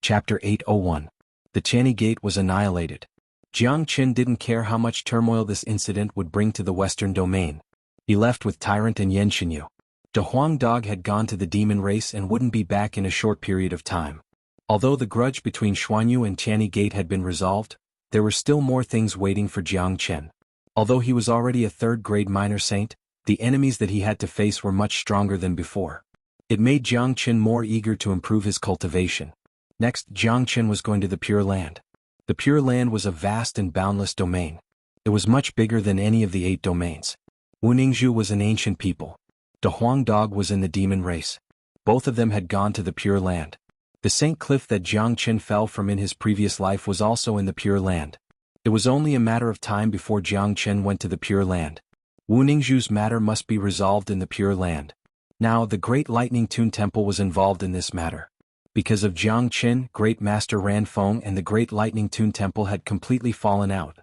Chapter 801. The Channy Gate was annihilated. Jiang Qin didn't care how much turmoil this incident would bring to the western domain. He left with Tyrant and Yanxinyu. De Huang Dog had gone to the demon race and wouldn't be back in a short period of time. Although the grudge between Xuanhu and Channy Gate had been resolved, there were still more things waiting for Jiang Qin. Although he was already a third-grade minor saint, the enemies that he had to face were much stronger than before. It made Jiang Qin more eager to improve his cultivation. Next, Jiang Qin was going to the Pure Land. The Pure Land was a vast and boundless domain. It was much bigger than any of the 8 domains. Ningzhu was an ancient people. De Huang Dog was in the demon race. Both of them had gone to the Pure Land. The Saint Cliff that Jiang Qin fell from in his previous life was also in the Pure Land. It was only a matter of time before Jiang Qin went to the Pure Land. Ningzhu's matter must be resolved in the Pure Land. Now, the Great Lightning Tune Temple was involved in this matter. Because of Jiang Qin, Great Master Ran Feng and the Great Lightning Tune Temple had completely fallen out.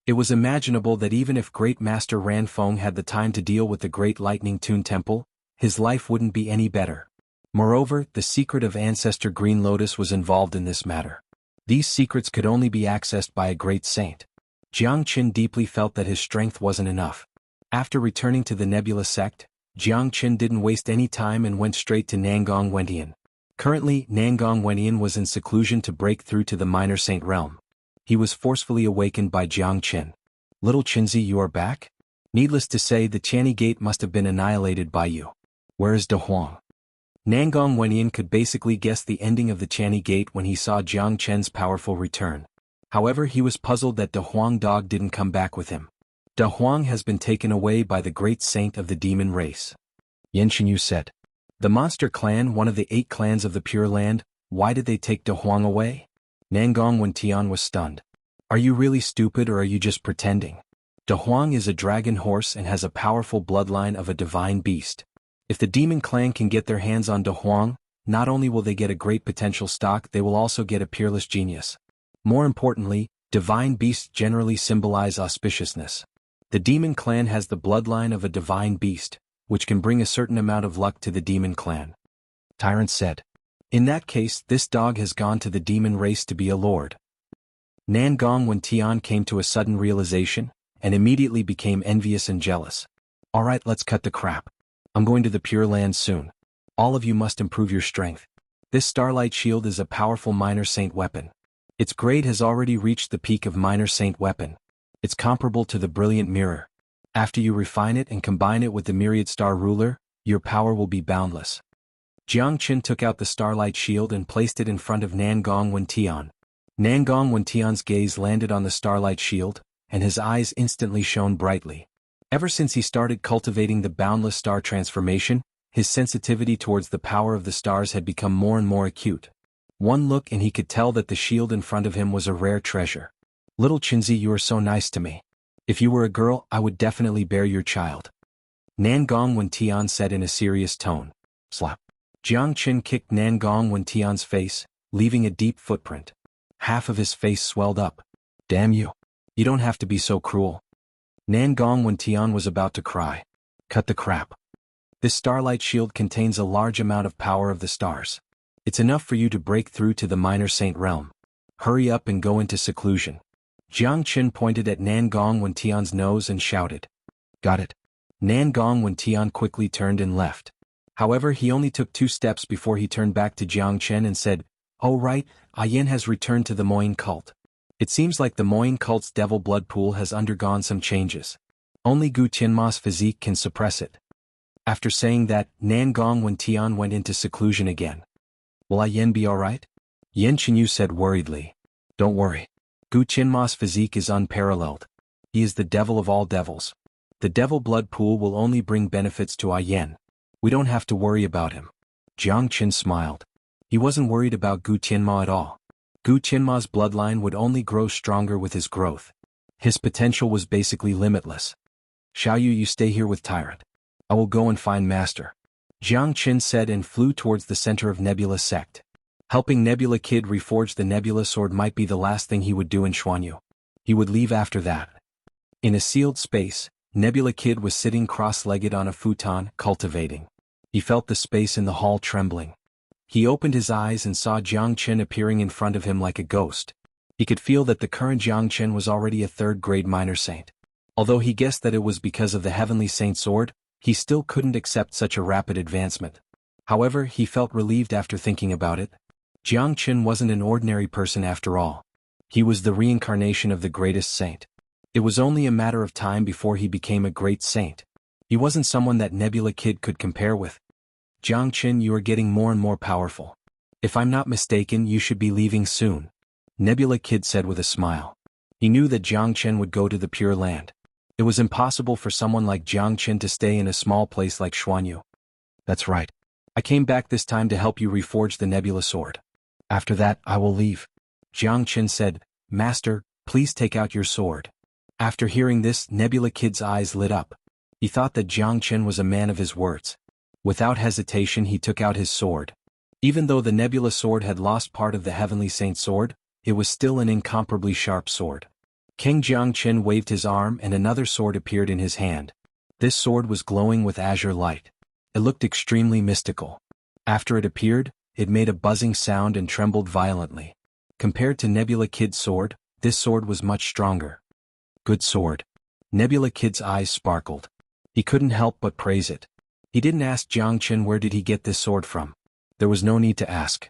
It was imaginable that even if Great Master Ran Feng had the time to deal with the Great Lightning Tune Temple, his life wouldn't be any better. Moreover, the secret of Ancestor Green Lotus was involved in this matter. These secrets could only be accessed by a great saint. Jiang Qin deeply felt that his strength wasn't enough. After returning to the Nebula sect, Jiang Qin didn't waste any time and went straight to Nangong Wentian. Currently, Nangong Wentian was in seclusion to break through to the minor saint realm. He was forcefully awakened by Jiang Qin. Little Qinzi, you are back? Needless to say, the Channy Gate must have been annihilated by you. Where is De Huang? Nangong Wentian could basically guess the ending of the Channy Gate when he saw Jiang Qin's powerful return. However, he was puzzled that De Huang Dog didn't come back with him. De Huang has been taken away by the great saint of the demon race. Yanxinyu said. The monster clan, one of the 8 clans of the Pure Land, why did they take De Huang away? Nangong Wentian was stunned. Are you really stupid or are you just pretending? De Huang is a dragon horse and has a powerful bloodline of a divine beast. If the demon clan can get their hands on De Huang, not only will they get a great potential stock, they will also get a peerless genius. More importantly, divine beasts generally symbolize auspiciousness. The demon clan has the bloodline of a divine beast, which can bring a certain amount of luck to the demon clan. Tyrant said. In that case, this dog has gone to the demon race to be a lord. Nangong Wentian came to a sudden realization, and immediately became envious and jealous. Alright, let's cut the crap. I'm going to the Pure Land soon. All of you must improve your strength. This Starlight Shield is a powerful minor saint weapon. Its grade has already reached the peak of minor saint weapon. It's comparable to the Brilliant Mirror. After you refine it and combine it with the Myriad Star Ruler, your power will be boundless. Jiang Qin took out the Starlight Shield and placed it in front of Nangong Wentian. Nangong Wentian's gaze landed on the Starlight Shield, and his eyes instantly shone brightly. Ever since he started cultivating the boundless star transformation, his sensitivity towards the power of the stars had become more and more acute. One look and he could tell that the shield in front of him was a rare treasure. Little Qinzi, you are so nice to me. If you were a girl, I would definitely bear your child. Nangong Wentian said in a serious tone. Slap. Jiang Qin kicked Nangong Wentian's face, leaving a deep footprint. Half of his face swelled up. Damn you. You don't have to be so cruel. Nangong Wentian was about to cry. Cut the crap. This Starlight Shield contains a large amount of power of the stars. It's enough for you to break through to the minor saint realm. Hurry up and go into seclusion. Jiang Qin pointed at Nangong Wentian's nose and shouted. Got it. Nangong Wentian quickly turned and left. However, he only took 2 steps before he turned back to Jiang Qin and said, Oh right, Yin has returned to the Moyin cult. It seems like the Moyin cult's devil blood pool has undergone some changes. Only Gu Tianma's physique can suppress it. After saying that, Nangong Wentian went into seclusion again. Will Yin be alright? Yanxinyu said worriedly. Don't worry. Gu Tianma's physique is unparalleled. He is the devil of all devils. The devil blood pool will only bring benefits to Yin. We don't have to worry about him. Jiang Qin smiled. He wasn't worried about Gu Tianma at all. Gu Tianma's bloodline would only grow stronger with his growth. His potential was basically limitless. Xiaoyu, you stay here with Tyrant. I will go and find Master. Jiang Qin said and flew towards the center of Nebula sect. Helping Nebula Kid reforge the Nebula sword might be the last thing he would do in Xuanhu. He would leave after that. In a sealed space, Nebula Kid was sitting cross-legged on a futon, cultivating. He felt the space in the hall trembling. He opened his eyes and saw Jiang Chen appearing in front of him like a ghost. He could feel that the current Jiang Chen was already a third-grade minor saint. Although he guessed that it was because of the Heavenly Saint Sword, he still couldn't accept such a rapid advancement. However, he felt relieved after thinking about it. Jiang Chen wasn't an ordinary person after all. He was the reincarnation of the greatest saint. It was only a matter of time before he became a great saint. He wasn't someone that Nebula Kid could compare with. Jiang Chen, you are getting more and more powerful. If I'm not mistaken, you should be leaving soon, Nebula Kid said with a smile. He knew that Jiang Chen would go to the Pure Land. It was impossible for someone like Jiang Chen to stay in a small place like Xuanhu. That's right. I came back this time to help you reforge the Nebula Sword. After that, I will leave. Jiang Chen said, Master, please take out your sword. After hearing this, Nebula Kid's eyes lit up. He thought that Jiang Chen was a man of his words. Without hesitation, he took out his sword. Even though the Nebula Sword had lost part of the Heavenly Saint Sword, it was still an incomparably sharp sword. King Jiang Chen waved his arm and another sword appeared in his hand. This sword was glowing with azure light. It looked extremely mystical. After it appeared, it made a buzzing sound and trembled violently. Compared to Nebula Kid's sword, this sword was much stronger. Good sword. Nebula Kid's eyes sparkled. He couldn't help but praise it. He didn't ask Jiang Chen where did he get this sword from. There was no need to ask.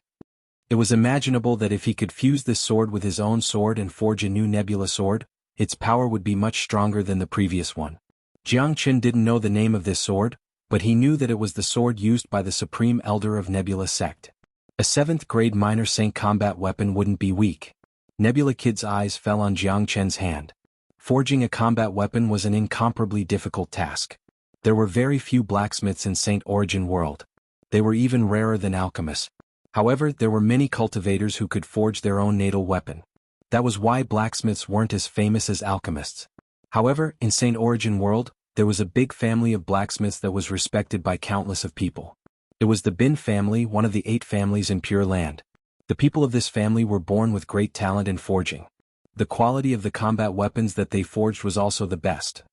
It was imaginable that if he could fuse this sword with his own sword and forge a new Nebula Sword, its power would be much stronger than the previous one. Jiang Chen didn't know the name of this sword, but he knew that it was the sword used by the Supreme Elder of Nebula Sect. A 7th-grade minor saint combat weapon wouldn't be weak. Nebula Kid's eyes fell on Jiang Chen's hand. Forging a combat weapon was an incomparably difficult task. There were very few blacksmiths in Saint Origin World. They were even rarer than alchemists. However, there were many cultivators who could forge their own natal weapon. That was why blacksmiths weren't as famous as alchemists. However, in Saint Origin World, there was a big family of blacksmiths that was respected by countless of people. It was the Bin family, one of the 8 families in Pure Land. The people of this family were born with great talent in forging. The quality of the combat weapons that they forged was also the best.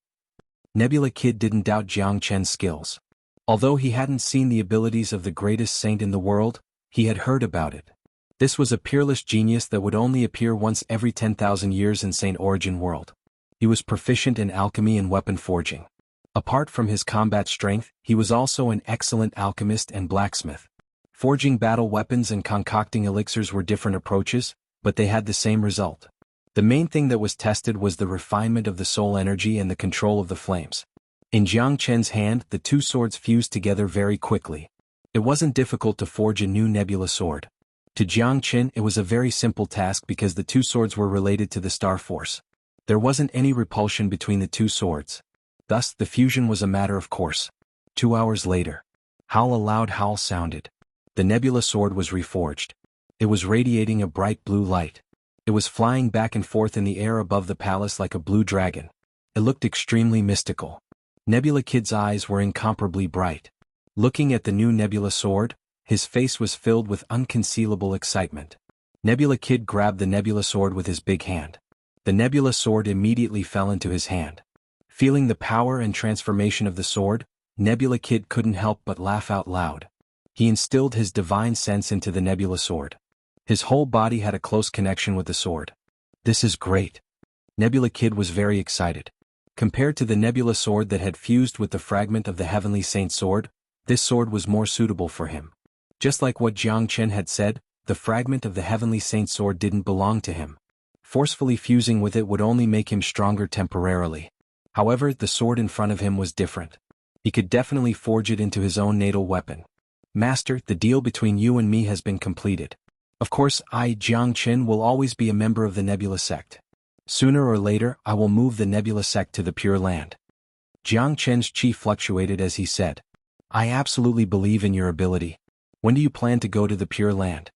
Nebula Kid didn't doubt Jiang Chen's skills. Although he hadn't seen the abilities of the greatest saint in the world, he had heard about it. This was a peerless genius that would only appear once every 10,000 years in Saint Origin World. He was proficient in alchemy and weapon forging. Apart from his combat strength, he was also an excellent alchemist and blacksmith. Forging battle weapons and concocting elixirs were different approaches, but they had the same result. The main thing that was tested was the refinement of the soul energy and the control of the flames. In Jiang Chen's hand, the 2 swords fused together very quickly. It wasn't difficult to forge a new Nebula Sword. To Jiang Chen, it was a very simple task because the 2 swords were related to the Star Force. There wasn't any repulsion between the 2 swords. Thus, the fusion was a matter of course. 2 hours later. A loud howl sounded. The Nebula Sword was reforged. It was radiating a bright blue light. It was flying back and forth in the air above the palace like a blue dragon. It looked extremely mystical. Nebula Kid's eyes were incomparably bright. Looking at the new Nebula Sword, his face was filled with unconcealable excitement. Nebula Kid grabbed the Nebula Sword with his big hand. The Nebula Sword immediately fell into his hand. Feeling the power and transformation of the sword, Nebula Kid couldn't help but laugh out loud. He instilled his divine sense into the Nebula Sword. His whole body had a close connection with the sword. This is great. Nebula Kid was very excited. Compared to the Nebula Sword that had fused with the fragment of the Heavenly Saint Sword, this sword was more suitable for him. Just like what Jiang Chen had said, the fragment of the Heavenly Saint Sword didn't belong to him. Forcefully fusing with it would only make him stronger temporarily. However, the sword in front of him was different. He could definitely forge it into his own natal weapon. Master, the deal between you and me has been completed. Of course, I, Jiang Chen, will always be a member of the Nebula Sect. Sooner or later, I will move the Nebula Sect to the Pure Land. Jiang Chen's chi fluctuated as he said, I absolutely believe in your ability. When do you plan to go to the Pure Land?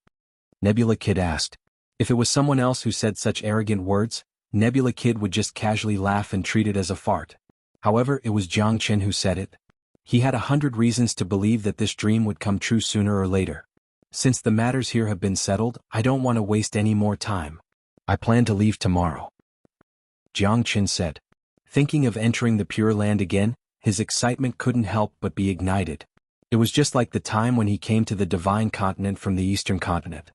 Nebula Kid asked. If it was someone else who said such arrogant words, Nebula Kid would just casually laugh and treat it as a fart. However, it was Jiang Chen who said it. He had 100 reasons to believe that this dream would come true sooner or later. Since the matters here have been settled, I don't want to waste any more time. I plan to leave tomorrow. Jiang Chen said. Thinking of entering the Pure Land again, his excitement couldn't help but be ignited. It was just like the time when he came to the divine continent from the eastern continent.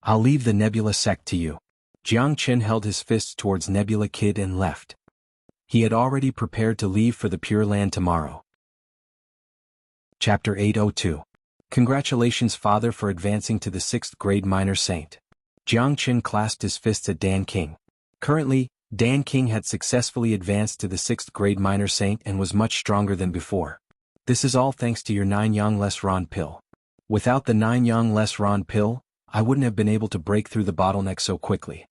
I'll leave the Nebula sect to you. Jiang Qin held his fists towards Nebula Kid and left. He had already prepared to leave for the Pure Land tomorrow. Chapter 802. Congratulations, Father, for advancing to the 6th grade minor saint. Jiang Qin clasped his fists at Dan King. Currently, Dan King had successfully advanced to the 6th grade minor saint and was much stronger than before. This is all thanks to your 9 Yang Less Ron pill. Without the 9 Yang Less Ron pill, I wouldn't have been able to break through the bottleneck so quickly.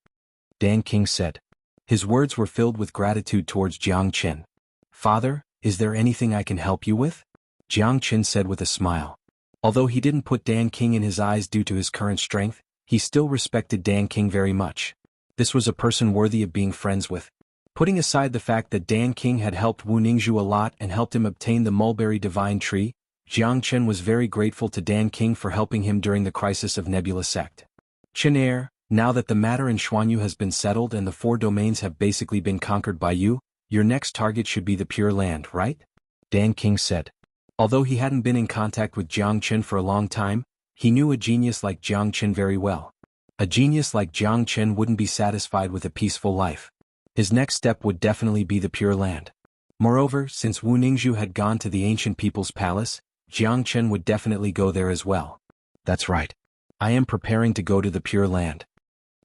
Dan King said. His words were filled with gratitude towards Jiang Qin. Father, is there anything I can help you with? Jiang Qin said with a smile. Although he didn't put Dan King in his eyes due to his current strength, he still respected Dan King very much. This was a person worthy of being friends with. Putting aside the fact that Dan King had helped Wu Ningzhu a lot and helped him obtain the mulberry divine tree, Jiang Qin was very grateful to Dan King for helping him during the crisis of Nebula Sect. Qin, now that the matter in Xuanhuan has been settled and the 4 domains have basically been conquered by you, your next target should be the Pure Land, right? Dan King said. Although he hadn't been in contact with Jiang Qin for a long time, he knew a genius like Jiang Qin very well. A genius like Jiang Qin wouldn't be satisfied with a peaceful life. His next step would definitely be the Pure Land. Moreover, since Wu Ningzhu had gone to the ancient people's palace, Jiang Qin would definitely go there as well. That's right. I am preparing to go to the Pure Land.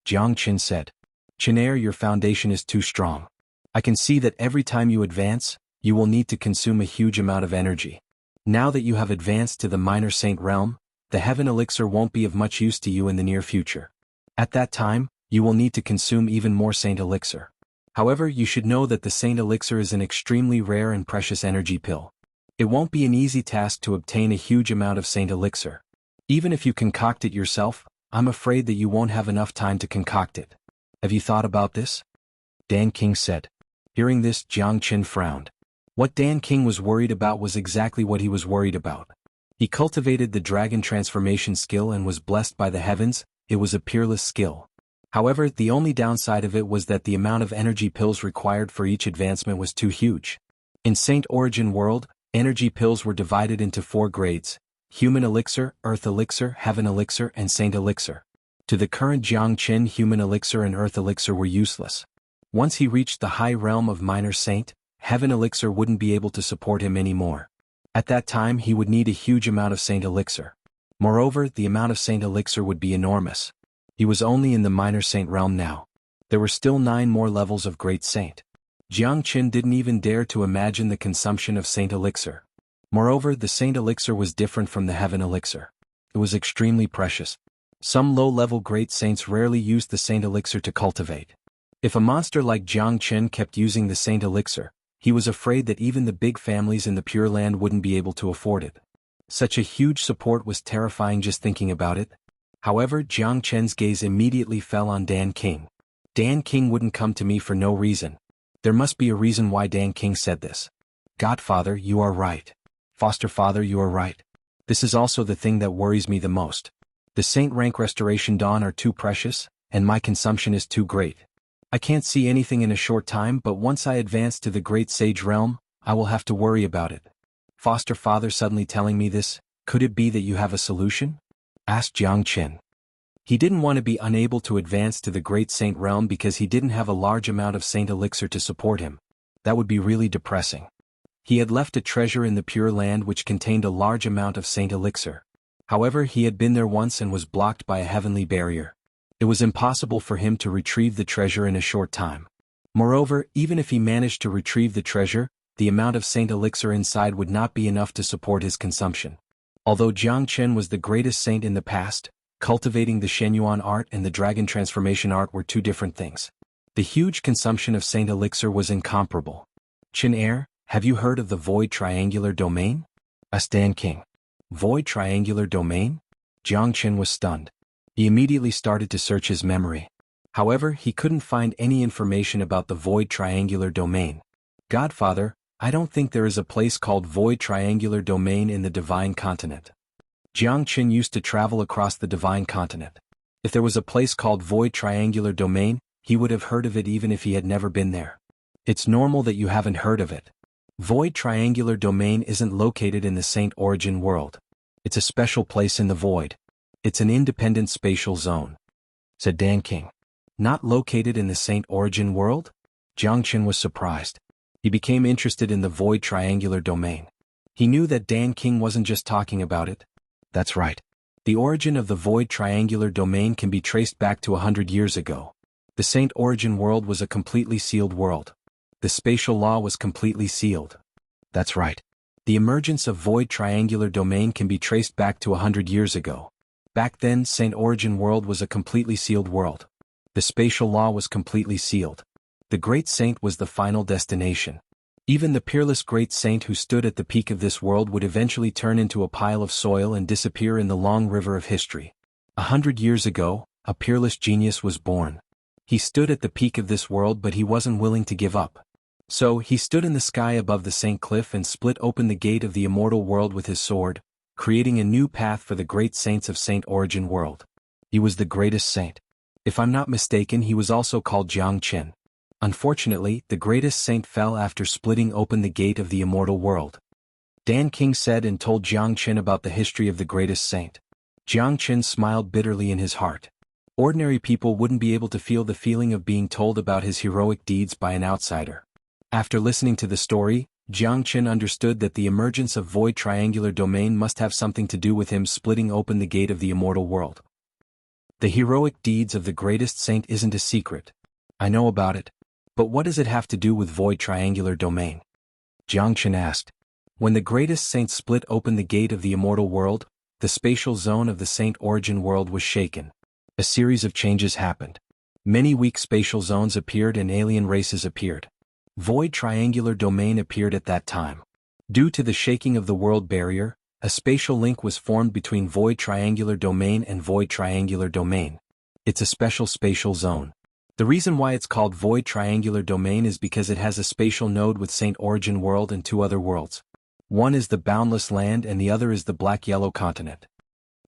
Jiang Qin said. Qin, your foundation is too strong. I can see that every time you advance, you will need to consume a huge amount of energy. Now that you have advanced to the minor saint realm, the heaven elixir won't be of much use to you in the near future. At that time, you will need to consume even more saint elixir. However, you should know that the saint elixir is an extremely rare and precious energy pill. It won't be an easy task to obtain a huge amount of saint elixir. Even if you concoct it yourself, I'm afraid that you won't have enough time to concoct it. Have you thought about this? Dan King said. Hearing this, Jiang Qin frowned. What Dan King was worried about was exactly what he was worried about. He cultivated the dragon transformation skill and was blessed by the heavens. It was a peerless skill. However, the only downside of it was that the amount of energy pills required for each advancement was too huge. In Saint Origin World, energy pills were divided into 4 grades: human elixir, earth elixir, heaven elixir, and saint elixir. To the current Jiang Qin, human elixir and earth elixir were useless. Once he reached the high realm of minor saint, heaven elixir wouldn't be able to support him anymore. At that time he would need a huge amount of saint elixir. Moreover, the amount of saint elixir would be enormous. He was only in the minor saint realm now. There were still 9 more levels of great saint. Jiang Qin didn't even dare to imagine the consumption of saint elixir. Moreover, the saint elixir was different from the heaven elixir. It was extremely precious. Some low-level great saints rarely used the saint elixir to cultivate. If a monster like Jiang Qin kept using the saint elixir, he was afraid that even the big families in the Pure Land wouldn't be able to afford it. Such a huge support was terrifying just thinking about it. However, Jiang Qin's gaze immediately fell on Dan King. Dan King wouldn't come to me for no reason. There must be a reason why Dan King said this. Godfather, you are right. Foster father, you are right. This is also the thing that worries me the most. The saint rank restoration dawn are too precious, and my consumption is too great. I can't see anything in a short time, but once I advance to the great sage realm, I will have to worry about it. Foster father suddenly telling me this, could it be that you have a solution? Asked Jiang Qin. He didn't want to be unable to advance to the great saint realm because he didn't have a large amount of saint elixir to support him. That would be really depressing. He had left a treasure in the Pure Land which contained a large amount of saint elixir. However, he had been there once and was blocked by a heavenly barrier. It was impossible for him to retrieve the treasure in a short time. Moreover, even if he managed to retrieve the treasure, the amount of saint elixir inside would not be enough to support his consumption. Although Jiang Qin was the greatest saint in the past, cultivating the xuanhuan art and the dragon transformation art were 2 different things. The huge consumption of saint elixir was incomparable. Qin, have you heard of the void triangular domain? Asked Dan King. Void triangular domain? Jiang Qin was stunned. He immediately started to search his memory. However, he couldn't find any information about the void triangular domain. Godfather, I don't think there is a place called void triangular domain in the divine continent. Jiang Qin used to travel across the divine continent. If there was a place called void triangular domain, he would have heard of it even if he had never been there. It's normal that you haven't heard of it. Void triangular domain isn't located in the Saint Origin world. It's a special place in the void. It's an independent spatial zone," said Dan King. "Not located in the Saint Origin world?" Jiang Qin was surprised. He became interested in the void triangular domain. He knew that Dan King wasn't just talking about it. That's right. The origin of the void triangular domain can be traced back to 100 years ago. The Saint Origin world was a completely sealed world. The spatial law was completely sealed. That's right. The emergence of void triangular domain can be traced back to 100 years ago. Back then, Saint Origin world was a completely sealed world. The spatial law was completely sealed. The Great Saint was the final destination. Even the peerless Great Saint who stood at the peak of this world would eventually turn into a pile of soil and disappear in the long river of history. 100 years ago, a peerless genius was born. He stood at the peak of this world, but he wasn't willing to give up. So, he stood in the sky above the Saint Cliff and split open the gate of the immortal world with his sword, creating a new path for the great saints of Saint Origin world. He was the greatest saint. If I'm not mistaken, he was also called Jiang Qin. Unfortunately, the greatest saint fell after splitting open the gate of the immortal world. Dan King said and told Jiang Qin about the history of the greatest saint. Jiang Qin smiled bitterly in his heart. Ordinary people wouldn't be able to feel the feeling of being told about his heroic deeds by an outsider. After listening to the story, Jiang Qin understood that the emergence of void triangular domain must have something to do with him splitting open the gate of the immortal world. The heroic deeds of the greatest saint isn't a secret. I know about it. But what does it have to do with void triangular domain? Jiang Qin asked. When the greatest saint split open the gate of the immortal world, the spatial zone of the Saint Origin world was shaken. A series of changes happened. Many weak spatial zones appeared and alien races appeared. Void triangular domain appeared at that time. Due to the shaking of the world barrier, a spatial link was formed between void triangular domain and void triangular domain. It's a special spatial zone. The reason why it's called void triangular domain is because it has a spatial node with Saint Origin world and two other worlds. One is the boundless land and the other is the black-yellow continent.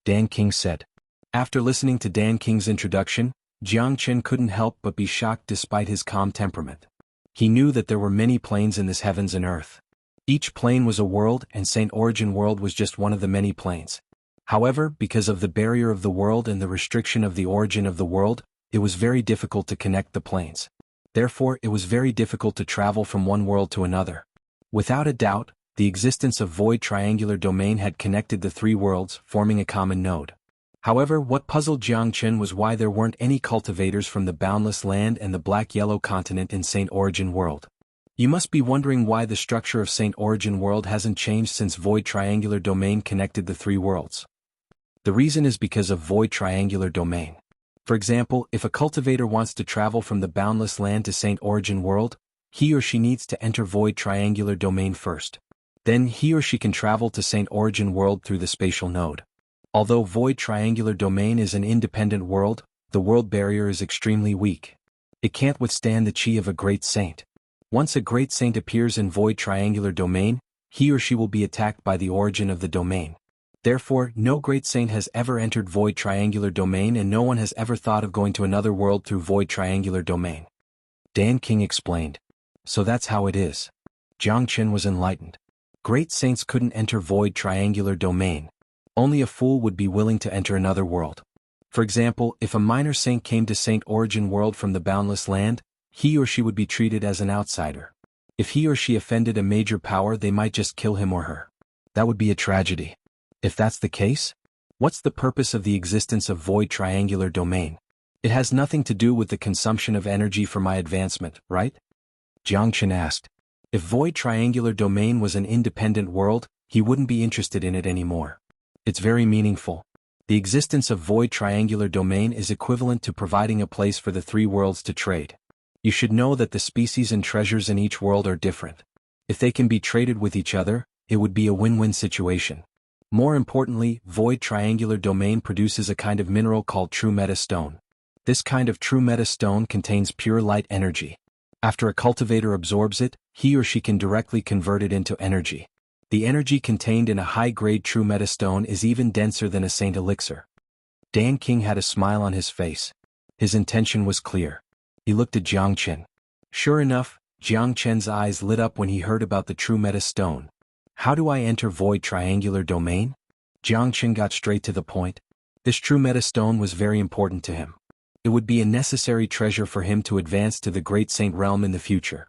Dan King said. After listening to Dan King's introduction, Jiang Qin couldn't help but be shocked despite his calm temperament. He knew that there were many planes in this heavens and earth. Each plane was a world and Saint Origin world was just one of the many planes. However, because of the barrier of the world and the restriction of the origin of the world, it was very difficult to connect the planes. Therefore, it was very difficult to travel from one world to another. Without a doubt, the existence of void triangular domain had connected the three worlds, forming a common node. However, what puzzled Jiang Qin was why there weren't any cultivators from the boundless land and the black-yellow continent in Saint Origin world. You must be wondering why the structure of Saint Origin world hasn't changed since void triangular domain connected the three worlds. The reason is because of void triangular domain. For example, if a cultivator wants to travel from the boundless land to Saint Origin world, he or she needs to enter void triangular domain first. Then he or she can travel to Saint Origin world through the spatial node. Although void triangular domain is an independent world, the world barrier is extremely weak. It can't withstand the chi of a great saint. Once a great saint appears in void triangular domain, he or she will be attacked by the origin of the domain. Therefore, no great saint has ever entered void triangular domain and no one has ever thought of going to another world through void triangular domain. Dan King explained. So that's how it is. Jiang Qin was enlightened. Great saints couldn't enter void triangular domain. Only a fool would be willing to enter another world. For example, if a minor saint came to Saint Origin world from the boundless land, he or she would be treated as an outsider. If he or she offended a major power, they might just kill him or her. That would be a tragedy. If that's the case, what's the purpose of the existence of void triangular domain? It has nothing to do with the consumption of energy for my advancement, right? Jiang Qin asked. If void triangular domain was an independent world, he wouldn't be interested in it anymore. It's very meaningful. The existence of void triangular domain is equivalent to providing a place for the three worlds to trade. You should know that the species and treasures in each world are different. If they can be traded with each other, it would be a win-win situation. More importantly, void triangular domain produces a kind of mineral called true meta stone. This kind of true meta stone contains pure light energy. After a cultivator absorbs it, he or she can directly convert it into energy. The energy contained in a high-grade true meta stone is even denser than a saint elixir. Dan King had a smile on his face. His intention was clear. He looked at Jiang Qin. Sure enough, Jiang Qin's eyes lit up when he heard about the true meta stone. How do I enter void triangular domain? Jiang Qin got straight to the point. This true meta stone was very important to him. It would be a necessary treasure for him to advance to the great saint realm in the future.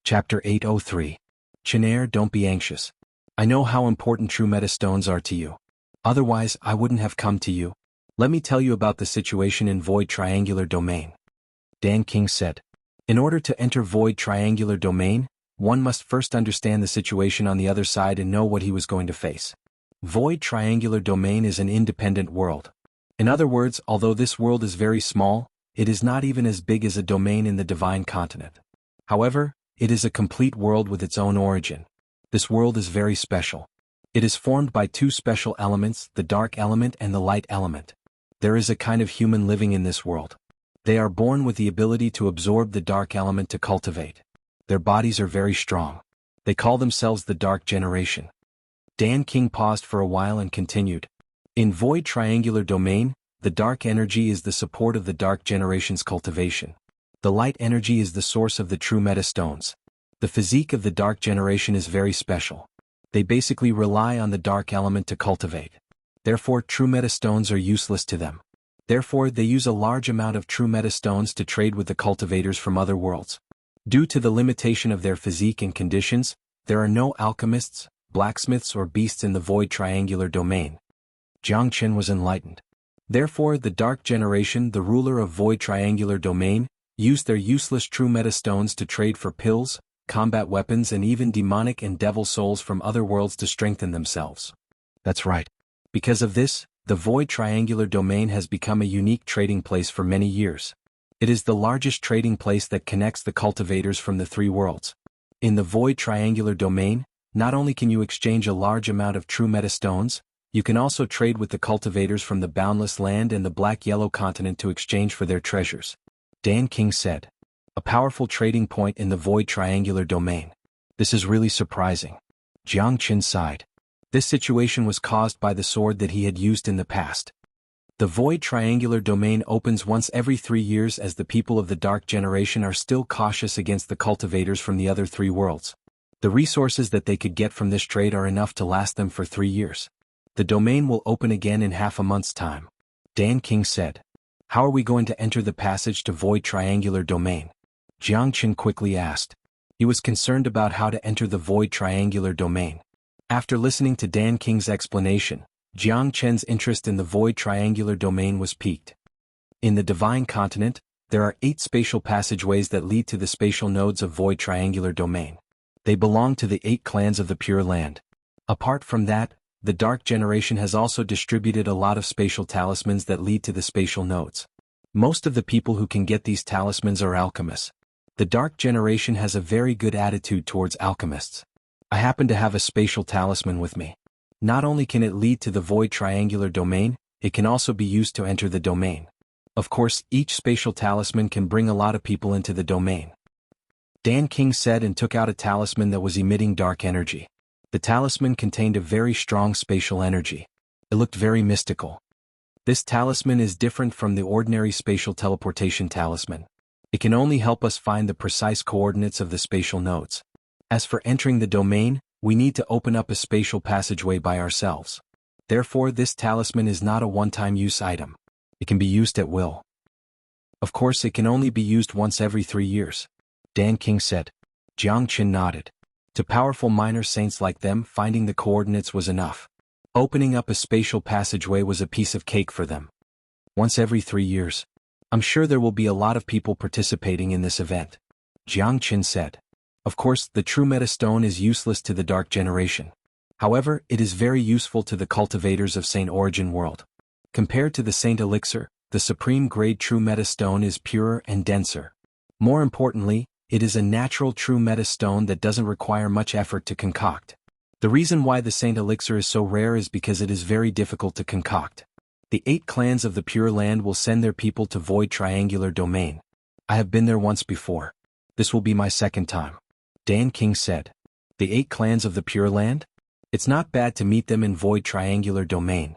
Chapter 803. Chinair, don't be anxious. I know how important true meta stones are to you. Otherwise, I wouldn't have come to you. Let me tell you about the situation in Void Triangular Domain. Dan King said. In order to enter Void Triangular Domain, one must first understand the situation on the other side and know what he was going to face. Void Triangular Domain is an independent world. In other words, although this world is very small, it is not even as big as a domain in the Divine Continent. However, it is a complete world with its own origin. This world is very special. It is formed by two special elements, the dark element and the light element. There is a kind of human living in this world. They are born with the ability to absorb the dark element to cultivate. Their bodies are very strong. They call themselves the Dark Generation. Dan King paused for a while and continued. In Void Triangular Domain, the dark energy is the support of the Dark Generation's cultivation. The light energy is the source of the true meta stones. The physique of the Dark Generation is very special. They basically rely on the dark element to cultivate. Therefore, true meta stones are useless to them. Therefore, they use a large amount of true meta stones to trade with the cultivators from other worlds. Due to the limitation of their physique and conditions, there are no alchemists, blacksmiths or beasts in the Void Triangular Domain. Jiang Qin was enlightened. Therefore, the Dark Generation, the ruler of Void Triangular Domain, used their useless true meta stones to trade for pills, combat weapons and even demonic and devil souls from other worlds to strengthen themselves. That's right. Because of this, the Void Triangular Domain has become a unique trading place for many years. It is the largest trading place that connects the cultivators from the three worlds. In the Void Triangular Domain, not only can you exchange a large amount of true meta stones, you can also trade with the cultivators from the Boundless Land and the Black-Yellow Continent to exchange for their treasures. Dan King said. A powerful trading point in the Void Triangular Domain. This is really surprising. Jiang Qin sighed. This situation was caused by the sword that he had used in the past. The Void Triangular Domain opens once every 3 years as the people of the Dark Generation are still cautious against the cultivators from the other three worlds. The resources that they could get from this trade are enough to last them for 3 years. The domain will open again in half a month's time. Dan King said. How are we going to enter the passage to Void Triangular Domain? Jiang Qin quickly asked. He was concerned about how to enter the Void Triangular Domain. After listening to Dan King's explanation, Jiang Qin's interest in the Void Triangular Domain was piqued. In the Divine Continent, there are 8 spatial passageways that lead to the spatial nodes of Void Triangular Domain. They belong to the 8 clans of the Pure Land. Apart from that, the Dark Generation has also distributed a lot of spatial talismans that lead to the spatial nodes. Most of the people who can get these talismans are alchemists. The Dark Generation has a very good attitude towards alchemists. I happen to have a spatial talisman with me. Not only can it lead to the Void Triangular Domain, it can also be used to enter the domain. Of course, each spatial talisman can bring a lot of people into the domain. Dan King said and took out a talisman that was emitting dark energy. The talisman contained a very strong spatial energy. It looked very mystical. This talisman is different from the ordinary spatial teleportation talisman. It can only help us find the precise coordinates of the spatial nodes. As for entering the domain, we need to open up a spatial passageway by ourselves. Therefore, this talisman is not a one-time use item. It can be used at will. Of course, it can only be used once every 3 years. Dan King said. Jiang Qin nodded. To powerful minor saints like them, finding the coordinates was enough. Opening up a spatial passageway was a piece of cake for them. Once every 3 years. I'm sure there will be a lot of people participating in this event. Jiang Qin said. Of course, the true meta stone is useless to the Dark Generation. However, it is very useful to the cultivators of Saint Origin World. Compared to the Saint Elixir, the supreme grade true meta stone is purer and denser. More importantly, it is a natural true meta stone that doesn't require much effort to concoct. The reason why the Saint Elixir is so rare is because it is very difficult to concoct. The 8 clans of the Pure Land will send their people to Void Triangular Domain. I have been there once before. This will be my second time. Dan King said. The 8 clans of the Pure Land? It's not bad to meet them in Void Triangular Domain.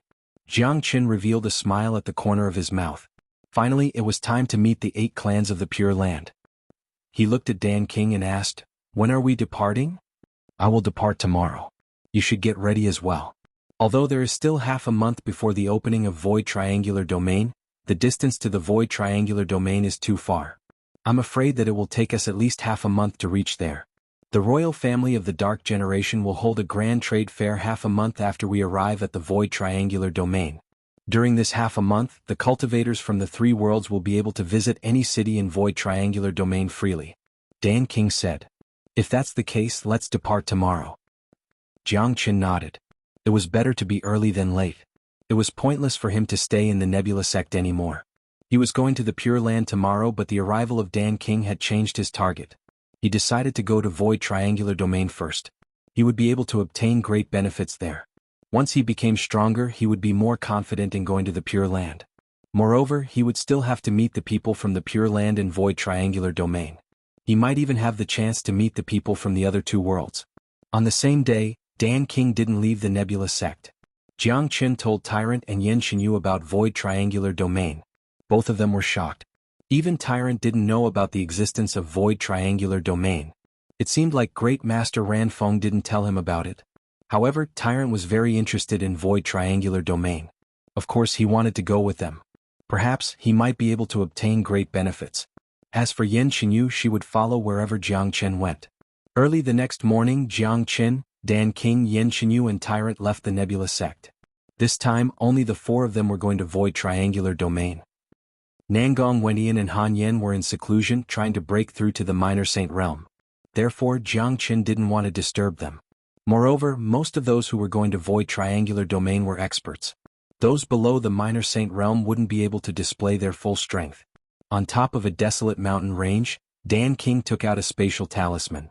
Jiang Qin revealed a smile at the corner of his mouth. Finally, it was time to meet the 8 clans of the Pure Land. He looked at Dan King and asked, When are we departing? I will depart tomorrow. You should get ready as well. Although there is still half a month before the opening of Void Triangular Domain, the distance to the Void Triangular Domain is too far. I'm afraid that it will take us at least half a month to reach there. The royal family of the Dark Generation will hold a grand trade fair half a month after we arrive at the Void Triangular Domain. During this half a month, the cultivators from the three worlds will be able to visit any city in Void Triangular Domain freely. Dan King said. If that's the case, let's depart tomorrow. Jiang Qin nodded. It was better to be early than late. It was pointless for him to stay in the Nebula sect anymore. He was going to the Pure Land tomorrow, but the arrival of Dan King had changed his target. He decided to go to Void Triangular Domain first. He would be able to obtain great benefits there. Once he became stronger, he would be more confident in going to the Pure Land. Moreover, he would still have to meet the people from the Pure Land in Void Triangular Domain. He might even have the chance to meet the people from the other two worlds. On the same day, Dan King didn't leave the Nebula sect. Jiang Qin told Tyrant and Xianxia about Void Triangular Domain. Both of them were shocked. Even Tyrant didn't know about the existence of Void Triangular Domain. It seemed like Great Master Ranfeng didn't tell him about it. However, Tyrant was very interested in Void Triangular Domain. Of course, he wanted to go with them. Perhaps he might be able to obtain great benefits. As for Xianxia, she would follow wherever Jiang Qin went. Early the next morning, Jiang Qin, Dan King, Xianxia and Tyrant left the Nebula sect. This time, only the four of them were going to Void Triangular Domain. Nangong Wendian and Han Yen were in seclusion trying to break through to the Minor Saint realm. Therefore, Jiang Qin didn't want to disturb them. Moreover, most of those who were going to Void Triangular Domain were experts. Those below the Minor Saint realm wouldn't be able to display their full strength. On top of a desolate mountain range, Dan King took out a spatial talisman.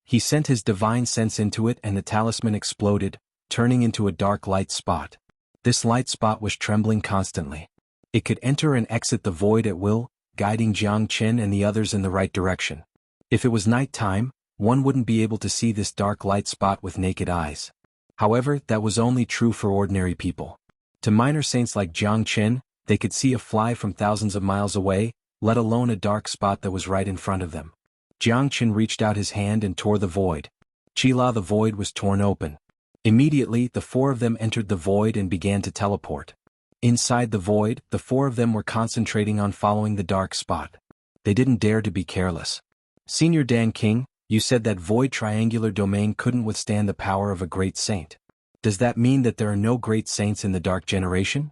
He sent his divine sense into it and the talisman exploded, turning into a dark light spot. This light spot was trembling constantly. It could enter and exit the void at will, guiding Jiang Qin and the others in the right direction. If it was night time, one wouldn't be able to see this dark light spot with naked eyes. However, that was only true for ordinary people. To minor saints like Jiang Qin, they could see a fly from thousands of miles away, let alone a dark spot that was right in front of them. Jiang Qin reached out his hand and tore the void. Qila, the void was torn open. Immediately, the four of them entered the void and began to teleport. Inside the void, the four of them were concentrating on following the dark spot. They didn't dare to be careless. Senior Dan King, you said that Void Triangular Domain couldn't withstand the power of a great saint. Does that mean that there are no great saints in the Dark Generation?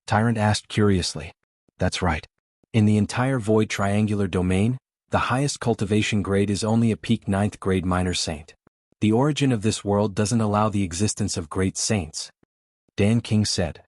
Tyrant asked curiously. That's right. In the entire Void Triangular Domain, the highest cultivation grade is only a peak 9th grade minor saint. The origin of this world doesn't allow the existence of great saints. Dan King said.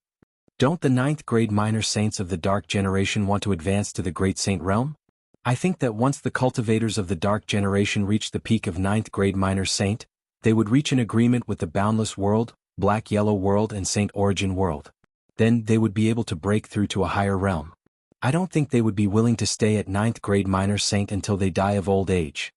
Don't the 9th grade minor saints of the Dark Generation want to advance to the Great Saint realm? I think that once the cultivators of the Dark Generation reach the peak of 9th grade minor saint, they would reach an agreement with the Boundless World, Black Yellow World and Saint Origin World. Then they would be able to break through to a higher realm. I don't think they would be willing to stay at 9th grade minor saint until they die of old age.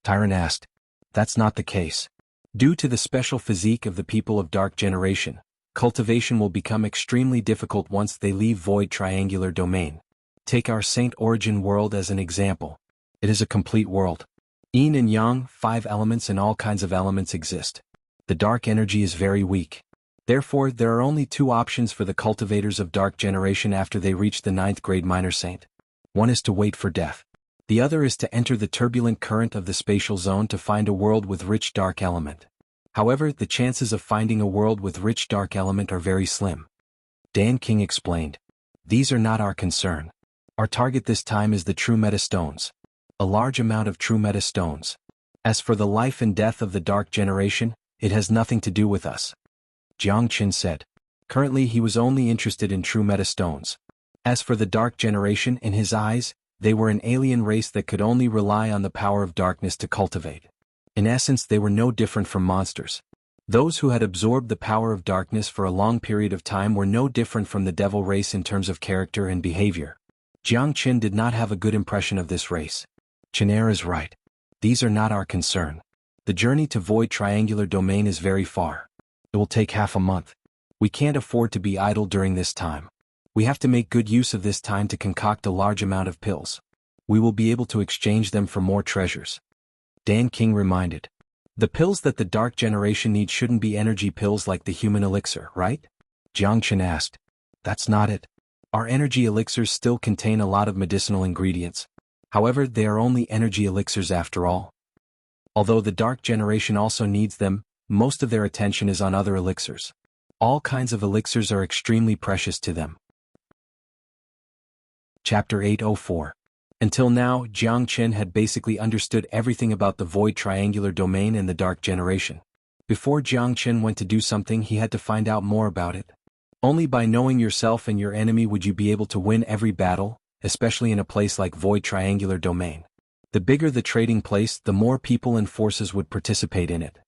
Tyrant asked. That's not the case. Due to the special physique of the people of Dark Generation, cultivation will become extremely difficult once they leave Void Triangular Domain. Take our Saint Origin World as an example. It is a complete world. Yin and Yang, 5 elements and all kinds of elements exist. The dark energy is very weak. Therefore, there are only 2 options for the cultivators of Dark Generation after they reach the 9th grade minor saint. One is to wait for death. The other is to enter the turbulent current of the spatial zone to find a world with rich dark element. However, the chances of finding a world with rich dark element are very slim. Dan King explained. These are not our concern. Our target this time is the true meta stones. A large amount of true meta stones. As for the life and death of the Dark Generation, it has nothing to do with us. Jiang Qin said. Currently he was only interested in true meta stones. As for the Dark Generation, in his eyes, they were an alien race that could only rely on the power of darkness to cultivate. In essence, they were no different from monsters. Those who had absorbed the power of darkness for a long period of time were no different from the devil race in terms of character and behavior. Jiang Qin did not have a good impression of this race. Chinair is right. These are not our concern. The journey to Void Triangular Domain is very far. It will take half a month. We can't afford to be idle during this time. We have to make good use of this time to concoct a large amount of pills. We will be able to exchange them for more treasures. Dan King reminded. The pills that the dark generation needs shouldn't be energy pills like the human elixir, right? Jiang Chen asked. That's not it. Our energy elixirs still contain a lot of medicinal ingredients. However, they are only energy elixirs after all. Although the dark generation also needs them, most of their attention is on other elixirs. All kinds of elixirs are extremely precious to them. Chapter 804. Until now, Jiang Chen had basically understood everything about the void triangular domain and the dark generation. Before Jiang Chen went to do something, he had to find out more about it. Only by knowing yourself and your enemy would you be able to win every battle, especially in a place like void triangular domain. The bigger the trading place, the more people and forces would participate in it.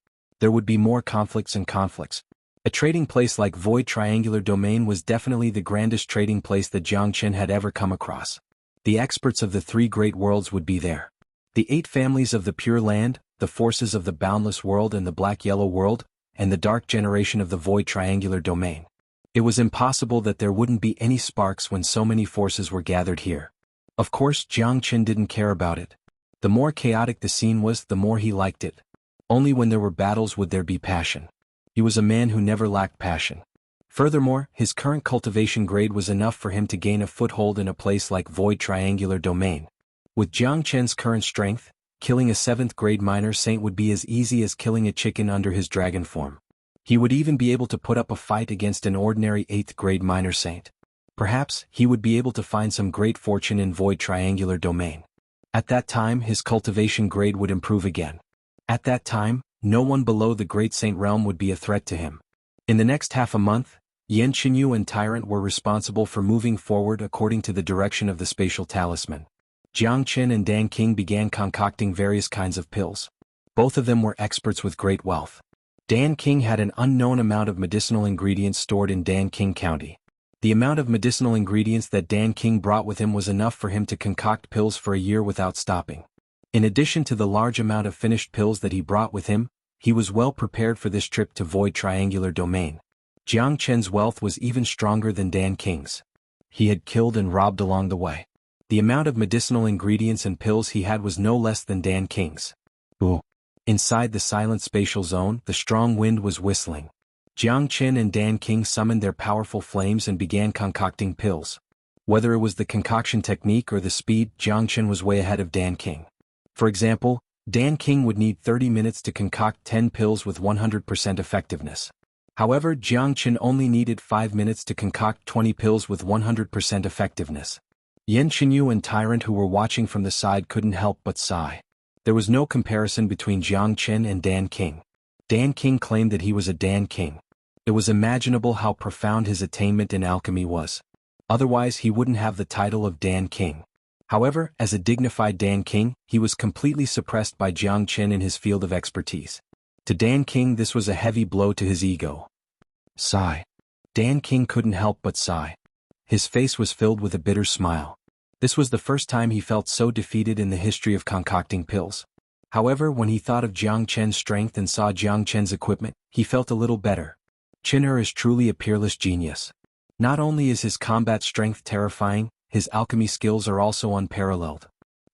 There would be more conflicts and conflicts. A trading place like void triangular domain was definitely the grandest trading place that Jiang Chen had ever come across. The experts of the 3 great worlds would be there. The 8 families of the Pure Land, the forces of the Boundless World and the Black-Yellow World, and the dark generation of the void triangular domain. It was impossible that there wouldn't be any sparks when so many forces were gathered here. Of course, Jiang Chen didn't care about it. The more chaotic the scene was, the more he liked it. Only when there were battles would there be passion. He was a man who never lacked passion. Furthermore, his current cultivation grade was enough for him to gain a foothold in a place like void triangular domain. With Jiang Chen's current strength, killing a 7th grade minor saint would be as easy as killing a chicken under his dragon form. He would even be able to put up a fight against an ordinary 8th grade minor saint. Perhaps, he would be able to find some great fortune in void triangular domain. At that time, his cultivation grade would improve again. At that time, no one below the Great Saint realm would be a threat to him. In the next half a month, Xianxia and Tyrant were responsible for moving forward according to the direction of the spatial talisman. Jiang Chen and Dan King began concocting various kinds of pills. Both of them were experts with great wealth. Dan King had an unknown amount of medicinal ingredients stored in Dan King County. The amount of medicinal ingredients that Dan King brought with him was enough for him to concoct pills for a year without stopping. In addition to the large amount of finished pills that he brought with him, he was well prepared for this trip to void triangular domain. Jiang Chen's wealth was even stronger than Dan King's. He had killed and robbed along the way. The amount of medicinal ingredients and pills he had was no less than Dan King's. Ooh. Inside the silent spatial zone, the strong wind was whistling. Jiang Chen and Dan King summoned their powerful flames and began concocting pills. Whether it was the concoction technique or the speed, Jiang Chen was way ahead of Dan King. For example, Dan King would need 30 minutes to concoct 10 pills with 100% effectiveness. However, Jiang Chen only needed 5 minutes to concoct 20 pills with 100% effectiveness. Xianxia and Tyrant, who were watching from the side, couldn't help but sigh. There was no comparison between Jiang Chen and Dan King. Dan King claimed that he was a Dan King. It was imaginable how profound his attainment in alchemy was. Otherwise, he wouldn't have the title of Dan King. However, as a dignified Dan King, he was completely suppressed by Jiang Chen in his field of expertise. To Dan King, this was a heavy blow to his ego. Sigh. Dan King couldn't help but sigh. His face was filled with a bitter smile. This was the first time he felt so defeated in the history of concocting pills. However, when he thought of Jiang Chen's strength and saw Jiang Chen's equipment, he felt a little better. Chen is truly a peerless genius. Not only is his combat strength terrifying, his alchemy skills are also unparalleled.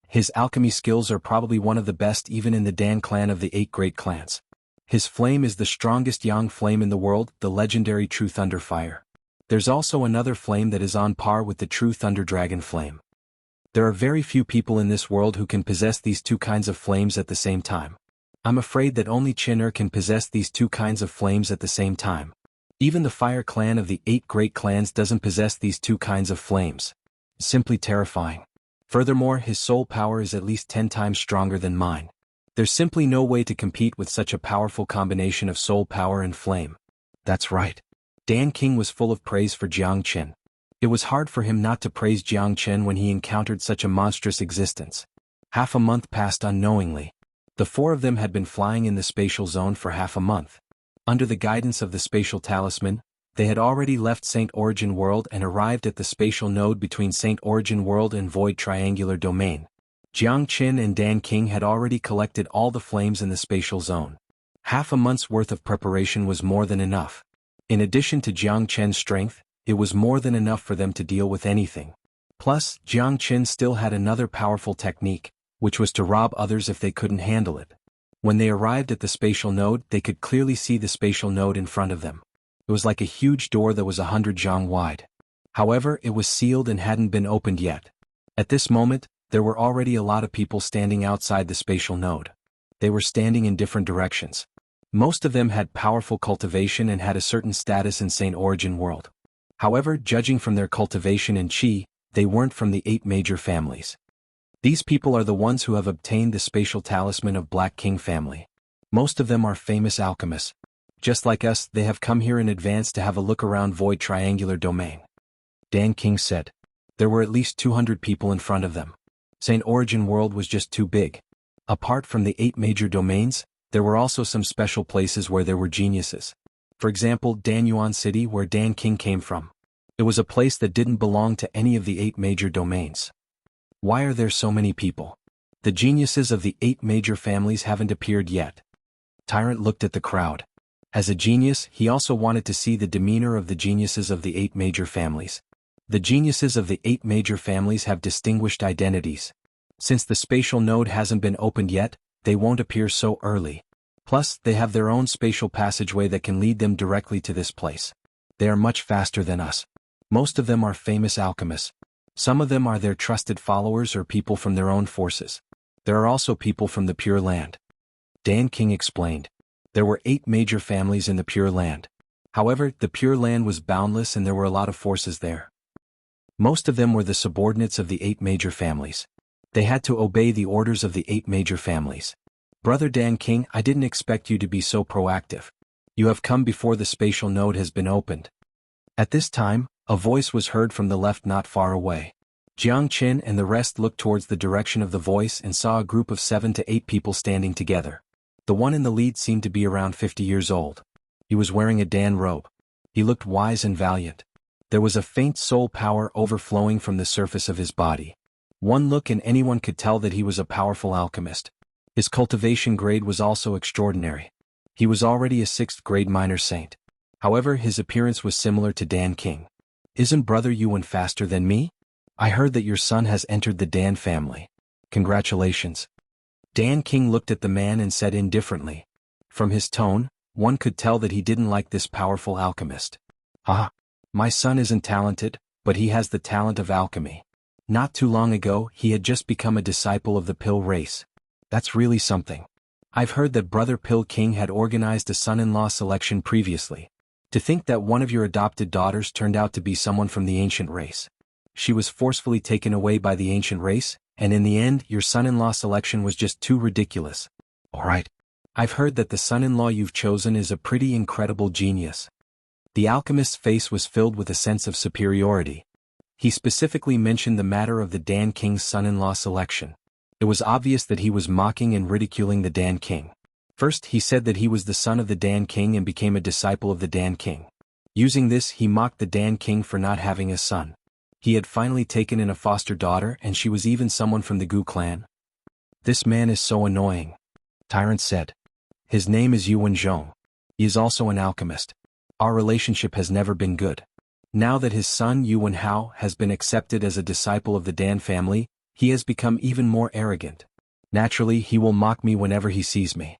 His alchemy skills are probably one of the best even in the Dan clan of the 8 great clans. His flame is the strongest yang flame in the world, the legendary True Thunder Fire. There's also another flame that is on par with the True Thunder Dragon Flame. There are very few people in this world who can possess these 2 kinds of flames at the same time. I'm afraid that only Chen can possess these 2 kinds of flames at the same time. Even the Fire clan of the 8 great clans doesn't possess these 2 kinds of flames. Simply terrifying. Furthermore, his soul power is at least 10 times stronger than mine. There's simply no way to compete with such a powerful combination of soul power and flame. That's right. Dan King was full of praise for Jiang Chen. It was hard for him not to praise Jiang Chen when he encountered such a monstrous existence. Half a month passed unknowingly. The 4 of them had been flying in the spatial zone for half a month. Under the guidance of the spatial talisman, they had already left Saint Origin World and arrived at the spatial node between Saint Origin World and Void Triangular Domain. Jiang Chen and Dan King had already collected all the flames in the spatial zone. Half a month's worth of preparation was more than enough. In addition to Jiang Chen's strength, it was more than enough for them to deal with anything. Plus, Jiang Chen still had another powerful technique, which was to rob others if they couldn't handle it. When they arrived at the spatial node, they could clearly see the spatial node in front of them. It was like a huge door that was 100 jiang wide. However, it was sealed and hadn't been opened yet. At this moment, there were already a lot of people standing outside the spatial node. They were standing in different directions. Most of them had powerful cultivation and had a certain status in St. Origin world. However, judging from their cultivation and qi, they weren't from the 8 major families. These people are the ones who have obtained the spatial talisman of Black King family. Most of them are famous alchemists. Just like us, they have come here in advance to have a look around Void Triangular Domain. Dan King said. There were at least 200 people in front of them. St. Origin world was just too big. Apart from the 8 major domains, there were also some special places where there were geniuses. For example, Danyuan City, where Dan King came from. It was a place that didn't belong to any of the 8 major domains. Why are there so many people? The geniuses of the 8 major families haven't appeared yet. Tyrant looked at the crowd. As a genius, he also wanted to see the demeanor of the geniuses of the 8 major families. The geniuses of the 8 major families have distinguished identities. Since the spatial node hasn't been opened yet, they won't appear so early. Plus, they have their own spatial passageway that can lead them directly to this place. They are much faster than us. Most of them are famous alchemists. Some of them are their trusted followers or people from their own forces. There are also people from the Pure Land. Dan King explained. There were 8 major families in the Pure Land. However, the Pure Land was boundless and there were a lot of forces there. Most of them were the subordinates of the 8 major families. They had to obey the orders of the 8 major families. Brother Dan King, I didn't expect you to be so proactive. You have come before the spatial node has been opened. At this time, a voice was heard from the left not far away. Jiang Qin and the rest looked towards the direction of the voice and saw a group of 7 to 8 people standing together. The one in the lead seemed to be around 50 years old. He was wearing a Dan robe. He looked wise and valiant. There was a faint soul power overflowing from the surface of his body. One look and anyone could tell that he was a powerful alchemist. His cultivation grade was also extraordinary. He was already a 6th grade minor saint. However, his appearance was similar to Dan King. Isn't Brother Yuan faster than me? I heard that your son has entered the Dan family. Congratulations. Dan King looked at the man and said indifferently. From his tone, one could tell that he didn't like this powerful alchemist. Ah, my son isn't talented, but he has the talent of alchemy. Not too long ago, he had just become a disciple of the Pill race. That's really something. I've heard that Brother Pill King had organized a son-in-law selection previously. To think that one of your adopted daughters turned out to be someone from the ancient race. She was forcefully taken away by the ancient race, and in the end, your son-in-law selection was just too ridiculous. Alright. I've heard that the son-in-law you've chosen is a pretty incredible genius. The alchemist's face was filled with a sense of superiority. He specifically mentioned the matter of the Dan King's son-in-law selection. It was obvious that he was mocking and ridiculing the Dan King. First, he said that he was the son of the Dan King and became a disciple of the Dan King. Using this, he mocked the Dan King for not having a son. He had finally taken in a foster daughter and she was even someone from the Gu clan. This man is so annoying. Tyrant said. His name is Yuan Zhong. He is also an alchemist. Our relationship has never been good. Now that his son Yuan Hao has been accepted as a disciple of the Dan family, he has become even more arrogant. Naturally, he will mock me whenever he sees me.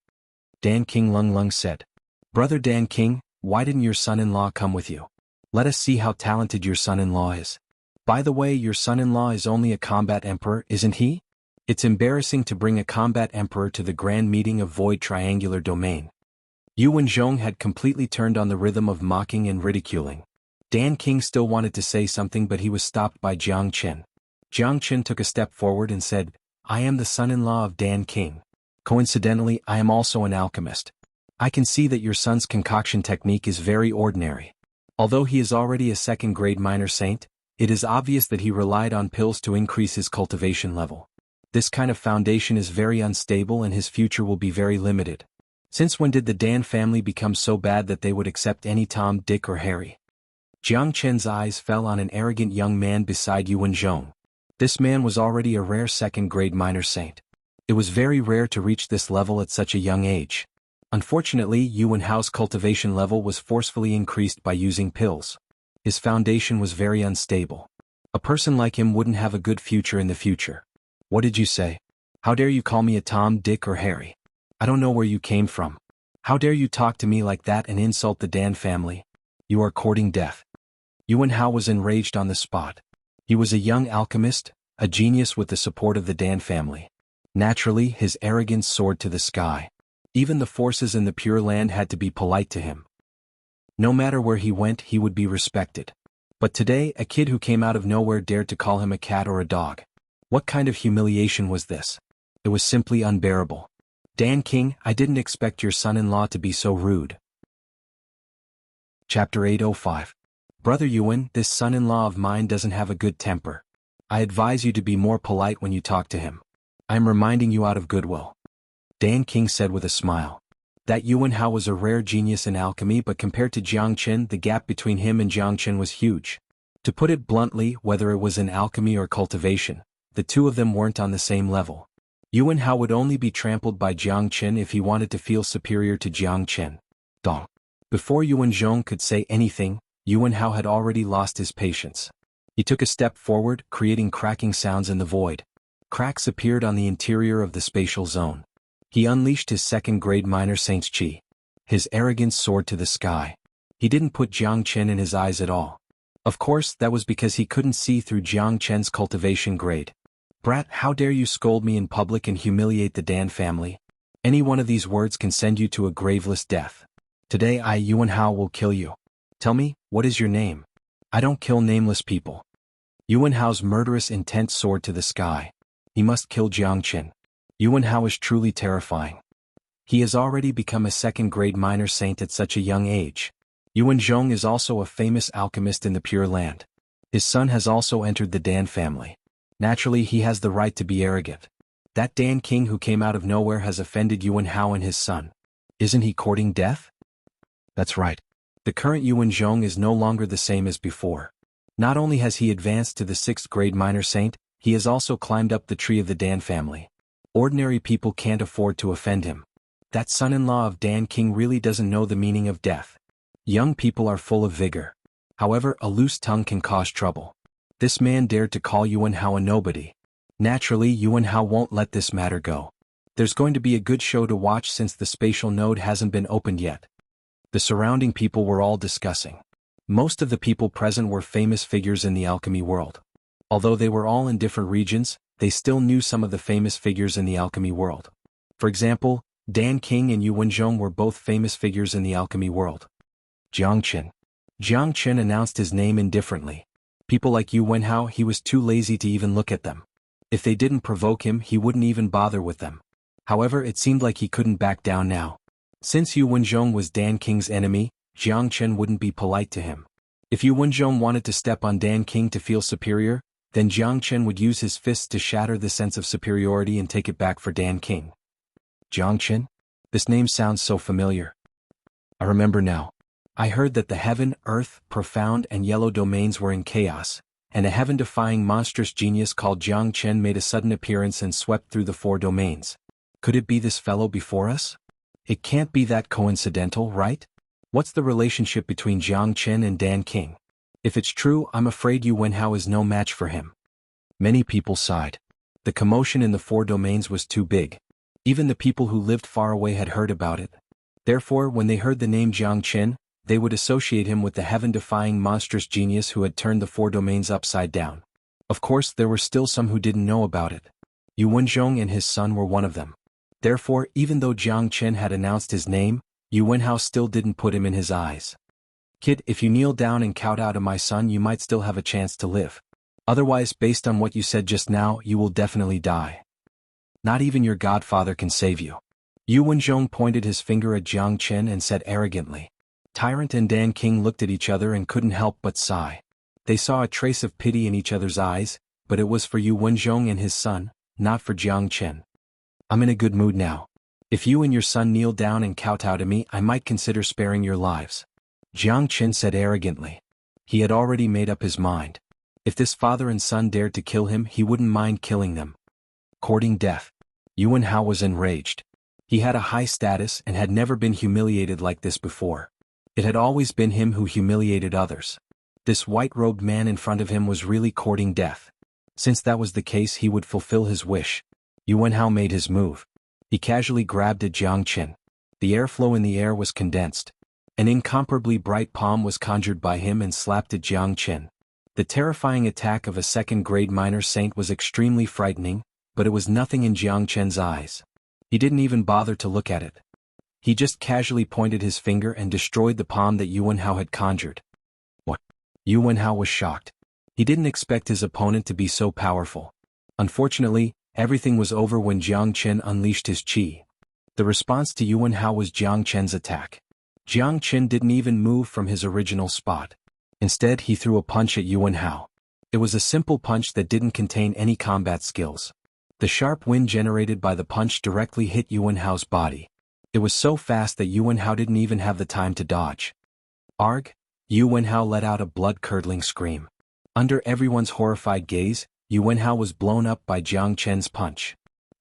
Dan King Lung Lung said. Brother Dan King, why didn't your son-in-law come with you? Let us see how talented your son-in-law is. By the way, your son-in-law is only a combat emperor, isn't he? It's embarrassing to bring a combat emperor to the grand meeting of Void Triangular Domain. Yuan Zhong had completely turned on the rhythm of mocking and ridiculing. Dan King still wanted to say something but he was stopped by Jiang Qin. Jiang Qin took a step forward and said, I am the son-in-law of Dan King. Coincidentally, I am also an alchemist. I can see that your son's concoction technique is very ordinary. Although he is already a 2nd grade minor saint, it is obvious that he relied on pills to increase his cultivation level. This kind of foundation is very unstable and his future will be very limited. Since when did the Dan family become so bad that they would accept any Tom, Dick or Harry? Jiang Chen's eyes fell on an arrogant young man beside Yuan Zhong. This man was already a rare 2nd grade minor saint. It was very rare to reach this level at such a young age. Unfortunately, Yuan Hao's cultivation level was forcefully increased by using pills. His foundation was very unstable. A person like him wouldn't have a good future in the future. What did you say? How dare you call me a Tom, Dick or Harry? I don't know where you came from. How dare you talk to me like that and insult the Dan family? You are courting death. Yuan Hao was enraged on the spot. He was a young alchemist, a genius with the support of the Dan family. Naturally, his arrogance soared to the sky. Even the forces in the Pure Land had to be polite to him. No matter where he went, he would be respected. But today, a kid who came out of nowhere dared to call him a cat or a dog. What kind of humiliation was this? It was simply unbearable. Dan King, I didn't expect your son-in-law to be so rude. Chapter 805. Brother Yuan, this son-in-law of mine doesn't have a good temper. I advise you to be more polite when you talk to him. I am reminding you out of goodwill. Dan King said with a smile. That Yuan Hao was a rare genius in alchemy, but compared to Jiang Qin, the gap between him and Jiang Qin was huge. To put it bluntly, whether it was in alchemy or cultivation, the two of them weren't on the same level. Yuan Hao would only be trampled by Jiang Qin if he wanted to feel superior to Jiang Qin. Dong. Before Yuan Zhong could say anything, Yuan Hao had already lost his patience. He took a step forward, creating cracking sounds in the void. Cracks appeared on the interior of the spatial zone. He unleashed his second-grade minor saint's chi. His arrogance soared to the sky. He didn't put Jiang Qin in his eyes at all. Of course, that was because he couldn't see through Jiang Qin's cultivation grade. Brat, how dare you scold me in public and humiliate the Dan family? Any one of these words can send you to a graveless death. Today I, Yuan Hao, will kill you. Tell me, what is your name? I don't kill nameless people. Yuan Hao's murderous intent soared to the sky. He must kill Jiang Qin. Yuan Hao is truly terrifying. He has already become a second-grade minor saint at such a young age. Yuan Zhong is also a famous alchemist in the Pure Land. His son has also entered the Dan family. Naturally, he has the right to be arrogant. That Dan King who came out of nowhere has offended Yuan Hao and his son. Isn't he courting death? That's right. The current Yuan Zhong is no longer the same as before. Not only has he advanced to the 6th grade minor saint, he has also climbed up the tree of the Dan family. Ordinary people can't afford to offend him. That son-in-law of Dan King really doesn't know the meaning of death. Young people are full of vigor. However, a loose tongue can cause trouble. This man dared to call Yuan Hao a nobody. Naturally, Yuan Hao won't let this matter go. There's going to be a good show to watch since the spatial node hasn't been opened yet. The surrounding people were all discussing. Most of the people present were famous figures in the alchemy world. Although they were all in different regions, they still knew some of the famous figures in the alchemy world. For example, Dan King and Yuan Zhong were both famous figures in the alchemy world. Jiang Qin. Jiang Qin announced his name indifferently. People like Yuan Hao, he was too lazy to even look at them. If they didn't provoke him, he wouldn't even bother with them. However, it seemed like he couldn't back down now. Since Yuan Zhong was Dan King's enemy, Jiang Qin wouldn't be polite to him. If Yuan Zhong wanted to step on Dan King to feel superior, then Jiang Qin would use his fists to shatter the sense of superiority and take it back for Dan King. Jiang Qin? This name sounds so familiar. I remember now. I heard that the heaven, earth, profound and yellow domains were in chaos, and a heaven-defying monstrous genius called Jiang Qin made a sudden appearance and swept through the 4 domains. Could it be this fellow before us? It can't be that coincidental, right? What's the relationship between Jiang Qin and Dan King? If it's true, I'm afraid Yuan Hao is no match for him. Many people sighed. The commotion in the 4 domains was too big. Even the people who lived far away had heard about it. Therefore, when they heard the name Jiang Qin, they would associate him with the heaven-defying monstrous genius who had turned the 4 domains upside down. Of course, there were still some who didn't know about it. Yuan Zhong and his son were one of them. Therefore, even though Jiang Qin had announced his name, Yuan Hao still didn't put him in his eyes. Kid, if you kneel down and kowtow to my son, you might still have a chance to live. Otherwise, based on what you said just now, you will definitely die. Not even your godfather can save you. Yuan Zhong pointed his finger at Jiang Qin and said arrogantly. Tyrant and Dan King looked at each other and couldn't help but sigh. They saw a trace of pity in each other's eyes, but it was for Yuan Zhong and his son, not for Jiang Qin. I'm in a good mood now. If you and your son kneel down and kowtow to me, I might consider sparing your lives. Jiang Qin said arrogantly. He had already made up his mind. If this father and son dared to kill him, he wouldn't mind killing them. Courting death. Yuan Hao was enraged. He had a high status and had never been humiliated like this before. It had always been him who humiliated others. This white-robed man in front of him was really courting death. Since that was the case, he would fulfill his wish. Yuan Hao made his move. He casually grabbed at Jiang Qin. The airflow in the air was condensed. An incomparably bright palm was conjured by him and slapped at Jiang Qin. The terrifying attack of a second-grade minor saint was extremely frightening, but it was nothing in Jiang Qin's eyes. He didn't even bother to look at it. He just casually pointed his finger and destroyed the palm that Xuanhuan had conjured. What? Xuanhuan was shocked. He didn't expect his opponent to be so powerful. Unfortunately, everything was over when Jiang Qin unleashed his qi. The response to Xuanhuan was Jiang Qin's attack. Jiang Qin didn't even move from his original spot. Instead, he threw a punch at Xuanhuan. It was a simple punch that didn't contain any combat skills. The sharp wind generated by the punch directly hit Xuanhuan's body. It was so fast that Xuanhuan didn't even have the time to dodge. Arg! Xuanhuan let out a blood-curdling scream. Under everyone's horrified gaze, Xuanhuan was blown up by Jiang Qin's punch.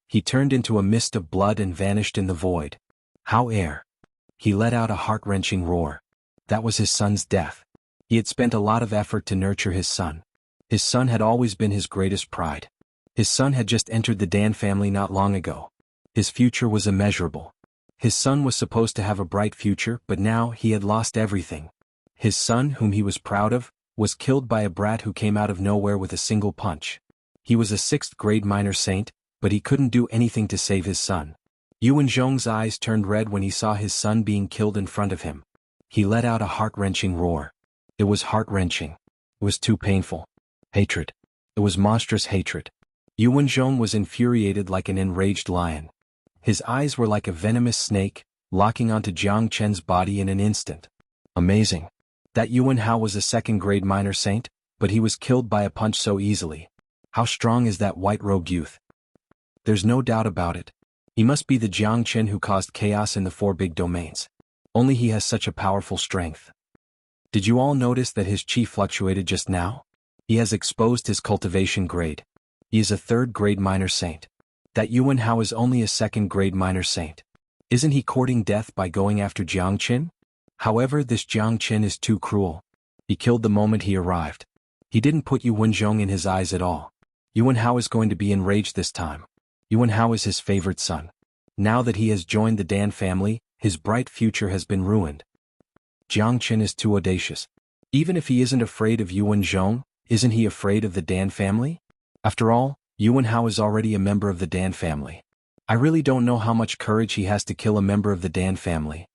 He turned into a mist of blood and vanished in the void. How air! He let out a heart-wrenching roar. That was his son's death. He had spent a lot of effort to nurture his son. His son had always been his greatest pride. His son had just entered the Dan family not long ago. His future was immeasurable. His son was supposed to have a bright future, but now he had lost everything. His son, whom he was proud of, was killed by a brat who came out of nowhere with a single punch. He was a 6th-grade minor saint, but he couldn't do anything to save his son. Xuanzhong's eyes turned red when he saw his son being killed in front of him. He let out a heart-wrenching roar. It was heart-wrenching. It was too painful. Hatred. It was monstrous hatred. Xuanzhong was infuriated like an enraged lion. His eyes were like a venomous snake, locking onto Jiang Qin's body in an instant. Amazing. That Xuanhuan was a 2nd-grade minor saint, but he was killed by a punch so easily. How strong is that white-robed youth? There's no doubt about it. He must be the Jiang Qin who caused chaos in the 4 big domains. Only he has such a powerful strength. Did you all notice that his qi fluctuated just now? He has exposed his cultivation grade. He is a 3rd-grade minor saint. That Xuanhuan is only a 2nd-grade minor saint. Isn't he courting death by going after Jiang Qin? However, this Jiang Qin is too cruel. He killed the moment he arrived. He didn't put Xuanzhong in his eyes at all. Xuanhuan is going to be enraged this time. Xuanhuan is his favorite son. Now that he has joined the Dan family, his bright future has been ruined. Jiang Qin is too audacious. Even if he isn't afraid of Xuanzhong, isn't he afraid of the Dan family? After all, Xuanhuan is already a member of the Dan family. I really don't know how much courage he has to kill a member of the Dan family.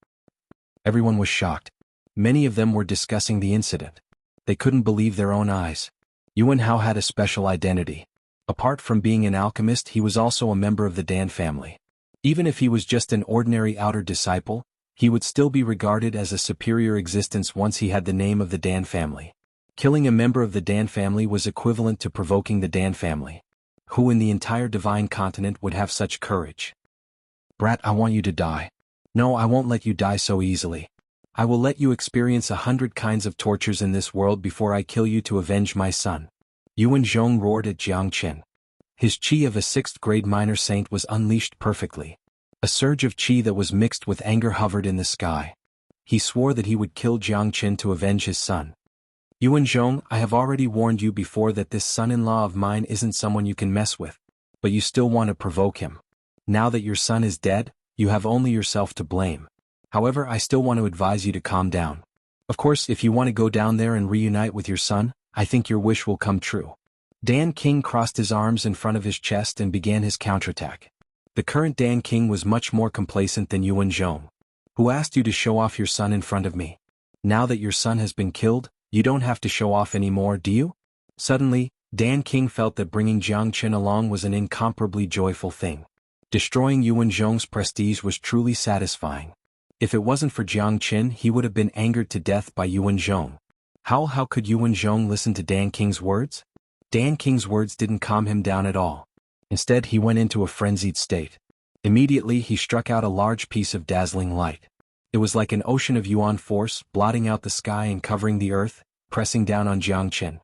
Everyone was shocked. Many of them were discussing the incident. They couldn't believe their own eyes. Xuanhuan had a special identity. Apart from being an alchemist, he was also a member of the Dan family. Even if he was just an ordinary outer disciple, he would still be regarded as a superior existence once he had the name of the Dan family. Killing a member of the Dan family was equivalent to provoking the Dan family. Who in the entire divine continent would have such courage? Brat, I want you to die. No, I won't let you die so easily. I will let you experience 100 kinds of tortures in this world before I kill you to avenge my son. Xuanzhong roared at Jiang Qin. His qi of a 6th-grade minor saint was unleashed perfectly. A surge of qi that was mixed with anger hovered in the sky. He swore that he would kill Jiang Qin to avenge his son. Xuanzhong, I have already warned you before that this son-in-law of mine isn't someone you can mess with, but you still want to provoke him. Now that your son is dead, you have only yourself to blame. However, I still want to advise you to calm down. Of course, if you want to go down there and reunite with your son, I think your wish will come true. Dan King crossed his arms in front of his chest and began his counterattack. The current Dan King was much more complacent than Xuanzhong. Who asked you to show off your son in front of me? Now that your son has been killed, you don't have to show off anymore, do you? Suddenly, Dan King felt that bringing Jiang Qin along was an incomparably joyful thing. Destroying Xuanzhong's prestige was truly satisfying. If it wasn't for Jiang Qin, he would have been angered to death by Xuanzhong. How could Xuanzhong listen to Dan King's words? Dan King's words didn't calm him down at all. Instead, he went into a frenzied state. Immediately, he struck out a large piece of dazzling light. It was like an ocean of yuan force, blotting out the sky and covering the earth, pressing down on Jiang Qin.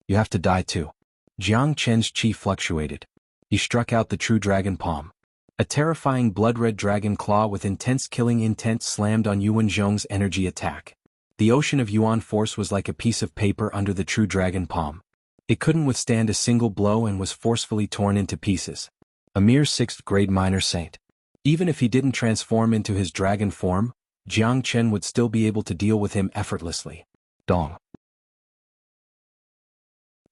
You have to die too. Jiang Qin's qi fluctuated. He struck out the true dragon palm. A terrifying blood-red dragon claw with intense killing intent slammed on Xuanzhong's energy attack. The ocean of yuan force was like a piece of paper under the true dragon palm. It couldn't withstand a single blow and was forcefully torn into pieces. A mere 6th-grade minor saint. Even if he didn't transform into his dragon form, Jiang Chen would still be able to deal with him effortlessly. Dong.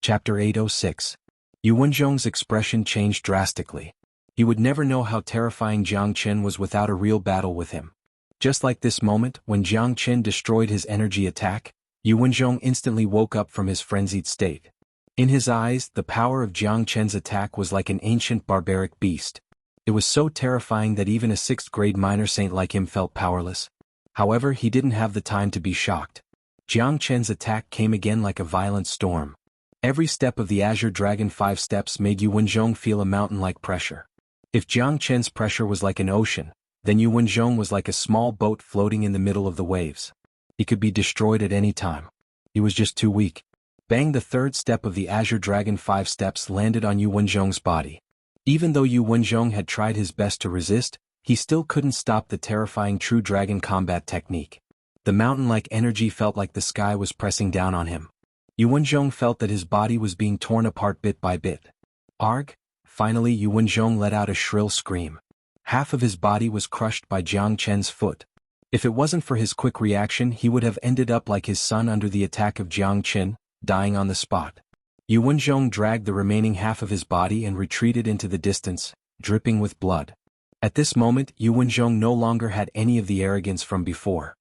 Chapter 806. Yu Wenzhong's expression changed drastically. He would never know how terrifying Jiang Chen was without a real battle with him. Just like this moment, when Jiang Chen destroyed his energy attack, Yu Wenzhong instantly woke up from his frenzied state. In his eyes, the power of Jiang Chen's attack was like an ancient barbaric beast. It was so terrifying that even a 6th-grade minor saint like him felt powerless. However, he didn't have the time to be shocked. Jiang Chen's attack came again like a violent storm. Every step of the Azure Dragon 5 steps made Yu Wenzhong feel a mountain-like pressure. If Jiang Chen's pressure was like an ocean, then Yu Wenzhong was like a small boat floating in the middle of the waves. He could be destroyed at any time. He was just too weak. Bang! The 3rd step of the Azure Dragon 5 steps landed on Yu Wenzhong's body. Even though Yu Wenzhong had tried his best to resist, he still couldn't stop the terrifying true dragon combat technique. The mountain-like energy felt like the sky was pressing down on him. Yu Wenzhong felt that his body was being torn apart bit by bit. Arg! Finally Yu Wenzhong let out a shrill scream. Half of his body was crushed by Jiang Chen's foot. If it wasn't for his quick reaction, he would have ended up like his son under the attack of Jiang Chen, dying on the spot. Yu Wenzhong dragged the remaining half of his body and retreated into the distance, dripping with blood. At this moment, Yu Wenzhong no longer had any of the arrogance from before.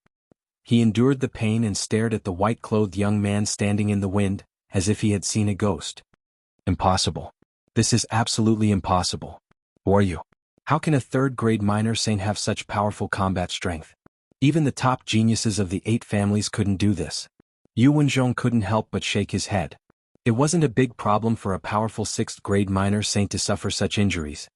He endured the pain and stared at the white-clothed young man standing in the wind, as if he had seen a ghost. Impossible. This is absolutely impossible. Who are you? How can a 3rd-grade minor saint have such powerful combat strength? Even the top geniuses of the 8 families couldn't do this. Yu Wenzhong couldn't help but shake his head. It wasn't a big problem for a powerful 6th-grade minor saint to suffer such injuries.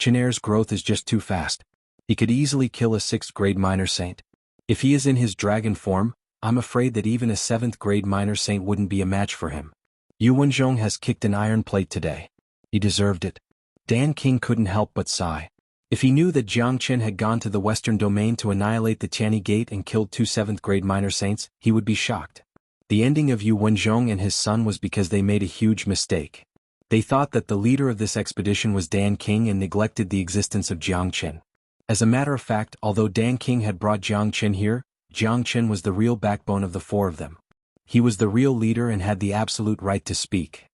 Chenair's growth is just too fast. He could easily kill a 6th-grade minor saint. If he is in his dragon form, I'm afraid that even a 7th-grade minor saint wouldn't be a match for him. Yu Wenzhong has kicked an iron plate today. He deserved it. Dan King couldn't help but sigh. If he knew that Jiang Chen had gone to the Western Domain to annihilate the Tianyi Gate and killed 2 7th-grade minor saints, he would be shocked. The ending of Yu Wenzhong and his son was because they made a huge mistake. They thought that the leader of this expedition was Dan King and neglected the existence of Jiang Chen. As a matter of fact, although Dan King had brought Jiang Chen here, Jiang Chen was the real backbone of the 4 of them. He was the real leader and had the absolute right to speak.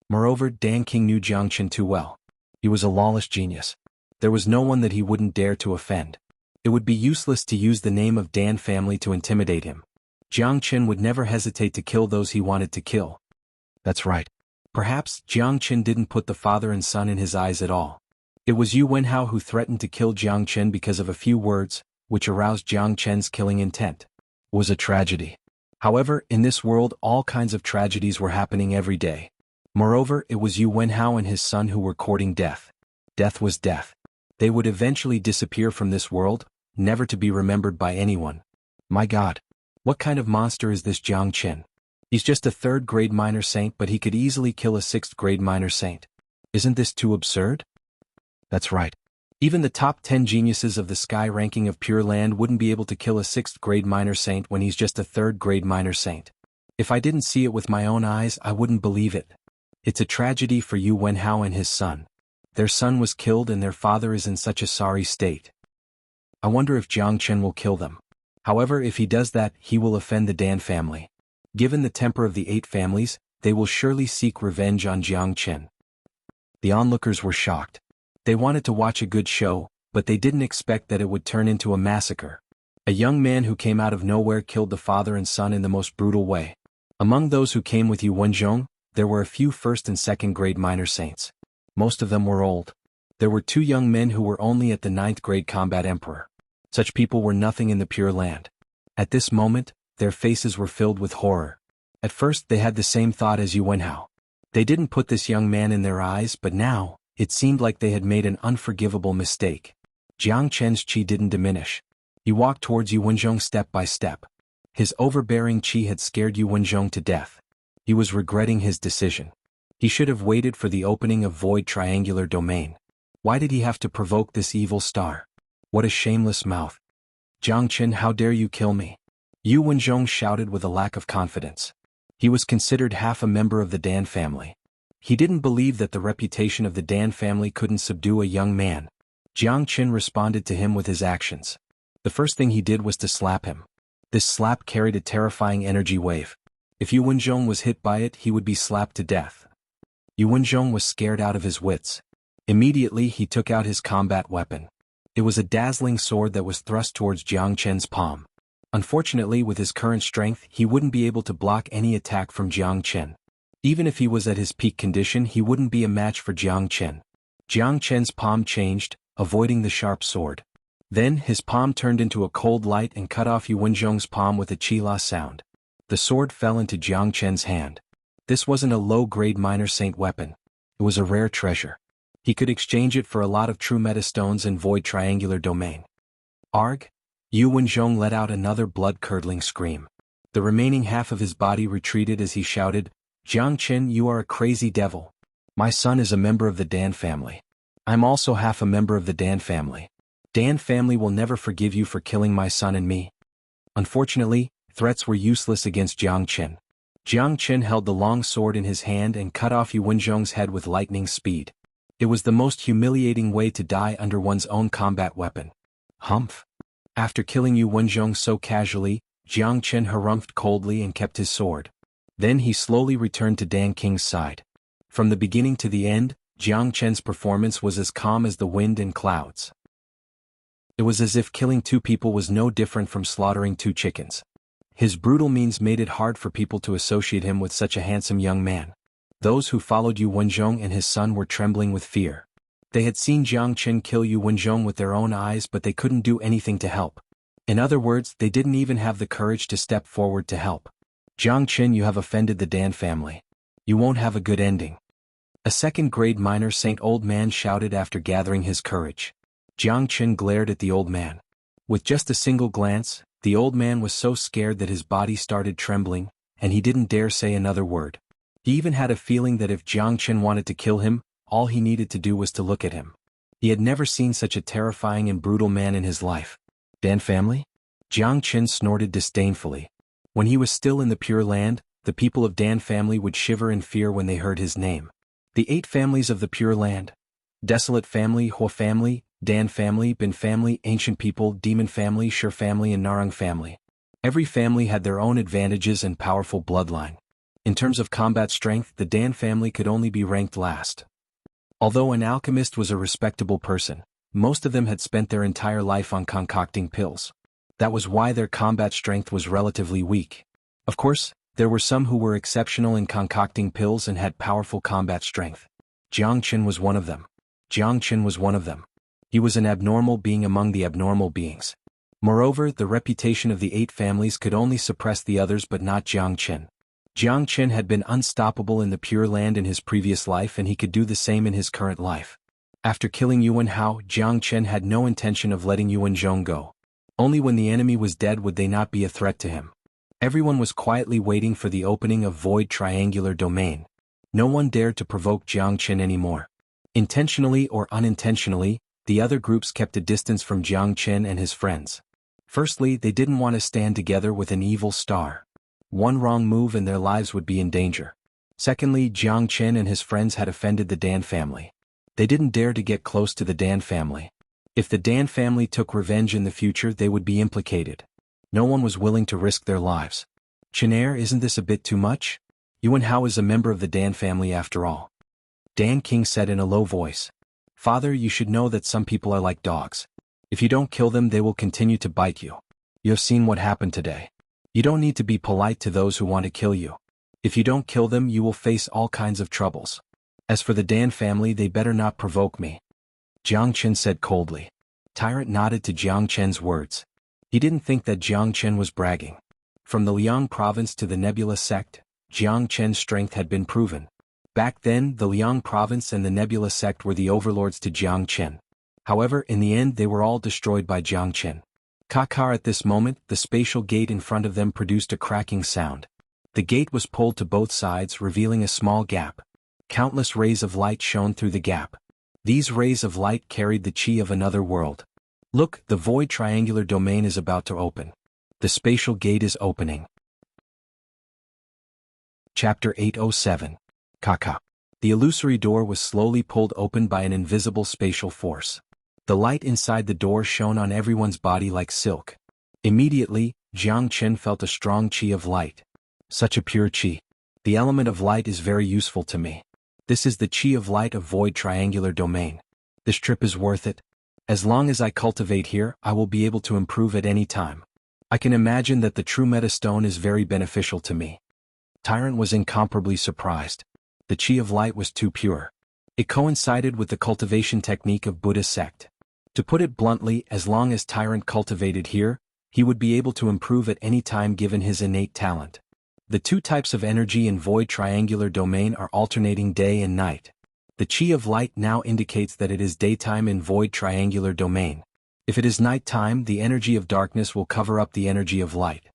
Moreover, Dan King knew Jiang Chen too well. He was a lawless genius. There was no one that he wouldn't dare to offend. It would be useless to use the name of Dan family to intimidate him. Jiang Chen would never hesitate to kill those he wanted to kill. That's right. Perhaps Jiang Chen didn't put the father and son in his eyes at all. It was Yu Wenhao who threatened to kill Jiang Chen because of a few words, which aroused Jiang Chen's killing intent. It was a tragedy. However, in this world all kinds of tragedies were happening every day. Moreover, it was Yu Wenhao and his son who were courting death. Death was death. They would eventually disappear from this world, never to be remembered by anyone. My God. What kind of monster is this Jiang Chen? He's just a 3rd-grade minor saint, but he could easily kill a 6th-grade minor saint. Isn't this too absurd? That's right. Even the top 10 geniuses of the sky ranking of Pure Land wouldn't be able to kill a 6th-grade minor saint when he's just a 3rd-grade minor saint. If I didn't see it with my own eyes, I wouldn't believe it. It's a tragedy for Yu Wenhao and his son. Their son was killed and their father is in such a sorry state. I wonder if Jiang Chen will kill them. However, if he does that, he will offend the Dan family. Given the temper of the 8 families, they will surely seek revenge on Jiang Chen. The onlookers were shocked. They wanted to watch a good show, but they didn't expect that it would turn into a massacre. A young man who came out of nowhere killed the father and son in the most brutal way. Among those who came with Yu Wenzhong, there were a few 1st and 2nd-grade minor saints. Most of them were old. There were 2 young men who were only at the 9th-grade combat emperor. Such people were nothing in the Pure Land. At this moment, their faces were filled with horror. At first they had the same thought as Yu Wenhao. They didn't put this young man in their eyes, but now, it seemed like they had made an unforgivable mistake. Jiang Chen's qi didn't diminish. He walked towards Yu Wenzhong step by step. His overbearing qi had scared Yu Wenzhong to death. He was regretting his decision. He should have waited for the opening of Void Triangular Domain. Why did he have to provoke this evil star? What a shameless mouth. Jiang Chen, how dare you kill me? Yu Wenzhong shouted with a lack of confidence. He was considered half a member of the Dan family. He didn't believe that the reputation of the Dan family couldn't subdue a young man. Jiang Qin responded to him with his actions. The first thing he did was to slap him. This slap carried a terrifying energy wave. If Yu Wenzhong was hit by it, he would be slapped to death. Yu Wenzhong was scared out of his wits. Immediately he took out his combat weapon. It was a dazzling sword that was thrust towards Jiang Qin's palm. Unfortunately, with his current strength, he wouldn't be able to block any attack from Jiang Qin. Even if he was at his peak condition, he wouldn't be a match for Jiang Qin. Jiang Qin's palm changed, avoiding the sharp sword. Then his palm turned into a cold light and cut off Yu Wenzhong's palm with a qila sound. The sword fell into Jiang Qin's hand. This wasn't a low-grade minor saint weapon. It was a rare treasure. He could exchange it for a lot of true metastones and void triangular domain. Arg! Yu Wenzhong let out another blood-curdling scream. The remaining half of his body retreated as he shouted, "Jiang Qin, you are a crazy devil. My son is a member of the Dan family. I'm also half a member of the Dan family. Dan family will never forgive you for killing my son and me." Unfortunately, threats were useless against Jiang Qin. Jiang Qin held the long sword in his hand and cut off Yu Wenzhong's head with lightning speed. It was the most humiliating way to die under one's own combat weapon. Humph! After killing Yu Wenzhong so casually, Jiang Qin harumphed coldly and kept his sword. Then he slowly returned to Dan King's side. From the beginning to the end, Jiang Qin's performance was as calm as the wind and clouds. It was as if killing two people was no different from slaughtering two chickens. His brutal means made it hard for people to associate him with such a handsome young man. Those who followed Yu Wenzhong and his son were trembling with fear. They had seen Jiang Qin kill Yu Wenzhong with their own eyes, but they couldn't do anything to help. In other words, they didn't even have the courage to step forward to help. "Jiang Qin, you have offended the Dan family. You won't have a good ending," a second-grade minor saint old man shouted after gathering his courage. Jiang Qin glared at the old man. With just a single glance, the old man was so scared that his body started trembling, and he didn't dare say another word. He even had a feeling that if Jiang Qin wanted to kill him, all he needed to do was to look at him. He had never seen such a terrifying and brutal man in his life. Dan family? Jiang Qin snorted disdainfully. When he was still in the Pure Land, the people of Dan family would shiver in fear when they heard his name. The 8 families of the Pure Land. Desolate family, Hua family, Dan family, Bin family, Ancient people, Demon family, Shur family and Narang family. Every family had their own advantages and powerful bloodline. In terms of combat strength, the Dan family could only be ranked last. Although an alchemist was a respectable person, most of them had spent their entire life on concocting pills. That was why their combat strength was relatively weak. Of course, there were some who were exceptional in concocting pills and had powerful combat strength. Jiang Qin was one of them. Jiang Qin was one of them. He was an abnormal being among the abnormal beings. Moreover, the reputation of the 8 families could only suppress the others but not Jiang Qin. Jiang Qin had been unstoppable in the Pure Land in his previous life and he could do the same in his current life. After killing Yuanhao, Jiang Qin had no intention of letting Yu Wenzhong go. Only when the enemy was dead would they not be a threat to him. Everyone was quietly waiting for the opening of void triangular domain. No one dared to provoke Jiang Qin anymore. Intentionally or unintentionally, the other groups kept a distance from Jiang Qin and his friends. Firstly, they didn't want to stand together with an evil star. One wrong move and their lives would be in danger. Secondly, Jiang Qin and his friends had offended the Dan family. They didn't dare to get close to the Dan family. If the Dan family took revenge in the future, they would be implicated. No one was willing to risk their lives. "Chinair, isn't this a bit too much? Yuanhao is a member of the Dan family after all." Dan King said in a low voice. "Father, you should know that some people are like dogs. If you don't kill them, they will continue to bite you. You have seen what happened today. You don't need to be polite to those who want to kill you. If you don't kill them, you will face all kinds of troubles. As for the Dan family, they better not provoke me." Jiang Qin said coldly. Tyrant nodded to Jiang Qin's words. He didn't think that Jiang Qin was bragging. From the Liang province to the Nebula sect, Jiang Qin's strength had been proven. Back then, the Liang province and the Nebula sect were the overlords to Jiang Qin. However, in the end they were all destroyed by Jiang Qin. Kakar at this moment, the spatial gate in front of them produced a cracking sound. The gate was pulled to both sides, revealing a small gap. Countless rays of light shone through the gap. These rays of light carried the chi of another world. Look, the void triangular domain is about to open. The spatial gate is opening. Chapter 807. Kaka. The illusory door was slowly pulled open by an invisible spatial force. The light inside the door shone on everyone's body like silk. Immediately, Jiang Chen felt a strong qi of light. Such a pure qi. The element of light is very useful to me. This is the qi of light of void triangular domain. This trip is worth it. As long as I cultivate here, I will be able to improve at any time. I can imagine that the true meta stone is very beneficial to me. Tyrant was incomparably surprised. The qi of light was too pure. It coincided with the cultivation technique of Buddha sect. To put it bluntly, as long as Tyrant cultivated here, he would be able to improve at any time given his innate talent. The two types of energy in void triangular domain are alternating day and night. The qi of light now indicates that it is daytime in void triangular domain. If it is nighttime, the energy of darkness will cover up the energy of light.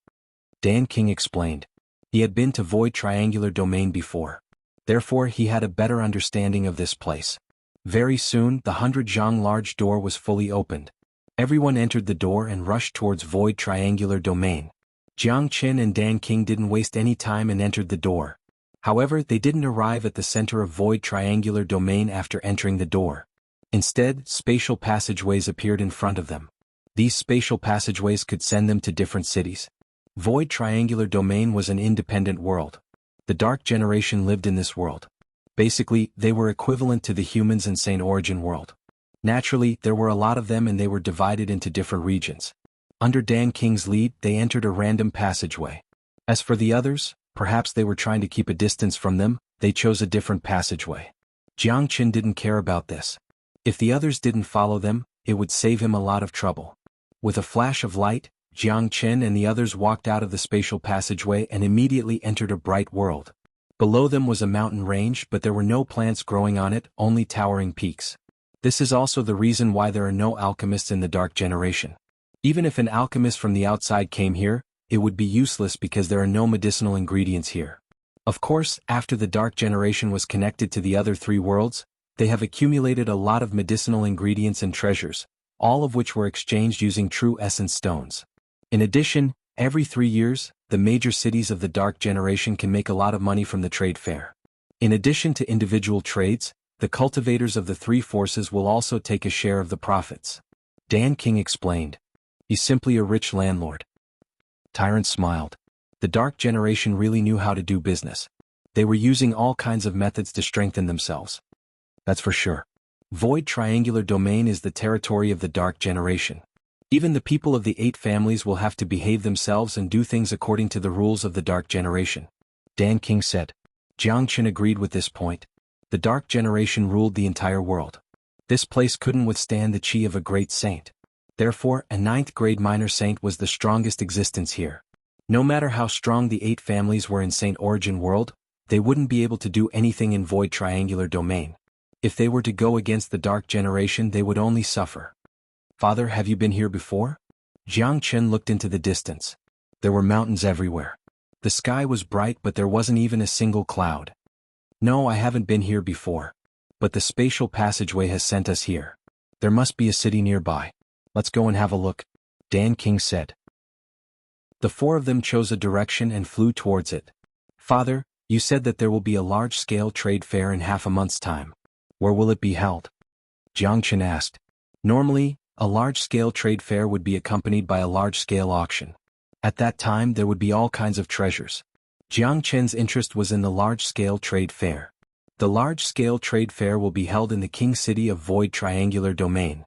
Dan King explained. He had been to void triangular domain before. Therefore he had a better understanding of this place. Very soon the 100 zhang large door was fully opened. Everyone entered the door and rushed towards void triangular domain. Jiang Chen and Dan King didn't waste any time and entered the door. However, they didn't arrive at the center of void triangular domain after entering the door. Instead, spatial passageways appeared in front of them. These spatial passageways could send them to different cities. Void triangular domain was an independent world. The Dark Generation lived in this world. Basically, they were equivalent to the humans in Saint Origin world. Naturally, there were a lot of them and they were divided into different regions. Under Dan King's lead, they entered a random passageway. As for the others, perhaps they were trying to keep a distance from them, they chose a different passageway. Jiang Chen didn't care about this. If the others didn't follow them, it would save him a lot of trouble. With a flash of light, Jiang Chen and the others walked out of the spatial passageway and immediately entered a bright world. Below them was a mountain range, but there were no plants growing on it, only towering peaks. This is also the reason why there are no alchemists in the Dark Generation. Even if an alchemist from the outside came here, it would be useless because there are no medicinal ingredients here. Of course, after the Dark Generation was connected to the other three worlds, they have accumulated a lot of medicinal ingredients and treasures, all of which were exchanged using true essence stones. In addition, every 3 years, the major cities of the Dark Generation can make a lot of money from the trade fair. In addition to individual trades, the cultivators of the three forces will also take a share of the profits. Dan King explained. He's simply a rich landlord. Tyrant smiled. The Dark Generation really knew how to do business. They were using all kinds of methods to strengthen themselves. That's for sure. Void triangular domain is the territory of the Dark Generation. Even the people of the 8 families will have to behave themselves and do things according to the rules of the Dark Generation. Dan King said. Jiang Chen agreed with this point. The Dark Generation ruled the entire world. This place couldn't withstand the qi of a great saint. Therefore, a 9th grade minor saint was the strongest existence here. No matter how strong the 8 families were in Saint Origin world, they wouldn't be able to do anything in void triangular domain. If they were to go against the Dark Generation, they would only suffer. Father, have you been here before? Jiang Chen looked into the distance. There were mountains everywhere. The sky was bright but there wasn't even a single cloud. No, I haven't been here before. But the spatial passageway has sent us here. There must be a city nearby. Let's go and have a look, Dan King said. The 4 of them chose a direction and flew towards it. Father, you said that there will be a large-scale trade fair in half a month's time. Where will it be held? Jiang Chen asked. Normally, a large-scale trade fair would be accompanied by a large-scale auction. At that time there would be all kinds of treasures. Jiang Chen's interest was in the large-scale trade fair. The large-scale trade fair will be held in the King City of Void Triangular Domain.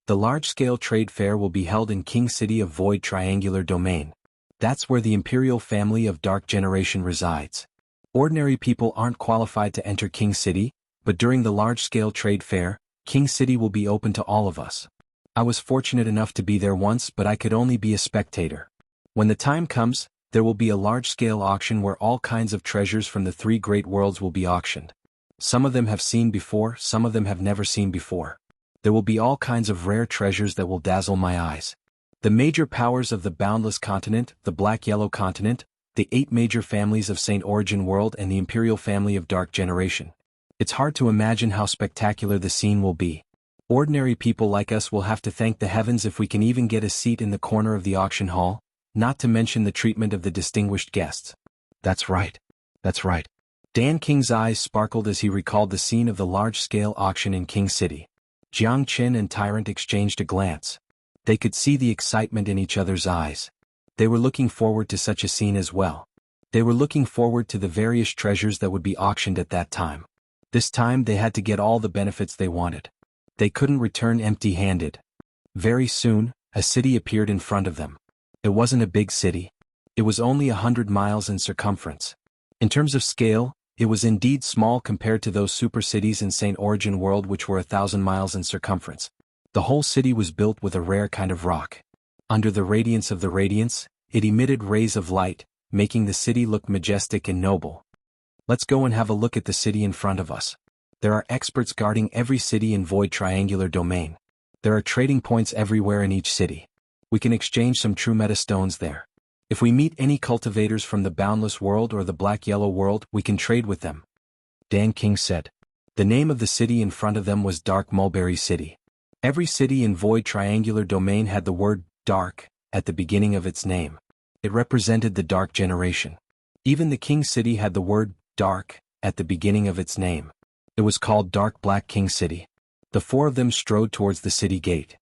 The large-scale trade fair will be held in King City of Void Triangular Domain. That's where the Imperial family of Dark Generation resides. Ordinary people aren't qualified to enter King City, but during the large-scale trade fair, King City will be open to all of us. I was fortunate enough to be there once, but I could only be a spectator. When the time comes, there will be a large-scale auction where all kinds of treasures from the 3 great worlds will be auctioned. Some of them have seen before, some of them have never seen before. There will be all kinds of rare treasures that will dazzle my eyes. The major powers of the Boundless Continent, the Black-Yellow Continent, the 8 major families of Saint Origin World and the Imperial family of Dark Generation. It's hard to imagine how spectacular the scene will be. Ordinary people like us will have to thank the heavens if we can even get a seat in the corner of the auction hall, not to mention the treatment of the distinguished guests. That's right. That's right. Dan King's eyes sparkled as he recalled the scene of the large-scale auction in King City. Jiang Qin and Tyrant exchanged a glance. They could see the excitement in each other's eyes. They were looking forward to such a scene as well. They were looking forward to the various treasures that would be auctioned at that time. This time they had to get all the benefits they wanted. They couldn't return empty-handed. Very soon, a city appeared in front of them. It wasn't a big city. It was only 100 miles in circumference. In terms of scale, it was indeed small compared to those super cities in St. Origin World which were 1,000 miles in circumference. The whole city was built with a rare kind of rock. Under the radiance of the radiance, it emitted rays of light, making the city look majestic and noble. Let's go and have a look at the city in front of us. There are experts guarding every city in Void Triangular Domain. There are trading points everywhere in each city. We can exchange some true meta stones there. If we meet any cultivators from the Boundless World or the Black-Yellow World, we can trade with them. Dan King said. The name of the city in front of them was Dark Mulberry City. Every city in Void Triangular Domain had the word dark at the beginning of its name. It represented the Dark Generation. Even the King City had the word dark at the beginning of its name. It was called Dark Black King City. The four of them strode towards the city gate.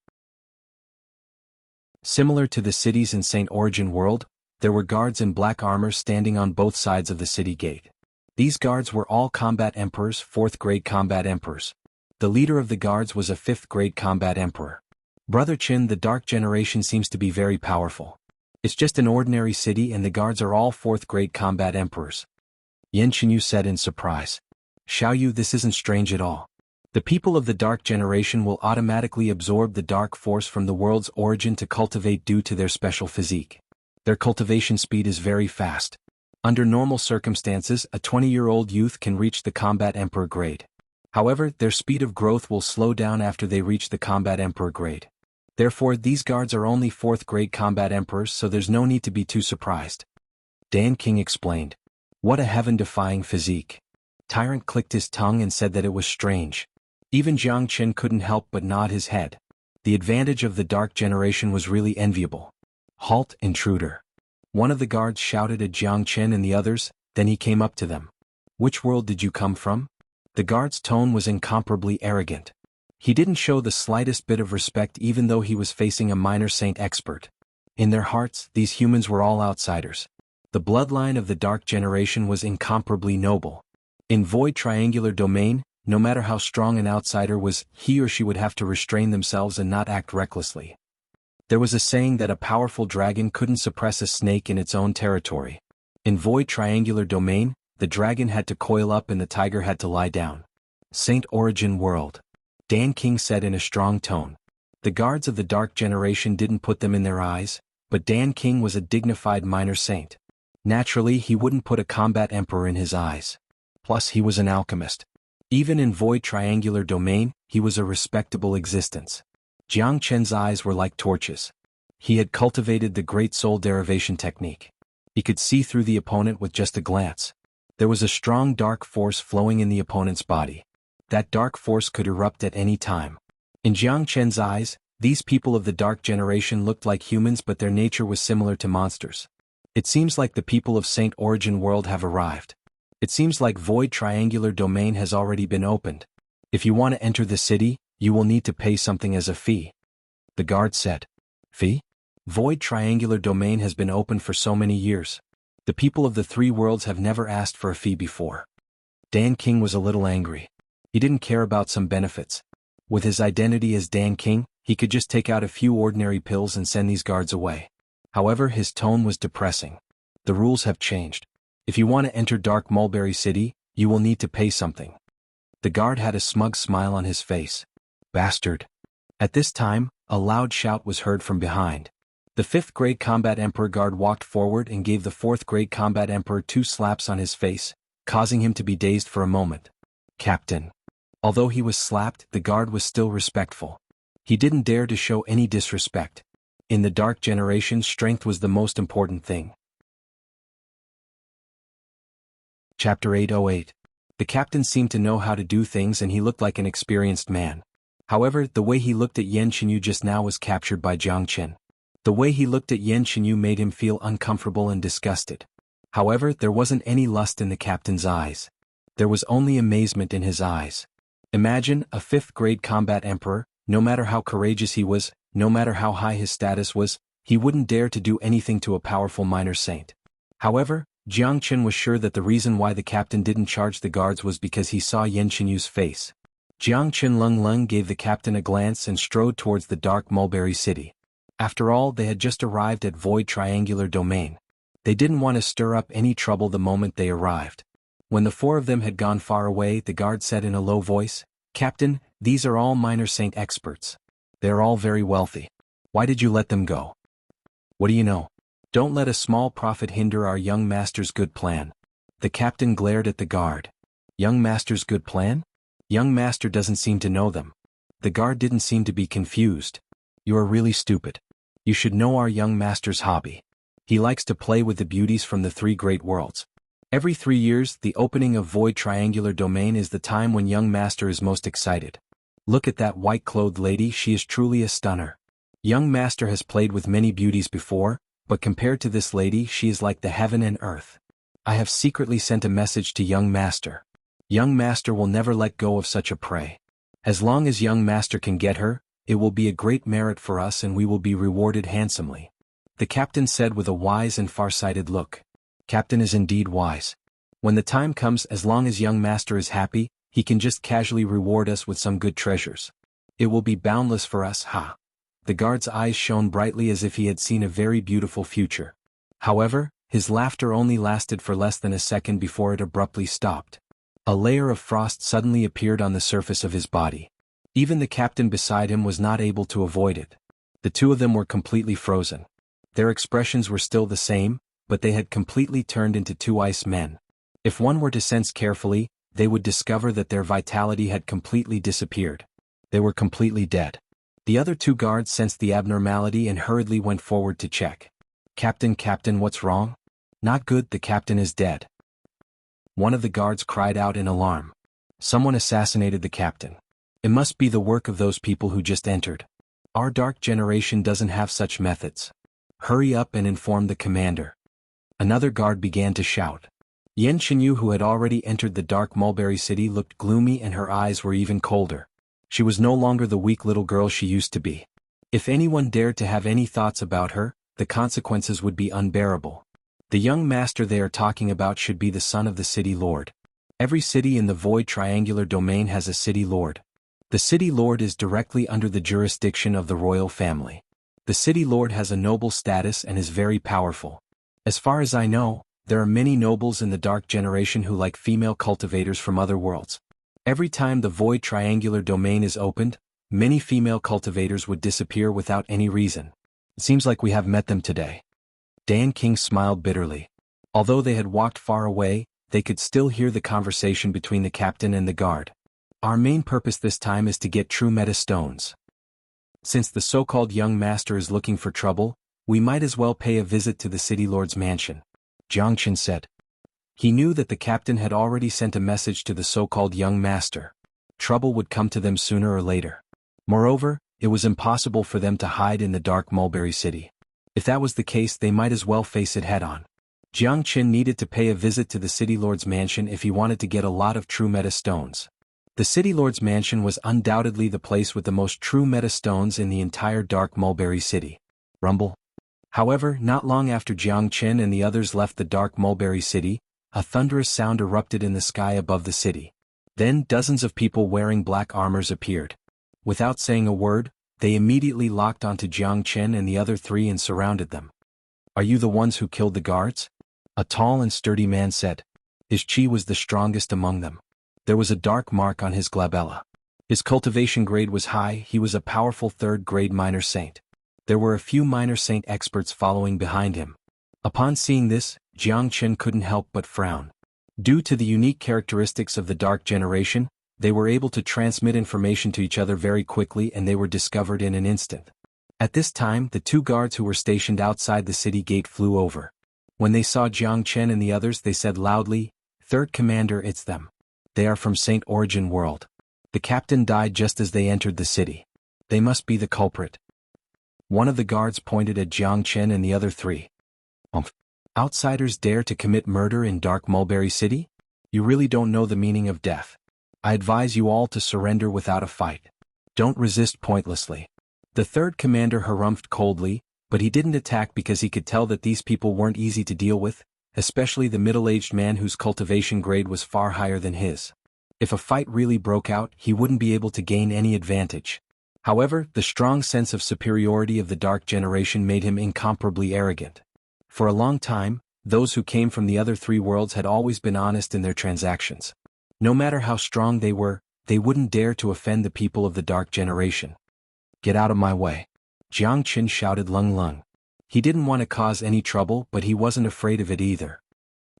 Similar to the cities in St. Origin World, there were guards in black armor standing on both sides of the city gate. These guards were all combat emperors, 4th grade combat emperors. The leader of the guards was a 5th grade combat emperor. Brother Qin, the Dark Generation seems to be very powerful. It's just an ordinary city and the guards are all 4th grade combat emperors. Xuanhu said in surprise. Xiaoyu, this isn't strange at all. The people of the Dark Generation will automatically absorb the dark force from the world's origin to cultivate due to their special physique. Their cultivation speed is very fast. Under normal circumstances, a 20-year-old youth can reach the Combat Emperor grade. However, their speed of growth will slow down after they reach the Combat Emperor grade. Therefore, these guards are only 4th grade Combat Emperors, so there's no need to be too surprised. Dan King explained. What a heaven-defying physique. Tyrant clicked his tongue and said that it was strange. Even Jiang Qin couldn't help but nod his head. The advantage of the Dark Generation was really enviable. Halt, intruder. One of the guards shouted at Jiang Qin and the others, then he came up to them. Which world did you come from? The guard's tone was incomparably arrogant. He didn't show the slightest bit of respect even though he was facing a minor saint expert. In their hearts, these humans were all outsiders. The bloodline of the Dark Generation was incomparably noble. In Void Triangular Domain, no matter how strong an outsider was, he or she would have to restrain themselves and not act recklessly. There was a saying that a powerful dragon couldn't suppress a snake in its own territory. In Void Triangular Domain, the dragon had to coil up and the tiger had to lie down. St. Origin World. Dan King said in a strong tone. The guards of the Dark Generation didn't put them in their eyes, but Dan King was a dignified minor saint. Naturally, he wouldn't put a combat emperor in his eyes. Plus, he was an alchemist. Even in Void Triangular Domain, he was a respectable existence. Jiang Chen's eyes were like torches. He had cultivated the Great Soul Derivation technique. He could see through the opponent with just a glance. There was a strong dark force flowing in the opponent's body. That dark force could erupt at any time. In Jiang Chen's eyes, these people of the Dark Generation looked like humans but their nature was similar to monsters. It seems like the people of St. Origin World have arrived. It seems like Void Triangular Domain has already been opened. If you want to enter the city, you will need to pay something as a fee. The guard said. Fee? Void Triangular Domain has been open for so many years. The people of the 3 worlds have never asked for a fee before. Dan King was a little angry. He didn't care about some benefits. With his identity as Dan King, he could just take out a few ordinary pills and send these guards away. However, his tone was depressing. The rules have changed. If you want to enter Dark Mulberry City, you will need to pay something. The guard had a smug smile on his face. Bastard. At this time, a loud shout was heard from behind. The 5th grade Combat Emperor guard walked forward and gave the 4th grade Combat Emperor 2 slaps on his face, causing him to be dazed for a moment. Captain. Although he was slapped, the guard was still respectful. He didn't dare to show any disrespect. In the Dark Generation, strength was the most important thing. Chapter 808. The captain seemed to know how to do things and he looked like an experienced man. However, the way he looked at Xuanhu just now was captured by Jiang Qin. The way he looked at Xuanhu made him feel uncomfortable and disgusted. However, there wasn't any lust in the captain's eyes. There was only amazement in his eyes. Imagine a 5th-grade combat emperor. No matter how courageous he was, no matter how high his status was, he wouldn't dare to do anything to a powerful minor saint. However, Jiang Qin was sure that the reason why the captain didn't charge the guards was because he saw Yan Qinyu's face. Jiang Qin Lung gave the captain a glance and strode towards the dark mulberry city. After all, they had just arrived at Void Triangular Domain. They didn't want to stir up any trouble the moment they arrived. When the 4 of them had gone far away, the guard said in a low voice, "Captain, these are all minor saint experts. They're all very wealthy. Why did you let them go?" "What do you know? Don't let a small profit hinder our young master's good plan." The captain glared at the guard. Young master's good plan? Young master doesn't seem to know them. The guard didn't seem to be confused. "You are really stupid. You should know our young master's hobby. He likes to play with the beauties from the 3 great worlds. Every 3 years, the opening of Void Triangular Domain is the time when young master is most excited. Look at that white-clothed lady, she is truly a stunner. Young master has played with many beauties before, but compared to this lady, she is like the heaven and earth. I have secretly sent a message to young master. Young master will never let go of such a prey. As long as young master can get her, it will be a great merit for us and we will be rewarded handsomely," the captain said with a wise and far-sighted look. Captain is indeed wise. When the time comes, as long as young master is happy, he can just casually reward us with some good treasures. It will be boundless for us, ha. The guard's eyes shone brightly as if he had seen a very beautiful future. However, his laughter only lasted for less than a second before it abruptly stopped. A layer of frost suddenly appeared on the surface of his body. Even the captain beside him was not able to avoid it. The 2 of them were completely frozen. Their expressions were still the same, but they had completely turned into 2 ice men. If one were to sense carefully, they would discover that their vitality had completely disappeared. They were completely dead. The other 2 guards sensed the abnormality and hurriedly went forward to check. Captain, what's wrong?" "Not good, the captain is dead." One of the guards cried out in alarm. "Someone assassinated the captain. It must be the work of those people who just entered. Our dark generation doesn't have such methods. Hurry up and inform the commander." Another guard began to shout. Yan Xinyu, who had already entered the dark mulberry city, looked gloomy and her eyes were even colder. She was no longer the weak little girl she used to be. If anyone dared to have any thoughts about her, the consequences would be unbearable. The young master they are talking about should be the son of the city lord. Every city in the Void Triangular Domain has a city lord. The city lord is directly under the jurisdiction of the royal family. The city lord has a noble status and is very powerful. As far as I know, there are many nobles in the dark generation who like female cultivators from other worlds. Every time the Void Triangular Domain is opened, many female cultivators would disappear without any reason. It seems like we have met them today. Dan King smiled bitterly. Although they had walked far away, they could still hear the conversation between the captain and the guard. "Our main purpose this time is to get true meta stones. Since the so-called young master is looking for trouble, we might as well pay a visit to the city lord's mansion," Jiang Qin said. He knew that the captain had already sent a message to the so-called young master. Trouble would come to them sooner or later. Moreover, it was impossible for them to hide in the dark mulberry city. If that was the case, they might as well face it head-on. Jiang Qin needed to pay a visit to the city lord's mansion if he wanted to get a lot of true meta stones. The city lord's mansion was undoubtedly the place with the most true meta stones in the entire dark mulberry city. Rumble. However, not long after Jiang Qin and the others left the dark mulberry city, a thunderous sound erupted in the sky above the city. Then dozens of people wearing black armors appeared. Without saying a word, they immediately locked onto Jiang Qin and the other 3 and surrounded them. "Are you the ones who killed the guards?" a tall and sturdy man said. His chi was the strongest among them. There was a dark mark on his glabella. His cultivation grade was high, he was a powerful 3rd-grade minor saint. There were a few minor saint experts following behind him. Upon seeing this, Jiang Qin couldn't help but frown. Due to the unique characteristics of the dark generation, they were able to transmit information to each other very quickly and they were discovered in an instant. At this time, the 2 guards who were stationed outside the city gate flew over. When they saw Jiang Qin and the others, they said loudly, "Third Commander, it's them. They are from St. Origin World. The captain died just as they entered the city. They must be the culprit." One of the guards pointed at Jiang Qin and the other 3. Outsiders dare to commit murder in dark mulberry city? You really don't know the meaning of death. I advise you all to surrender without a fight. Don't resist pointlessly. The third commander harumphed coldly, but he didn't attack because he could tell that these people weren't easy to deal with, especially the middle-aged man whose cultivation grade was far higher than his. If a fight really broke out, he wouldn't be able to gain any advantage. However, the strong sense of superiority of the Dark Generation made him incomparably arrogant. For a long time, those who came from the other three worlds had always been honest in their transactions. No matter how strong they were, they wouldn't dare to offend the people of the Dark Generation. Get out of my way. Jiang Qin shouted Lung Lung. He didn't want to cause any trouble, but he wasn't afraid of it either.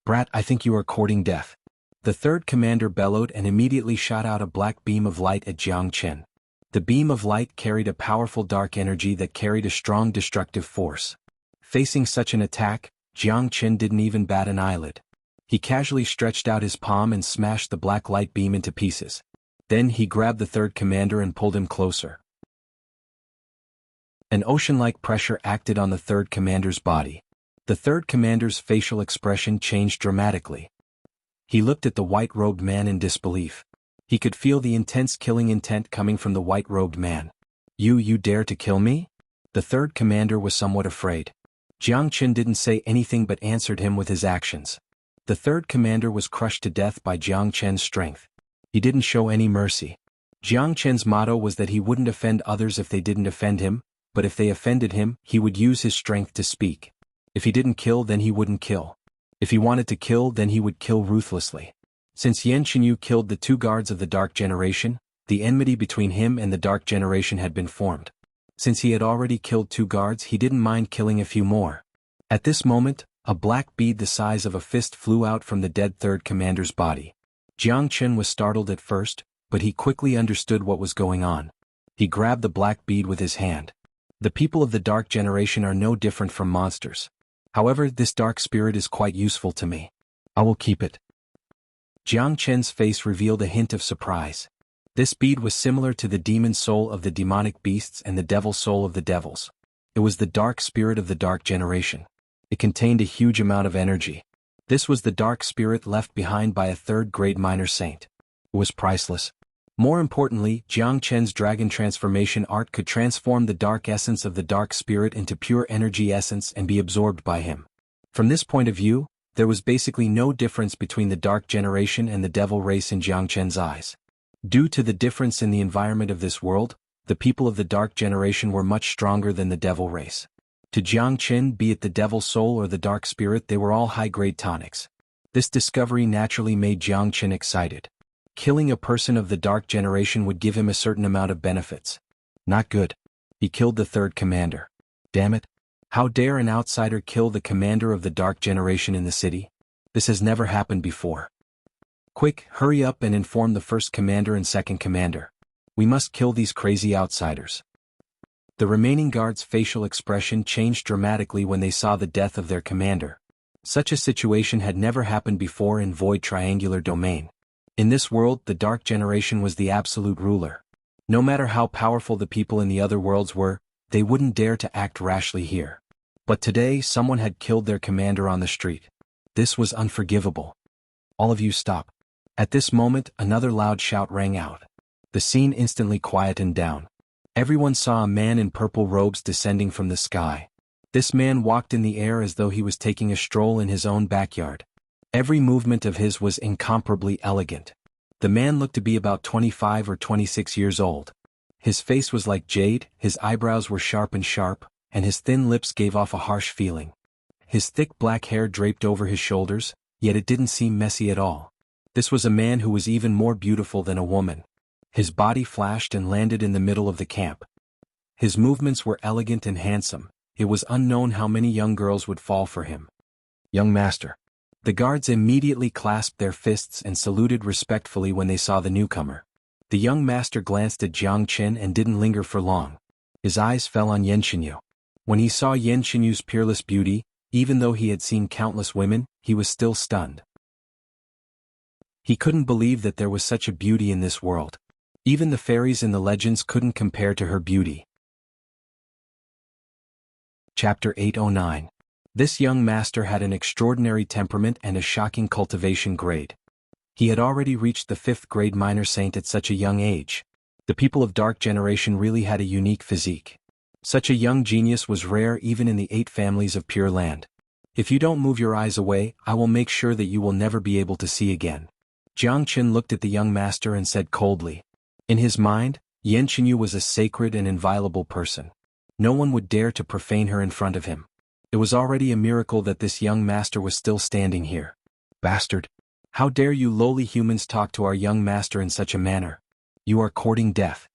Brat, I think you are courting death. The third commander bellowed and immediately shot out a black beam of light at Jiang Qin. The beam of light carried a powerful dark energy that carried a strong destructive force. Facing such an attack, Jiang Qin didn't even bat an eyelid. He casually stretched out his palm and smashed the black light beam into pieces. Then he grabbed the third commander and pulled him closer. An ocean-like pressure acted on the third commander's body. The third commander's facial expression changed dramatically. He looked at the white-robed man in disbelief. He could feel the intense killing intent coming from the white-robed man. You dare to kill me? The third commander was somewhat afraid. Jiang Qin didn't say anything but answered him with his actions. The third commander was crushed to death by Jiang Qin's strength. He didn't show any mercy. Jiang Qin's motto was that he wouldn't offend others if they didn't offend him, but if they offended him, he would use his strength to speak. If he didn't kill, then he wouldn't kill. If he wanted to kill, then he would kill ruthlessly. Since Xianxia killed the two guards of the Dark Generation, the enmity between him and the Dark Generation had been formed. Since he had already killed two guards, he didn't mind killing a few more. At this moment, a black bead the size of a fist flew out from the dead third commander's body. Jiang Qin was startled at first, but he quickly understood what was going on. He grabbed the black bead with his hand. The people of the Dark Generation are no different from monsters. However, this dark spirit is quite useful to me. I will keep it. Jiang Qin's face revealed a hint of surprise. This bead was similar to the demon soul of the demonic beasts and the devil soul of the devils. It was the dark spirit of the Dark Generation. It contained a huge amount of energy. This was the dark spirit left behind by a third-grade minor saint. It was priceless. More importantly, Jiang Qin's dragon transformation art could transform the dark essence of the dark spirit into pure energy essence and be absorbed by him. From this point of view, there was basically no difference between the Dark Generation and the devil race in Jiang Qin's eyes. Due to the difference in the environment of this world, the people of the Dark Generation were much stronger than the devil race. To Jiang Qin, be it the devil soul or the dark spirit, they were all high-grade tonics. This discovery naturally made Jiang Qin excited. Killing a person of the Dark Generation would give him a certain amount of benefits. Not good. He killed the third commander. Damn it. How dare an outsider kill the commander of the Dark Generation in the city? This has never happened before. Quick, hurry up and inform the first commander and second commander. We must kill these crazy outsiders. The remaining guards' facial expression changed dramatically when they saw the death of their commander. Such a situation had never happened before in Void Triangular Domain. In this world, the Dark Generation was the absolute ruler. No matter how powerful the people in the other worlds were, they wouldn't dare to act rashly here. But today, someone had killed their commander on the street. This was unforgivable. All of you stop. At this moment, another loud shout rang out. The scene instantly quietened down. Everyone saw a man in purple robes descending from the sky. This man walked in the air as though he was taking a stroll in his own backyard. Every movement of his was incomparably elegant. The man looked to be about 25 or 26 years old. His face was like jade, his eyebrows were sharp, and his thin lips gave off a harsh feeling. His thick black hair draped over his shoulders, yet it didn't seem messy at all. This was a man who was even more beautiful than a woman. His body flashed and landed in the middle of the camp. His movements were elegant and handsome. It was unknown how many young girls would fall for him. Young master. The guards immediately clasped their fists and saluted respectfully when they saw the newcomer. The young master glanced at Jiang Qin and didn't linger for long. His eyes fell on Xianxia. When he saw Xianxia's peerless beauty, even though he had seen countless women, he was still stunned. He couldn't believe that there was such a beauty in this world. Even the fairies in the legends couldn't compare to her beauty. Chapter 809. This young master had an extraordinary temperament and a shocking cultivation grade. He had already reached the 5th grade minor saint at such a young age. The people of Dark Generation really had a unique physique. Such a young genius was rare even in the 8 families of Pure Land. If you don't move your eyes away, I will make sure that you will never be able to see again. Jiang Qin looked at the young master and said coldly. In his mind, Xianxia was a sacred and inviolable person. No one would dare to profane her in front of him. It was already a miracle that this young master was still standing here. Bastard! How dare you lowly humans talk to our young master in such a manner? You are courting death.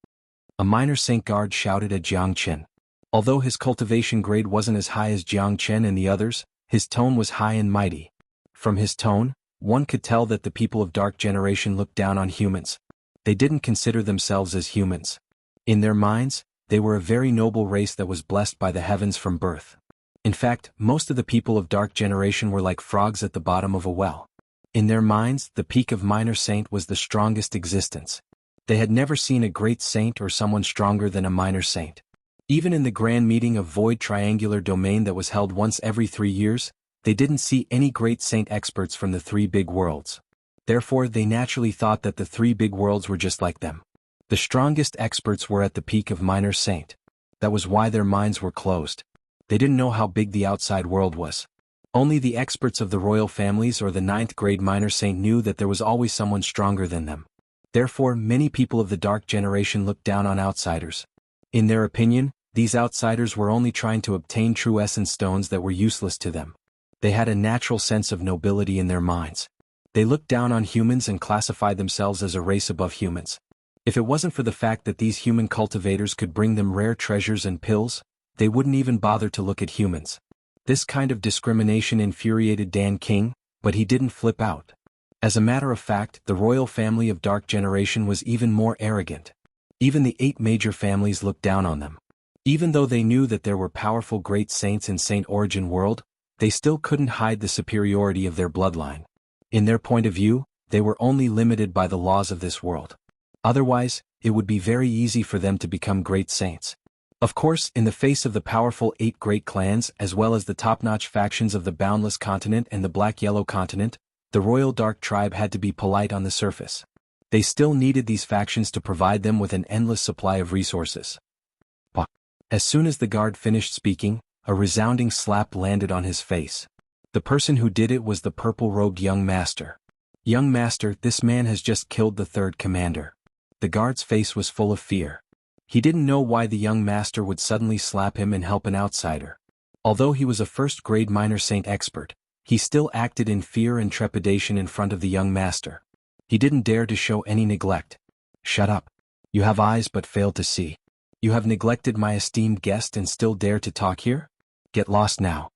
A minor saint guard shouted at Jiang Qin. Although his cultivation grade wasn't as high as Jiang Qin and the others, his tone was high and mighty. From his tone, one could tell that the people of Dark Generation looked down on humans. They didn't consider themselves as humans. In their minds, they were a very noble race that was blessed by the heavens from birth. In fact, most of the people of Dark Generation were like frogs at the bottom of a well. In their minds, the peak of minor saint was the strongest existence. They had never seen a great saint or someone stronger than a minor saint. Even in the grand meeting of Void Triangular Domain that was held once every 3 years, they didn't see any great saint experts from the 3 big worlds. Therefore, they naturally thought that the 3 big worlds were just like them. The strongest experts were at the peak of minor saint. That was why their minds were closed. They didn't know how big the outside world was. Only the experts of the royal families or the 9th grade minor saint knew that there was always someone stronger than them. Therefore, many people of the Dark Generation looked down on outsiders. In their opinion, these outsiders were only trying to obtain true essence stones that were useless to them. They had a natural sense of nobility in their minds. They looked down on humans and classified themselves as a race above humans. If it wasn't for the fact that these human cultivators could bring them rare treasures and pills, they wouldn't even bother to look at humans. This kind of discrimination infuriated Dan King, but he didn't flip out. As a matter of fact, the royal family of Dark Generation was even more arrogant. Even the 8 major families looked down on them. Even though they knew that there were powerful great saints in Saint Origin World, they still couldn't hide the superiority of their bloodline. In their point of view, they were only limited by the laws of this world. Otherwise, it would be very easy for them to become great saints. Of course, in the face of the powerful 8 great clans as well as the top-notch factions of the Boundless Continent and the Black-Yellow Continent, the Royal Dark Tribe had to be polite on the surface. They still needed these factions to provide them with an endless supply of resources. As soon as the guard finished speaking, a resounding slap landed on his face. The person who did it was the purple-robed young master. Young master, this man has just killed the 3rd commander. The guard's face was full of fear. He didn't know why the young master would suddenly slap him and help an outsider. Although he was a 1st grade minor saint expert, he still acted in fear and trepidation in front of the young master. He didn't dare to show any neglect. Shut up. You have eyes but fail to see. You have neglected my esteemed guest and still dare to talk here? Get lost now.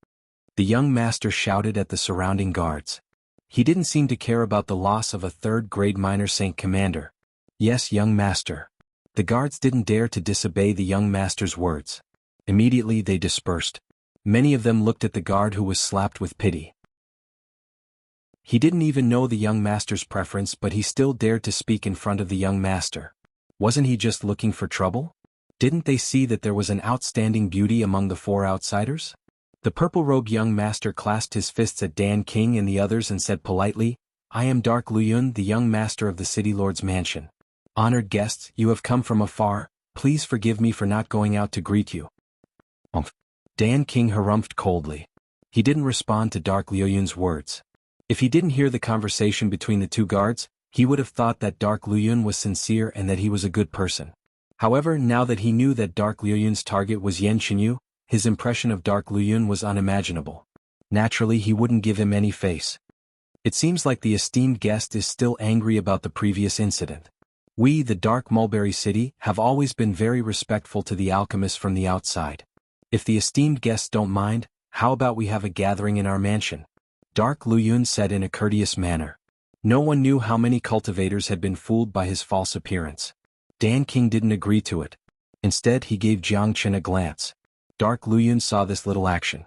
The young master shouted at the surrounding guards. He didn't seem to care about the loss of a 3rd grade minor saint commander. Yes, young master. The guards didn't dare to disobey the young master's words. Immediately they dispersed. Many of them looked at the guard who was slapped with pity. He didn't even know the young master's preference, but he still dared to speak in front of the young master. Wasn't he just looking for trouble? Didn't they see that there was an outstanding beauty among the 4 outsiders? The purple-robed young master clasped his fists at Dan King and the others and said politely, I am Dark Luyun, the young master of the City Lord's mansion. Honored guests, you have come from afar, please forgive me for not going out to greet you. Dan King harumphed coldly. He didn't respond to Dark Luyun's words. If he didn't hear the conversation between the 2 guards, he would have thought that Dark Luyun was sincere and that he was a good person. However, now that he knew that Dark Luyun's target was Xianxia, his impression of Dark Luyun was unimaginable. Naturally, he wouldn't give him any face. It seems like the esteemed guest is still angry about the previous incident. We, the Dark Mulberry City, have always been very respectful to the alchemists from the outside. If the esteemed guests don't mind, how about we have a gathering in our mansion? Dark Luyun said in a courteous manner. No one knew how many cultivators had been fooled by his false appearance. Dan King didn't agree to it. Instead, he gave Jiang Qin a glance. Dark Luyun saw this little action.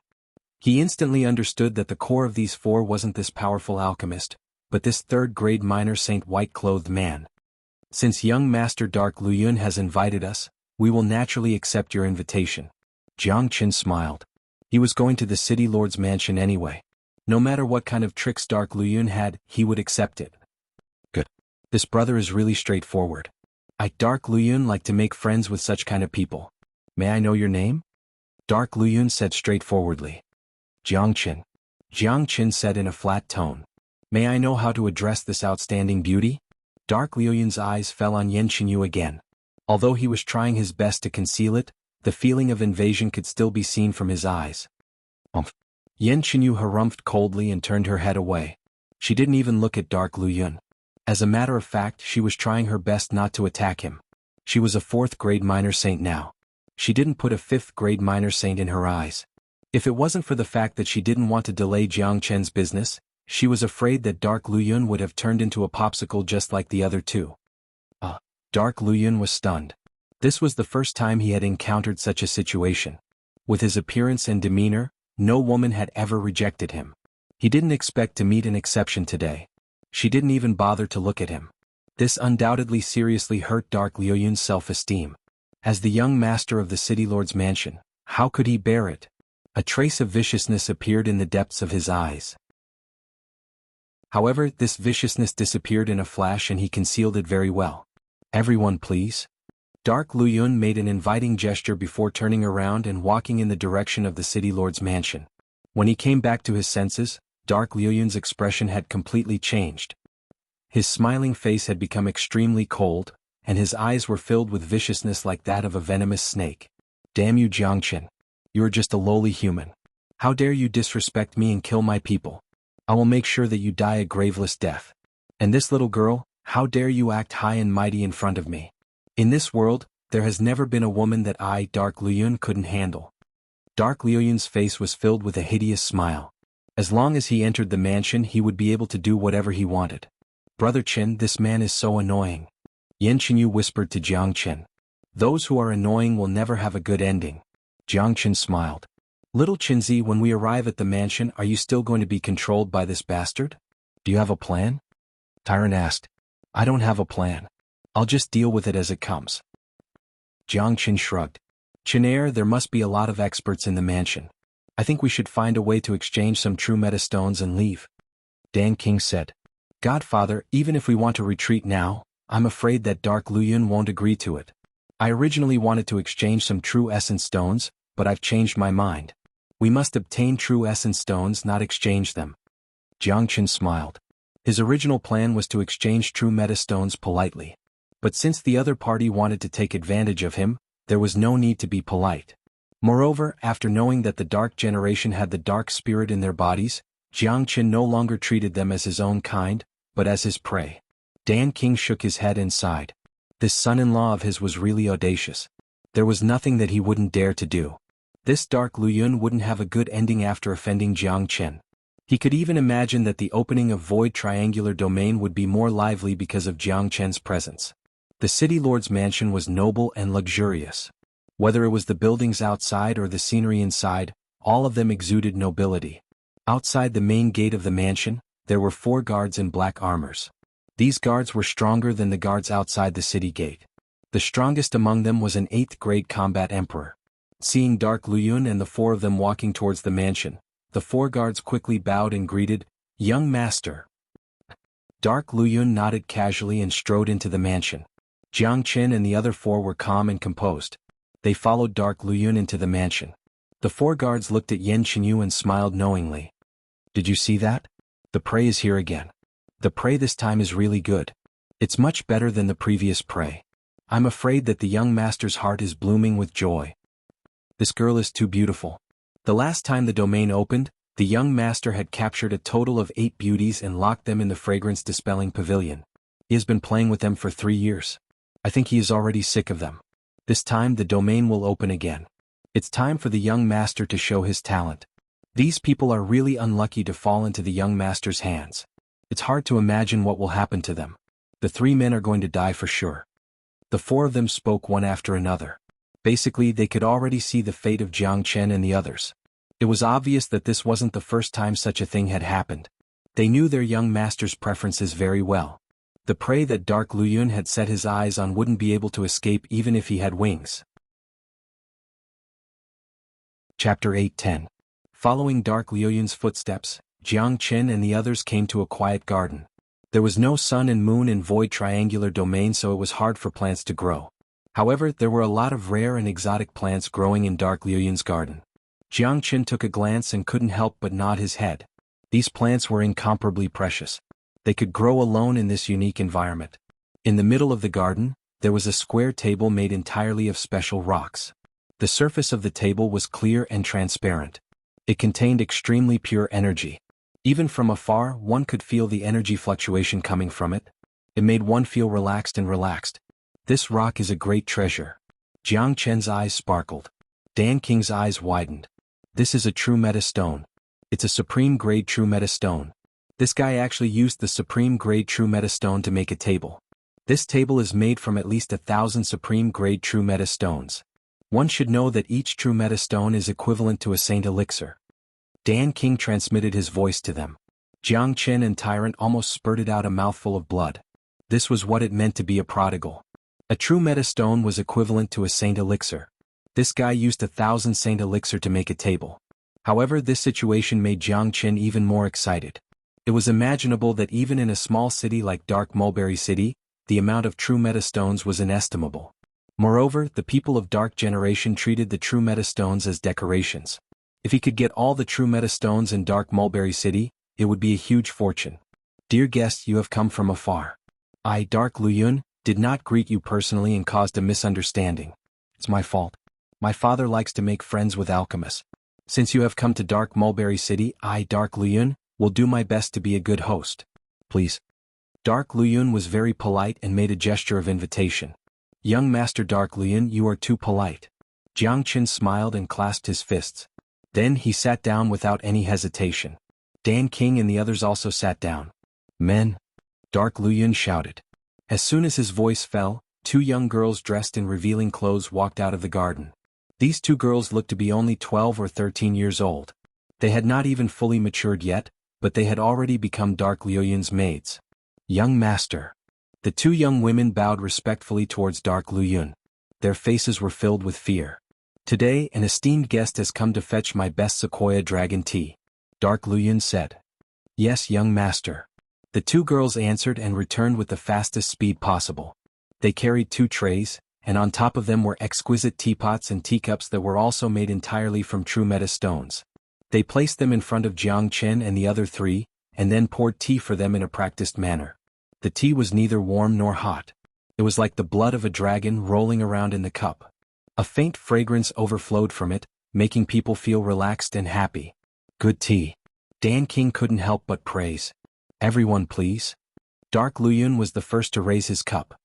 He instantly understood that the core of these 4 wasn't this powerful alchemist, but this 3rd grade minor saint white-clothed man. Since young master Dark Luyun has invited us, we will naturally accept your invitation. Jiang Qin smiled. He was going to the City Lord's mansion anyway. No matter what kind of tricks Dark Luyun had, he would accept it. This brother is really straightforward. I, Dark Luyun, like to make friends with such kind of people. May I know your name? Dark Luyun said straightforwardly. Jiangqin. Jiangqin said in a flat tone. May I know how to address this outstanding beauty? Dark Luyun's eyes fell on Yanqinyu again. Although he was trying his best to conceal it, the feeling of invasion could still be seen from his eyes. Yanqinyu harumphed coldly and turned her head away. She didn't even look at Dark Luyun. As a matter of fact, she was trying her best not to attack him. She was a 4th-grade minor saint now. She didn't put a 5th-grade minor saint in her eyes. If it wasn't for the fact that she didn't want to delay Jiang Chen's business, she was afraid that Dark Luyun would have turned into a popsicle just like the other two. Dark Luyun was stunned. This was the first time he had encountered such a situation. With his appearance and demeanor, no woman had ever rejected him. He didn't expect to meet an exception today. She didn't even bother to look at him. This undoubtedly seriously hurt Dark Luyun's self-esteem. As the young master of the city lord's mansion, how could he bear it? A trace of viciousness appeared in the depths of his eyes. However, this viciousness disappeared in a flash and he concealed it very well. Everyone please. Dark Luyun made an inviting gesture before turning around and walking in the direction of the city lord's mansion. When he came back to his senses, Dark Luyun's expression had completely changed. His smiling face had become extremely cold, and his eyes were filled with viciousness like that of a venomous snake. Damn you, Jiangqin. You are just a lowly human. How dare you disrespect me and kill my people? I will make sure that you die a graveless death. And this little girl, how dare you act high and mighty in front of me? In this world, there has never been a woman that I, Dark Luyun, couldn't handle. Dark Luyun's face was filled with a hideous smile. As long as he entered the mansion, he would be able to do whatever he wanted. Brother Qin, this man is so annoying. Yanqinyu whispered to Jiang Qin. Those who are annoying will never have a good ending. Jiang Qin smiled. Little Qinzi, when we arrive at the mansion, are you still going to be controlled by this bastard? Do you have a plan? Tyrant asked. I don't have a plan. I'll just deal with it as it comes. Jiang Qin shrugged. Qinair, there must be a lot of experts in the mansion. I think we should find a way to exchange some true meta stones and leave. Dan King said. Godfather, even if we want to retreat now, I'm afraid that Dark Luyun won't agree to it. I originally wanted to exchange some true essence stones, but I've changed my mind. We must obtain true essence stones, not exchange them. Jiang Qin smiled. His original plan was to exchange true meta stones politely. But since the other party wanted to take advantage of him, there was no need to be polite. Moreover, after knowing that the Dark Generation had the Dark Spirit in their bodies, Jiang Qin no longer treated them as his own kind, but as his prey. Dan King shook his head and sighed. This son-in-law of his was really audacious. There was nothing that he wouldn't dare to do. This Dark Luyun wouldn't have a good ending after offending Jiang Qin. He could even imagine that the opening of Void Triangular Domain would be more lively because of Jiang Qin's presence. The city lord's mansion was noble and luxurious. Whether it was the buildings outside or the scenery inside, all of them exuded nobility. Outside the main gate of the mansion, there were 4 guards in black armors. These guards were stronger than the guards outside the city gate. The strongest among them was an 8th-grade combat emperor. Seeing Dark Luyun and the 4 of them walking towards the mansion, the 4 guards quickly bowed and greeted, "Young master." Dark Luyun nodded casually and strode into the mansion. Jiang Qin and the other 4 were calm and composed. They followed Dark Luyun into the mansion. The 4 guards looked at Yanqinyu and smiled knowingly. Did you see that? The prey is here again. The prey this time is really good. It's much better than the previous prey. I'm afraid that the young master's heart is blooming with joy. This girl is too beautiful. The last time the domain opened, the young master had captured a total of 8 beauties and locked them in the fragrance-dispelling pavilion. He has been playing with them for 3 years. I think he is already sick of them. This time the domain will open again. It's time for the young master to show his talent. These people are really unlucky to fall into the young master's hands. It's hard to imagine what will happen to them. The 3 men are going to die for sure. The 4 of them spoke one after another. Basically, they could already see the fate of Jiang Chen and the others. It was obvious that this wasn't the first time such a thing had happened. They knew their young master's preferences very well. The prey that Dark Luyun had set his eyes on wouldn't be able to escape even if he had wings. Chapter 8:10. Following Dark Luyun's footsteps, Jiang Chen and the others came to a quiet garden. There was no sun and moon in void triangular domain, so it was hard for plants to grow. However, there were a lot of rare and exotic plants growing in Dark Luyun's garden. Jiang Qin took a glance and couldn't help but nod his head. These plants were incomparably precious. They could grow alone in this unique environment. In the middle of the garden, there was a square table made entirely of special rocks. The surface of the table was clear and transparent. It contained extremely pure energy. Even from afar, one could feel the energy fluctuation coming from it. It made one feel relaxed and relaxed. This rock is a great treasure. Jiang Chen's eyes sparkled. Dan King's eyes widened. This is a true meta stone. It's a supreme grade true meta stone. This guy actually used the supreme grade true meta stone to make a table. This table is made from at least 1,000 supreme grade true meta stones. One should know that each true meta stone is equivalent to a saint elixir. Dan King transmitted his voice to them. Jiang Chen and Tyrant almost spurted out a mouthful of blood. This was what it meant to be a prodigal. A true meta stone was equivalent to a saint elixir. This guy used 1,000 saint elixir to make a table. However, this situation made Jiang Chen even more excited. It was imaginable that even in a small city like Dark Mulberry City, the amount of true meta stones was inestimable. Moreover, the people of Dark Generation treated the true meta stones as decorations. If he could get all the true meta stones in Dark Mulberry City, it would be a huge fortune. Dear guests, you have come from afar. I, Dark Luyun, did not greet you personally and caused a misunderstanding. It's my fault. My father likes to make friends with alchemists. Since you have come to Dark Mulberry City, I, Dark Luyun, will do my best to be a good host. Please. Dark Luyun was very polite and made a gesture of invitation. Young Master Dark Luyun, you are too polite. Jiang Qin smiled and clasped his fists. Then he sat down without any hesitation. Dan King and the others also sat down. Men! Dark Luyun shouted. As soon as his voice fell, two young girls dressed in revealing clothes walked out of the garden. These two girls looked to be only 12 or 13 years old. They had not even fully matured yet, but they had already become Dark Luyun's maids. Young Master. The two young women bowed respectfully towards Dark Luyun. Their faces were filled with fear. Today, an esteemed guest has come to fetch my best Sequoia Dragon tea. Dark Luyun said. Yes, young master. The two girls answered and returned with the fastest speed possible. They carried 2 trays, and on top of them were exquisite teapots and teacups that were also made entirely from true meta stones. They placed them in front of Jiang Chen and the other 3, and then poured tea for them in a practiced manner. The tea was neither warm nor hot. It was like the blood of a dragon rolling around in the cup. A faint fragrance overflowed from it, making people feel relaxed and happy. Good tea. Dan King couldn't help but praise. Everyone please. Dark Luyun was the first to raise his cup.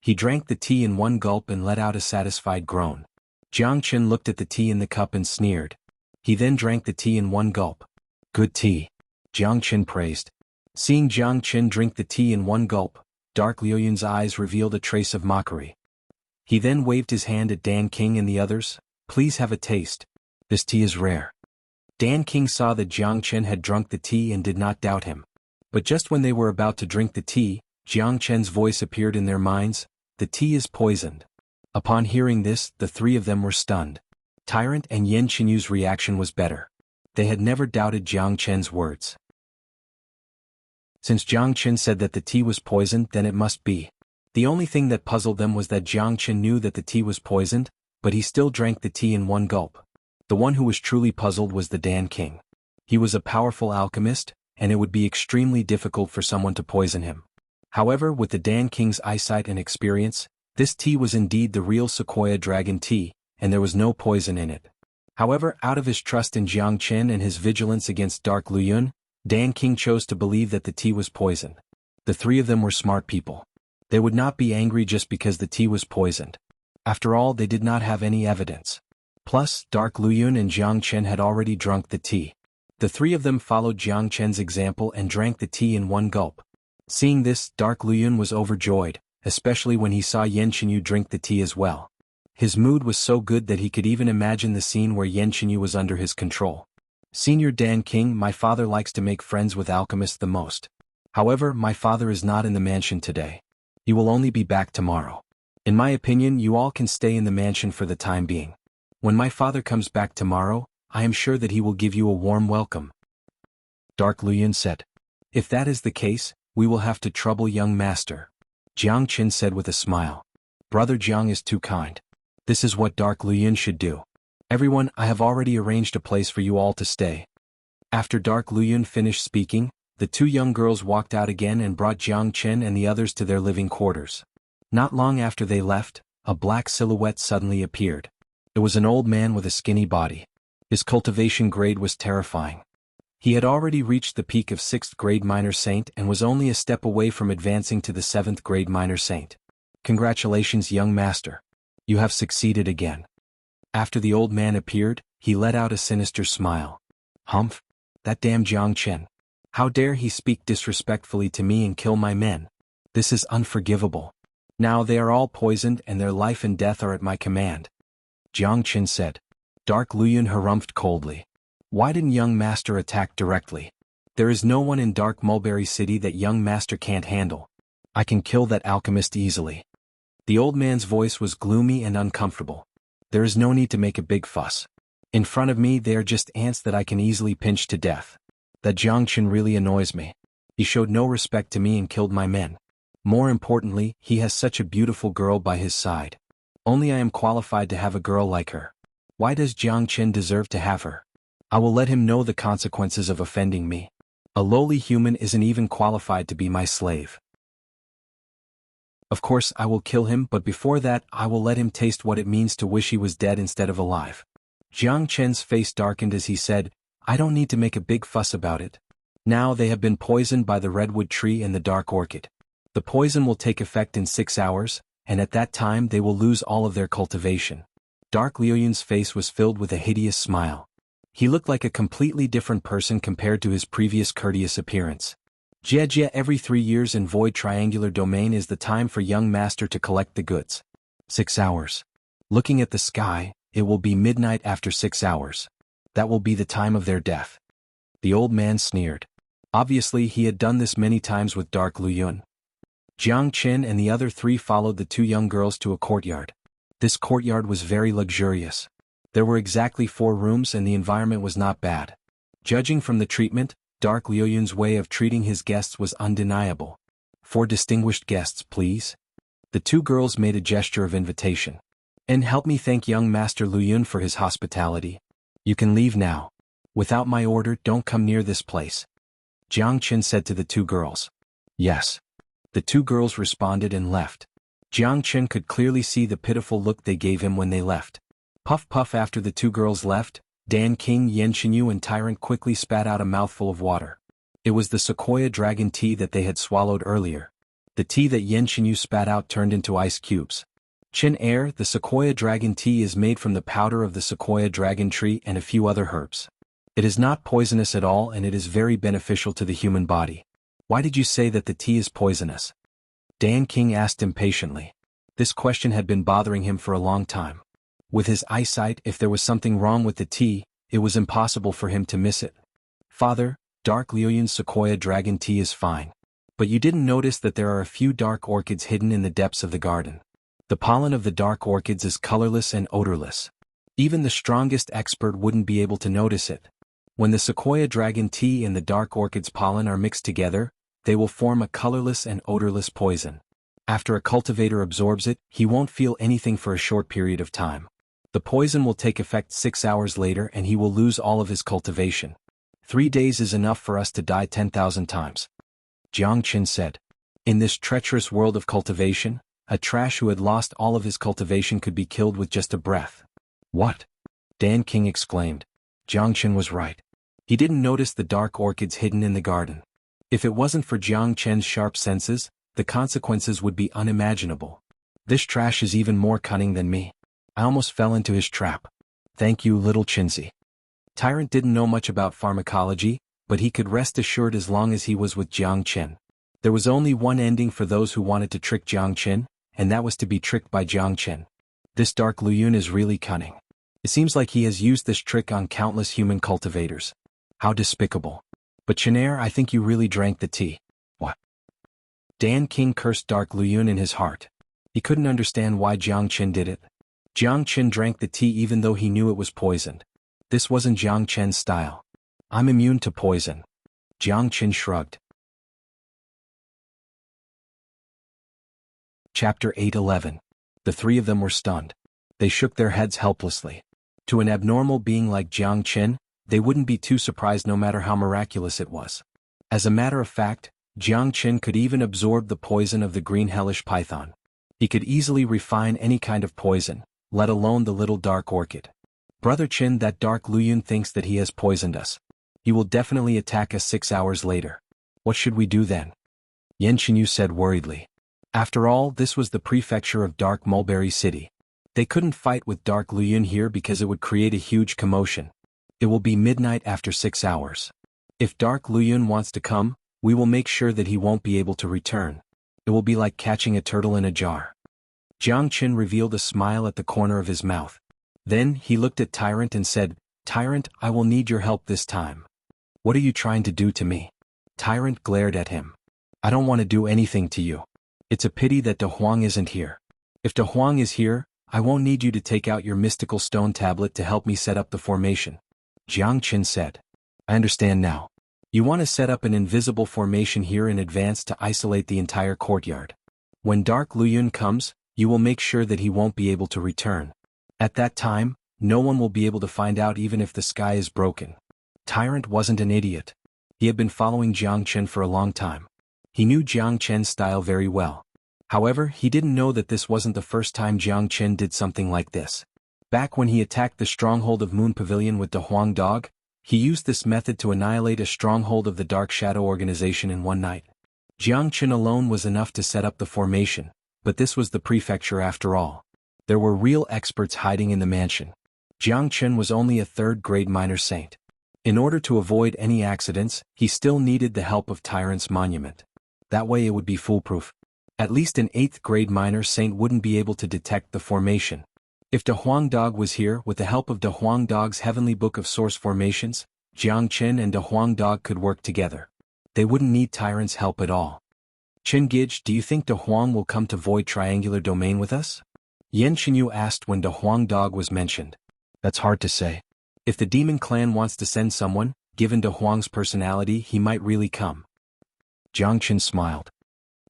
He drank the tea in one gulp and let out a satisfied groan. Jiang Chen looked at the tea in the cup and sneered. He then drank the tea in one gulp. Good tea. Jiang Chen praised. Seeing Jiang Chen drink the tea in one gulp, Dark Luyun's eyes revealed a trace of mockery. He then waved his hand at Dan King and the others. Please have a taste. This tea is rare. Dan King saw that Jiang Chen had drunk the tea and did not doubt him. But just when they were about to drink the tea, Jiang Chen's voice appeared in their minds. The tea is poisoned. Upon hearing this, the 3 of them were stunned. Tyrant and Yen Qinyu's reaction was better. They had never doubted Jiang Chen's words. Since Jiang Chen said that the tea was poisoned, then it must be. The only thing that puzzled them was that Jiang Chen knew that the tea was poisoned, but he still drank the tea in one gulp. The one who was truly puzzled was the Dan King. He was a powerful alchemist, and it would be extremely difficult for someone to poison him. However, with the Dan King's eyesight and experience, this tea was indeed the real Sequoia Dragon tea, and there was no poison in it. However, out of his trust in Jiang Chen and his vigilance against Dark Luyun, Dan King chose to believe that the tea was poisoned. The 3 of them were smart people. They would not be angry just because the tea was poisoned. After all, they did not have any evidence. Plus, Dark Luyun and Jiang Chen had already drunk the tea. The 3 of them followed Jiang Chen's example and drank the tea in one gulp. Seeing this, Dark Luyun was overjoyed, especially when he saw Yen Qinyu drink the tea as well. His mood was so good that he could even imagine the scene where Yen Qinyu was under his control. Senior Dan King, my father likes to make friends with alchemists the most. However, my father is not in the mansion today. He will only be back tomorrow. In my opinion, you all can stay in the mansion for the time being. When my father comes back tomorrow, I am sure that he will give you a warm welcome. Dark Luyun said. If that is the case, we will have to trouble young master. Jiang Qin said with a smile. Brother Jiang is too kind. This is what Dark Luyun should do. Everyone, I have already arranged a place for you all to stay. After Dark Luyun finished speaking, the two young girls walked out again and brought Jiang Qin and the others to their living quarters. Not long after they left, a black silhouette suddenly appeared. It was an old man with a skinny body. His cultivation grade was terrifying. He had already reached the peak of 6th grade minor saint and was only a step away from advancing to the 7th grade minor saint. Congratulations, young master. You have succeeded again. After the old man appeared, he let out a sinister smile. Humph! That damn Jiang Qin. How dare he speak disrespectfully to me and kill my men? This is unforgivable. Now they are all poisoned and their life and death are at my command. Jiang Qin said. Dark Luyun harumphed coldly. Why didn't young master attack directly? There is no one in Dark Mulberry City that young master can't handle. I can kill that alchemist easily. The old man's voice was gloomy and uncomfortable. There is no need to make a big fuss. In front of me they are just ants that I can easily pinch to death. That Jiang Qin really annoys me. He showed no respect to me and killed my men. More importantly, he has such a beautiful girl by his side. Only I am qualified to have a girl like her. Why does Jiang Qin deserve to have her? I will let him know the consequences of offending me. A lowly human isn't even qualified to be my slave. Of course I will kill him, but before that I will let him taste what it means to wish he was dead instead of alive. Jiang Qin's face darkened as he said, I don't need to make a big fuss about it. Now they have been poisoned by the redwood tree and the dark orchid. The poison will take effect in 6 hours, and at that time they will lose all of their cultivation. Dark Luyun's face was filled with a hideous smile. He looked like a completely different person compared to his previous courteous appearance. Jia, every 3 years in Void Triangular Domain is the time for young master to collect the goods. 6 hours. Looking at the sky, it will be midnight after 6 hours. That will be the time of their death. The old man sneered. Obviously he had done this many times with Dark Luyun. Jiang Qin and the other 3 followed the 2 young girls to a courtyard. This courtyard was very luxurious. There were exactly 4 rooms and the environment was not bad. Judging from the treatment, Dark Luyun's way of treating his guests was undeniable. 4 distinguished guests, please. The 2 girls made a gesture of invitation. And help me thank young Master Luyun for his hospitality. You can leave now. Without my order, don't come near this place. Jiang Qin said to the 2 girls. Yes. The 2 girls responded and left. Jiang Qin could clearly see the pitiful look they gave him when they left. Puff puff. After the 2 girls left, Dan King, Yanxinyu and Tyrant quickly spat out a mouthful of water. It was the sequoia dragon tea that they had swallowed earlier. The tea that Yanxinyu spat out turned into ice cubes. Qin Air, the sequoia dragon tea is made from the powder of the sequoia dragon tree and a few other herbs. It is not poisonous at all and it is very beneficial to the human body. Why did you say that the tea is poisonous? Dan King asked impatiently. This question had been bothering him for a long time. With his eyesight, if there was something wrong with the tea, it was impossible for him to miss it. Father, Dark Luyun's sequoia dragon tea is fine. But you didn't notice that there are a few dark orchids hidden in the depths of the garden. The pollen of the dark orchids is colorless and odorless. Even the strongest expert wouldn't be able to notice it. When the sequoia dragon tea and the dark orchid's pollen are mixed together, they will form a colorless and odorless poison. After a cultivator absorbs it, he won't feel anything for a short period of time. The poison will take effect 6 hours later and he will lose all of his cultivation. 3 days is enough for us to die 10,000 times. Jiang Qin said. In this treacherous world of cultivation, a trash who had lost all of his cultivation could be killed with just a breath. What? Dan King exclaimed. Jiang Qin was right. He didn't notice the dark orchids hidden in the garden. If it wasn't for Jiang Qin's sharp senses, the consequences would be unimaginable. This trash is even more cunning than me. I almost fell into his trap. Thank you, little Chinzi. Tyrant didn't know much about pharmacology, but he could rest assured as long as he was with Jiang Qin. There was only one ending for those who wanted to trick Jiang Qin, and that was to be tricked by Jiang Qin. This Dark Luyun is really cunning. It seems like he has used this trick on countless human cultivators. How despicable. But Chinair, I think you really drank the tea. What? Dan King cursed Dark Luyun in his heart. He couldn't understand why Jiang Qin did it. Jiang Qin drank the tea even though he knew it was poisoned. This wasn't Jiang Qin's style. I'm immune to poison. Jiang Qin shrugged. Chapter 8:11. The three of them were stunned. They shook their heads helplessly. To an abnormal being like Jiang Qin, they wouldn't be too surprised no matter how miraculous it was. As a matter of fact, Jiang Qin could even absorb the poison of the green hellish python. He could easily refine any kind of poison, let alone the little dark orchid. Brother Qin, that dark Luyun thinks that he has poisoned us. He will definitely attack us 6 hours later. What should we do then? Yan Xinyu said worriedly. After all, this was the prefecture of Dark Mulberry City. They couldn't fight with Dark Luyun here because it would create a huge commotion. It will be midnight after 6 hours. If Dark Luyun wants to come, we will make sure that he won't be able to return. It will be like catching a turtle in a jar. Jiang Qin revealed a smile at the corner of his mouth. Then he looked at Tyrant and said, "Tyrant, I will need your help this time." "What are you trying to do to me?" Tyrant glared at him. "I don't want to do anything to you. It's a pity that De Huang isn't here. If De Huang is here, I won't need you to take out your mystical stone tablet to help me set up the formation." Jiang Qin said. "I understand now. You want to set up an invisible formation here in advance to isolate the entire courtyard. When Dark Luyun comes, you will make sure that he won't be able to return. At that time, no one will be able to find out even if the sky is broken." Tyrant wasn't an idiot. He had been following Jiang Qin for a long time. He knew Jiang Qin's style very well. However, he didn't know that this wasn't the first time Jiang Qin did something like this. Back when he attacked the stronghold of Moon Pavilion with the Huang Dog, he used this method to annihilate a stronghold of the Dark Shadow organization in one night. Jiang Qin alone was enough to set up the formation, but this was the prefecture after all. There were real experts hiding in the mansion. Jiang Qin was only a third-grade minor saint. In order to avoid any accidents, he still needed the help of Tyrant's monument. That way it would be foolproof. At least an 8th-grade minor saint wouldn't be able to detect the formation. If De Huang Dog was here, with the help of De Huang Dog's heavenly book of source formations, Jiang Qin and De Huang Dog could work together. They wouldn't need Tyrant's help at all. "Qin Gij, do you think De Huang will come to Void Triangular Domain with us?" Yan Xinyu asked when De Huang Dog was mentioned. "That's hard to say. If the demon clan wants to send someone, given De Huang's personality, he might really come." Jiang Qin smiled.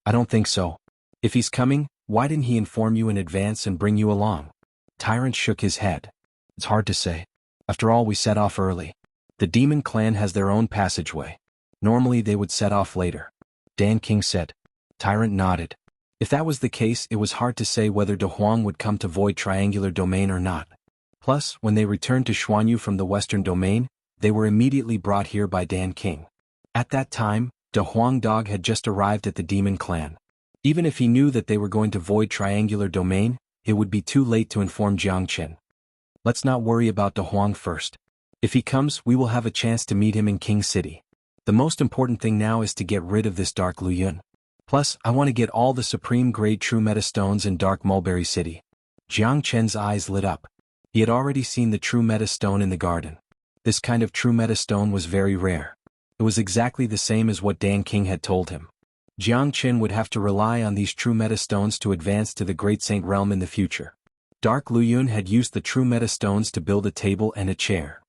"I don't think so. If he's coming, why didn't he inform you in advance and bring you along?" Tyrant shook his head. "It's hard to say. After all, we set off early. The demon clan has their own passageway. Normally they would set off later." Dan King said. Tyrant nodded. If that was the case, it was hard to say whether De Huang would come to Void Triangular Domain or not. Plus, when they returned to Xuanhu from the Western Domain, they were immediately brought here by Dan King. At that time, De Huang Dog had just arrived at the demon clan. Even if he knew that they were going to Void Triangular Domain, it would be too late to inform Jiang Qin. "Let's not worry about De Huang first. If he comes, we will have a chance to meet him in King City. The most important thing now is to get rid of this Dark Luyun. Plus, I want to get all the supreme grade true meta stones in Dark Mulberry City." Jiang Qin's eyes lit up. He had already seen the true meta stone in the garden. This kind of true meta stone was very rare. It was exactly the same as what Dan King had told him. Jiang Qin would have to rely on these true meta stones to advance to the Great Saint Realm in the future. Dark Luyun had used the true meta stones to build a table and a chair.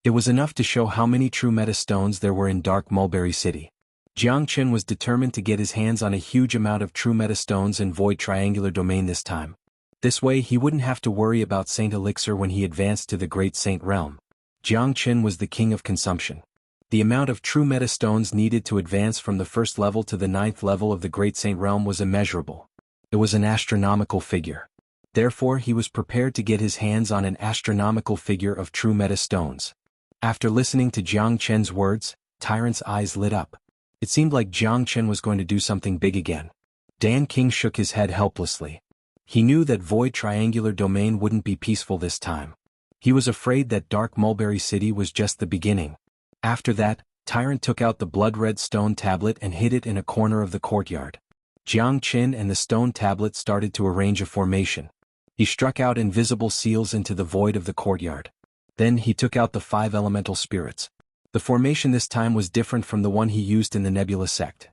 It was enough to show how many true meta stones there were in Dark Mulberry City. Jiang Qin was determined to get his hands on a huge amount of true meta stones in Void Triangular Domain this time. This way he wouldn't have to worry about Saint Elixir when he advanced to the Great Saint Realm. Jiang Qin was the king of consumption. The amount of true meta stones needed to advance from the 1st level to the 9th level of the Great Saint Realm was immeasurable. It was an astronomical figure. Therefore he was prepared to get his hands on an astronomical figure of true meta stones. After listening to Jiang Qin's words, Tyrant's eyes lit up. It seemed like Jiang Qin was going to do something big again. Dan King shook his head helplessly. He knew that Void Triangular Domain wouldn't be peaceful this time. He was afraid that Dark Mulberry City was just the beginning. After that, Tyrant took out the blood-red stone tablet and hid it in a corner of the courtyard. Jiang Qin and the stone tablet started to arrange a formation. He struck out invisible seals into the void of the courtyard. Then he took out the 5 elemental spirits. The formation this time was different from the one he used in the Nebula sect.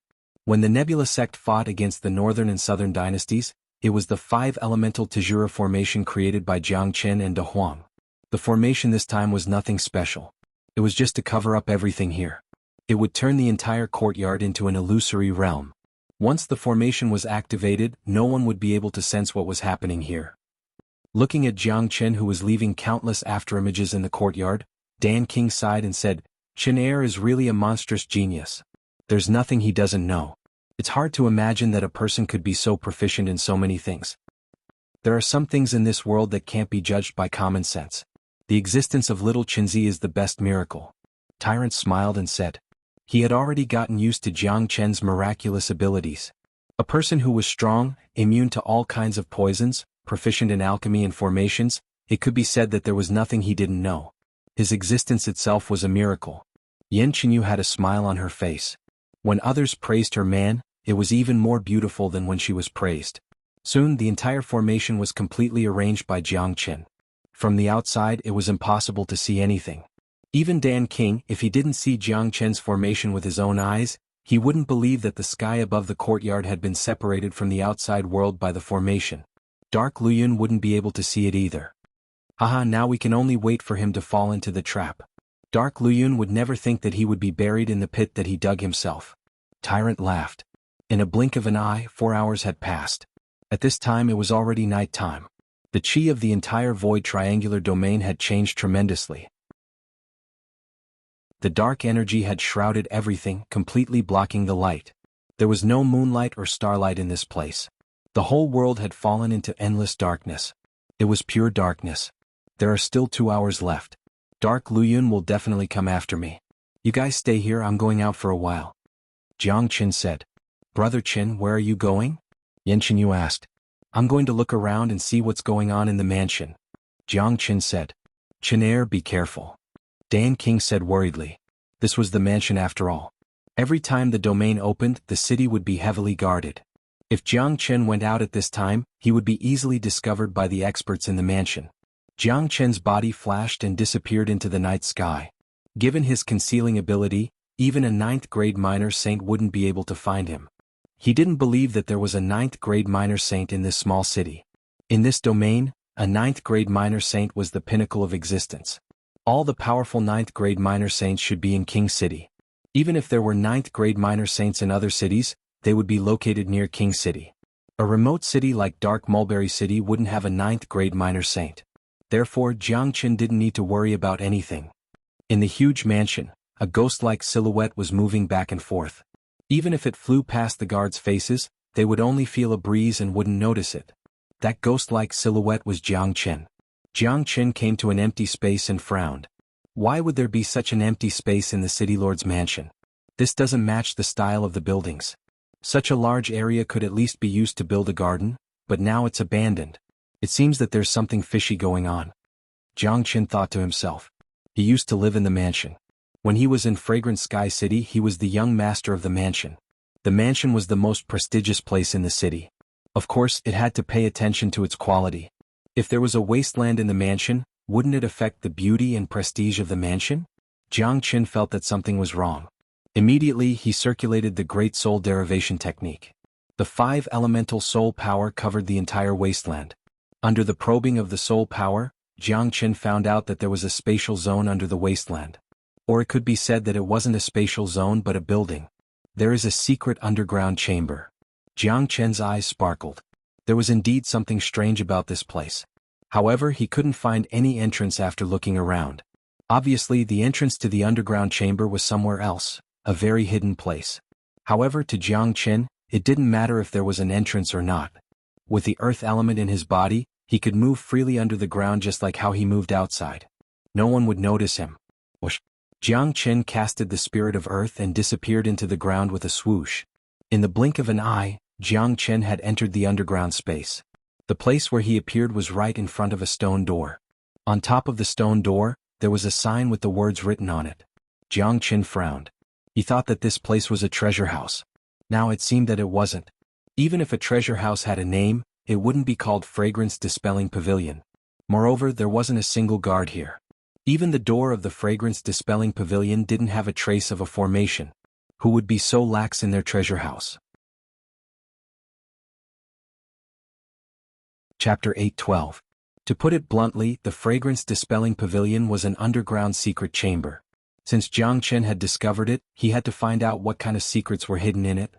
When the Nebula sect fought against the Northern and Southern dynasties, it was the 5 elemental Tajura formation created by Jiang Qin and De Huang. The formation this time was nothing special. It was just to cover up everything here. It would turn the entire courtyard into an illusory realm. Once the formation was activated, no one would be able to sense what was happening here. Looking at Jiang Chen, who was leaving countless afterimages in the courtyard, Dan King sighed and said, "Chen Er is really a monstrous genius. There's nothing he doesn't know. It's hard to imagine that a person could be so proficient in so many things. There are some things in this world that can't be judged by common sense. The existence of little Chenzi is the best miracle." Tyrant smiled and said. He had already gotten used to Jiang Chen's miraculous abilities. A person who was strong, immune to all kinds of poisons, proficient in alchemy and formations, it could be said that there was nothing he didn't know. His existence itself was a miracle. Yan Qinyu had a smile on her face. When others praised her man, it was even more beautiful than when she was praised. Soon the entire formation was completely arranged by Jiang Chen. From the outside it was impossible to see anything. Even Dan King, if he didn't see Jiang Chen's formation with his own eyes, he wouldn't believe that the sky above the courtyard had been separated from the outside world by the formation. Dark Luyun wouldn't be able to see it either. Haha, now we can only wait for him to fall into the trap. Dark Luyun would never think that he would be buried in the pit that he dug himself. Tyrant laughed. In a blink of an eye, 4 hours had passed. At this time it was already night time. The chi of the entire void triangular domain had changed tremendously. The dark energy had shrouded everything, completely blocking the light. There was no moonlight or starlight in this place. The whole world had fallen into endless darkness. It was pure darkness. There are still 2 hours left. Dark Luyun will definitely come after me. You guys stay here, I'm going out for a while. Jiang Qin said. Brother Qin, where are you going? Yan Qinyu asked. I'm going to look around and see what's going on in the mansion. Jiang Qin said. Qin, be careful. Dan King said worriedly. This was the mansion after all. Every time the domain opened, the city would be heavily guarded. If Jiang Chen went out at this time, he would be easily discovered by the experts in the mansion. Jiang Chen's body flashed and disappeared into the night sky. Given his concealing ability, even a 9th grade minor saint wouldn't be able to find him. He didn't believe that there was a 9th grade minor saint in this small city. In this domain, a 9th grade minor saint was the pinnacle of existence. All the powerful 9th grade minor saints should be in King City. Even if there were 9th grade minor saints in other cities, they would be located near King City. A remote city like Dark Mulberry City wouldn't have a 9th grade minor saint. Therefore Jiang Qin didn't need to worry about anything. In the huge mansion, a ghost-like silhouette was moving back and forth. Even if it flew past the guards' faces, they would only feel a breeze and wouldn't notice it. That ghost-like silhouette was Jiang Qin. Jiang Qin came to an empty space and frowned. Why would there be such an empty space in the city lord's mansion? This doesn't match the style of the buildings. Such a large area could at least be used to build a garden, but now it's abandoned. It seems that there's something fishy going on. Jiang Qin thought to himself. He used to live in the mansion. When he was in Fragrant Sky City, he was the young master of the mansion. The mansion was the most prestigious place in the city. Of course, it had to pay attention to its quality. If there was a wasteland in the mansion, wouldn't it affect the beauty and prestige of the mansion? Jiang Qin felt that something was wrong. Immediately he circulated the Great Soul Derivation technique. The 5 elemental soul power covered the entire wasteland. Under the probing of the soul power, Jiang Qin found out that there was a spatial zone under the wasteland. Or it could be said that it wasn't a spatial zone but a building. There is a secret underground chamber. Jiang Qin's eyes sparkled. There was indeed something strange about this place. However, he couldn't find any entrance after looking around. Obviously, the entrance to the underground chamber was somewhere else, a very hidden place. However, to Jiang Qin, it didn't matter if there was an entrance or not. With the earth element in his body, he could move freely under the ground just like how he moved outside. No one would notice him. Whoosh! Jiang Qin casted the spirit of earth and disappeared into the ground with a swoosh. In the blink of an eye, Jiang Qin had entered the underground space. The place where he appeared was right in front of a stone door. On top of the stone door, there was a sign with the words written on it. Jiang Qin frowned. He thought that this place was a treasure house. Now it seemed that it wasn't. Even if a treasure house had a name, it wouldn't be called Fragrance Dispelling Pavilion. Moreover, there wasn't a single guard here. Even the door of the Fragrance Dispelling Pavilion didn't have a trace of a formation. Who would be so lax in their treasure house? Chapter 8:12. To put it bluntly, the Fragrance Dispelling Pavilion was an underground secret chamber. Since Jiang Qin had discovered it, he had to find out what kind of secrets were hidden in it.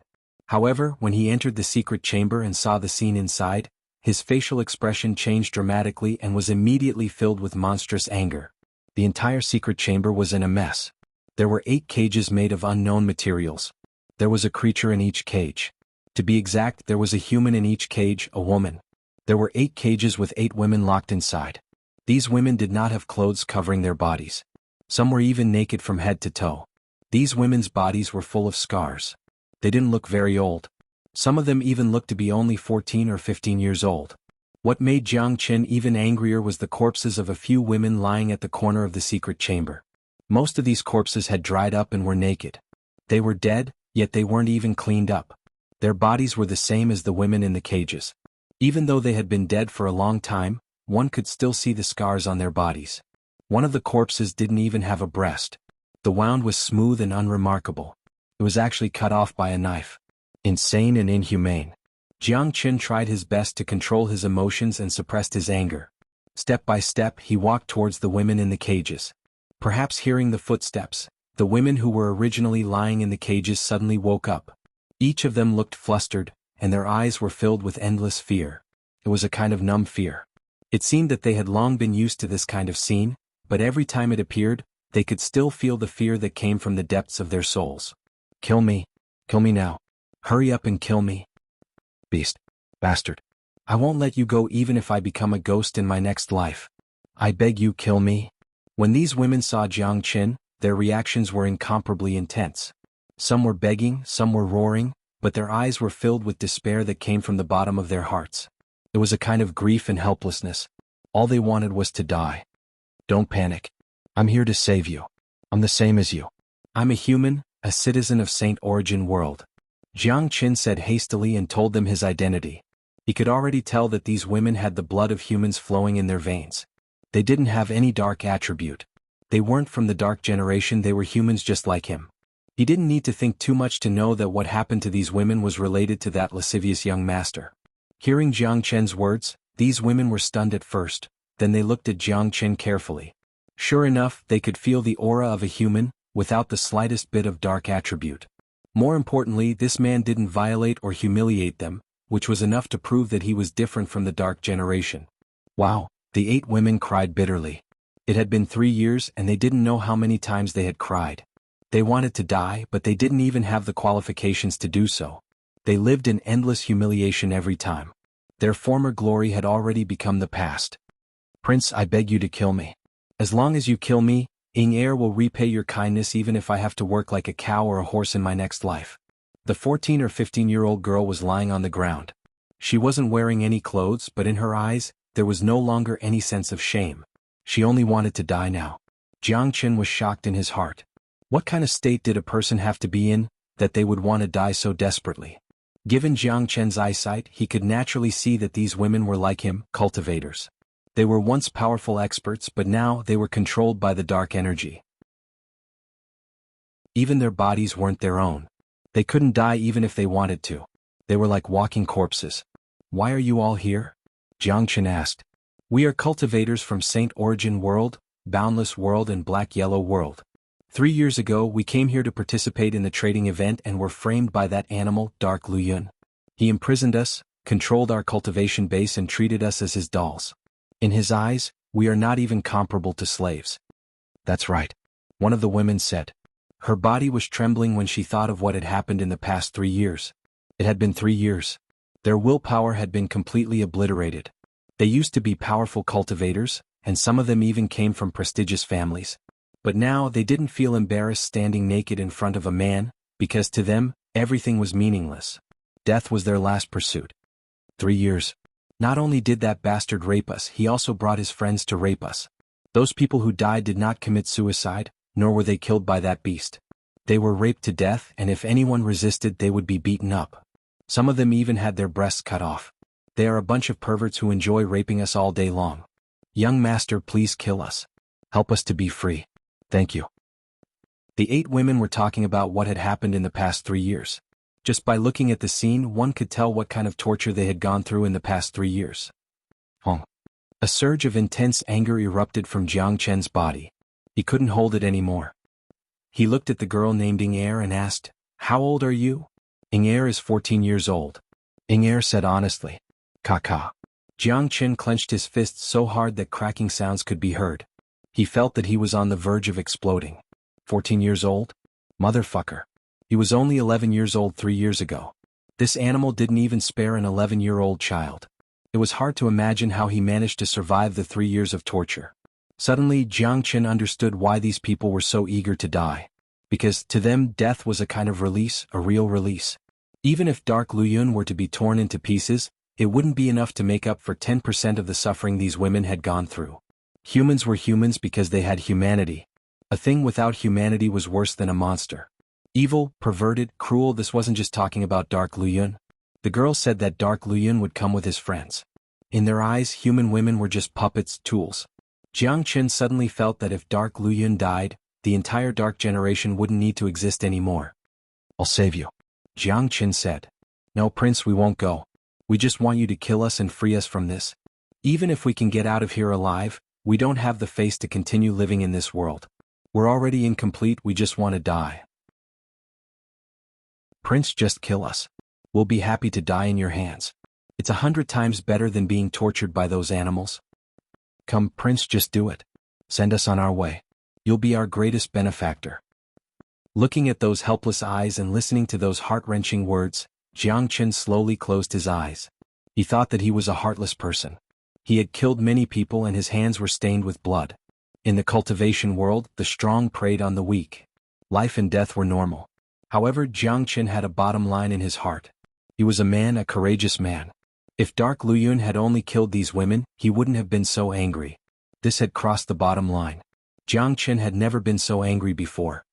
However, when he entered the secret chamber and saw the scene inside, his facial expression changed dramatically and was immediately filled with monstrous anger. The entire secret chamber was in a mess. There were 8 cages made of unknown materials. There was a creature in each cage. To be exact, there was a human in each cage, a woman. There were 8 cages with 8 women locked inside. These women did not have clothes covering their bodies. Some were even naked from head to toe. These women's bodies were full of scars. They didn't look very old. Some of them even looked to be only 14 or 15 years old. What made Jiang Qin even angrier was the corpses of a few women lying at the corner of the secret chamber. Most of these corpses had dried up and were naked. They were dead, yet they weren't even cleaned up. Their bodies were the same as the women in the cages. Even though they had been dead for a long time, one could still see the scars on their bodies. One of the corpses didn't even have a breast. The wound was smooth and unremarkable. It was actually cut off by a knife. Insane and inhumane. Jiang Qin tried his best to control his emotions and suppressed his anger. Step by step, he walked towards the women in the cages. Perhaps hearing the footsteps, the women who were originally lying in the cages suddenly woke up. Each of them looked flustered, and their eyes were filled with endless fear. It was a kind of numb fear. It seemed that they had long been used to this kind of scene, but every time it appeared, they could still feel the fear that came from the depths of their souls. Kill me. Kill me now. Hurry up and kill me. Beast. Bastard. I won't let you go even if I become a ghost in my next life. I beg you, kill me. When these women saw Jiang Qin, their reactions were incomparably intense. Some were begging, some were roaring, but their eyes were filled with despair that came from the bottom of their hearts. It was a kind of grief and helplessness. All they wanted was to die. Don't panic. I'm here to save you. I'm the same as you. I'm a human, a citizen of audiobookslover. Jiang Qin said hastily and told them his identity. He could already tell that these women had the blood of humans flowing in their veins. They didn't have any dark attribute. They weren't from the dark generation, they were humans just like him. He didn't need to think too much to know that what happened to these women was related to that lascivious young master. Hearing Jiang Qin's words, these women were stunned at first, then they looked at Jiang Qin carefully. Sure enough, they could feel the aura of a human, without the slightest bit of dark attribute. More importantly, this man didn't violate or humiliate them, which was enough to prove that he was different from the dark generation. Wow, the 8 women cried bitterly. It had been 3 years and they didn't know how many times they had cried. They wanted to die, but they didn't even have the qualifications to do so. They lived in endless humiliation every time. Their former glory had already become the past. Prince, I beg you to kill me. As long as you kill me, Air will repay your kindness even if I have to work like a cow or a horse in my next life. The 14 or 15-year-old girl was lying on the ground. She wasn't wearing any clothes, but in her eyes, there was no longer any sense of shame. She only wanted to die now. Jiang Qin was shocked in his heart. What kind of state did a person have to be in, that they would want to die so desperately? Given Jiang Qin's eyesight, he could naturally see that these women were like him, cultivators. They were once powerful experts, but now they were controlled by the dark energy. Even their bodies weren't their own. They couldn't die even if they wanted to. They were like walking corpses. Why are you all here? Jiang Qin asked. We are cultivators from audiobookslover, boundless world and black yellow world. 3 years ago we came here to participate in the trading event and were framed by that animal, Dark Luyun. He imprisoned us, controlled our cultivation base and treated us as his dolls. In his eyes, we are not even comparable to slaves. That's right. One of the women said. Her body was trembling when she thought of what had happened in the past 3 years. It had been 3 years. Their willpower had been completely obliterated. They used to be powerful cultivators, and some of them even came from prestigious families. But now they didn't feel embarrassed standing naked in front of a man, because to them, everything was meaningless. Death was their last pursuit. 3 years. Not only did that bastard rape us, he also brought his friends to rape us. Those people who died did not commit suicide, nor were they killed by that beast. They were raped to death, and if anyone resisted they would be beaten up. Some of them even had their breasts cut off. They are a bunch of perverts who enjoy raping us all day long. Young master, please kill us. Help us to be free. Thank you. The 8 women were talking about what had happened in the past 3 years. Just by looking at the scene, one could tell what kind of torture they had gone through in the past 3 years. A surge of intense anger erupted from Jiang Qin's body. He couldn't hold it anymore. He looked at the girl named Air and asked, How old are you? Inger is 14 years old. Inger said honestly. Kaka. Jiang Qin clenched his fists so hard that cracking sounds could be heard. He felt that he was on the verge of exploding. 14 years old? Motherfucker. He was only 11 years old 3 years ago. This animal didn't even spare an 11-year-old child. It was hard to imagine how he managed to survive the 3 years of torture. Suddenly, Jiang Qin understood why these people were so eager to die. Because, to them, death was a kind of release, a real release. Even if Dark Luyun were to be torn into pieces, it wouldn't be enough to make up for 10% of the suffering these women had gone through. Humans were humans because they had humanity. A thing without humanity was worse than a monster. Evil, perverted, cruel. This wasn't just talking about Dark Luyun. The girl said that Dark Luyun would come with his friends. In their eyes, human women were just puppets, tools. Jiang Qin suddenly felt that if Dark Luyun died, the entire Dark generation wouldn't need to exist anymore. I'll save you. Jiang Qin said. No, Prince, we won't go. We just want you to kill us and free us from this. Even if we can get out of here alive, we don't have the face to continue living in this world. We're already incomplete, we just want to die. Prince, just kill us. We'll be happy to die in your hands. It's 100 times better than being tortured by those animals. Come, Prince, just do it. Send us on our way. You'll be our greatest benefactor. Looking at those helpless eyes and listening to those heart-wrenching words, Jiang Qin slowly closed his eyes. He thought that he was a heartless person. He had killed many people and his hands were stained with blood. In the cultivation world, the strong preyed on the weak. Life and death were normal. However, Jiang Qin had a bottom line in his heart. He was a man, a courageous man. If Dark Luyun had only killed these women, he wouldn't have been so angry. This had crossed the bottom line. Jiang Qin had never been so angry before.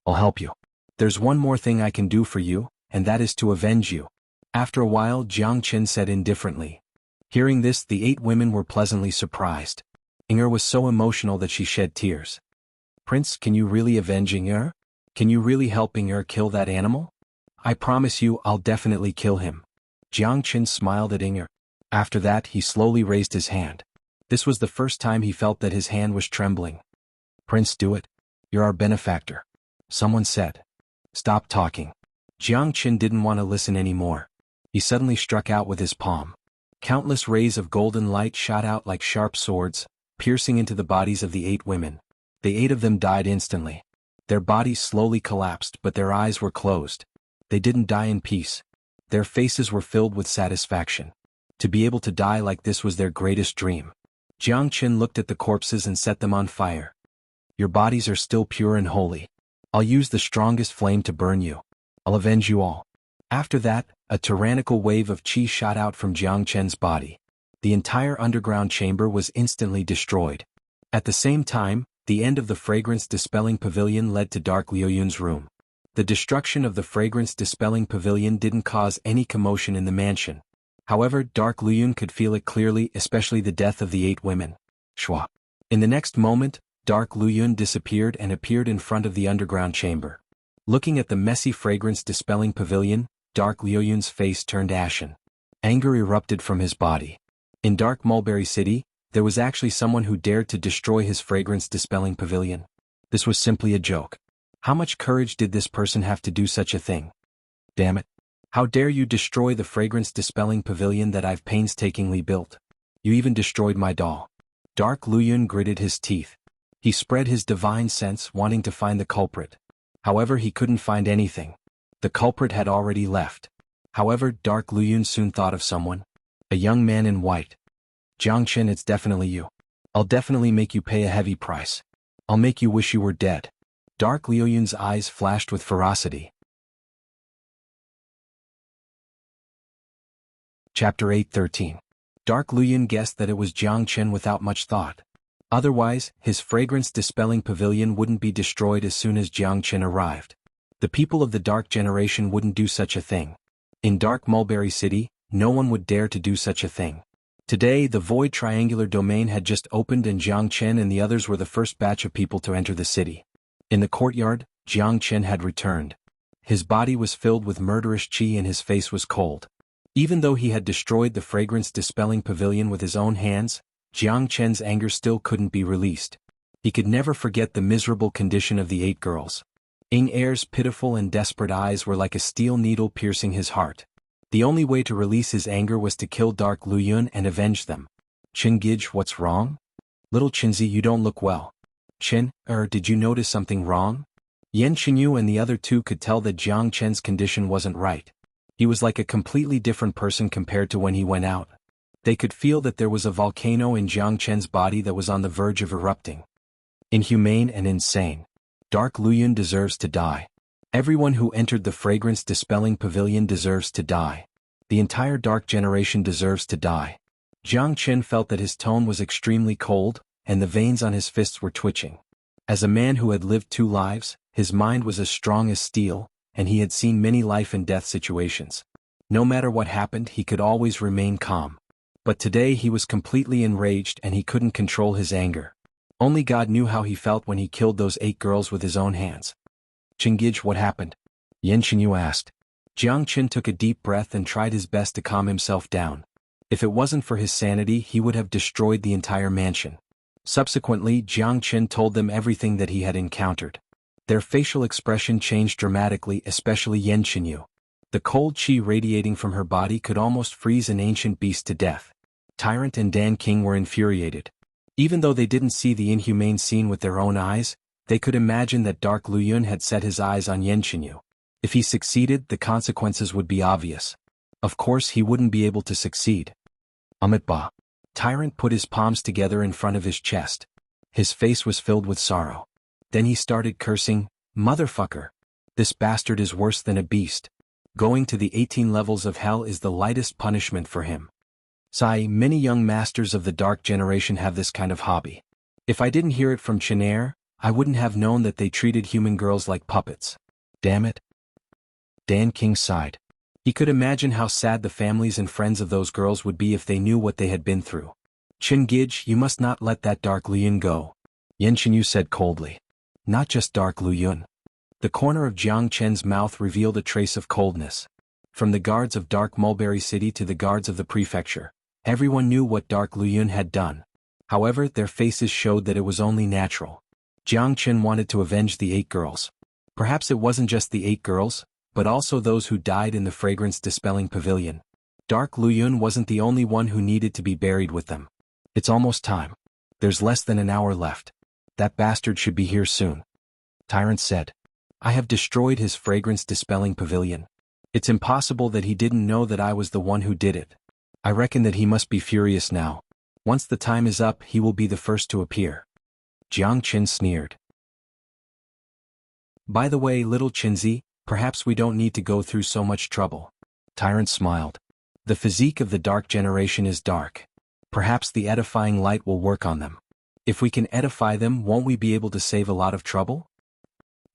I'll help you. There's one more thing I can do for you, and that is to avenge you. After a while, Jiang Qin said indifferently. Hearing this, the 8 women were pleasantly surprised. Inger was so emotional that she shed tears. Prince, can you really avenge Inger? Can you really help Inger kill that animal? I promise you, I'll definitely kill him. Jiang Qin smiled at Inger. After that, he slowly raised his hand. This was the first time he felt that his hand was trembling. Prince, do it. You're our benefactor. Someone said. Stop talking. Jiang Qin didn't want to listen anymore. He suddenly struck out with his palm. Countless rays of golden light shot out like sharp swords, piercing into the bodies of the 8 women. The 8 of them died instantly. Their bodies slowly collapsed, but their eyes were closed. They didn't die in peace. Their faces were filled with satisfaction. To be able to die like this was their greatest dream. Jiang Qin looked at the corpses and set them on fire. Your bodies are still pure and holy. I'll use the strongest flame to burn you. I'll avenge you all. After that, a tyrannical wave of qi shot out from Jiang Qin's body. The entire underground chamber was instantly destroyed. At the same time, the end of the fragrance-dispelling pavilion led to Dark Luyun's room. The destruction of the fragrance-dispelling pavilion didn't cause any commotion in the mansion. However, Dark Luyun could feel it clearly, especially the death of the 8 women. Shwa. In the next moment, Dark Luyun disappeared and appeared in front of the underground chamber. Looking at the messy fragrance-dispelling pavilion, Dark Luyun's face turned ashen. Anger erupted from his body. In Dark Mulberry City, there was actually someone who dared to destroy his fragrance-dispelling pavilion. This was simply a joke. How much courage did this person have to do such a thing? Damn it. How dare you destroy the fragrance-dispelling pavilion that I've painstakingly built? You even destroyed my doll. Dark Luyun gritted his teeth. He spread his divine sense, wanting to find the culprit. However, he couldn't find anything. The culprit had already left. However, Dark Luyun soon thought of someone. A young man in white. Jiang Qin, it's definitely you. I'll definitely make you pay a heavy price. I'll make you wish you were dead. Dark Luyun's eyes flashed with ferocity. Chapter 8:13. Dark Luyun guessed that it was Jiang Qin without much thought. Otherwise, his fragrance-dispelling pavilion wouldn't be destroyed as soon as Jiang Qin arrived. The people of the Dark Generation wouldn't do such a thing. In Dark Mulberry City, no one would dare to do such a thing. Today, the Void Triangular Domain had just opened and Jiang Qin and the others were the first batch of people to enter the city. In the courtyard, Jiang Qin had returned. His body was filled with murderous qi and his face was cold. Even though he had destroyed the fragrance-dispelling pavilion with his own hands, Jiang Qin's anger still couldn't be released. He could never forget the miserable condition of the 8 girls. Ing Air's pitiful and desperate eyes were like a steel needle piercing his heart. The only way to release his anger was to kill Dark Luyun and avenge them. Qingij, what's wrong? Little Qinzi, you don't look well. Qin, did you notice something wrong? Yan Qinyu and the other two could tell that Jiang Chen's condition wasn't right. He was like a completely different person compared to when he went out. They could feel that there was a volcano in Jiang Chen's body that was on the verge of erupting. Inhumane and insane. Dark Luyun deserves to die. Everyone who entered the fragrance-dispelling pavilion deserves to die. The entire Dark Generation deserves to die. Jiang Chen felt that his tone was extremely cold, and the veins on his fists were twitching. As a man who had lived 2 lives, his mind was as strong as steel, and he had seen many life-and-death situations. No matter what happened, he could always remain calm. But today he was completely enraged and he couldn't control his anger. Only God knew how he felt when he killed those 8 girls with his own hands. Qingij, what happened? Yan Qinyu asked. Jiang Chen took a deep breath and tried his best to calm himself down. If it wasn't for his sanity, he would have destroyed the entire mansion. Subsequently, Jiang Chen told them everything that he had encountered. Their facial expression changed dramatically, especially Yan Qinyu. The cold qi radiating from her body could almost freeze an ancient beast to death. Tyrant and Dan King were infuriated. Even though they didn't see the inhumane scene with their own eyes, they could imagine that Dark Luyun had set his eyes on Yan Qinyu. If he succeeded, the consequences would be obvious. Of course, he wouldn't be able to succeed. Amitba. Tyrant put his palms together in front of his chest. His face was filled with sorrow. Then he started cursing, "Motherfucker! This bastard is worse than a beast. Going to the 18 levels of hell is the lightest punishment for him." Sai, many young masters of the Dark Generation have this kind of hobby. If I didn't hear it from Chinair, I wouldn't have known that they treated human girls like puppets. Damn it. Dan King sighed. He could imagine how sad the families and friends of those girls would be if they knew what they had been through. Qingij, you must not let that Dark Luyun go, Yan Qinyu said coldly. Not just Dark Luyun. The corner of Jiang Chen's mouth revealed a trace of coldness. From the guards of Dark Mulberry City to the guards of the prefecture, everyone knew what Dark Luyun had done. However, their faces showed that it was only natural. Jiang Chen wanted to avenge the 8 girls. Perhaps it wasn't just the 8 girls, but also those who died in the fragrance-dispelling pavilion. Dark Luyun wasn't the only one who needed to be buried with them. It's almost time. There's less than an hour left. That bastard should be here soon. Tyrant said. I have destroyed his fragrance-dispelling pavilion. It's impossible that he didn't know that I was the one who did it. I reckon that he must be furious now. Once the time is up, he will be the first to appear. Jiang Chen sneered. By the way, little Qinzi, perhaps we don't need to go through so much trouble. Tyrant smiled. The physique of the Dark Generation is dark. Perhaps the edifying light will work on them. If we can edify them, won't we be able to save a lot of trouble?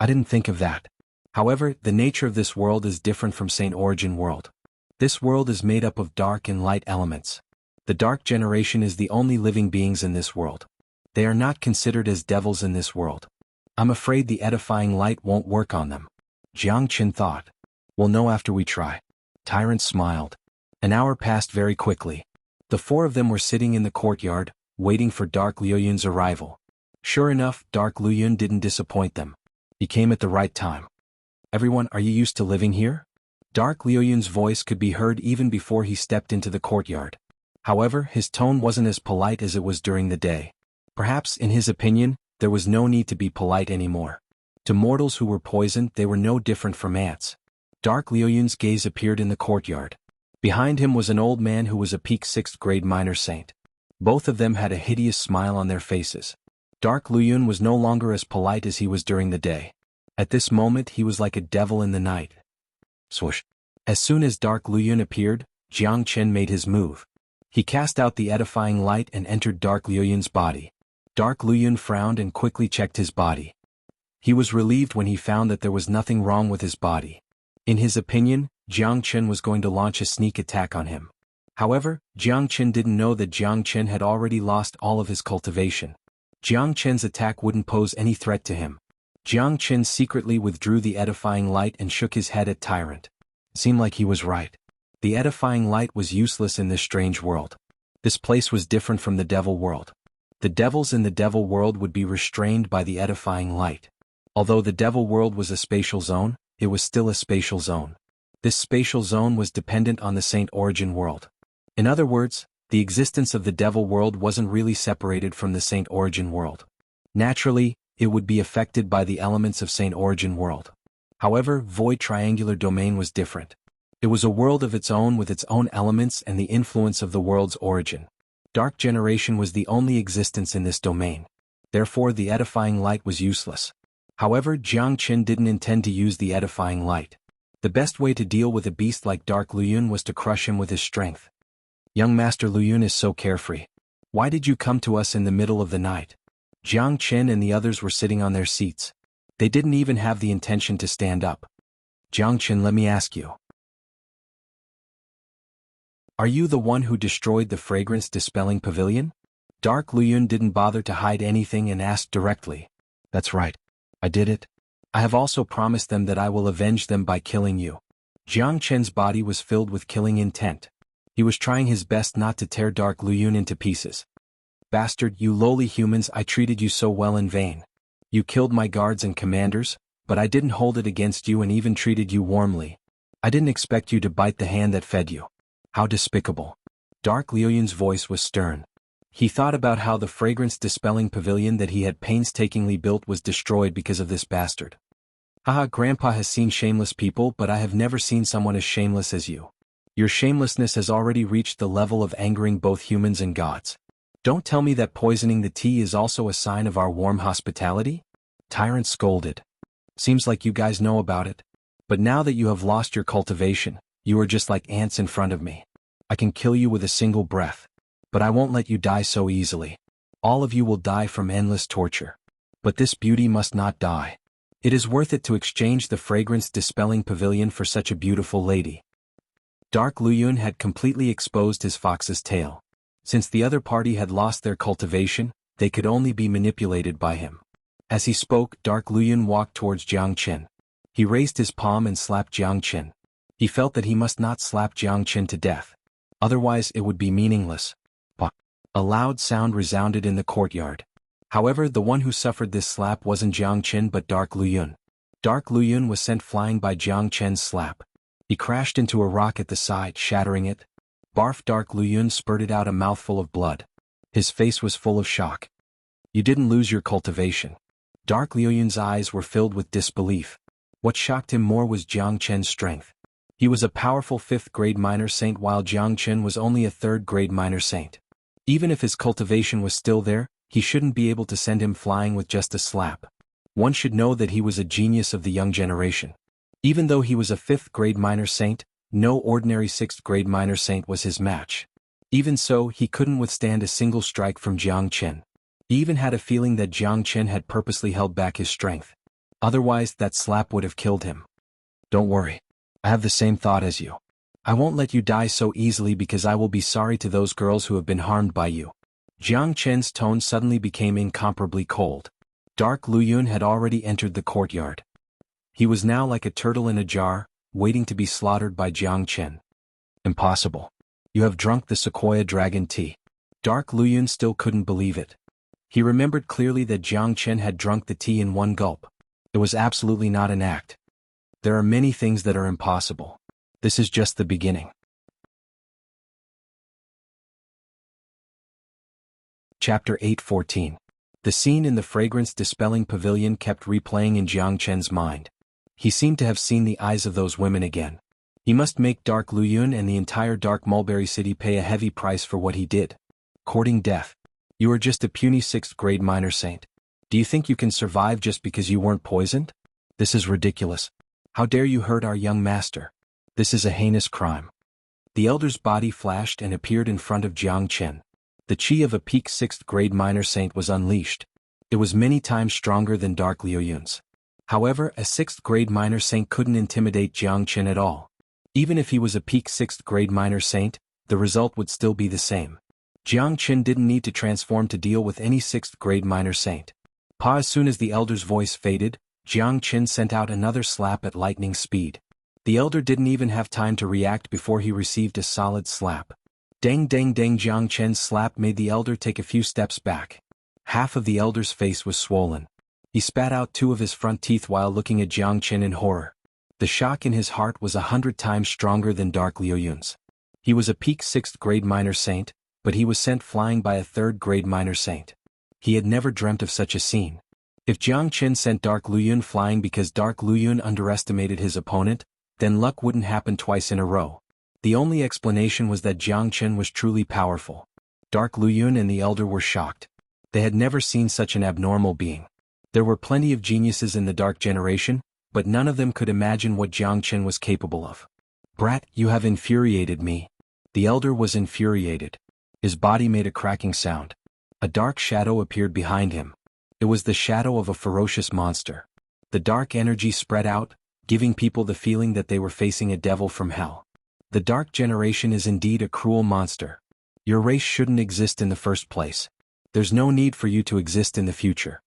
I didn't think of that. However, the nature of this world is different from Saint Origin World. This world is made up of dark and light elements. The Dark Generation is the only living beings in this world. They are not considered as devils in this world. I'm afraid the edifying light won't work on them. Jiang Chen thought. We'll know after we try. Tyrant smiled. An hour passed very quickly. The 4 of them were sitting in the courtyard, waiting for Dark Luyun's arrival. Sure enough, Dark Luyun didn't disappoint them. He came at the right time. Everyone, are you used to living here? Dark Luyun's voice could be heard even before he stepped into the courtyard. However, his tone wasn't as polite as it was during the day. Perhaps, in his opinion, there was no need to be polite anymore. To mortals who were poisoned, they were no different from ants. Dark Luyun's gaze appeared in the courtyard. Behind him was an old man who was a peak 6th grade minor saint. Both of them had a hideous smile on their faces. Dark Luyun was no longer as polite as he was during the day. At this moment he was like a devil in the night. Swoosh. As soon as Dark Luyun appeared, Jiang Chen made his move. He cast out the edifying light and entered Dark Luyun's body. Dark Luyun frowned and quickly checked his body. He was relieved when he found that there was nothing wrong with his body. In his opinion, Jiang Chen was going to launch a sneak attack on him. However, Jiang Chen didn't know that Jiang Chen had already lost all of his cultivation. Jiang Chen's attack wouldn't pose any threat to him. Jiang Chen secretly withdrew the edifying light and shook his head at Tyrant. It seemed like he was right. The edifying light was useless in this strange world. This place was different from the devil world. The devils in the devil world would be restrained by the edifying light. Although the devil world was a spatial zone, it was still a spatial zone. This spatial zone was dependent on the Saint Origin world. In other words, the existence of the devil world wasn't really separated from the Saint Origin world. Naturally, it would be affected by the elements of Saint Origin world. However, void triangular domain was different. It was a world of its own with its own elements and the influence of the world's origin. Dark generation was the only existence in this domain. Therefore the edifying light was useless. However, Jiang Qin didn't intend to use the edifying light. The best way to deal with a beast like Dark Luyun was to crush him with his strength. Young Master Luyun is so carefree. Why did you come to us in the middle of the night? Jiang Qin and the others were sitting on their seats. They didn't even have the intention to stand up. Jiang Qin, let me ask you. Are you the one who destroyed the fragrance-dispelling pavilion? Dark Luyun didn't bother to hide anything and asked directly. That's right. I did it. I have also promised them that I will avenge them by killing you. Jiang Qin's body was filled with killing intent. He was trying his best not to tear Dark Luyun into pieces. Bastard, you lowly humans, I treated you so well in vain. You killed my guards and commanders, but I didn't hold it against you and even treated you warmly. I didn't expect you to bite the hand that fed you. How despicable. Dark Luyun's voice was stern. He thought about how the fragrance-dispelling pavilion that he had painstakingly built was destroyed because of this bastard. Haha, Grandpa has seen shameless people, but I have never seen someone as shameless as you. Your shamelessness has already reached the level of angering both humans and gods. Don't tell me that poisoning the tea is also a sign of our warm hospitality? Tyrant scolded. Seems like you guys know about it. But now that you have lost your cultivation, you are just like ants in front of me. I can kill you with a single breath. But I won't let you die so easily. All of you will die from endless torture. But this beauty must not die. It is worth it to exchange the fragrance-dispelling pavilion for such a beautiful lady. Dark Luyun had completely exposed his fox's tail. Since the other party had lost their cultivation, they could only be manipulated by him. As he spoke, Dark Luyun walked towards Jiang Qin. He raised his palm and slapped Jiang Qin. He felt that he must not slap Jiang Qin to death. Otherwise it would be meaningless. A loud sound resounded in the courtyard. However, the one who suffered this slap wasn't Jiang Qin but Dark Luyun. Dark Luyun was sent flying by Jiang Qin's slap. He crashed into a rock at the side, shattering it. Barf! Dark Luyun spurted out a mouthful of blood. His face was full of shock. You didn't lose your cultivation. Dark Luyun's eyes were filled with disbelief. What shocked him more was Jiang Qin's strength. He was a powerful 5th-grade minor saint while Jiang Qin was only a 3rd-grade minor saint. Even if his cultivation was still there, he shouldn't be able to send him flying with just a slap. One should know that he was a genius of the young generation. Even though he was a 5th-grade minor saint, no ordinary 6th-grade minor saint was his match. Even so, he couldn't withstand a single strike from Jiang Qin. He even had a feeling that Jiang Qin had purposely held back his strength. Otherwise, that slap would have killed him. Don't worry. I have the same thought as you. I won't let you die so easily because I will be sorry to those girls who have been harmed by you. Jiang Qin's tone suddenly became incomparably cold. Dark Luyun had already entered the courtyard. He was now like a turtle in a jar, waiting to be slaughtered by Jiang Qin. Impossible. You have drunk the Sequoia Dragon tea. Dark Luyun still couldn't believe it. He remembered clearly that Jiang Qin had drunk the tea in one gulp. It was absolutely not an act. There are many things that are impossible. This is just the beginning. Chapter 8:14. The scene in the fragrance-dispelling pavilion kept replaying in Jiang Qin's mind. He seemed to have seen the eyes of those women again. He must make Dark Luyun and the entire Dark Mulberry City pay a heavy price for what he did. Courting death. You are just a puny 6th-grade minor saint. Do you think you can survive just because you weren't poisoned? This is ridiculous. How dare you hurt our young master? This is a heinous crime. The elder's body flashed and appeared in front of Jiang Qin. The chi of a peak 6th-grade minor saint was unleashed. It was many times stronger than Dark Luyun's. However, a 6th-grade minor saint couldn't intimidate Jiang Qin at all. Even if he was a peak 6th-grade minor saint, the result would still be the same. Jiang Qin didn't need to transform to deal with any 6th-grade minor saint. As soon as the elder's voice faded, Jiang Qin sent out another slap at lightning speed. The elder didn't even have time to react before he received a solid slap. Dang dang dang! Jiang Qin's slap made the elder take a few steps back. Half of the elder's face was swollen. He spat out 2 of his front teeth while looking at Jiang Chen in horror. The shock in his heart was 100 times stronger than Dark Liu Yun's. He was a peak 6th grade minor saint, but he was sent flying by a 3rd grade minor saint. He had never dreamt of such a scene. If Jiang Chen sent Dark Liu Yun flying because Dark Liu Yun underestimated his opponent, then luck wouldn't happen twice in a row. The only explanation was that Jiang Chen was truly powerful. Dark Liu Yun and the elder were shocked. They had never seen such an abnormal being. There were plenty of geniuses in the Dark Generation, but none of them could imagine what Jiang Chen was capable of. "Brat, you have infuriated me." The elder was infuriated. His body made a cracking sound. A dark shadow appeared behind him. It was the shadow of a ferocious monster. The dark energy spread out, giving people the feeling that they were facing a devil from hell. The Dark Generation is indeed a cruel monster. Your race shouldn't exist in the first place. There's no need for you to exist in the future.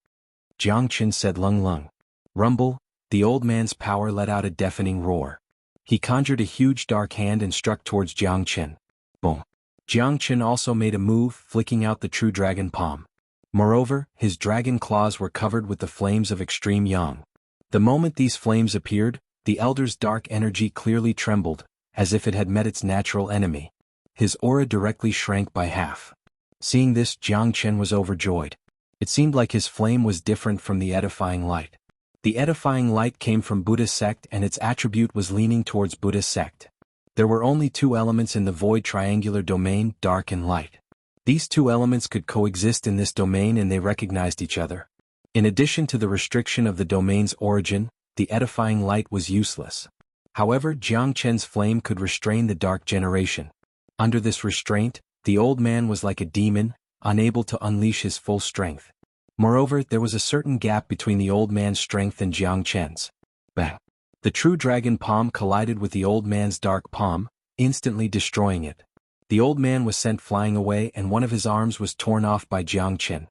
Jiang Chen said lung lung. Rumble, the old man's power let out a deafening roar. He conjured a huge dark hand and struck towards Jiang Chen. Boom. Jiang Chen also made a move, flicking out the true dragon palm. Moreover, his dragon claws were covered with the flames of extreme yang. The moment these flames appeared, the elder's dark energy clearly trembled, as if it had met its natural enemy. His aura directly shrank by half. Seeing this, Jiang Chen was overjoyed. It seemed like his flame was different from the edifying light. The edifying light came from Buddha's sect and its attribute was leaning towards Buddha's sect. There were only 2 elements in the void triangular domain, dark and light. These 2 elements could coexist in this domain and they recognized each other. In addition to the restriction of the domain's origin, the edifying light was useless. However, Jiang Chen's flame could restrain the Dark Generation. Under this restraint, the old man was like a demon, unable to unleash his full strength. Moreover, there was a certain gap between the old man's strength and Jiang Chen's. Bang! The true dragon palm collided with the old man's dark palm, instantly destroying it. The old man was sent flying away and one of his arms was torn off by Jiang Chen.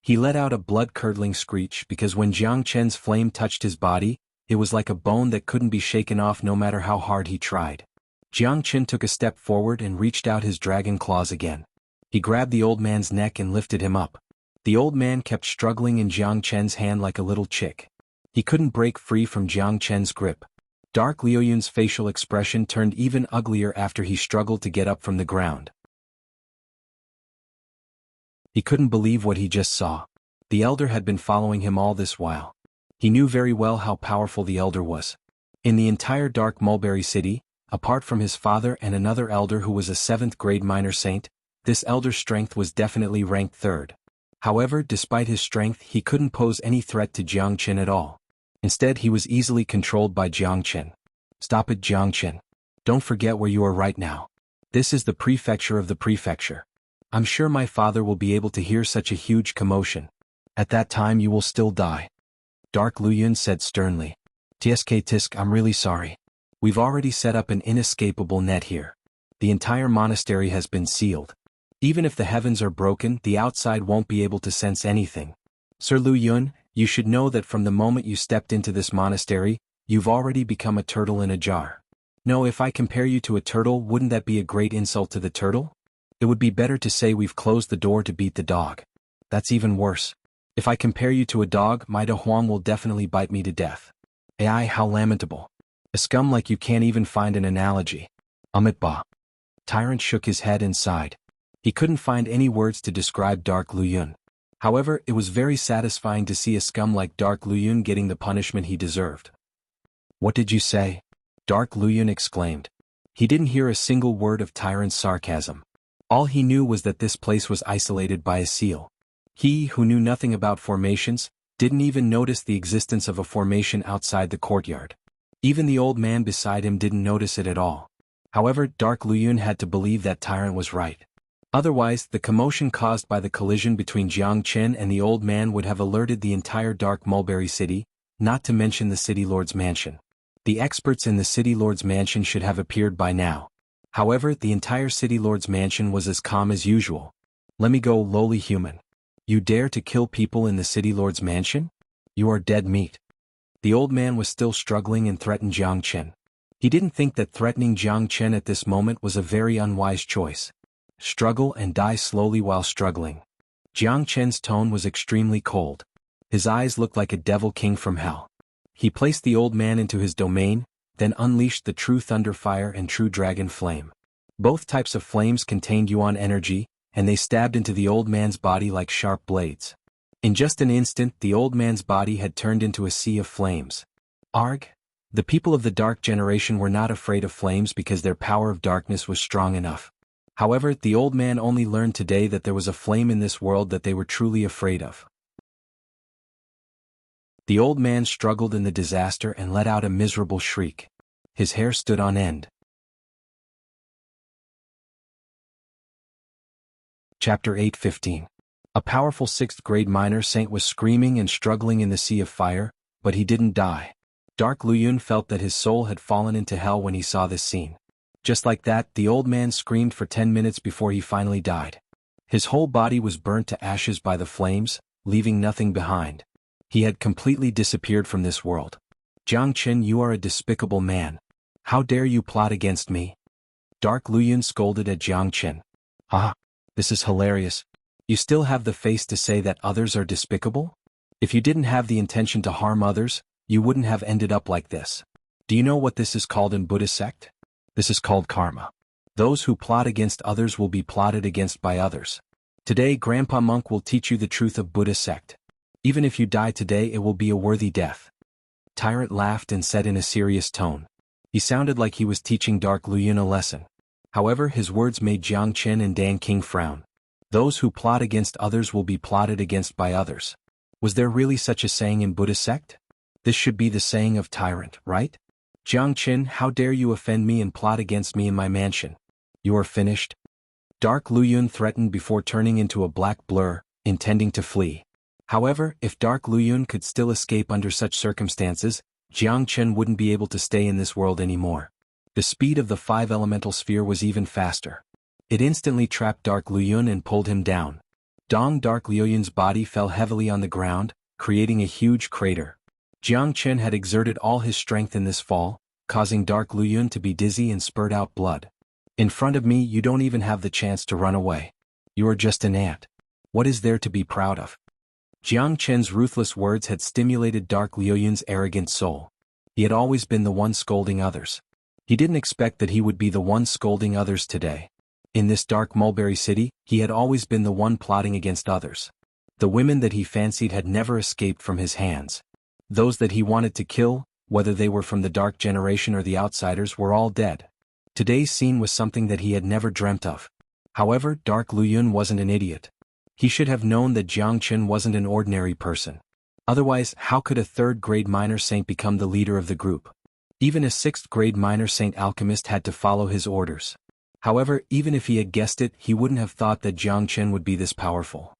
He let out a blood-curdling screech because when Jiang Chen's flame touched his body, it was like a bone that couldn't be shaken off no matter how hard he tried. Jiang Chen took a step forward and reached out his dragon claws again. He grabbed the old man's neck and lifted him up. The old man kept struggling in Jiang Chen's hand like a little chick. He couldn't break free from Jiang Chen's grip. Dark Liu Yun's facial expression turned even uglier after he struggled to get up from the ground. He couldn't believe what he just saw. The elder had been following him all this while. He knew very well how powerful the elder was. In the entire Dark Mulberry City, apart from his father and another elder who was a 7th grade minor saint, this elder's strength was definitely ranked 3rd. However, despite his strength, he couldn't pose any threat to Jiang Chen at all. Instead, he was easily controlled by Jiang Chen. "Stop it, Jiang Chen. Don't forget where you are right now. This is the prefecture of the prefecture. I'm sure my father will be able to hear such a huge commotion. At that time you will still die." Dark Liu Yun said sternly. "Tisk, I'm really sorry. We've already set up an inescapable net here. The entire monastery has been sealed. Even if the heavens are broken, the outside won't be able to sense anything. Sir Liu Yun, you should know that from the moment you stepped into this monastery, you've already become a turtle in a jar. No, if I compare you to a turtle, wouldn't that be a great insult to the turtle? It would be better to say we've closed the door to beat the dog. That's even worse. If I compare you to a dog, my Huang will definitely bite me to death. Ai, how lamentable. A scum like you can't even find an analogy. Ba. Tyrant shook his head and sighed. He couldn't find any words to describe Dark Liu Yun. However, it was very satisfying to see a scum like Dark Liu Yun getting the punishment he deserved. "What did you say?" Dark Liu Yun exclaimed. He didn't hear a single word of Tyrant's sarcasm. All he knew was that this place was isolated by a seal. He, who knew nothing about formations, didn't even notice the existence of a formation outside the courtyard. Even the old man beside him didn't notice it at all. However, Dark Liu Yun had to believe that Tyrant was right. Otherwise, the commotion caused by the collision between Jiang Chen and the old man would have alerted the entire Dark Mulberry City, not to mention the City Lord's mansion. The experts in the City Lord's mansion should have appeared by now. However, the entire City Lord's mansion was as calm as usual. "Let me go, lowly human. You dare to kill people in the City Lord's mansion? You are dead meat." The old man was still struggling and threatened Jiang Chen. He didn't think that threatening Jiang Chen at this moment was a very unwise choice. Struggle and die slowly while struggling. Jiang Chen's tone was extremely cold. His eyes looked like a devil king from hell. He placed the old man into his domain, then unleashed the true thunder fire and true dragon flame. Both types of flames contained yuan energy, and they stabbed into the old man's body like sharp blades. In just an instant, the old man's body had turned into a sea of flames. Arg! The people of the dark generation were not afraid of flames because their power of darkness was strong enough. However, the old man only learned today that there was a flame in this world that they were truly afraid of. The old man struggled in the disaster and let out a miserable shriek. His hair stood on end. Chapter 8:15. A powerful 6th grade minor saint was screaming and struggling in the sea of fire, but he didn't die. Dark Luyun felt that his soul had fallen into hell when he saw this scene. Just like that, the old man screamed for 10 minutes before he finally died. His whole body was burnt to ashes by the flames, leaving nothing behind. He had completely disappeared from this world. Jiang Qin, you are a despicable man. How dare you plot against me? Dark Luyun scolded at Jiang Qin. Ah, this is hilarious. You still have the face to say that others are despicable? If you didn't have the intention to harm others, you wouldn't have ended up like this. Do you know what this is called in Buddhist sect? This is called karma. Those who plot against others will be plotted against by others. Today, Grandpa Monk will teach you the truth of Buddhist sect. Even if you die today, it will be a worthy death. Tyrant laughed and said in a serious tone. He sounded like he was teaching Dark Luyun a lesson. However, his words made Jiang Qin and Dan King frown. Those who plot against others will be plotted against by others. Was there really such a saying in Buddhist sect? This should be the saying of tyrant, right? Jiang Qin, how dare you offend me and plot against me in my mansion? You are finished. Dark Luyun threatened before turning into a black blur, intending to flee. However, if Dark Luyun could still escape under such circumstances, Jiang Qin wouldn't be able to stay in this world anymore. The speed of the 5 elemental sphere was even faster. It instantly trapped Dark Luyun and pulled him down. Dark Luyun's body fell heavily on the ground, creating a huge crater. Jiang Qin had exerted all his strength in this fall, causing Dark Luyun to be dizzy and spurt out blood. In front of me, you don't even have the chance to run away. You are just an ant. What is there to be proud of? Jiang Qin's ruthless words had stimulated Dark Luyun's arrogant soul. He had always been the one scolding others. He didn't expect that he would be the one scolding others today. In this dark mulberry city, he had always been the one plotting against others. The women that he fancied had never escaped from his hands. Those that he wanted to kill, whether they were from the dark generation or the outsiders, were all dead. Today's scene was something that he had never dreamt of. However, Dark Luyun wasn't an idiot. He should have known that Jiang Qin wasn't an ordinary person. Otherwise, how could a 3rd grade minor saint become the leader of the group? Even a 6th grade minor saint alchemist had to follow his orders. However, even if he had guessed it, he wouldn't have thought that Jiang Qin would be this powerful.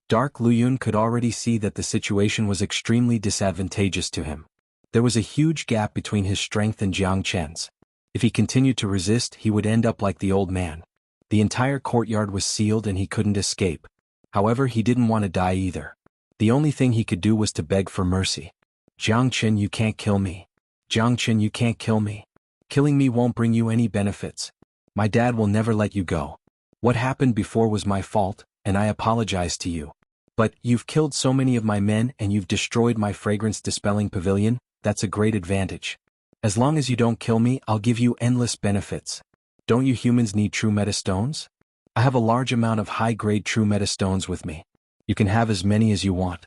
Dark Luyun could already see that the situation was extremely disadvantageous to him. There was a huge gap between his strength and Jiang Qin's. If he continued to resist, he would end up like the old man. The entire courtyard was sealed and he couldn't escape. However, he didn't want to die either. The only thing he could do was to beg for mercy. Jiang Qin, you can't kill me. Jiang Qin, you can't kill me. Killing me won't bring you any benefits. My dad will never let you go. What happened before was my fault, and I apologize to you. But you've killed so many of my men and you've destroyed my fragrance-dispelling pavilion. That's a great advantage. As long as you don't kill me, I'll give you endless benefits. Don't you humans need true metastones? I have a large amount of high-grade true metastones with me. You can have as many as you want.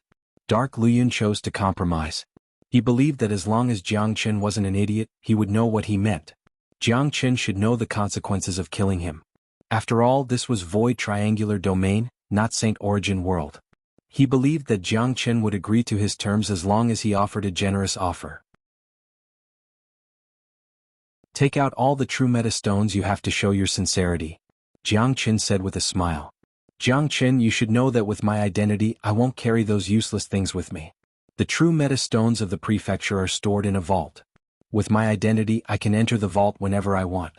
Dark Luyun chose to compromise. He believed that as long as Jiang Qin wasn't an idiot, he would know what he meant. Jiang Qin should know the consequences of killing him. After all, this was Void Triangular Domain, not Saint Origin World. He believed that Jiang Qin would agree to his terms as long as he offered a generous offer. Take out all the true metastones, you have to show your sincerity, Jiang Qin said with a smile. Jiang Qin, you should know that with my identity, I won't carry those useless things with me. The true metastones of the prefecture are stored in a vault. With my identity, I can enter the vault whenever I want.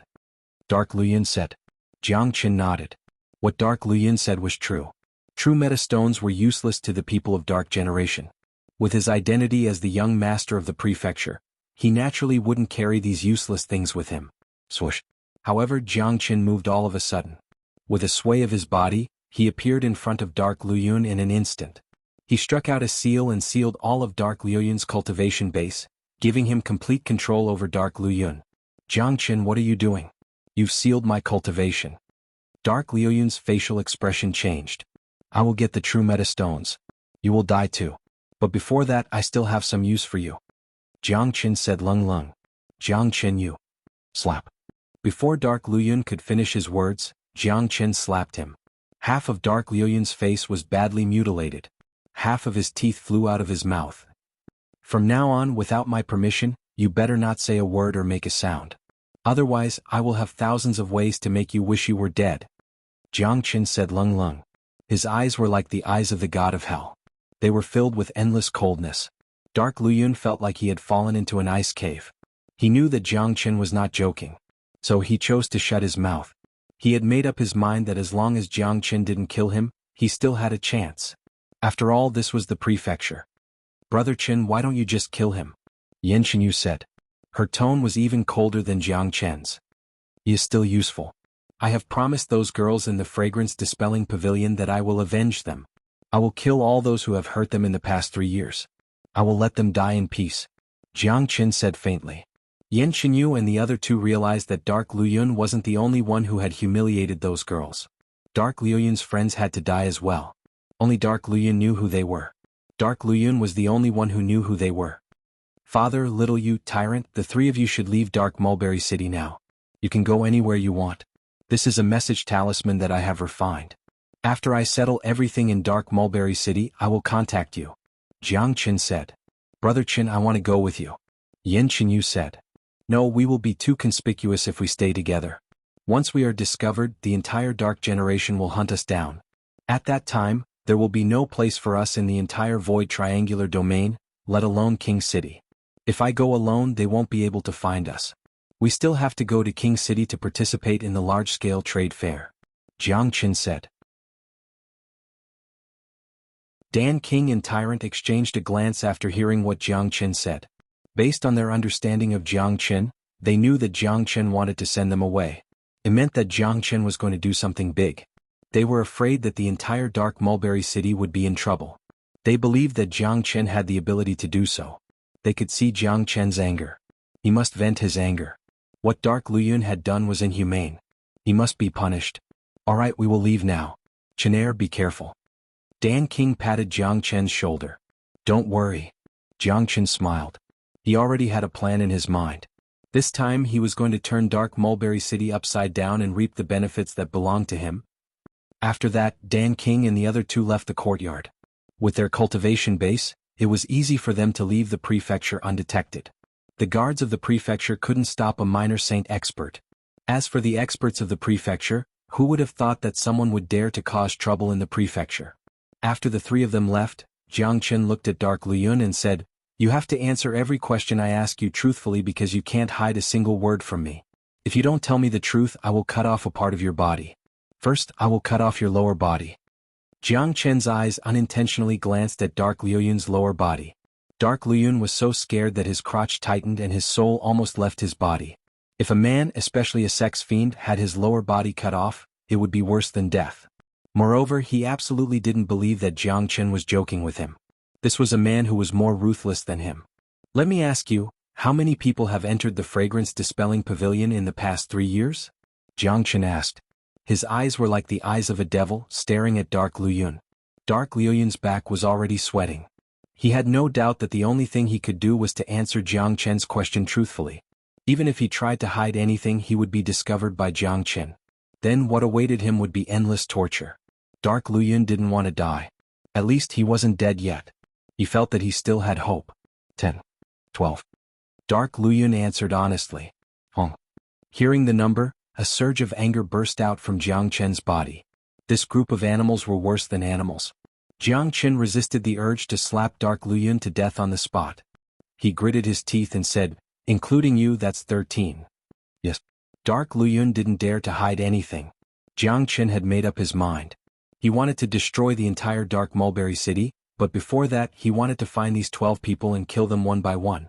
Dark Luyun said. Jiang Qin nodded. What Dark Luyun said was true. True metastones were useless to the people of Dark Generation. With his identity as the young master of the prefecture, he naturally wouldn't carry these useless things with him. Swoosh. However, Jiang Qin moved all of a sudden. With a sway of his body, he appeared in front of Dark Luyun in an instant. He struck out a seal and sealed all of Dark Luyun's cultivation base, giving him complete control over Dark Luyun. Jiangqin, what are you doing? You've sealed my cultivation. Dark Luyun's facial expression changed. I will get the true meta stones. You will die too. But before that I still have some use for you. Jiangqin said Lung Lung. Jiangqin you. Slap. Before Dark Luyun could finish his words, Jiangqin slapped him. Half of Dark Luyun's face was badly mutilated. Half of his teeth flew out of his mouth. From now on, without my permission, you better not say a word or make a sound. Otherwise, I will have thousands of ways to make you wish you were dead. Jiangqin said Lung Lung. His eyes were like the eyes of the god of hell. They were filled with endless coldness. Dark Luyun felt like he had fallen into an ice cave. He knew that Jiangqin was not joking. So he chose to shut his mouth. He had made up his mind that as long as Jiangqin didn't kill him, he still had a chance. After all, this was the prefecture. Brother Qin, why don't you just kill him? Yanxinyu said. Her tone was even colder than Jiangqin's. He is still useful. I have promised those girls in the fragrance-dispelling pavilion that I will avenge them. I will kill all those who have hurt them in the past 3 years. I will let them die in peace. Jiangqin said faintly. Yanxinyu and the other two realized that Dark Luyun wasn't the only one who had humiliated those girls. Dark Luyun's friends had to die as well. Only Dark Luyun knew who they were. Dark Luyun was the only one who knew who they were. Father, little you, tyrant, the three of you should leave Dark Mulberry City now. You can go anywhere you want. This is a message talisman that I have refined. After I settle everything in Dark Mulberry City, I will contact you. Jiangqin said. Brother Qin, I want to go with you. Yanxinyu said. No, we will be too conspicuous if we stay together. Once we are discovered, the entire Dark Generation will hunt us down. At that time, there will be no place for us in the entire Void Triangular Domain, let alone King City. If I go alone, they won't be able to find us. We still have to go to King City to participate in the large-scale trade fair. Jiangqin said. Dan King and Tyrant exchanged a glance after hearing what Jiangqin said. Based on their understanding of Jiangqin, they knew that Jiangqin wanted to send them away. It meant that Jiangqin was going to do something big. They were afraid that the entire Dark Mulberry City would be in trouble. They believed that Jiangqin had the ability to do so. They could see Jiangqin's anger. He must vent his anger. What Dark Luyun had done was inhumane. He must be punished. Alright, we will leave now. Chinair, be careful. Dan King patted Jiangqin's shoulder. Don't worry. Jiangqin smiled. He already had a plan in his mind. This time he was going to turn Dark Mulberry City upside down and reap the benefits that belonged to him. After that, Dan King and the other two left the courtyard. With their cultivation base, it was easy for them to leave the prefecture undetected. The guards of the prefecture couldn't stop a minor saint expert. As for the experts of the prefecture, who would have thought that someone would dare to cause trouble in the prefecture? After the three of them left, Jiangqin looked at Dark Luyun and said, You have to answer every question I ask you truthfully because you can't hide a single word from me. If you don't tell me the truth, I will cut off a part of your body. First, I will cut off your lower body. Jiangqin's eyes unintentionally glanced at Dark Luyun's lower body. Dark Luyun was so scared that his crotch tightened and his soul almost left his body. If a man, especially a sex fiend, had his lower body cut off, it would be worse than death. Moreover, he absolutely didn't believe that Jiangqin was joking with him. This was a man who was more ruthless than him. Let me ask you, how many people have entered the fragrance-dispelling pavilion in the past 3 years? Jiangqin asked. His eyes were like the eyes of a devil, staring at Dark Luyun. Dark Luyun's back was already sweating. He had no doubt that the only thing he could do was to answer Jiangqin's question truthfully. Even if he tried to hide anything, he would be discovered by Jiangqin. Then what awaited him would be endless torture. Dark Luyun didn't want to die. At least he wasn't dead yet. He felt that he still had hope. 10. 12. Dark Luyun answered honestly. Hearing the number, a surge of anger burst out from Jiangqin's body. This group of animals were worse than animals. Jiangqin resisted the urge to slap Dark Luyun to death on the spot. He gritted his teeth and said, Including you, that's 13. Yes. Dark Luyun didn't dare to hide anything. Jiangqin had made up his mind. He wanted to destroy the entire Dark Mulberry City, but before that he wanted to find these 12 people and kill them one by one.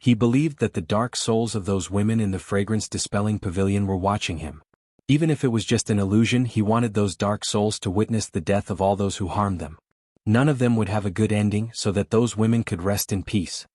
He believed that the dark souls of those women in the fragrance-dispelling pavilion were watching him. Even if it was just an illusion, he wanted those dark souls to witness the death of all those who harmed them. None of them would have a good ending so that those women could rest in peace.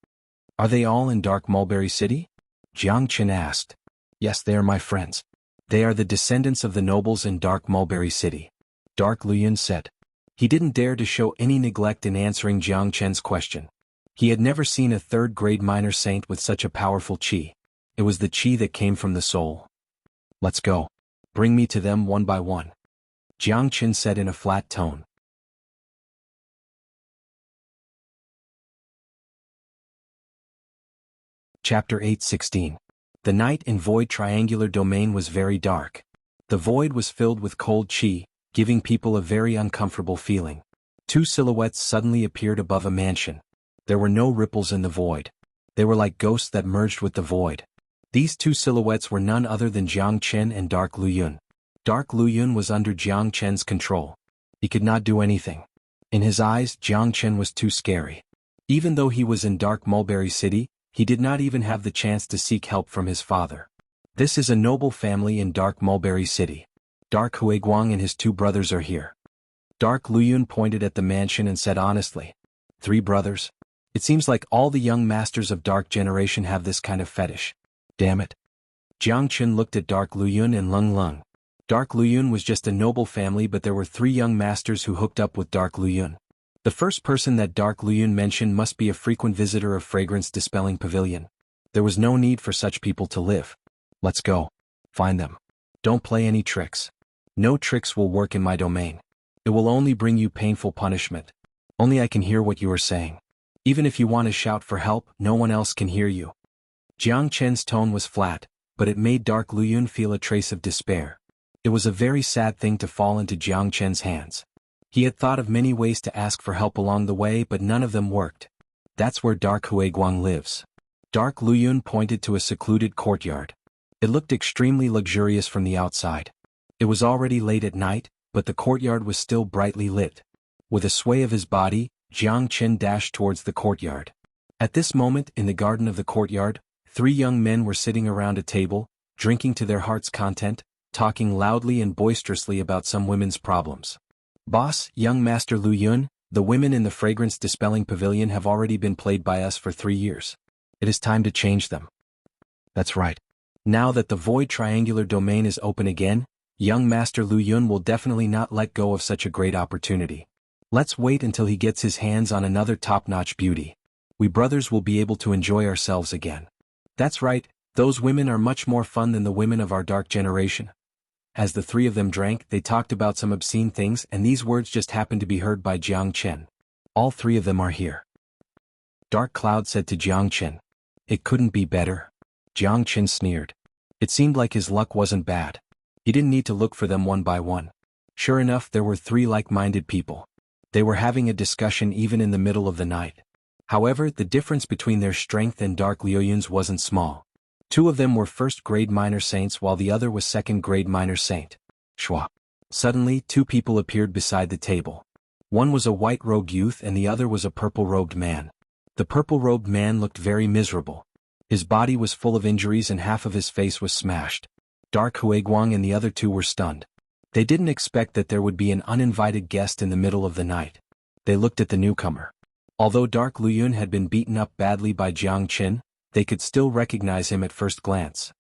Are they all in Dark Mulberry City? Jiang Qin asked. Yes, they are my friends. They are the descendants of the nobles in Dark Mulberry City. Dark Luyun said. He didn't dare to show any neglect in answering Jiang Chen's question. He had never seen a third-grade minor saint with such a powerful qi. It was the qi that came from the soul. Let's go. Bring me to them one by one. Jiang Qin said in a flat tone. Chapter 8:16. The night in Void Triangular Domain was very dark. The void was filled with cold qi, giving people a very uncomfortable feeling. Two silhouettes suddenly appeared above a mansion. There were no ripples in the void. They were like ghosts that merged with the void. These two silhouettes were none other than Jiang Chen and Dark Luyun. Dark Luyun was under Jiang Chen's control. He could not do anything. In his eyes, Jiang Chen was too scary. Even though he was in Dark Mulberry City, he did not even have the chance to seek help from his father. This is a noble family in Dark Mulberry City. Dark Huiguang and his two brothers are here. Dark Luyun pointed at the mansion and said honestly. 3 brothers? It seems like all the young masters of Dark Generation have this kind of fetish. Damn it. Jiang Qin looked at Dark Luyun and Lung Lung. Dark Luyun was just a noble family, but there were 3 young masters who hooked up with Dark Luyun. The first person that Dark Luyun mentioned must be a frequent visitor of Fragrance Dispelling Pavilion. There was no need for such people to live. Let's go. Find them. Don't play any tricks. No tricks will work in my domain. It will only bring you painful punishment. Only I can hear what you are saying. Even if you want to shout for help, no one else can hear you. Jiang Chen's tone was flat, but it made Dark Luyun feel a trace of despair. It was a very sad thing to fall into Jiang Chen's hands. He had thought of many ways to ask for help along the way, but none of them worked. That's where Dark Huiguang lives. Dark Luyun pointed to a secluded courtyard. It looked extremely luxurious from the outside. It was already late at night, but the courtyard was still brightly lit. With a sway of his body, Jiang Chen dashed towards the courtyard. At this moment, in the garden of the courtyard, 3 young men were sitting around a table, drinking to their heart's content, talking loudly and boisterously about some women's problems. Boss, young Master Luyun, the women in the Fragrance Dispelling Pavilion have already been played by us for 3 years. It is time to change them. That's right. Now that the Void Triangular Domain is open again, young Master Luyun will definitely not let go of such a great opportunity. Let's wait until he gets his hands on another top-notch beauty. We brothers will be able to enjoy ourselves again. That's right, those women are much more fun than the women of our Dark Generation. As the 3 of them drank, they talked about some obscene things, and these words just happened to be heard by Jiang Chen. All 3 of them are here. Dark Cloud said to Jiang Chen. It couldn't be better. Jiang Chen sneered. It seemed like his luck wasn't bad. He didn't need to look for them one by one. Sure enough, there were 3 like-minded people. They were having a discussion even in the middle of the night. However, the difference between their strength and Dark Luyun's wasn't small. 2 of them were first-grade minor saints while the other was second-grade minor saint. Shwa. Suddenly, 2 people appeared beside the table. One was a white-robed youth and the other was a purple-robed man. The purple-robed man looked very miserable. His body was full of injuries and half of his face was smashed. Dark Huiguang and the other 2 were stunned. They didn't expect that there would be an uninvited guest in the middle of the night. They looked at the newcomer. Although Dark Luyun had been beaten up badly by Jiang Chen, they could still recognize him at first glance.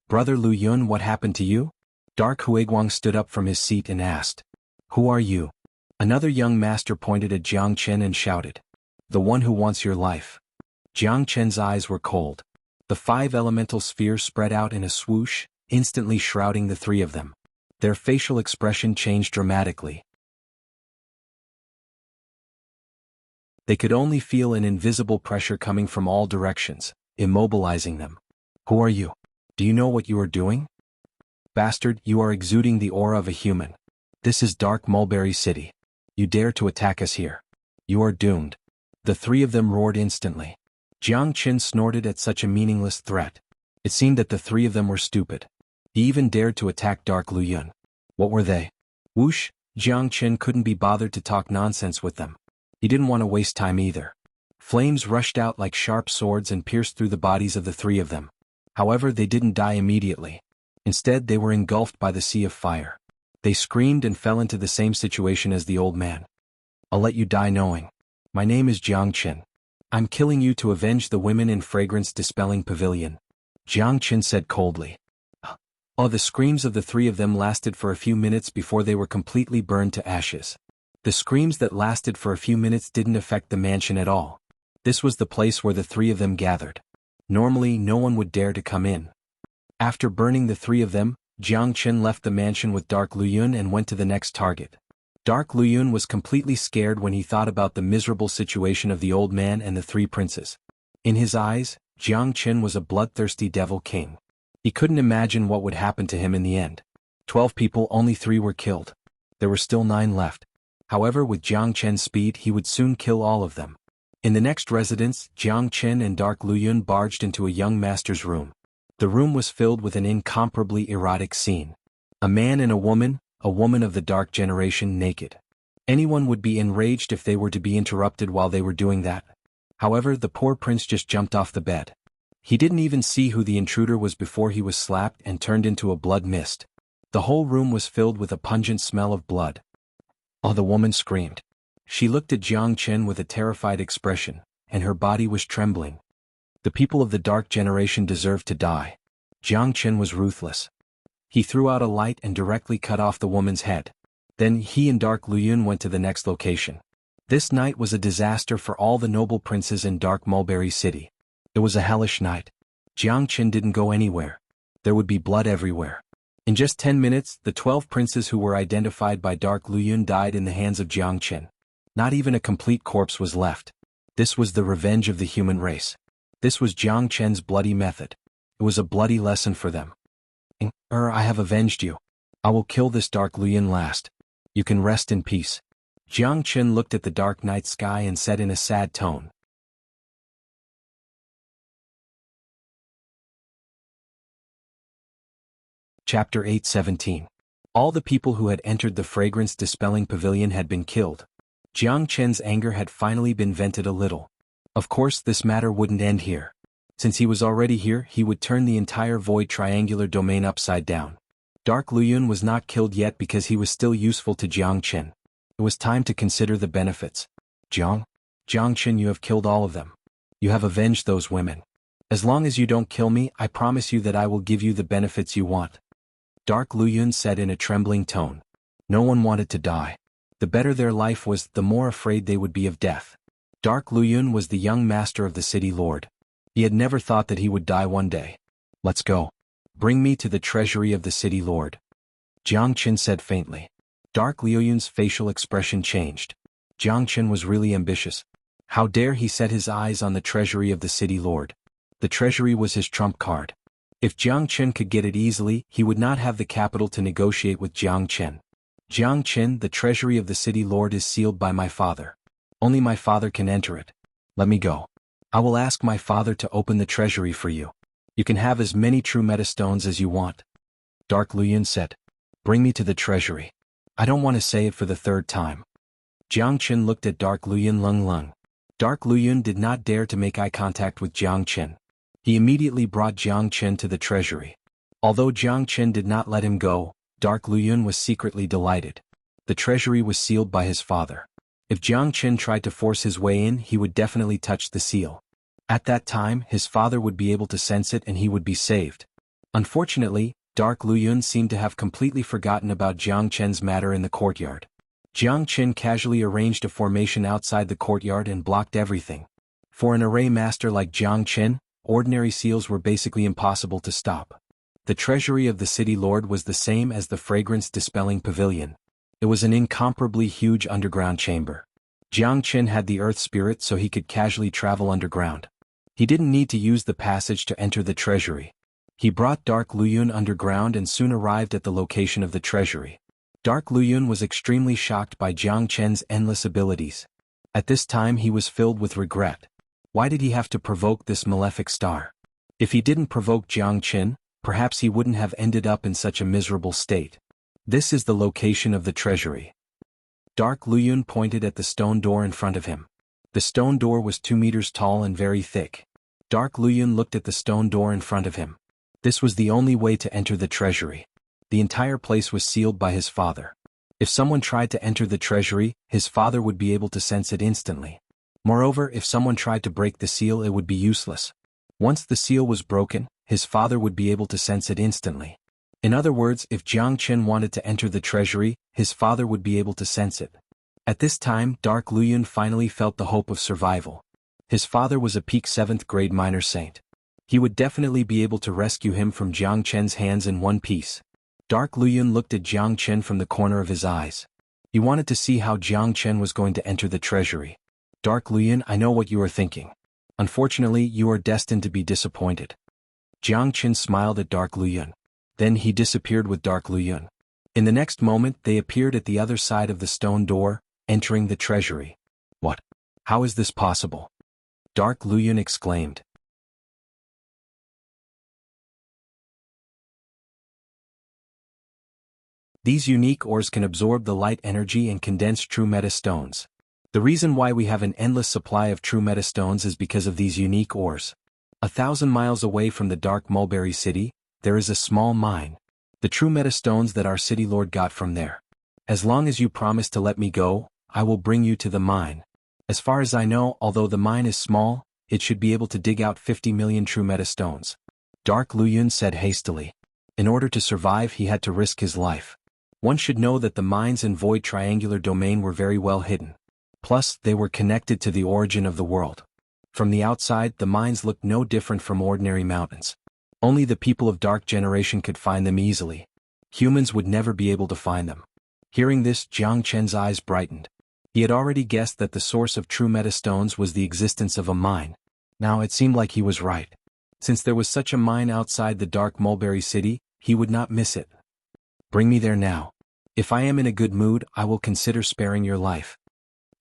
Brother Luyun, what happened to you? Dark Huiguang stood up from his seat and asked. Who are you? Another young master pointed at Jiang Chen and shouted. The one who wants your life. Jiang Chen's eyes were cold. The 5 elemental spheres spread out in a swoosh, instantly shrouding the 3 of them. Their facial expression changed dramatically. They could only feel an invisible pressure coming from all directions, immobilizing them. Who are you? Do you know what you are doing? Bastard, you are exuding the aura of a human. This is Dark Mulberry City. You dare to attack us here. You are doomed. The 3 of them roared instantly. Jiang Chen snorted at such a meaningless threat. It seemed that the 3 of them were stupid. He even dared to attack Dark Luyun. What were they? Whoosh, Jiang Chen couldn't be bothered to talk nonsense with them. He didn't want to waste time either. Flames rushed out like sharp swords and pierced through the bodies of the 3 of them. However, they didn't die immediately. Instead, they were engulfed by the sea of fire. They screamed and fell into the same situation as the old man. I'll let you die knowing. My name is Jiang Qin. I'm killing you to avenge the women in fragrance-dispelling pavilion. Jiang Qin said coldly. Oh, the screams of the three of them lasted for a few minutes before they were completely burned to ashes. The screams that lasted for a few minutes didn't affect the mansion at all. This was the place where the three of them gathered. Normally, no one would dare to come in. After burning the three of them, Jiang Qin left the mansion with Dark Luyun and went to the next target. Dark Luyun was completely scared when he thought about the miserable situation of the old man and the three princes. In his eyes, Jiang Qin was a bloodthirsty devil king. He couldn't imagine what would happen to him in the end. 12 people, only 3 were killed. There were still 9 left. However, with Jiang Qin's speed, he would soon kill all of them. In the next residence, Jiang Qin and Dark Luyun barged into a young master's room. The room was filled with an incomparably erotic scene. A man and a woman of the dark generation naked. Anyone would be enraged if they were to be interrupted while they were doing that. However, the poor prince just jumped off the bed. He didn't even see who the intruder was before he was slapped and turned into a blood mist. The whole room was filled with a pungent smell of blood. Oh, the woman screamed. She looked at Jiang Qin with a terrified expression, and her body was trembling. The people of the dark generation deserved to die. Jiang Qin was ruthless. He threw out a light and directly cut off the woman's head. Then he and Dark Luyun went to the next location. This night was a disaster for all the noble princes in Dark Mulberry City. It was a hellish night. Jiang Qin didn't go anywhere. There would be blood everywhere. In just 10 minutes, the 12 princes who were identified by Dark Luyun died in the hands of Jiang Qin. Not even a complete corpse was left. This was the revenge of the human race. This was Jiang Qin's bloody method. It was a bloody lesson for them. I have avenged you. I will kill this Dark Luyun last. You can rest in peace. Jiang Qin looked at the dark night sky and said in a sad tone. Chapter 8:17. All the people who had entered the fragrance-dispelling pavilion had been killed. Jiang Qin's anger had finally been vented a little. Of course, this matter wouldn't end here. Since he was already here, he would turn the entire void triangular domain upside down. Dark Luyun was not killed yet because he was still useful to Jiang Qin. It was time to consider the benefits. Jiang Qin, you have killed all of them. You have avenged those women. As long as you don't kill me, I promise you that I will give you the benefits you want. Dark Luyun said in a trembling tone. No one wanted to die. The better their life was, the more afraid they would be of death. Dark Luyun was the young master of the city lord. He had never thought that he would die one day. Let's go. Bring me to the treasury of the city lord. Jiang Qin said faintly. Dark Luyun's facial expression changed. Jiang Qin was really ambitious. How dare he set his eyes on the treasury of the city lord? The treasury was his trump card. If Jiang Qin could get it easily, he would not have the capital to negotiate with Jiang Qin. Jiang Qin, the treasury of the city lord is sealed by my father. Only my father can enter it. Let me go. I will ask my father to open the treasury for you. You can have as many true metastones as you want. Dark Luyun said. Bring me to the treasury. I don't want to say it for the 3rd time. Jiang Qin looked at Dark Luyun Lung. Dark Luyun did not dare to make eye contact with Jiang Qin. He immediately brought Jiang Qin to the treasury. Although Jiang Qin did not let him go, Dark Luyun was secretly delighted. The treasury was sealed by his father. If Jiang Qin tried to force his way in, he would definitely touch the seal. At that time, his father would be able to sense it and he would be saved. Unfortunately, Dark Luyun seemed to have completely forgotten about Jiang Qin's matter in the courtyard. Jiang Qin casually arranged a formation outside the courtyard and blocked everything. For an array master like Jiang Qin, ordinary seals were basically impossible to stop. The treasury of the city lord was the same as the fragrance-dispelling pavilion. It was an incomparably huge underground chamber. Jiang Qin had the earth spirit so he could casually travel underground. He didn't need to use the passage to enter the treasury. He brought Dark Luyun underground and soon arrived at the location of the treasury. Dark Luyun was extremely shocked by Jiang Qin's endless abilities. At this time he was filled with regret. Why did he have to provoke this malefic star? If he didn't provoke Jiang Qin, perhaps he wouldn't have ended up in such a miserable state. This is the location of the treasury. Dark Luyun pointed at the stone door in front of him. The stone door was 2 meters tall and very thick. Dark Luyun looked at the stone door in front of him. This was the only way to enter the treasury. The entire place was sealed by his father. If someone tried to enter the treasury, his father would be able to sense it instantly. Moreover, if someone tried to break the seal, it would be useless. Once the seal was broken, his father would be able to sense it instantly. In other words, if Jiang Chen wanted to enter the treasury, his father would be able to sense it. At this time, Dark Luyun finally felt the hope of survival. His father was a peak 7th grade minor saint. He would definitely be able to rescue him from Jiang Chen's hands in one piece. Dark Luyun looked at Jiang Chen from the corner of his eyes. He wanted to see how Jiang Chen was going to enter the treasury. Dark Luyun, I know what you are thinking. Unfortunately, you are destined to be disappointed. Jiang Chen smiled at Dark Luyun. Then he disappeared with Dark Luyun. In the next moment, they appeared at the other side of the stone door, entering the treasury. What? How is this possible? Dark Luyun exclaimed. These unique ores can absorb the light energy and condense true meta stones. The reason why we have an endless supply of true meta stones is because of these unique ores. 1,000 miles away from the Dark Mulberry City, there is a small mine. The true meta stones that our city lord got from there. As long as you promise to let me go, I will bring you to the mine. As far as I know, although the mine is small, it should be able to dig out 50 million true meta stones. Dark Luyun said hastily. In order to survive, he had to risk his life. One should know that the mines in Void Triangular Domain were very well hidden. Plus, they were connected to the origin of the world. From the outside, the mines looked no different from ordinary mountains. Only the people of Dark Generation could find them easily. Humans would never be able to find them. Hearing this, Jiang Chen's eyes brightened. He had already guessed that the source of true meta stones was the existence of a mine. Now it seemed like he was right. Since there was such a mine outside the Dark Mulberry City, he would not miss it. Bring me there now. If I am in a good mood, I will consider sparing your life.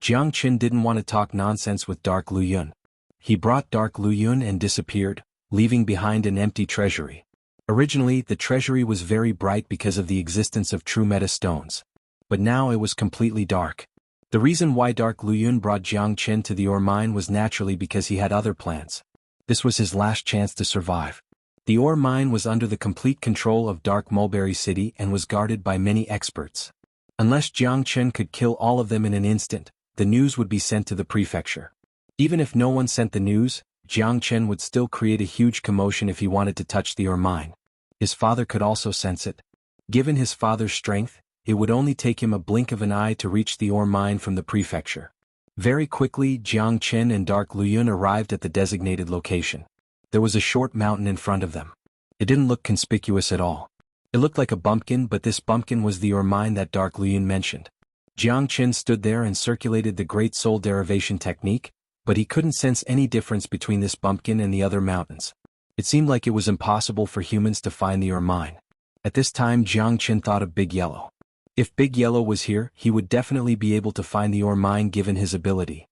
Jiang Chen didn't want to talk nonsense with Dark Luyun. He brought Dark Luyun and disappeared, leaving behind an empty treasury. Originally, the treasury was very bright because of the existence of true meta stones. But now it was completely dark. The reason why Dark Luyun brought Jiang Chen to the ore mine was naturally because he had other plans. This was his last chance to survive. The ore mine was under the complete control of Dark Mulberry City and was guarded by many experts. Unless Jiang Chen could kill all of them in an instant, the news would be sent to the prefecture. Even if no one sent the news, Jiang Chen would still create a huge commotion if he wanted to touch the ore mine. His father could also sense it. Given his father's strength, it would only take him a blink of an eye to reach the ore mine from the prefecture. Very quickly, Jiang Chen and Dark Luyun arrived at the designated location. There was a short mountain in front of them. It didn't look conspicuous at all. It looked like a bumpkin, but this bumpkin was the ore mine that Dark Luyun mentioned. Jiang Chen stood there and circulated the Great Soul Derivation technique, but he couldn't sense any difference between this bumpkin and the other mountains. It seemed like it was impossible for humans to find the ore mine. At this time, Jiang Chen thought of Big Yellow. If Big Yellow was here, he would definitely be able to find the ore mine given his ability.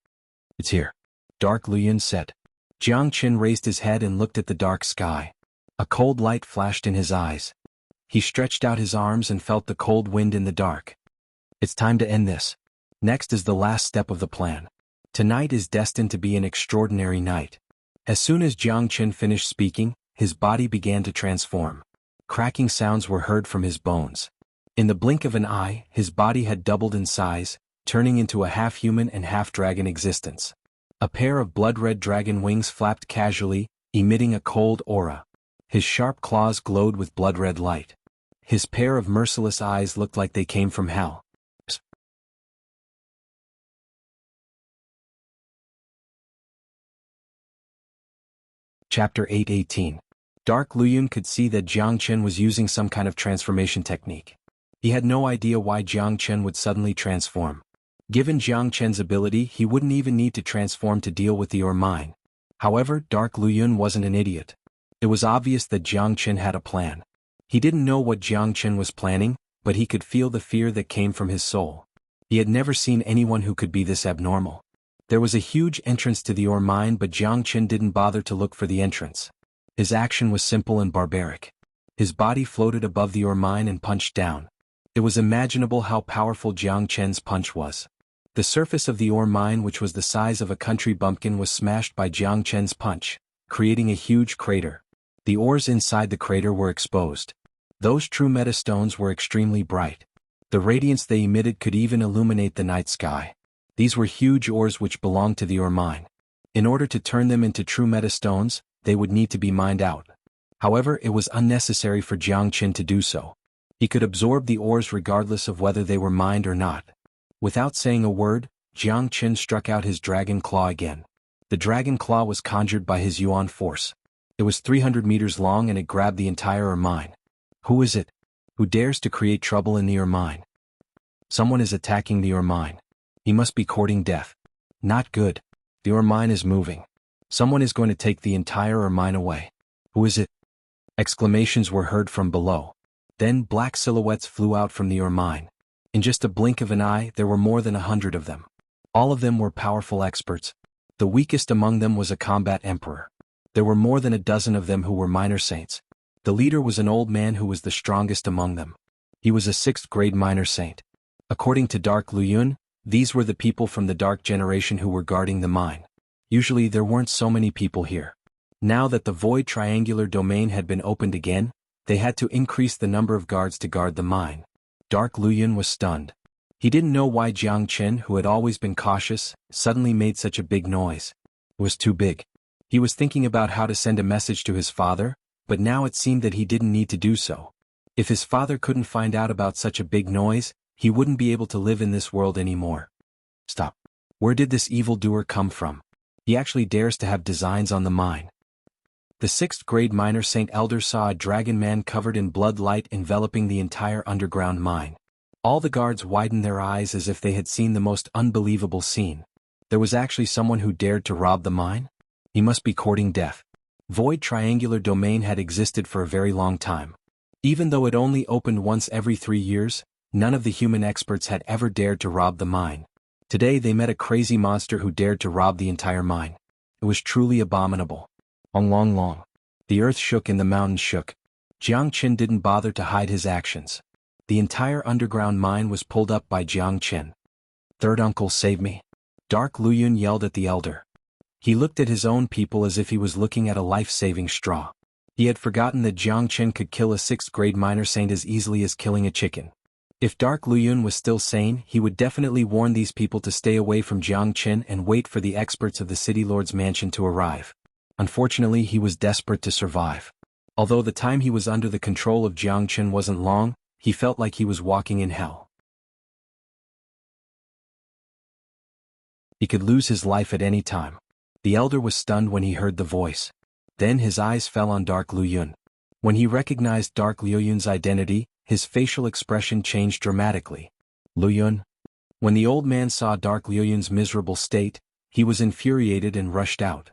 It's here. Dark Luyun said. Jiang Chen raised his head and looked at the dark sky. A cold light flashed in his eyes. He stretched out his arms and felt the cold wind in the dark. It's time to end this. Next is the last step of the plan. Tonight is destined to be an extraordinary night. As soon as Jiang Chen finished speaking, his body began to transform. Cracking sounds were heard from his bones. In the blink of an eye, his body had doubled in size, turning into a half-human and half-dragon existence. A pair of blood-red dragon wings flapped casually, emitting a cold aura. His sharp claws glowed with blood-red light. His pair of merciless eyes looked like they came from hell. Chapter 8:18. Dark Luyun could see that Jiang Chen was using some kind of transformation technique. He had no idea why Jiang Chen would suddenly transform. Given Jiang Chen's ability, he wouldn't even need to transform to deal with the ore mine. However, Dark Luyun wasn't an idiot. It was obvious that Jiang Chen had a plan. He didn't know what Jiang Chen was planning, but he could feel the fear that came from his soul. He had never seen anyone who could be this abnormal. There was a huge entrance to the ore mine, but Jiang Chen didn't bother to look for the entrance. His action was simple and barbaric. His body floated above the ore mine and punched down. It was imaginable how powerful Jiang Chen's punch was. The surface of the ore mine, which was the size of a country bumpkin, was smashed by Jiang Chen's punch, creating a huge crater. The ores inside the crater were exposed. Those true meta stones were extremely bright. The radiance they emitted could even illuminate the night sky. These were huge ores which belonged to the ore mine. In order to turn them into true metastones, they would need to be mined out. However, it was unnecessary for Jiang Qin to do so. He could absorb the ores regardless of whether they were mined or not. Without saying a word, Jiang Qin struck out his dragon claw again. The dragon claw was conjured by his yuan force. It was 300 meters long and it grabbed the entire ore mine. Who is it? Who dares to create trouble in the ore mine? Someone is attacking the ore mine. He must be courting death. Not good. The ore mine is moving. Someone is going to take the entire ore mine away. Who is it? Exclamations were heard from below. Then black silhouettes flew out from the ore mine. In just a blink of an eye, there were more than 100 of them. All of them were powerful experts. The weakest among them was a combat emperor. There were more than a dozen of them who were minor saints. The leader was an old man who was the strongest among them. He was a 6th grade minor saint. According to Dark Luyun, these were the people from the Dark Generation who were guarding the mine. Usually there weren't so many people here. Now that the void triangular domain had been opened again, they had to increase the number of guards to guard the mine. Dark Luyun was stunned. He didn't know why Jiang Qin, who had always been cautious, suddenly made such a big noise. It was too big. He was thinking about how to send a message to his father, but now it seemed that he didn't need to do so. If his father couldn't find out about such a big noise, he wouldn't be able to live in this world anymore. Stop. Where did this evildoer come from? He actually dares to have designs on the mine. The 6th grade minor saint elder saw a dragon man covered in blood light enveloping the entire underground mine. All the guards widened their eyes as if they had seen the most unbelievable scene. There was actually someone who dared to rob the mine? He must be courting death. Void triangular domain had existed for a very long time. Even though it only opened once every 3 years, none of the human experts had ever dared to rob the mine. Today they met a crazy monster who dared to rob the entire mine. It was truly abominable. Long. The earth shook and the mountains shook. Jiang Qin didn't bother to hide his actions. The entire underground mine was pulled up by Jiang Qin. Third uncle, save me. Dark Luyun yelled at the elder. He looked at his own people as if he was looking at a life-saving straw. He had forgotten that Jiang Qin could kill a 6th grade minor saint as easily as killing a chicken. If Dark Luyun was still sane, he would definitely warn these people to stay away from Jiang Qin and wait for the experts of the City Lord's mansion to arrive. Unfortunately, he was desperate to survive. Although the time he was under the control of Jiang Qin wasn't long, he felt like he was walking in hell. He could lose his life at any time. The elder was stunned when he heard the voice. Then his eyes fell on Dark Luyun. When he recognized Dark Luyun's identity, his facial expression changed dramatically. Luyun? When the old man saw Dark Luyun's miserable state, he was infuriated and rushed out.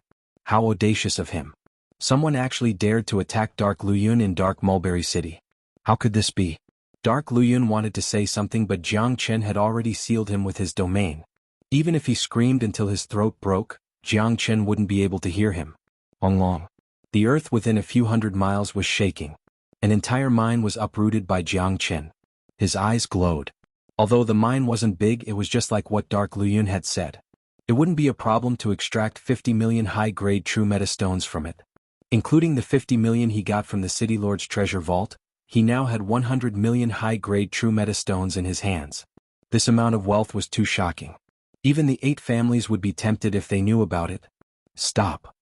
How audacious of him. Someone actually dared to attack Dark Luyun in Dark Mulberry City. How could this be? Dark Luyun wanted to say something, but Jiang Qin had already sealed him with his domain. Even if he screamed until his throat broke, Jiang Qin wouldn't be able to hear him. Long. The earth within a few hundred miles was shaking. An entire mine was uprooted by Jiang Qin. His eyes glowed. Although the mine wasn't big, it was just like what Dark Luyun had said. It wouldn't be a problem to extract 50 million high-grade true metastones from it. Including the 50 million he got from the City Lord's treasure vault, he now had 100 million high-grade true metastones in his hands. This amount of wealth was too shocking. Even the 8 families would be tempted if they knew about it. Stop.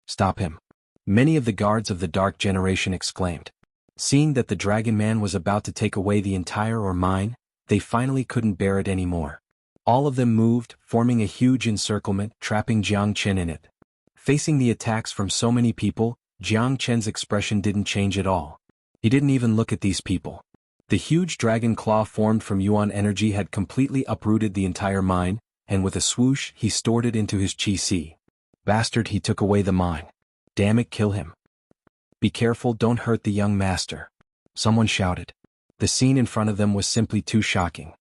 Stop him. Many of the guards of the Dark Generation exclaimed. Seeing that the Dragon Man was about to take away the entire ore mine, they finally couldn't bear it anymore. All of them moved, forming a huge encirclement, trapping Jiang Qin in it. Facing the attacks from so many people, Jiang Qin's expression didn't change at all. He didn't even look at these people. The huge dragon claw formed from yuan energy had completely uprooted the entire mine, and with a swoosh he stored it into his chi. Bastard, he took away the mine. Damn it, kill him. Be careful, don't hurt the young master. Someone shouted. The scene in front of them was simply too shocking.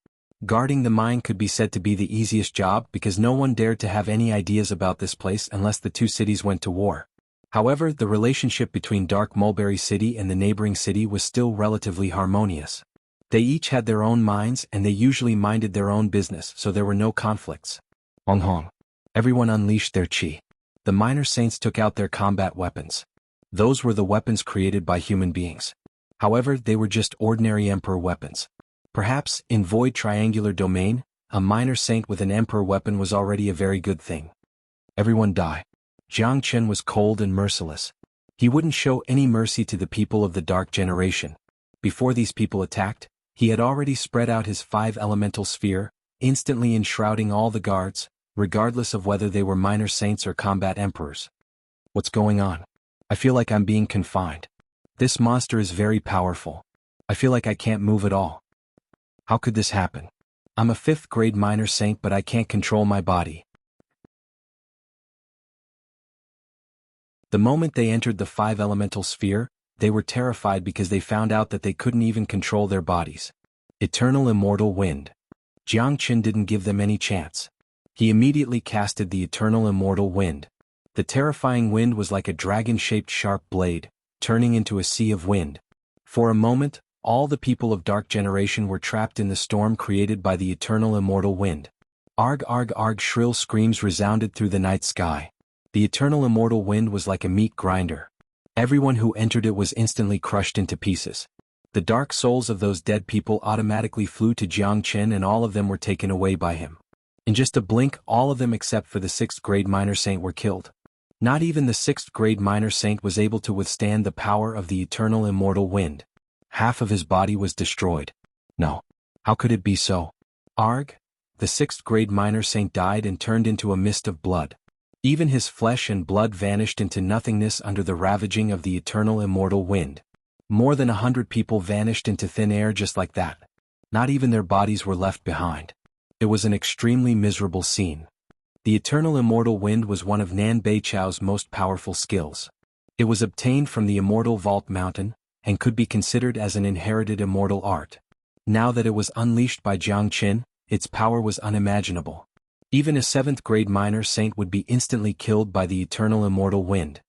Guarding the mine could be said to be the easiest job because no one dared to have any ideas about this place unless the 2 cities went to war. However, the relationship between Dark Mulberry City and the neighboring city was still relatively harmonious. They each had their own mines and they usually minded their own business, so there were no conflicts. Hong. Everyone unleashed their chi. The minor saints took out their combat weapons. Those were the weapons created by human beings. However, they were just ordinary emperor weapons. Perhaps, in Void Triangular Domain, a minor saint with an emperor weapon was already a very good thing. Everyone die. Jiang Chen was cold and merciless. He wouldn't show any mercy to the people of the Dark Generation. Before these people attacked, he had already spread out his 5-elemental sphere, instantly enshrouding all the guards, regardless of whether they were minor saints or combat emperors. What's going on? I feel like I'm being confined. This monster is very powerful. I feel like I can't move at all. How could this happen? I'm a 5th grade minor saint, but I can't control my body. The moment they entered the 5-elemental sphere, they were terrified because they found out that they couldn't even control their bodies. Eternal Immortal Wind. Jiang Chen didn't give them any chance. He immediately casted the Eternal Immortal Wind. The terrifying wind was like a dragon-shaped sharp blade, turning into a sea of wind. For a moment, all the people of Dark Generation were trapped in the storm created by the Eternal Immortal Wind. Arg arg arg, shrill screams resounded through the night sky. The Eternal Immortal Wind was like a meat grinder. Everyone who entered it was instantly crushed into pieces. The dark souls of those dead people automatically flew to Jiang Chen, and all of them were taken away by him. In just a blink, all of them except for the 6th grade minor saint were killed. Not even the 6th grade minor saint was able to withstand the power of the Eternal Immortal Wind. Half of his body was destroyed. No. How could it be so? Arg! The 6th grade minor saint died and turned into a mist of blood. Even his flesh and blood vanished into nothingness under the ravaging of the Eternal Immortal Wind. More than 100 people vanished into thin air just like that. Not even their bodies were left behind. It was an extremely miserable scene. The Eternal Immortal Wind was one of Nan Beichao's most powerful skills. It was obtained from the Immortal Vault Mountain, and could be considered as an inherited immortal art. Now that it was unleashed by Jiang Chen, its power was unimaginable. Even a 7th grade minor saint would be instantly killed by the Eternal Immortal Wind.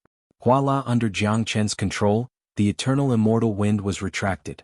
Voila! Under Jiang Chen's control, the Eternal Immortal Wind was retracted.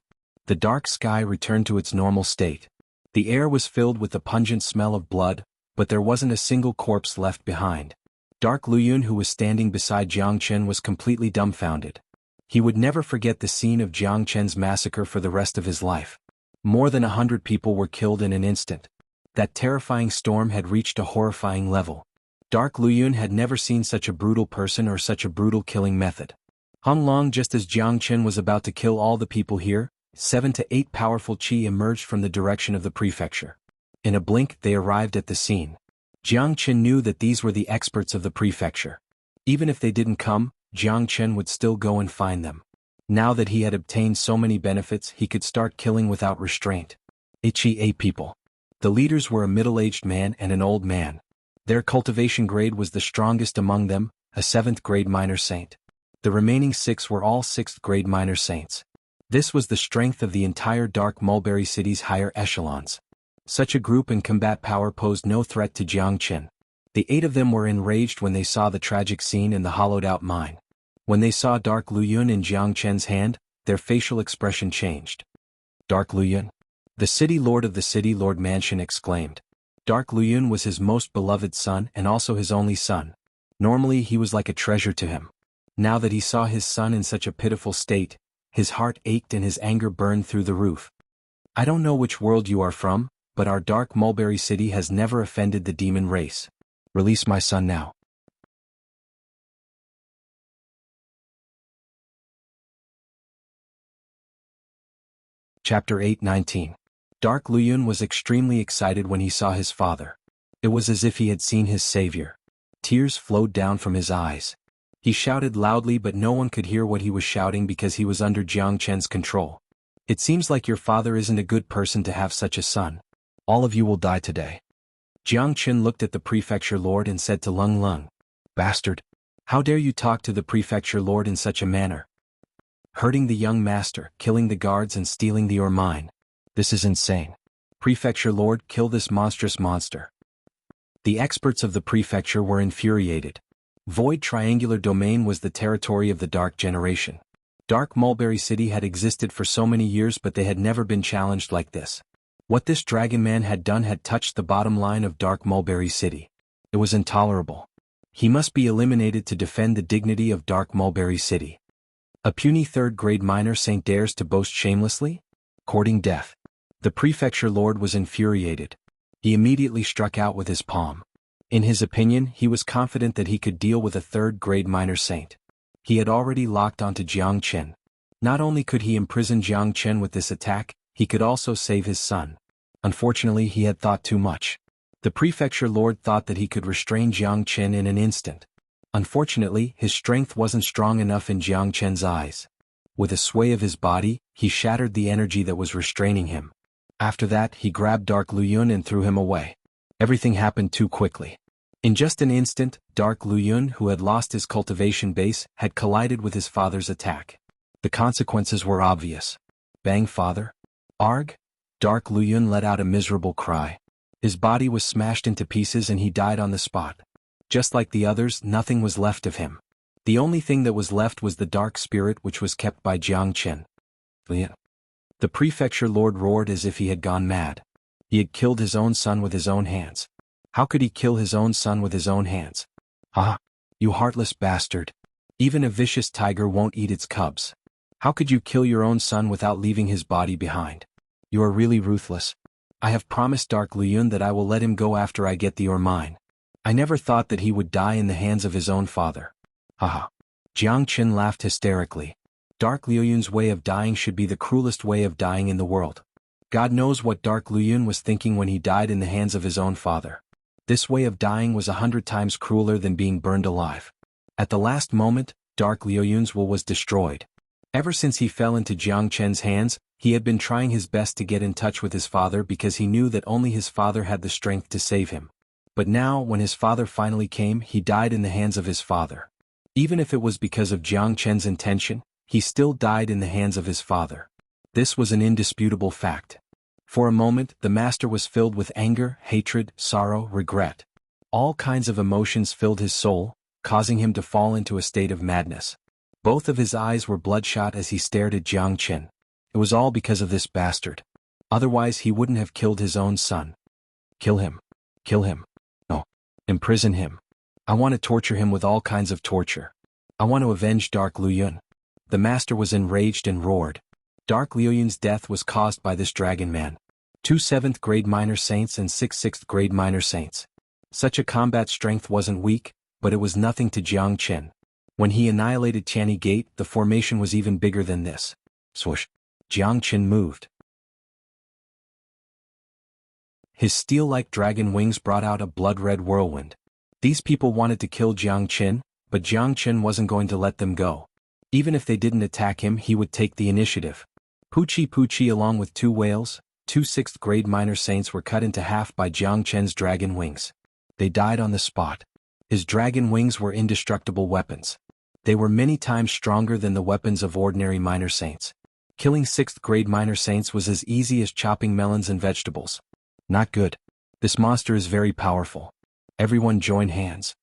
The dark sky returned to its normal state. The air was filled with the pungent smell of blood, but there wasn't a single corpse left behind. Dark Luyun, who was standing beside Jiang Chen, was completely dumbfounded. He would never forget the scene of Jiang Chen's massacre for the rest of his life. More than 100 people were killed in an instant. That terrifying storm had reached a horrifying level. Dark Luyun had never seen such a brutal person or such a brutal killing method. Hung Long, just as Jiang Chen was about to kill all the people here, 7 to 8 powerful qi emerged from the direction of the prefecture. In a blink, they arrived at the scene. Jiang Chen knew that these were the experts of the prefecture. Even if they didn't come, Jiang Chen would still go and find them. Now that he had obtained so many benefits, he could start killing without restraint. Ichi people. The leaders were a middle-aged man and an old man. Their cultivation grade was the strongest among them, a 7th grade minor saint. The remaining 6 were all 6th grade minor saints. This was the strength of the entire Dark Mulberry City's higher echelons. Such a group and combat power posed no threat to Jiang Chen. The 8 of them were enraged when they saw the tragic scene in the hollowed-out mine. When they saw Dark Luyun in Jiang Chen's hand, their facial expression changed. Dark Luyun? The City Lord of the City Lord Mansion exclaimed. Dark Luyun was his most beloved son and also his only son. Normally he was like a treasure to him. Now that he saw his son in such a pitiful state, his heart ached and his anger burned through the roof. I don't know which world you are from, but our Dark Mulberry City has never offended the demon race. Release my son now. Chapter 8:19. Dark Luyun was extremely excited when he saw his father. It was as if he had seen his savior. Tears flowed down from his eyes. He shouted loudly, but no one could hear what he was shouting because he was under Jiang Chen's control. It seems like your father isn't a good person to have such a son. All of you will die today. Jiang Chen looked at the prefecture lord and said to Lung Lung, "Bastard! How dare you talk to the prefecture lord in such a manner? Hurting the young master, killing the guards and stealing the ore mine. This is insane. Prefecture lord, kill this monstrous monster." The experts of the prefecture were infuriated. Void Triangular Domain was the territory of the Dark Generation. Dark Mulberry City had existed for so many years, but they had never been challenged like this. What this dragon man had done had touched the bottom line of Dark Mulberry City. It was intolerable. He must be eliminated to defend the dignity of Dark Mulberry City. A puny 3rd grade minor saint dares to boast shamelessly? Courting death. The prefecture lord was infuriated. He immediately struck out with his palm. In his opinion, he was confident that he could deal with a third-grade minor saint. He had already locked onto Jiang. Not only could he imprison Jiang with this attack, he could also save his son. Unfortunately, he had thought too much. The prefecture lord thought that he could restrain Jiang in an instant. Unfortunately, his strength wasn't strong enough in Jiang eyes. With a sway of his body, he shattered the energy that was restraining him. After that, he grabbed Dark Luyun and threw him away. Everything happened too quickly. In just an instant, Dark Luyun, who had lost his cultivation base, had collided with his father's attack. The consequences were obvious. Bang, father? Arg? Dark Luyun let out a miserable cry. His body was smashed into pieces and he died on the spot. Just like the others, nothing was left of him. The only thing that was left was the dark spirit which was kept by Jiang. The prefecture lord roared as if he had gone mad. He had killed his own son with his own hands. How could he kill his own son with his own hands? Ah, you heartless bastard. Even a vicious tiger won't eat its cubs. How could you kill your own son without leaving his body behind? You are really ruthless. I have promised Dark Luyun that I will let him go after I get the mine. I never thought that he would die in the hands of his own father. Haha. Jiang laughed hysterically. Dark Luyun's way of dying should be the cruelest way of dying in the world. God knows what Dark Luyun was thinking when he died in the hands of his own father. This way of dying was 100 times crueler than being burned alive. At the last moment, Dark Luyun's will was destroyed. Ever since he fell into Jiang hands, he had been trying his best to get in touch with his father because he knew that only his father had the strength to save him. But now, when his father finally came, he died in the hands of his father. Even if it was because of Jiang intention, he still died in the hands of his father. This was an indisputable fact. For a moment, the master was filled with anger, hatred, sorrow, regret. All kinds of emotions filled his soul, causing him to fall into a state of madness. Both of his eyes were bloodshot as he stared at Jiang. It was all because of this bastard. Otherwise he wouldn't have killed his own son. Kill him. Kill him. No. Imprison him. I want to torture him with all kinds of torture. I want to avenge Dark Luyun. The master was enraged and roared. Dark Luyun's death was caused by this dragon man. 2 7th-grade minor saints and 6 6th-grade minor saints. Such a combat strength wasn't weak, but it was nothing to Jiang. When he annihilated Tianyi Gate, the formation was even bigger than this. Swoosh. Jiang moved. His steel-like dragon wings brought out a blood-red whirlwind. These people wanted to kill Jiang, but Jiang wasn't going to let them go. Even if they didn't attack him, he would take the initiative. Pucci along with 2 whales, 2 6th-grade minor saints were cut into half by Jiang dragon wings. They died on the spot. His dragon wings were indestructible weapons. They were many times stronger than the weapons of ordinary minor saints. Killing 6th-grade minor saints was as easy as chopping melons and vegetables. Not good. This monster is very powerful. Everyone join hands.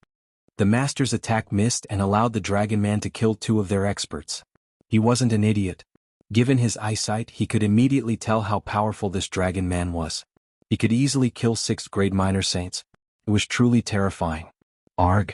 The master's attack missed and allowed the dragon man to kill 2 of their experts. He wasn't an idiot. Given his eyesight, he could immediately tell how powerful this dragon man was. He could easily kill 6th-grade minor saints. It was truly terrifying. Arg.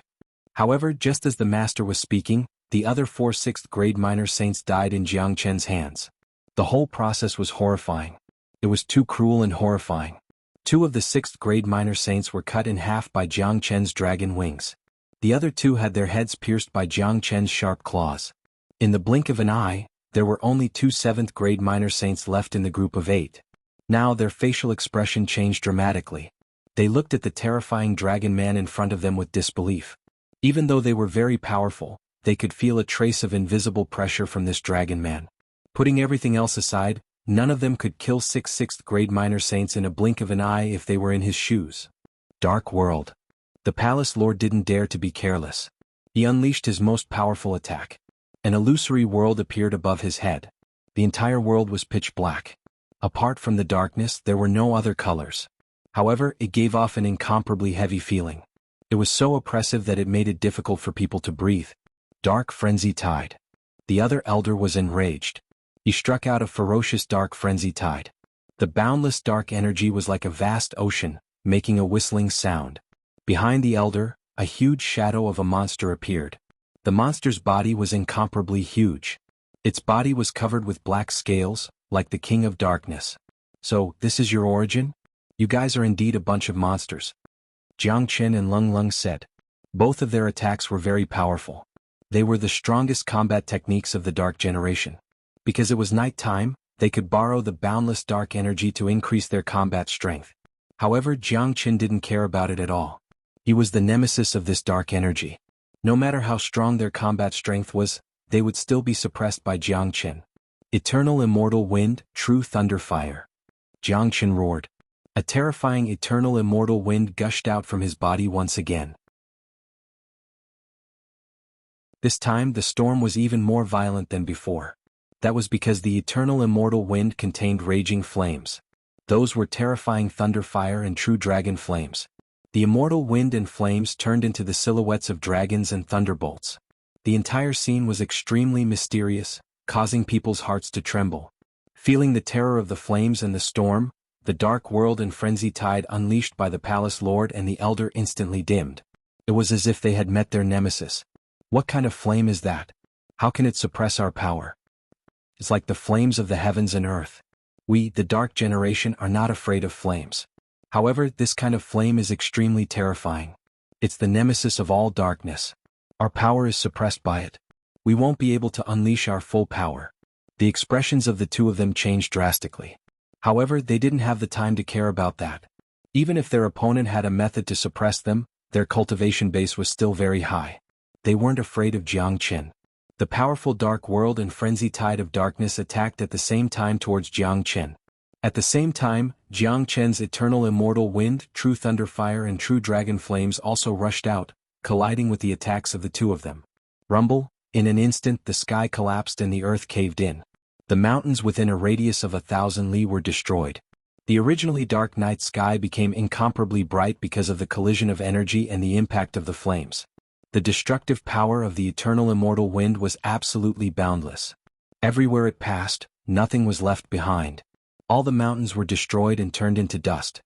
However, just as the master was speaking, the other 4 6th-grade minor saints died in Jiang hands. The whole process was horrifying. It was too cruel and horrifying. 2 of the 6th-grade minor saints were cut in half by Jiang dragon wings. The other 2 had their heads pierced by Jiang sharp claws. In the blink of an eye, there were only 2 7th-grade minor saints left in the group of 8. Now their facial expression changed dramatically. They looked at the terrifying dragon man in front of them with disbelief. Even though they were very powerful, they could feel a trace of invisible pressure from this dragon man. Putting everything else aside, none of them could kill 6 6th-grade minor saints in a blink of an eye if they were in his shoes. Dark World. The palace lord didn't dare to be careless. He unleashed his most powerful attack. An illusory world appeared above his head. The entire world was pitch black. Apart from the darkness, there were no other colors. However, it gave off an incomparably heavy feeling. It was so oppressive that it made it difficult for people to breathe. Dark frenzy tide. The other elder was enraged. He struck out a ferocious dark frenzy tide. The boundless dark energy was like a vast ocean, making a whistling sound. Behind the elder, a huge shadow of a monster appeared. The monster's body was incomparably huge. Its body was covered with black scales, like the king of darkness. So, this is your origin? You guys are indeed a bunch of monsters. Jiang Qin and Lung Lung said. Both of their attacks were very powerful. They were the strongest combat techniques of the Dark Generation. Because it was night time, they could borrow the boundless dark energy to increase their combat strength. However, Jiang Qin didn't care about it at all. He was the nemesis of this dark energy. No matter how strong their combat strength was, they would still be suppressed by Jiang Qin. Eternal immortal wind, true thunder fire. Jiang Qin roared. A terrifying eternal immortal wind gushed out from his body once again. This time the storm was even more violent than before. That was because the eternal immortal wind contained raging flames. Those were terrifying thunder fire and true dragon flames. The immortal wind and flames turned into the silhouettes of dragons and thunderbolts. The entire scene was extremely mysterious, causing people's hearts to tremble. Feeling the terror of the flames and the storm, the dark world and frenzy tide unleashed by the palace lord and the elder instantly dimmed. It was as if they had met their nemesis. What kind of flame is that? How can it suppress our power? It's like the flames of the heavens and earth. We, the Dark Generation, are not afraid of flames. However, this kind of flame is extremely terrifying. It's the nemesis of all darkness. Our power is suppressed by it. We won't be able to unleash our full power. The expressions of the two of them changed drastically. However, they didn't have the time to care about that. Even if their opponent had a method to suppress them, their cultivation base was still very high. They weren't afraid of Jiang Qin. The powerful dark world and frenzy tide of darkness attacked at the same time towards Jiang Qin. At the same time, Jiang Qin's eternal immortal wind, true thunder fire and true dragon flames also rushed out, colliding with the attacks of the two of them. Rumble, in an instant the sky collapsed and the earth caved in. The mountains within a radius of 1,000 li were destroyed. The originally dark night sky became incomparably bright because of the collision of energy and the impact of the flames. The destructive power of the eternal immortal wind was absolutely boundless. Everywhere it passed, nothing was left behind. All the mountains were destroyed and turned into dust.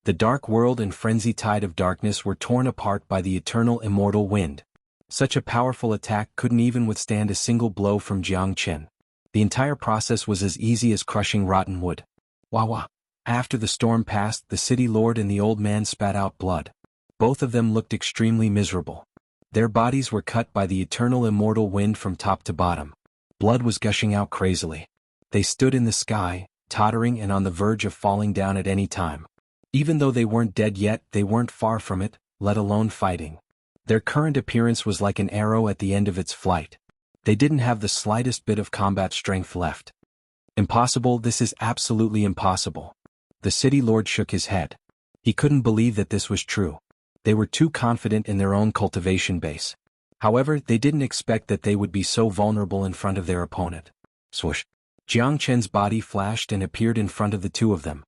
The dark world and frenzy tide of darkness were torn apart by the eternal immortal wind. Such a powerful attack couldn't even withstand a single blow from Jiang Qin. The entire process was as easy as crushing rotten wood. Wah wah. After the storm passed, the city lord and the old man spat out blood. Both of them looked extremely miserable. Their bodies were cut by the eternal immortal wind from top to bottom. Blood was gushing out crazily. They stood in the sky, tottering and on the verge of falling down at any time. Even though they weren't dead yet, they weren't far from it, let alone fighting. Their current appearance was like an arrow at the end of its flight. They didn't have the slightest bit of combat strength left. Impossible, this is absolutely impossible. The city lord shook his head. He couldn't believe that this was true. They were too confident in their own cultivation base. However, they didn't expect that they would be so vulnerable in front of their opponent. Swoosh. Jiang Qin's body flashed and appeared in front of the two of them.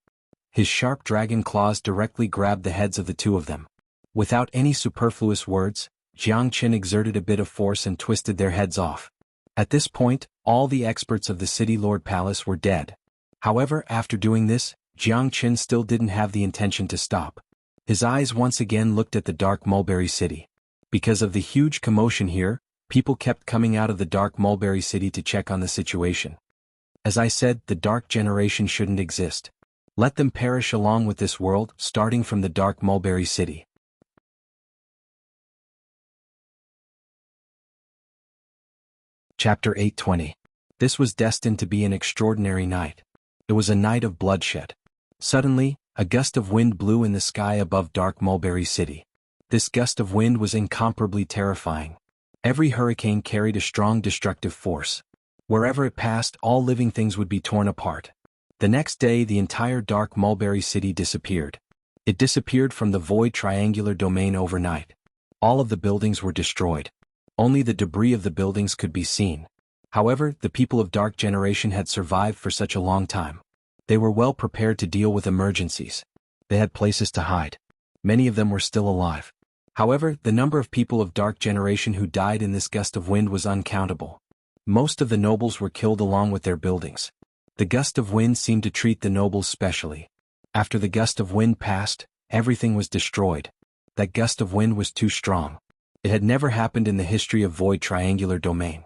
His sharp dragon claws directly grabbed the heads of the two of them. Without any superfluous words, Jiang Qin exerted a bit of force and twisted their heads off. At this point, all the experts of the city lord palace were dead. However, after doing this, Jiang Qin still didn't have the intention to stop. His eyes once again looked at the dark mulberry city. Because of the huge commotion here, people kept coming out of the dark mulberry city to check on the situation. As I said, the dark generation shouldn't exist. Let them perish along with this world, starting from the dark mulberry city. Chapter 820. This was destined to be an extraordinary night. It was a night of bloodshed. Suddenly, a gust of wind blew in the sky above dark mulberry city. This gust of wind was incomparably terrifying. Every hurricane carried a strong destructive force. Wherever it passed, all living things would be torn apart. The next day, the entire dark mulberry city disappeared. It disappeared from the void triangular domain overnight. All of the buildings were destroyed. Only the debris of the buildings could be seen. However, the people of Dark Generation had survived for such a long time. They were well prepared to deal with emergencies. They had places to hide. Many of them were still alive. However, the number of people of Dark Generation who died in this gust of wind was uncountable. Most of the nobles were killed along with their buildings. The gust of wind seemed to treat the nobles specially. After the gust of wind passed, everything was destroyed. That gust of wind was too strong. It had never happened in the history of Void Triangular Domain.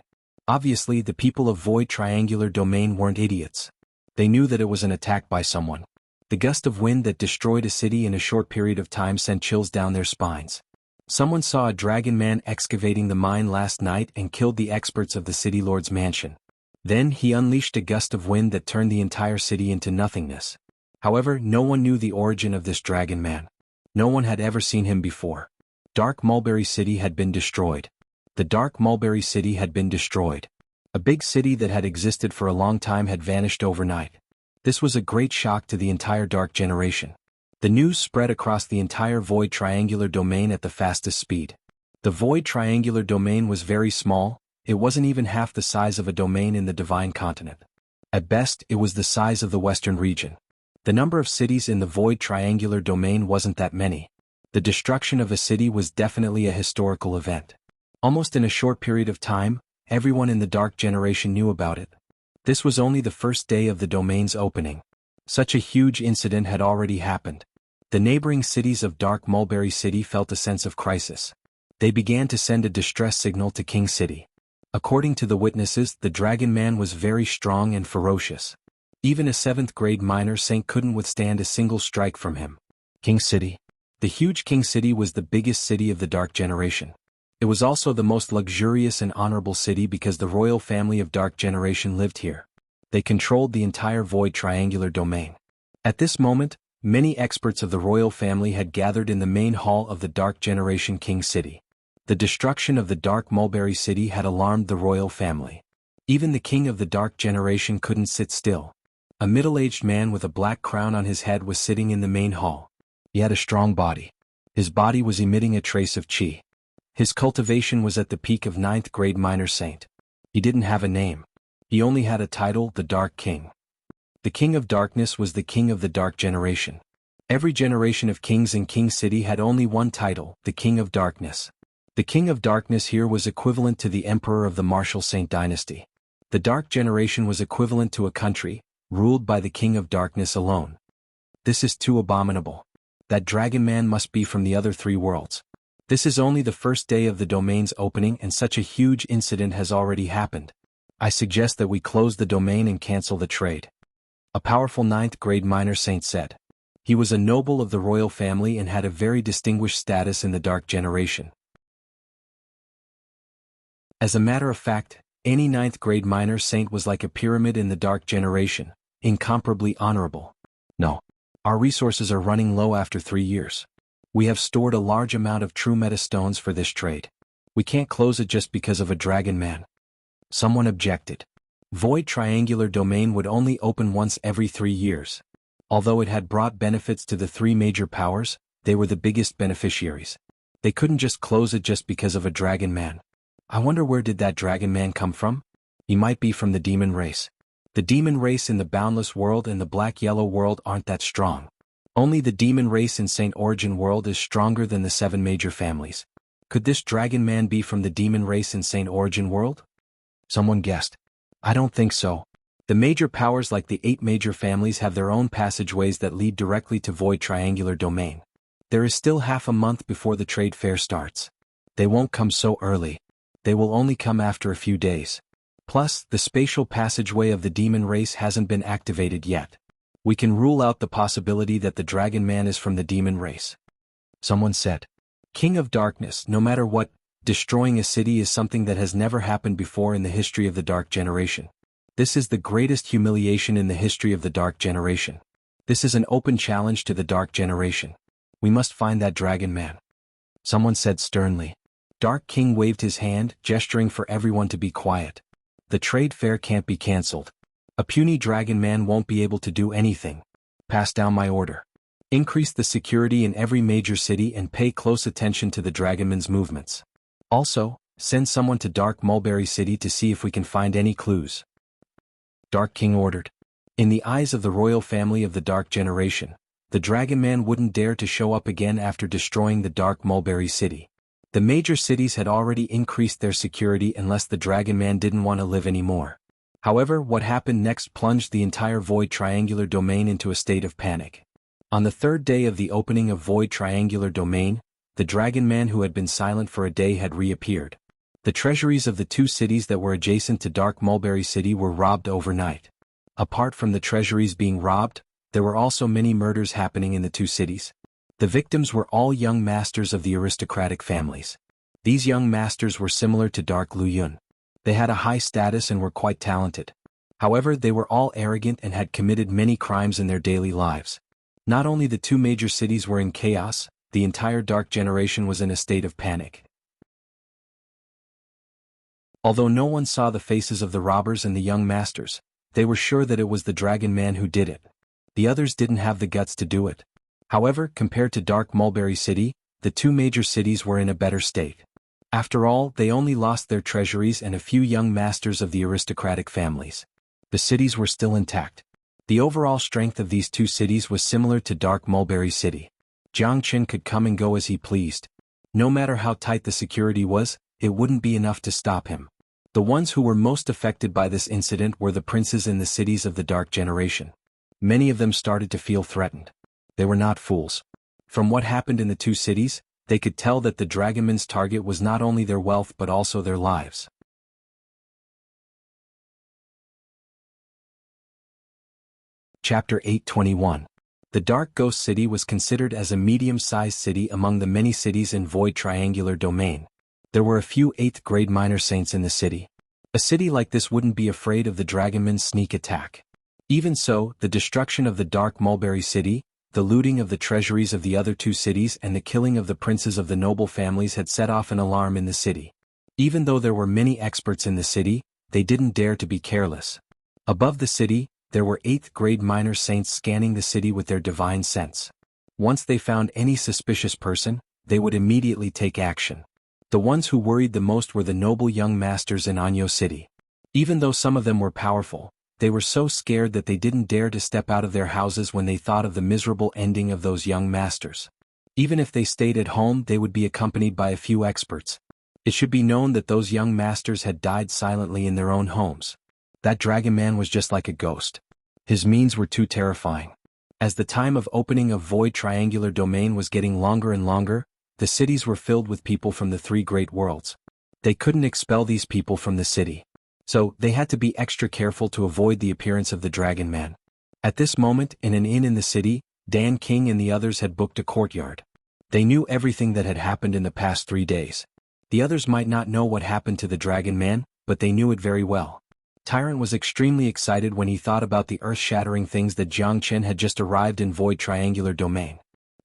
Obviously, the people of Void Triangular Domain weren't idiots. They knew that it was an attack by someone. The gust of wind that destroyed a city in a short period of time sent chills down their spines. Someone saw a dragon man excavating the mine last night and killed the experts of the city lord's mansion. Then he unleashed a gust of wind that turned the entire city into nothingness. However, no one knew the origin of this dragon man. No one had ever seen him before. Dark Mulberry City had been destroyed. The Dark Mulberry City had been destroyed. A big city that had existed for a long time had vanished overnight. This was a great shock to the entire Dark Generation. The news spread across the entire Void Triangular Domain at the fastest speed. The Void Triangular Domain was very small. It wasn't even half the size of a domain in the Divine Continent. At best, it was the size of the Western region. The number of cities in the Void Triangular Domain wasn't that many. The destruction of a city was definitely a historical event. Almost in a short period of time, everyone in the Dark Generation knew about it. This was only the first day of the domain's opening. Such a huge incident had already happened. The neighboring cities of Dark Mulberry City felt a sense of crisis. They began to send a distress signal to King City. According to the witnesses, the Dragon Man was very strong and ferocious. Even a 7th grade minor saint couldn't withstand a single strike from him. King City. The huge King City was the biggest city of the Dark Generation. It was also the most luxurious and honorable city because the royal family of Dark Generation lived here. They controlled the entire Void Triangular Domain. At this moment, many experts of the royal family had gathered in the main hall of the Dark Generation King City. The destruction of the Dark Mulberry City had alarmed the royal family. Even the king of the Dark Generation couldn't sit still. A middle-aged man with a black crown on his head was sitting in the main hall. He had a strong body. His body was emitting a trace of qi. His cultivation was at the peak of 9th grade minor saint. He didn't have a name. He only had a title, the Dark King. The King of Darkness was the king of the Dark Generation. Every generation of kings in King City had only one title, the King of Darkness. The King of Darkness here was equivalent to the Emperor of the Martial Saint dynasty. The Dark Generation was equivalent to a country, ruled by the King of Darkness alone. This is too abominable. That dragon man must be from the other 3 worlds. This is only the first day of the domain's opening and such a huge incident has already happened. I suggest that we close the domain and cancel the trade. A powerful 9th grade minor saint said. He was a noble of the royal family and had a very distinguished status in the Dark Generation. As a matter of fact, any 9th grade minor saint was like a pyramid in the Dark Generation, incomparably honorable. No. Our resources are running low after 3 years. We have stored a large amount of true meta stones for this trade. We can't close it just because of a dragon man. Someone objected. Void Triangular Domain would only open once every 3 years. Although it had brought benefits to the 3 major powers, they were the biggest beneficiaries. They couldn't just close it just because of a dragon man. I wonder where did that dragon man come from? He might be from the demon race. The demon race in the boundless world and the black-yellow world aren't that strong. Only the demon race in St. Origin World is stronger than the 7 major families. Could this dragon man be from the demon race in St. Origin World? Someone guessed. I don't think so. The major powers like the 8 major families have their own passageways that lead directly to Void Triangular Domain. There is still half a month before the trade fair starts. They won't come so early. They will only come after a few days. Plus, the spatial passageway of the demon race hasn't been activated yet. We can rule out the possibility that the dragon man is from the demon race. Someone said. King of Darkness, no matter what, destroying a city is something that has never happened before in the history of the Dark Generation. This is the greatest humiliation in the history of the Dark Generation. This is an open challenge to the Dark Generation. We must find that dragon man. Someone said sternly. Dark King waved his hand, gesturing for everyone to be quiet. The trade fair can't be cancelled. A puny dragon man won't be able to do anything. Pass down my order. Increase the security in every major city and pay close attention to the dragonman's movements. Also, send someone to Dark Mulberry City to see if we can find any clues. Dark King ordered. In the eyes of the royal family of the Dark Generation, the dragon man wouldn't dare to show up again after destroying the Dark Mulberry City. The major cities had already increased their security unless the dragon man didn't want to live anymore. However, what happened next plunged the entire Void Triangular Domain into a state of panic. On the 3rd day of the opening of Void Triangular Domain, the dragon man who had been silent for a day had reappeared. The treasuries of the 2 cities that were adjacent to Dark Mulberry City were robbed overnight. Apart from the treasuries being robbed, there were also many murders happening in the two cities. The victims were all young masters of the aristocratic families. These young masters were similar to Dark Luyun. They had a high status and were quite talented. However, they were all arrogant and had committed many crimes in their daily lives. Not only the two major cities were in chaos, the entire Dark Generation was in a state of panic. Although no one saw the faces of the robbers and the young masters, they were sure that it was the Dragon Man who did it. The others didn't have the guts to do it. However, compared to Dark Mulberry City, the two major cities were in a better state. After all, they only lost their treasuries and a few young masters of the aristocratic families. The cities were still intact. The overall strength of these two cities was similar to Dark Mulberry City. Jiang Qin could come and go as he pleased. No matter how tight the security was, it wouldn't be enough to stop him. The ones who were most affected by this incident were the princes in the cities of the Dark Generation. Many of them started to feel threatened. They were not fools. From what happened in the two cities, they could tell that the Dragonman's target was not only their wealth but also their lives. Chapter 821. The Dark Ghost City was considered as a medium-sized city among the many cities in Void Triangular Domain. There were a few 8th-grade minor saints in the city. A city like this wouldn't be afraid of the Dragonman's sneak attack. Even so, the destruction of the Dark Mulberry City, the looting of the treasuries of the other two cities and the killing of the princes of the noble families had set off an alarm in the city. Even though there were many experts in the city, they didn't dare to be careless. Above the city, there were 8th-grade minor saints scanning the city with their divine sense. Once they found any suspicious person, they would immediately take action. The ones who worried the most were the noble young masters in Anyo City. Even though some of them were powerful, they were so scared that they didn't dare to step out of their houses when they thought of the miserable ending of those young masters. Even if they stayed at home, they would be accompanied by a few experts. It should be known that those young masters had died silently in their own homes. That Dragon Man was just like a ghost. His means were too terrifying. As the time of opening of Void Triangular Domain was getting longer and longer, the cities were filled with people from the three great worlds. They couldn't expel these people from the city. So, they had to be extra careful to avoid the appearance of the Dragon Man. At this moment, in an inn in the city, Dan King and the others had booked a courtyard. They knew everything that had happened in the past 3 days. The others might not know what happened to the Dragon Man, but they knew it very well. Tyrant was extremely excited when he thought about the earth-shattering things that Jiang Qin had just arrived in Void Triangular Domain.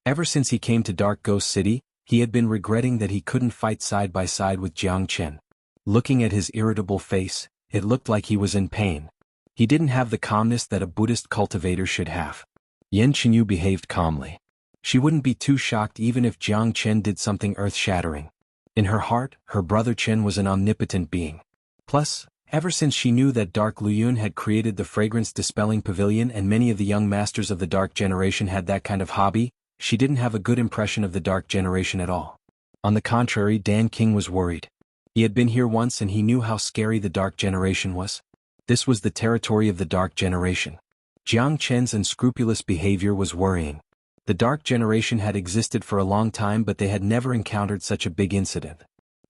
Ever since he came to Dark Ghost City, he had been regretting that he couldn't fight side by side with Jiang Qin. Looking at his irritable face, it looked like he was in pain. He didn't have the calmness that a Buddhist cultivator should have. Yan Qinyu behaved calmly. She wouldn't be too shocked even if Jiang Qin did something earth-shattering. In her heart, her brother Qin was an omnipotent being. Plus, ever since she knew that Dark Luyun had created the fragrance-dispelling pavilion and many of the young masters of the Dark Generation had that kind of hobby, she didn't have a good impression of the Dark Generation at all. On the contrary, Dan King was worried. He had been here once and he knew how scary the Dark Generation was. This was the territory of the Dark Generation. Jiang Qin's unscrupulous behavior was worrying. The Dark Generation had existed for a long time but they had never encountered such a big incident.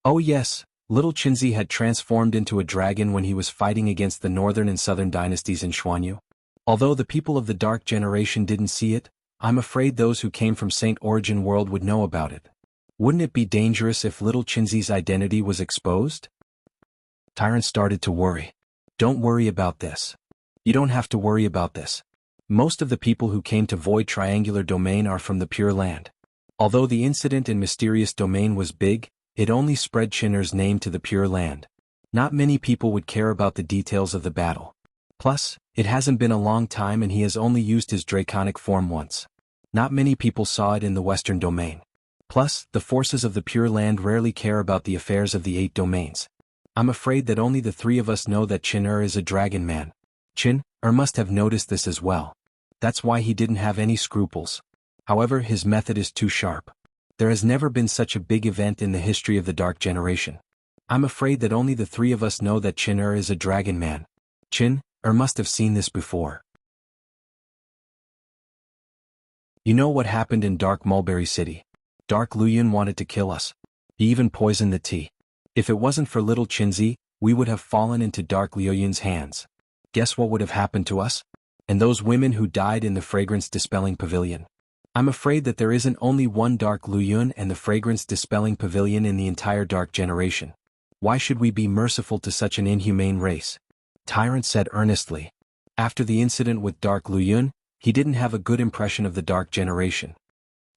Oh yes, little Qinzi had transformed into a dragon when he was fighting against the northern and southern dynasties in Xuanhu. Although the people of the Dark Generation didn't see it, I'm afraid those who came from St. Origin World would know about it. Wouldn't it be dangerous if little Qinzi's identity was exposed? Tyrant started to worry. Don't worry about this. You don't have to worry about this. Most of the people who came to Void Triangular Domain are from the Pure Land. Although the incident in Mysterious Domain was big, it only spread Qin'er's name to the Pure Land. Not many people would care about the details of the battle. Plus, it hasn't been a long time and he has only used his draconic form once. Not many people saw it in the Western Domain. Plus, the forces of the Pure Land rarely care about the affairs of the 8 domains. I'm afraid that only the 3 of us know that Qin is a dragon man. Qin must have noticed this as well. That's why he didn't have any scruples. However, his method is too sharp. There has never been such a big event in the history of the Dark Generation. I'm afraid that only the 3 of us know that Qin is a dragon man. Qin must have seen this before. You know what happened in Dark Mulberry City? Dark Luyun wanted to kill us. He even poisoned the tea. If it wasn't for little Qinzi, we would have fallen into Dark Luyun's hands. Guess what would have happened to us? And those women who died in the fragrance-dispelling pavilion. I'm afraid that there isn't only one Dark Luyun and the fragrance-dispelling pavilion in the entire Dark Generation. Why should we be merciful to such an inhumane race? Tyrant said earnestly. After the incident with Dark Luyun, he didn't have a good impression of the Dark Generation.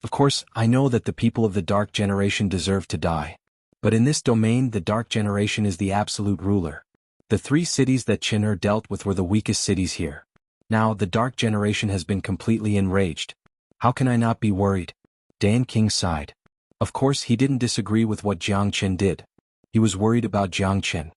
Of course, I know that the people of the Dark Generation deserve to die. But in this domain the Dark Generation is the absolute ruler. The 3 cities that Qin'er dealt with were the weakest cities here. Now the Dark Generation has been completely enraged. How can I not be worried? Dan King sighed. Of course he didn't disagree with what Jiang Qin did. He was worried about Jiang Qin.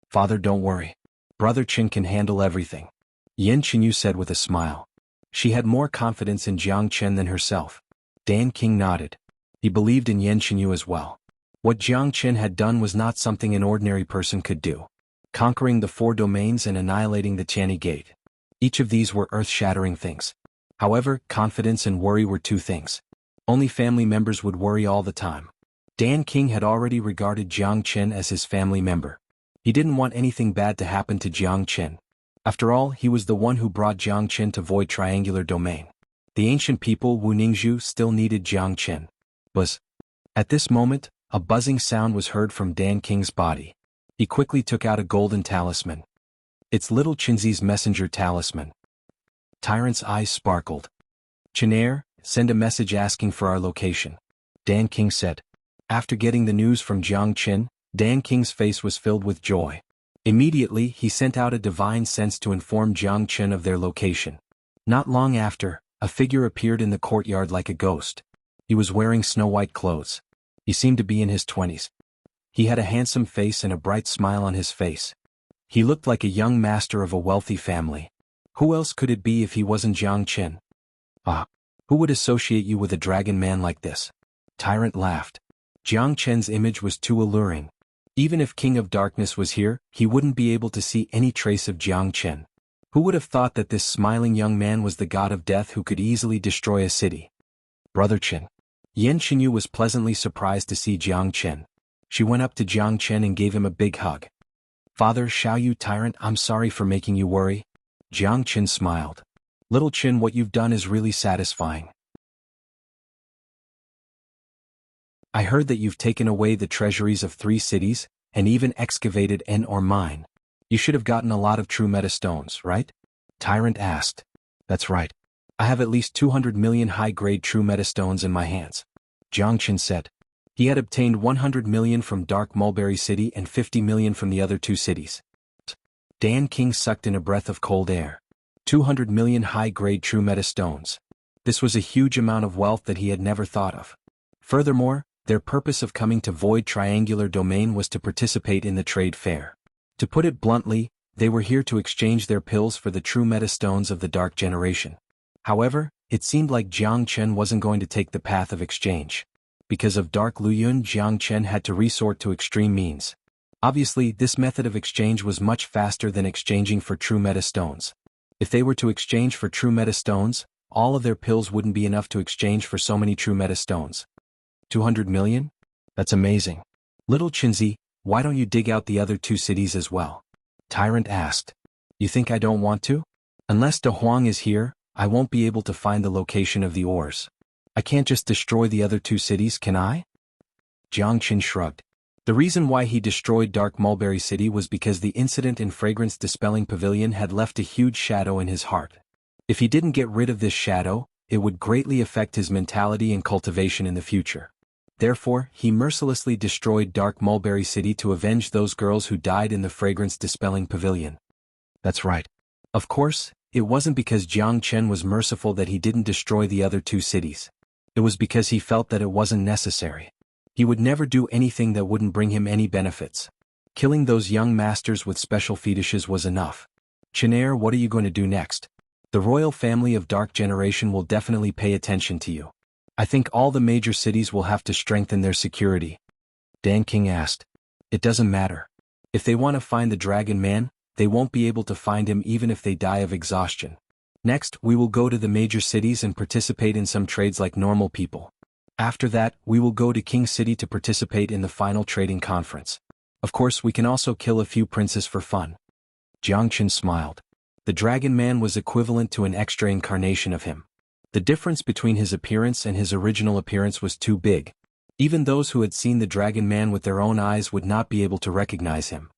Father, don't worry. Brother Qin can handle everything. Yan Qinyu said with a smile. She had more confidence in Jiang Qin than herself. Dan King nodded. He believed in Yan Qinyu as well. What Jiang Qin had done was not something an ordinary person could do. Conquering the 4 domains and annihilating the Tianyi Gate. Each of these were earth-shattering things. However, confidence and worry were 2 things. Only family members would worry all the time. Dan King had already regarded Jiang Qin as his family member. He didn't want anything bad to happen to Jiang Qin. After all, he was the one who brought Jiang Qin to Void Triangular Domain. The ancient people Wu Ningzhu still needed Jiang Qin. At this moment, a buzzing sound was heard from Dan King's body. He quickly took out a golden talisman. It's little Qinzi's messenger talisman. Tyrant's eyes sparkled. Qinair, send a message asking for our location. Dan King said. After getting the news from Jiang Qin, Dan King's face was filled with joy. Immediately he sent out a divine sense to inform Jiang Qin of their location. Not long after, a figure appeared in the courtyard like a ghost. He was wearing snow-white clothes. He seemed to be in his 20s. He had a handsome face and a bright smile on his face. He looked like a young master of a wealthy family. Who else could it be if he wasn't Jiang Qin? Who would associate you with a dragon man like this? Tyrant laughed. Jiang Qin's image was too alluring. Even if King of Darkness was here, he wouldn't be able to see any trace of Jiang Qin. Who would have thought that this smiling young man was the god of death who could easily destroy a city? Brother Qin. Yan Qinyu was pleasantly surprised to see Jiang Qin. She went up to Jiang Qin and gave him a big hug. Father Xiaoyu Tyrant, I'm sorry for making you worry. Jiang Qin smiled. Little Qin, what you've done is really satisfying. I heard that you've taken away the treasuries of 3 cities, and even excavated N or mine. You should have gotten a lot of true meta stones, right? Tyrant asked. That's right. I have at least 200 million high-grade true meta stones in my hands. Jiang Qin said. He had obtained 100 million from Dark Mulberry City and 50 million from the other 2 cities. Dan King sucked in a breath of cold air. 200 million high-grade true meta stones. This was a huge amount of wealth that he had never thought of. Furthermore, their purpose of coming to Void Triangular Domain was to participate in the trade fair. To put it bluntly, they were here to exchange their pills for the true meta stones of the Dark Generation. However, it seemed like Jiang Qin wasn't going to take the path of exchange. Because of Dark Luyun, Jiang Qin had to resort to extreme means. Obviously, this method of exchange was much faster than exchanging for true meta stones. If they were to exchange for true meta stones, all of their pills wouldn't be enough to exchange for so many true meta stones. 200 million? That's amazing. Little Qinzi, why don't you dig out the other 2 cities as well? Tyrant asked. You think I don't want to? Unless De Huang is here, I won't be able to find the location of the ores. I can't just destroy the other 2 cities, can I? Jiang Qin shrugged. The reason why he destroyed Dark Mulberry City was because the incident in Fragrance Dispelling Pavilion had left a huge shadow in his heart. If he didn't get rid of this shadow, it would greatly affect his mentality and cultivation in the future. Therefore, he mercilessly destroyed Dark Mulberry City to avenge those girls who died in the Fragrance Dispelling Pavilion. That's right. Of course, it wasn't because Jiang Qin was merciful that he didn't destroy the other 2 cities. It was because he felt that it wasn't necessary. He would never do anything that wouldn't bring him any benefits. Killing those young masters with special fetishes was enough. Qinair, what are you going to do next? The royal family of Dark Generation will definitely pay attention to you. I think all the major cities will have to strengthen their security. Dan King asked. It doesn't matter. If they want to find the Dragon Man, they won't be able to find him even if they die of exhaustion. Next, we will go to the major cities and participate in some trades like normal people. After that, we will go to King City to participate in the final trading conference. Of course, we can also kill a few princes for fun. Jiang Qin smiled. The Dragon Man was equivalent to an extra incarnation of him. The difference between his appearance and his original appearance was too big. Even those who had seen the Dragon Man with their own eyes would not be able to recognize him.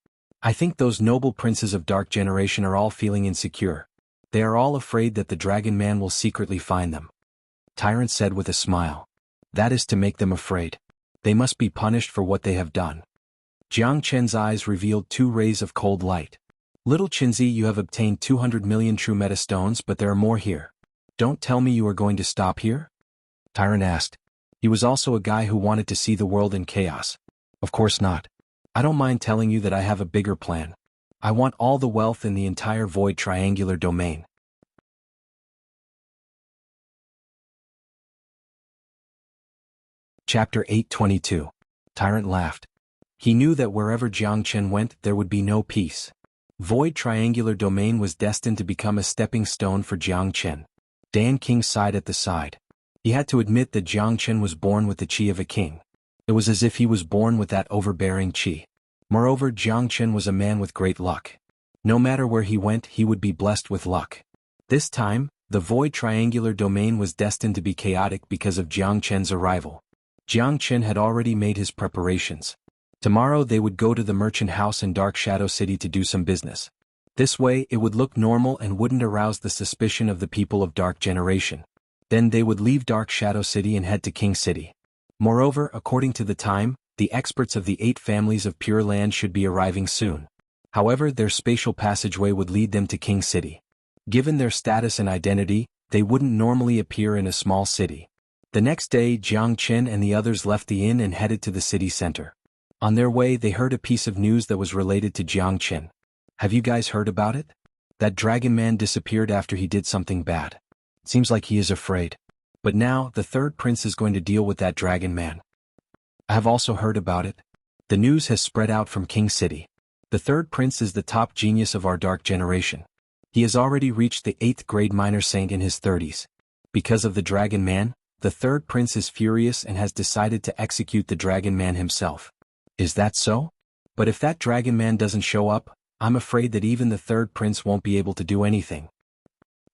I think those noble princes of Dark Generation are all feeling insecure. They are all afraid that the Dragon Man will secretly find them. Tyrant said with a smile. That is to make them afraid. They must be punished for what they have done. Jiang Chen's eyes revealed 2 rays of cold light. Little Qinzi, you have obtained 200 million true meta stones, but there are more here. Don't tell me you are going to stop here? Tyrant asked. He was also a guy who wanted to see the world in chaos. Of course not. I don't mind telling you that I have a bigger plan. I want all the wealth in the entire void triangular domain. Chapter 822. Tyrant laughed. He knew that wherever Jiang Chen went, there would be no peace. Void triangular domain was destined to become a stepping stone for Jiang Chen. Dan King sighed at the side. He had to admit that Jiang Chen was born with the qi of a king. It was as if he was born with that overbearing qi. Moreover, Jiang Chen was a man with great luck. No matter where he went, he would be blessed with luck. This time, the void triangular domain was destined to be chaotic because of Jiang Chen's arrival. Jiang Chen had already made his preparations. Tomorrow they would go to the merchant house in Dark Shadow City to do some business. This way it would look normal and wouldn't arouse the suspicion of the people of Dark Generation. Then they would leave Dark Shadow City and head to King City. Moreover, according to the time, the experts of the 8 families of Pure Land should be arriving soon. However, their spatial passageway would lead them to King City. Given their status and identity, they wouldn't normally appear in a small city. The next day, Jiang Chen and the others left the inn and headed to the city center. On their way, they heard a piece of news that was related to Jiang Chen. Have you guys heard about it? That Dragon Man disappeared after he did something bad. Seems like he is afraid. But now, the 3rd prince is going to deal with that Dragon Man. I have also heard about it. The news has spread out from King City. The 3rd prince is the top genius of our Dark Generation. He has already reached the 8th grade minor saint in his 30s. Because of the Dragon Man, the 3rd prince is furious and has decided to execute the Dragon Man himself. Is that so? But if that Dragon Man doesn't show up, I'm afraid that even the 3rd prince won't be able to do anything.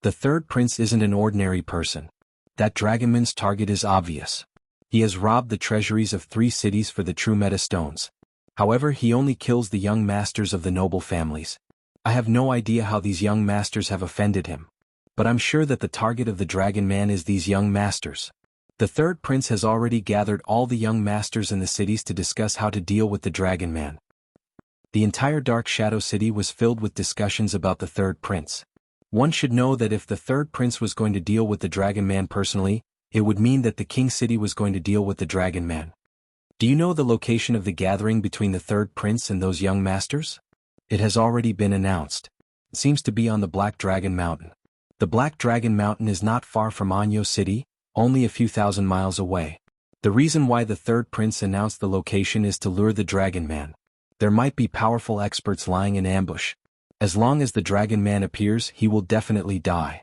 The 3rd prince isn't an ordinary person. That Dragon Man's target is obvious. He has robbed the treasuries of 3 cities for the true meta stones. However, he only kills the young masters of the noble families. I have no idea how these young masters have offended him. But I'm sure that the target of the Dragon Man is these young masters. The 3rd prince has already gathered all the young masters in the cities to discuss how to deal with the Dragon Man. The entire Dark Shadow City was filled with discussions about the 3rd prince. One should know that if the 3rd prince was going to deal with the Dragon Man personally, it would mean that the King City was going to deal with the Dragon Man. Do you know the location of the gathering between the 3rd prince and those young masters? It has already been announced. It seems to be on the Black Dragon Mountain. The Black Dragon Mountain is not far from Anyo City, only a few thousand miles away. The reason why the 3rd prince announced the location is to lure the Dragon Man. There might be powerful experts lying in ambush. As long as the Dragon Man appears, he will definitely die.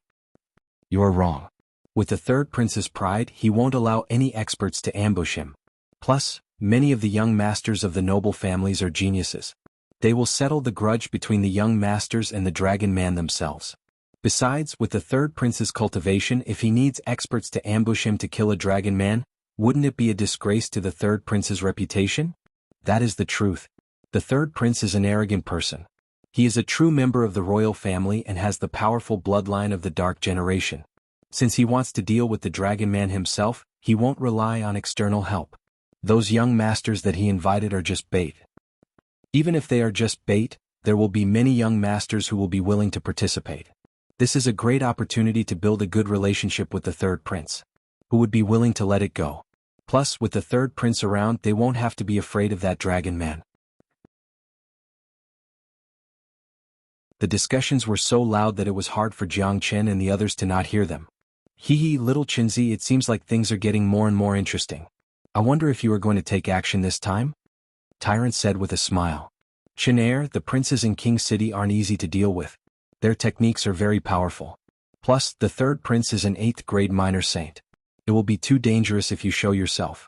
You are wrong. With the 3rd prince's pride, he won't allow any experts to ambush him. Plus, many of the young masters of the noble families are geniuses. They will settle the grudge between the young masters and the Dragon Man themselves. Besides, with the 3rd prince's cultivation, if he needs experts to ambush him to kill a Dragon Man, wouldn't it be a disgrace to the 3rd prince's reputation? That is the truth. The 3rd prince is an arrogant person. He is a true member of the royal family and has the powerful bloodline of the Dark Generation. Since he wants to deal with the Dragon Man himself, he won't rely on external help. Those young masters that he invited are just bait. Even if they are just bait, there will be many young masters who will be willing to participate. This is a great opportunity to build a good relationship with the 3rd prince, who would be willing to let it go. Plus, with the 3rd prince around, they won't have to be afraid of that Dragon Man. The discussions were so loud that it was hard for Jiang Chen and the others to not hear them. Hee little Qinzi, it seems like things are getting more and more interesting. I wonder if you are going to take action this time? Tyrant said with a smile. Chenair, the princes in King City aren't easy to deal with. Their techniques are very powerful. Plus, the 3rd prince is an 8th grade minor saint. It will be too dangerous if you show yourself.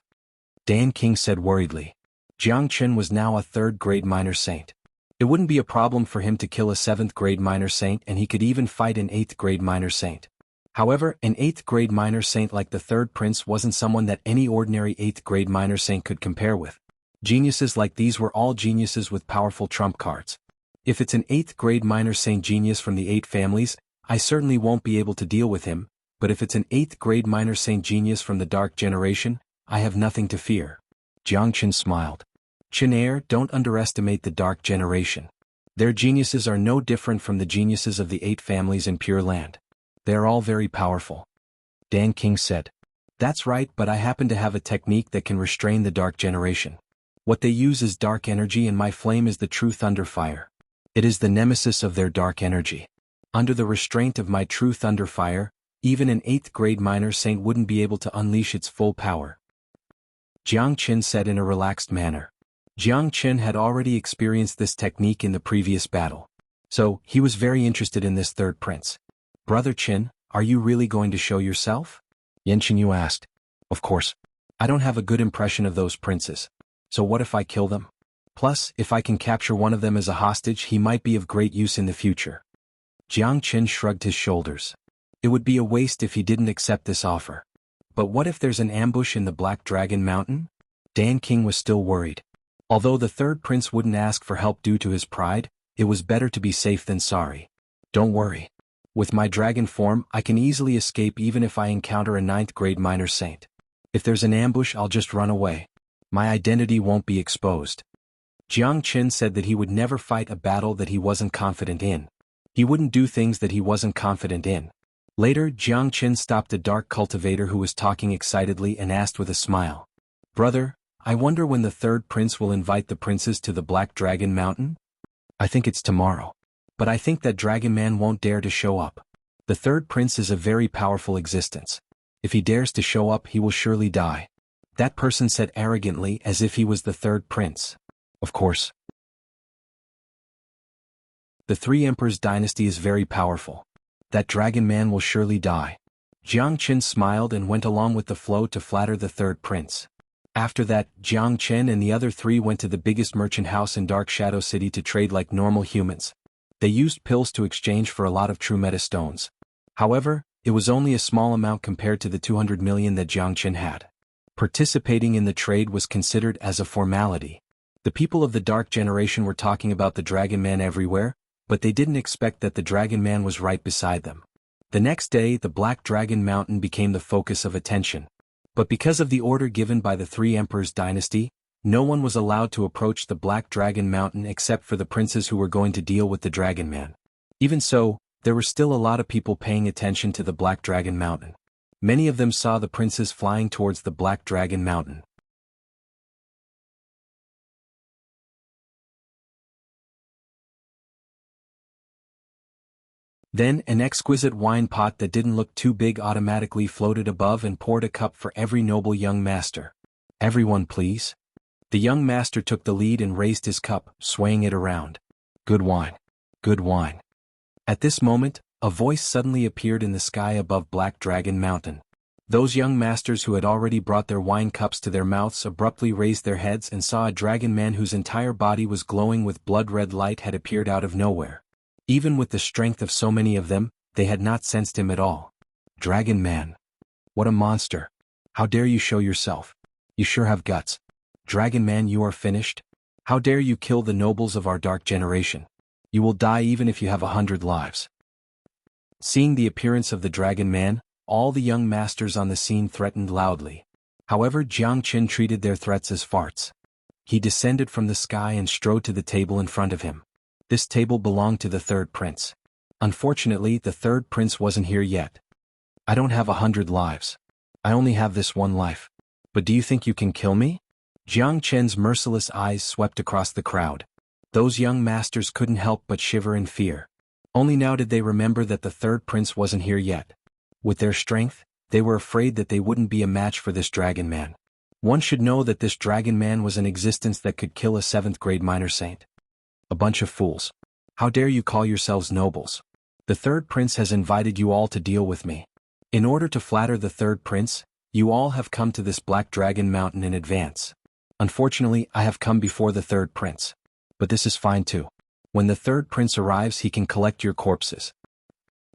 Dan King said worriedly. Jiang Chen was now a 3rd grade minor saint. It wouldn't be a problem for him to kill a 7th grade minor saint, and he could even fight an 8th grade minor saint. However, an 8th grade minor saint like the third prince wasn't someone that any ordinary 8th grade minor saint could compare with. Geniuses like these were all geniuses with powerful trump cards. If it's an 8th grade minor saint genius from the 8 families, I certainly won't be able to deal with him, but if it's an 8th grade minor saint genius from the dark generation, I have nothing to fear. Jiang Qin smiled. Qin, don't underestimate the dark generation. Their geniuses are no different from the geniuses of the 8 families in Pure Land. They are all very powerful. Dan King said. That's right, but I happen to have a technique that can restrain the dark generation. What they use is dark energy, and my flame is the true thunder fire. It is the nemesis of their dark energy. Under the restraint of my true thunder fire, even an 8th grade minor saint wouldn't be able to unleash its full power. Jiang Qin said in a relaxed manner. Jiang Qin had already experienced this technique in the previous battle. So, he was very interested in this third prince. Brother Qin, are you really going to show yourself? Xuanhuan asked. Of course. I don't have a good impression of those princes. So what if I kill them? Plus, if I can capture one of them as a hostage, he might be of great use in the future. Jiang Qin shrugged his shoulders. It would be a waste if he didn't accept this offer. But what if there's an ambush in the Black Dragon Mountain? Dan King was still worried. Although the third prince wouldn't ask for help due to his pride, it was better to be safe than sorry. Don't worry. With my dragon form, I can easily escape even if I encounter a 9th grade minor saint. If there's an ambush, I'll just run away. My identity won't be exposed. Jiang Qin said that he would never fight a battle that he wasn't confident in. He wouldn't do things that he wasn't confident in. Later, Jiang Qin stopped a dark cultivator who was talking excitedly and asked with a smile. Brother, I wonder when the third prince will invite the princes to the Black Dragon Mountain? I think it's tomorrow. But I think that Dragon Man won't dare to show up. The third prince is a very powerful existence. If he dares to show up, he will surely die. That person said arrogantly as if he was the third prince. Of course. The Three Emperors dynasty is very powerful. That dragon man will surely die. Jiang Qin smiled and went along with the flow to flatter the third prince. After that, Jiang Qin and the other 3 went to the biggest merchant house in Dark Shadow City to trade like normal humans. They used pills to exchange for a lot of true meta stones. However, it was only a small amount compared to the 200 million that Jiang Qin had. Participating in the trade was considered as a formality. The people of the Dark Generation were talking about the Dragon Man everywhere, but they didn't expect that the Dragon Man was right beside them. The next day, the Black Dragon Mountain became the focus of attention. But because of the order given by the Three Emperors dynasty, no one was allowed to approach the Black Dragon Mountain except for the princes who were going to deal with the Dragon Man. Even so, there were still a lot of people paying attention to the Black Dragon Mountain. Many of them saw the princes flying towards the Black Dragon Mountain. Then, an exquisite wine pot that didn't look too big automatically floated above and poured a cup for every noble young master. Everyone please. The young master took the lead and raised his cup, swaying it around. Good wine. Good wine. At this moment, a voice suddenly appeared in the sky above Black Dragon Mountain. Those young masters who had already brought their wine cups to their mouths abruptly raised their heads and saw a dragon man whose entire body was glowing with blood-red light had appeared out of nowhere. Even with the strength of so many of them, they had not sensed him at all. Dragon Man. What a monster. How dare you show yourself? You sure have guts. Dragon Man, you are finished? How dare you kill the nobles of our dark generation? You will die even if you have 100 lives. Seeing the appearance of the Dragon Man, all the young masters on the scene threatened loudly. However, Jiang Qin treated their threats as farts. He descended from the sky and strode to the table in front of him. This table belonged to the third prince. Unfortunately, the third prince wasn't here yet. I don't have 100 lives. I only have this one life. But do you think you can kill me? Jiang Qin's merciless eyes swept across the crowd. Those young masters couldn't help but shiver in fear. Only now did they remember that the third prince wasn't here yet. With their strength, they were afraid that they wouldn't be a match for this dragon man. One should know that this dragon man was an existence that could kill a 7th grade minor saint. A bunch of fools. How dare you call yourselves nobles? The third prince has invited you all to deal with me. In order to flatter the third prince, you all have come to this Black Dragon Mountain in advance. Unfortunately, I have come before the third prince. But this is fine too. When the third prince arrives he can collect your corpses.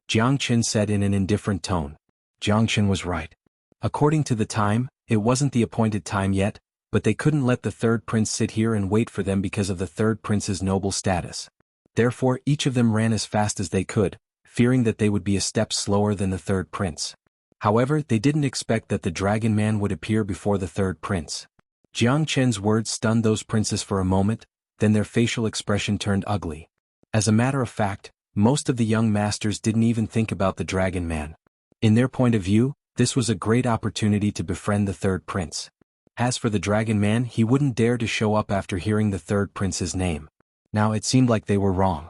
Jiang Qin said in an indifferent tone. Jiang Qin was right. According to the time, it wasn't the appointed time yet, but they couldn't let the third prince sit here and wait for them because of the third prince's noble status. Therefore each of them ran as fast as they could, fearing that they would be a step slower than the third prince. However, they didn't expect that the dragon man would appear before the third prince. Jiang Qin's words stunned those princes for a moment, then their facial expression turned ugly. As a matter of fact, most of the young masters didn't even think about the dragon man. In their point of view, this was a great opportunity to befriend the third prince. As for the dragon man, he wouldn't dare to show up after hearing the third prince's name. Now it seemed like they were wrong.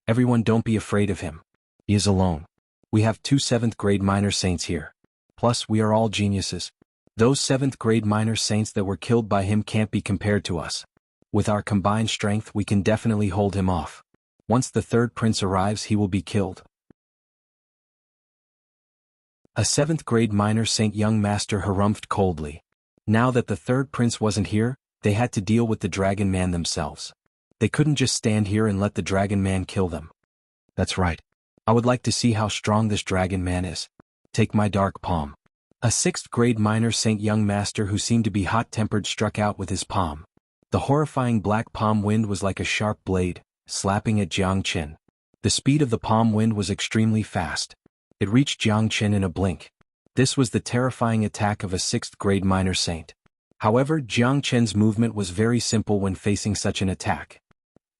Everyone, don't be afraid of him. He is alone. We have 2 7th-grade minor saints here. Plus we are all geniuses. Those 7th-grade minor saints that were killed by him can't be compared to us. With our combined strength we can definitely hold him off. Once the third prince arrives he will be killed. A 7th-grade minor saint young master harumphed coldly. Now that the third prince wasn't here, they had to deal with the dragon man themselves. They couldn't just stand here and let the dragon man kill them. That's right. I would like to see how strong this dragon man is. Take my dark palm. A 6th-grade minor saint young master who seemed to be hot-tempered struck out with his palm. The horrifying black palm wind was like a sharp blade, slapping at Jiang Qin. The speed of the palm wind was extremely fast. It reached Jiang Qin in a blink. This was the terrifying attack of a 6th-grade minor saint. However, Jiang Qin's movement was very simple when facing such an attack.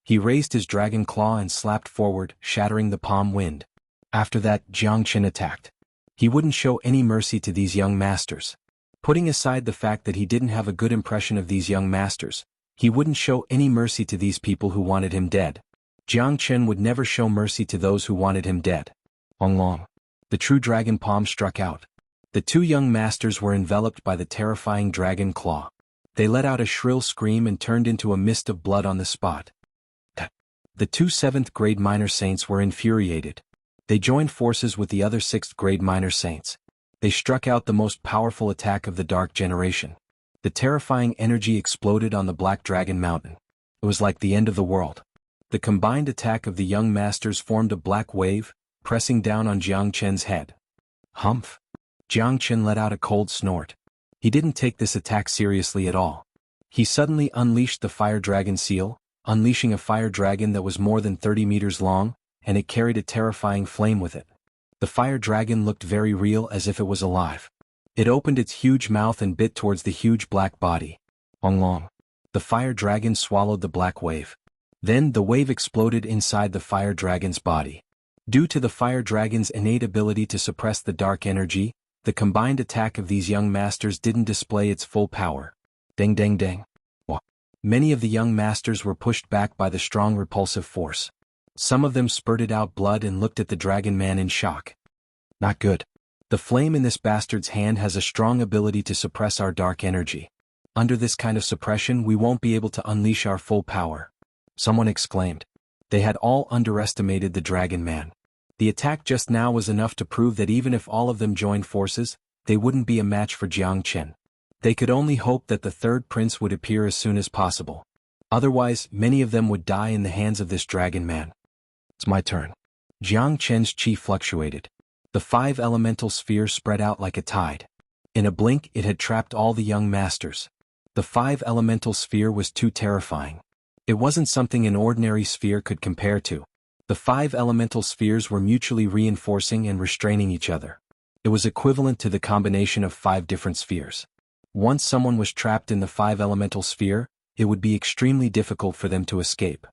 He raised his dragon claw and slapped forward, shattering the palm wind. After that, Jiang Qin attacked. He wouldn't show any mercy to these young masters. Putting aside the fact that he didn't have a good impression of these young masters, he wouldn't show any mercy to these people who wanted him dead. Jiang Qin would never show mercy to those who wanted him dead. Long. The true dragon palm struck out. The 2 young masters were enveloped by the terrifying dragon claw. They let out a shrill scream and turned into a mist of blood on the spot. The 2 7th-grade minor saints were infuriated. They joined forces with the other 6th-grade minor saints. They struck out the most powerful attack of the Dark Generation. The terrifying energy exploded on the Black Dragon Mountain. It was like the end of the world. The combined attack of the young masters formed a black wave, pressing down on Jiang Qin's head. Humph! Jiang Qin let out a cold snort. He didn't take this attack seriously at all. He suddenly unleashed the Fire Dragon Seal, unleashing a fire dragon that was more than 30 meters long, and it carried a terrifying flame with it. The fire dragon looked very real, as if it was alive. It opened its huge mouth and bit towards the huge black body. Long. The fire dragon swallowed the black wave. Then the wave exploded inside the fire dragon's body. Due to the fire dragon's innate ability to suppress the dark energy, the combined attack of these young masters didn't display its full power. Dang. Many of the young masters were pushed back by the strong repulsive force. Some of them spurted out blood and looked at the dragon man in shock. Not good. The flame in this bastard's hand has a strong ability to suppress our dark energy. Under this kind of suppression we won't be able to unleash our full power. Someone exclaimed. They had all underestimated the dragon man. The attack just now was enough to prove that even if all of them joined forces, they wouldn't be a match for Jiang Qin. They could only hope that the third prince would appear as soon as possible. Otherwise, many of them would die in the hands of this dragon man. It's my turn. Jiang Qin's chi fluctuated. The 5 elemental spheres spread out like a tide. In a blink it had trapped all the young masters. The 5 elemental sphere was too terrifying. It wasn't something an ordinary sphere could compare to. The 5 elemental spheres were mutually reinforcing and restraining each other. It was equivalent to the combination of 5 different spheres. Once someone was trapped in the 5 elemental sphere, it would be extremely difficult for them to escape.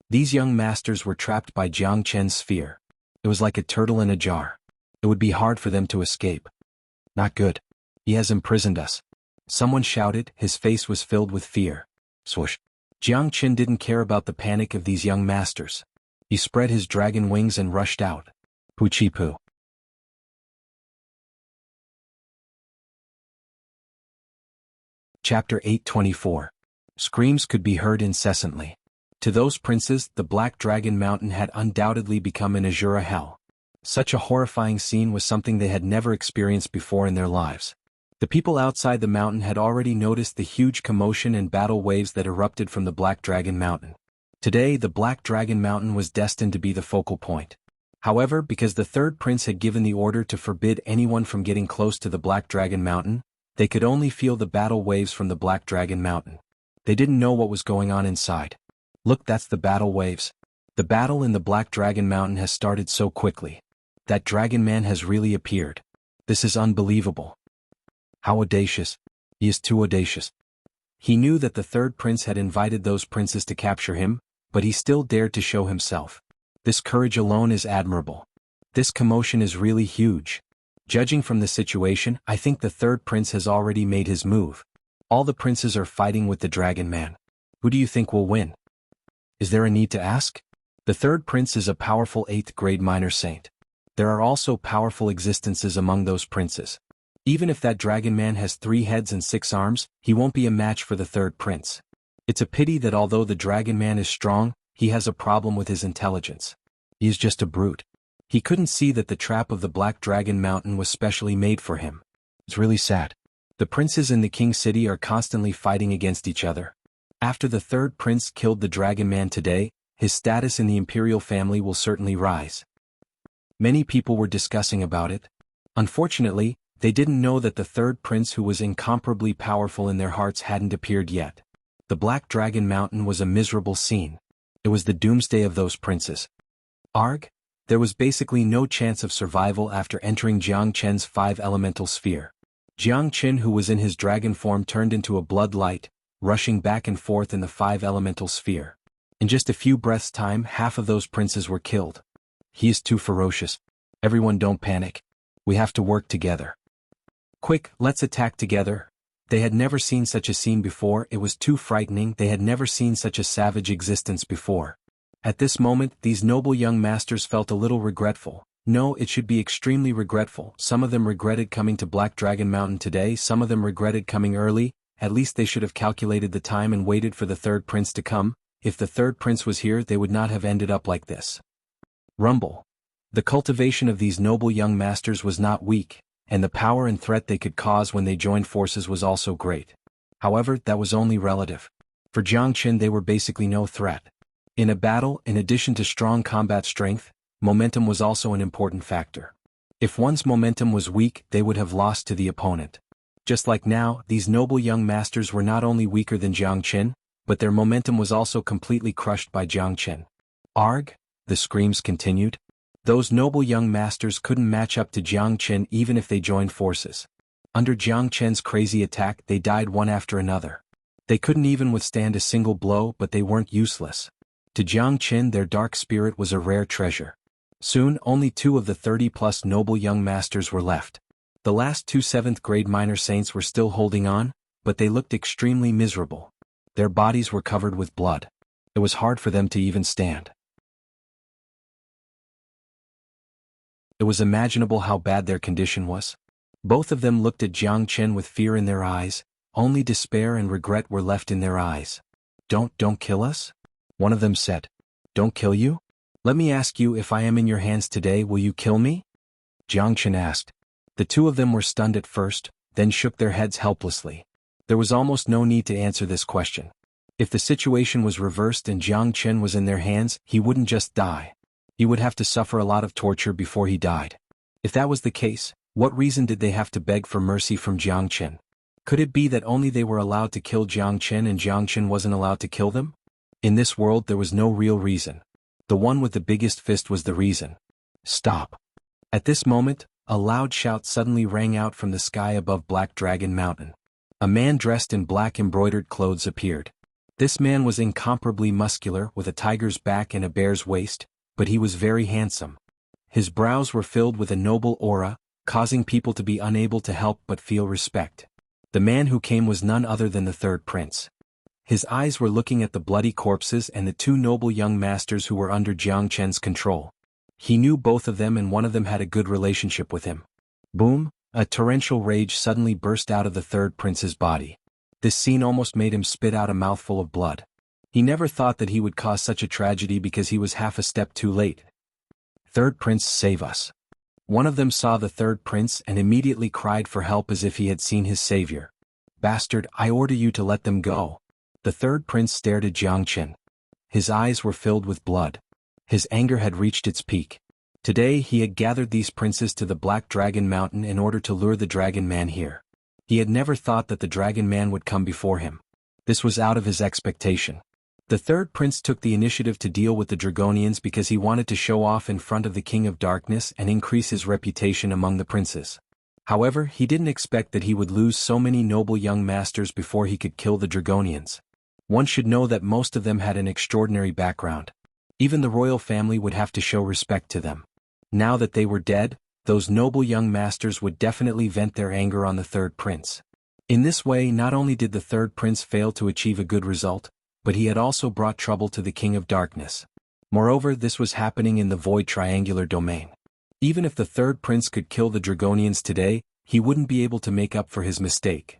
These young masters were trapped by Jiang Qin's sphere. It was like a turtle in a jar. It would be hard for them to escape. Not good. He has imprisoned us. Someone shouted, his face was filled with fear. Swoosh. Jiang Qin didn't care about the panic of these young masters. He spread his dragon wings and rushed out. Poo-chee-poo. Chapter 824. Screams could be heard incessantly. To those princes, the Black Dragon Mountain had undoubtedly become an Azura hell. Such a horrifying scene was something they had never experienced before in their lives. The people outside the mountain had already noticed the huge commotion and battle waves that erupted from the Black Dragon Mountain. Today the Black Dragon Mountain was destined to be the focal point. However, because the third prince had given the order to forbid anyone from getting close to the Black Dragon Mountain, they could only feel the battle waves from the Black Dragon Mountain. They didn't know what was going on inside. Look, that's the battle waves. The battle in the Black Dragon Mountain has started so quickly. That dragon man has really appeared. This is unbelievable. How audacious. He is too audacious. He knew that the third prince had invited those princes to capture him, but he still dared to show himself. This courage alone is admirable. This commotion is really huge. Judging from the situation, I think the third prince has already made his move. All the princes are fighting with the dragon man. Who do you think will win? Is there a need to ask? The third prince is a powerful 8th grade minor saint. There are also powerful existences among those princes. Even if that dragon man has 3 heads and 6 arms, he won't be a match for the third prince. It's a pity that although the dragon man is strong, he has a problem with his intelligence. He is just a brute. He couldn't see that the trap of the Black Dragon Mountain was specially made for him. It's really sad. The princes in the King City are constantly fighting against each other. After the third prince killed the dragon man today, his status in the imperial family will certainly rise. Many people were discussing about it. Unfortunately, they didn't know that the third prince, who was incomparably powerful in their hearts, hadn't appeared yet. The Black Dragon Mountain was a miserable scene. It was the doomsday of those princes. Arg? There was basically no chance of survival after entering Jiang Chen's 5 elemental sphere. Jiang Chen, who was in his dragon form, turned into a blood light, rushing back and forth in the 5 elemental sphere. In just a few breaths' time, half of those princes were killed. He is too ferocious. Everyone, don't panic. We have to work together. Quick, let's attack together. They had never seen such a scene before. It was too frightening. They had never seen such a savage existence before. At this moment, these noble young masters felt a little regretful. No, it should be extremely regretful. Some of them regretted coming to Black Dragon Mountain today. Some of them regretted coming early. At least they should have calculated the time and waited for the third prince to come. If the third prince was here, they would not have ended up like this. Rumble. The cultivation of these noble young masters was not weak, and the power and threat they could cause when they joined forces was also great. However, that was only relative. For Jiang Chen, they were basically no threat. In a battle, in addition to strong combat strength, momentum was also an important factor. If one's momentum was weak, they would have lost to the opponent. Just like now, these noble young masters were not only weaker than Jiang Chen, but their momentum was also completely crushed by Jiang Chen. Arg? The screams continued. Those noble young masters couldn't match up to Jiang Chen even if they joined forces. Under Jiang Chen's crazy attack, they died one after another. They couldn't even withstand a single blow, but they weren't useless. To Jiang Chen, their dark spirit was a rare treasure. Soon, only 2 of the 30-plus noble young masters were left. The last 2 7th-grade minor saints were still holding on, but they looked extremely miserable. Their bodies were covered with blood. It was hard for them to even stand. It was imaginable how bad their condition was. Both of them looked at Jiang Chen with fear in their eyes. Only despair and regret were left in their eyes. Don't kill us? One of them said. Don't kill you? Let me ask you, if I am in your hands today, will you kill me? Jiang Chen asked. The 2 of them were stunned at first, then shook their heads helplessly. There was almost no need to answer this question. If the situation was reversed and Jiang Chen was in their hands, he wouldn't just die. He would have to suffer a lot of torture before he died. If that was the case, what reason did they have to beg for mercy from Jiang Chen? Could it be that only they were allowed to kill Jiang Chen and Jiang Chen wasn't allowed to kill them? In this world there was no real reason. The one with the biggest fist was the reason. Stop. At this moment, a loud shout suddenly rang out from the sky above Black Dragon Mountain. A man dressed in black embroidered clothes appeared. This man was incomparably muscular, with a tiger's back and a bear's waist, but he was very handsome. His brows were filled with a noble aura, causing people to be unable to help but feel respect. The man who came was none other than the third prince. His eyes were looking at the bloody corpses and the 2 noble young masters who were under Jiang Chen's control. He knew both of them and one of them had a good relationship with him. Boom! A torrential rage suddenly burst out of the third prince's body. This scene almost made him spit out a mouthful of blood. He never thought that he would cause such a tragedy because he was half a step too late. Third prince, save us. One of them saw the third prince and immediately cried for help as if he had seen his savior. Bastard, I order you to let them go. The third prince stared at Jiang Chen. His eyes were filled with blood. His anger had reached its peak. Today he had gathered these princes to the Black Dragon Mountain in order to lure the Dragon Man here. He had never thought that the Dragon Man would come before him. This was out of his expectation. The third prince took the initiative to deal with the Dragonians because he wanted to show off in front of the King of Darkness and increase his reputation among the princes. However, he didn't expect that he would lose so many noble young masters before he could kill the Dragonians. One should know that most of them had an extraordinary background. Even the royal family would have to show respect to them. Now that they were dead, those noble young masters would definitely vent their anger on the third prince. In this way, not only did the third prince fail to achieve a good result, but he had also brought trouble to the King of Darkness. Moreover, this was happening in the void triangular domain. Even if the third prince could kill the Dragonians today, he wouldn't be able to make up for his mistake.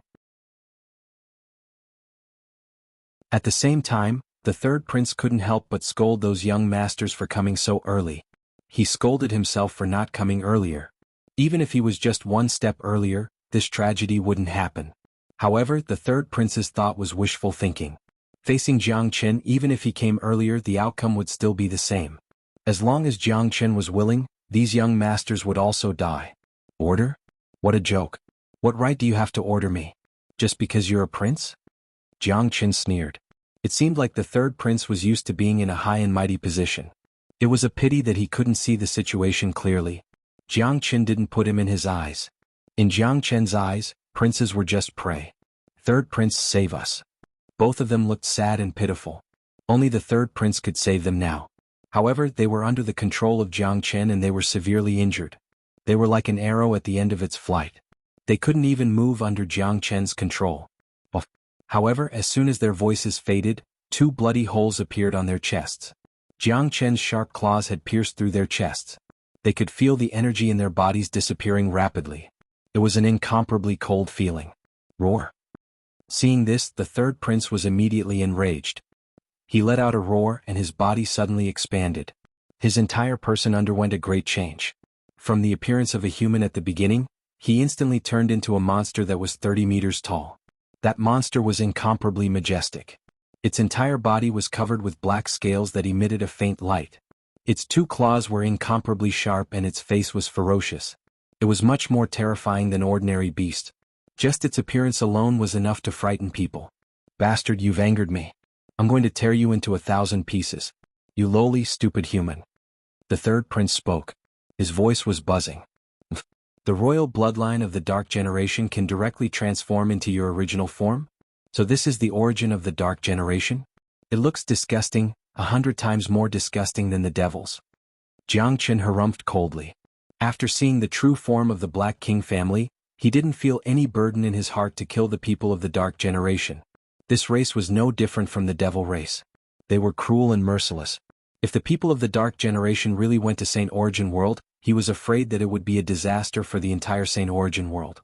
At the same time, the third prince couldn't help but scold those young masters for coming so early. He scolded himself for not coming earlier. Even if he was just one step earlier, this tragedy wouldn't happen. However, the third prince's thought was wishful thinking. Facing Jiang Chen, even if he came earlier, the outcome would still be the same. As long as Jiang Chen was willing, these young masters would also die. Order? What a joke. What right do you have to order me? Just because you're a prince? Jiang Chen sneered. It seemed like the third prince was used to being in a high and mighty position. It was a pity that he couldn't see the situation clearly. Jiang Chen didn't put him in his eyes. In Jiang Chen's eyes, princes were just prey. Third prince, save us. Both of them looked sad and pitiful. Only the third prince could save them now. However, they were under the control of Jiang Chen and they were severely injured. They were like an arrow at the end of its flight. They couldn't even move under Jiang Chen's control. However, as soon as their voices faded, two bloody holes appeared on their chests. Jiang Chen's sharp claws had pierced through their chests. They could feel the energy in their bodies disappearing rapidly. It was an incomparably cold feeling. Roar. Seeing this, the third prince was immediately enraged. He let out a roar and his body suddenly expanded. His entire person underwent a great change. From the appearance of a human at the beginning, he instantly turned into a monster that was 30 meters tall. That monster was incomparably majestic. Its entire body was covered with black scales that emitted a faint light. Its two claws were incomparably sharp and its face was ferocious. It was much more terrifying than ordinary beast. Just its appearance alone was enough to frighten people. Bastard, you've angered me. I'm going to tear you into 1,000 pieces. You lowly, stupid human. The third prince spoke. His voice was buzzing. The royal bloodline of the Dark Generation can directly transform into your original form? So this is the origin of the Dark Generation? It looks disgusting, 100 times more disgusting than the devils. Jiang Chen harumphed coldly. After seeing the true form of the Black King family, he didn't feel any burden in his heart to kill the people of the Dark Generation. This race was no different from the devil race. They were cruel and merciless. If the people of the Dark Generation really went to Saint Origin World, he was afraid that it would be a disaster for the entire Saint Origin World.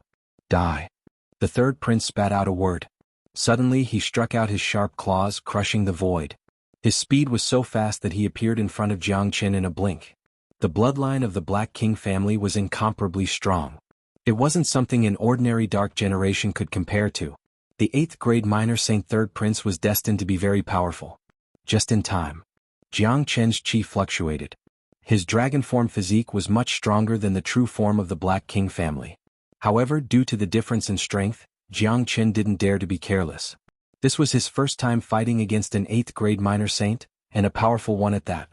Die. The third prince spat out a word. Suddenly he struck out his sharp claws, crushing the void. His speed was so fast that he appeared in front of Jiang Chen in a blink. The bloodline of the Black King family was incomparably strong. It wasn't something an ordinary Dark Generation could compare to. The 8th grade minor Saint Third Prince was destined to be very powerful. Just in time. Jiang Chen's chi fluctuated. His dragon form physique was much stronger than the true form of the Black King family. However, due to the difference in strength, Jiang Chen didn't dare to be careless. This was his first time fighting against an 8th grade minor saint, and a powerful one at that.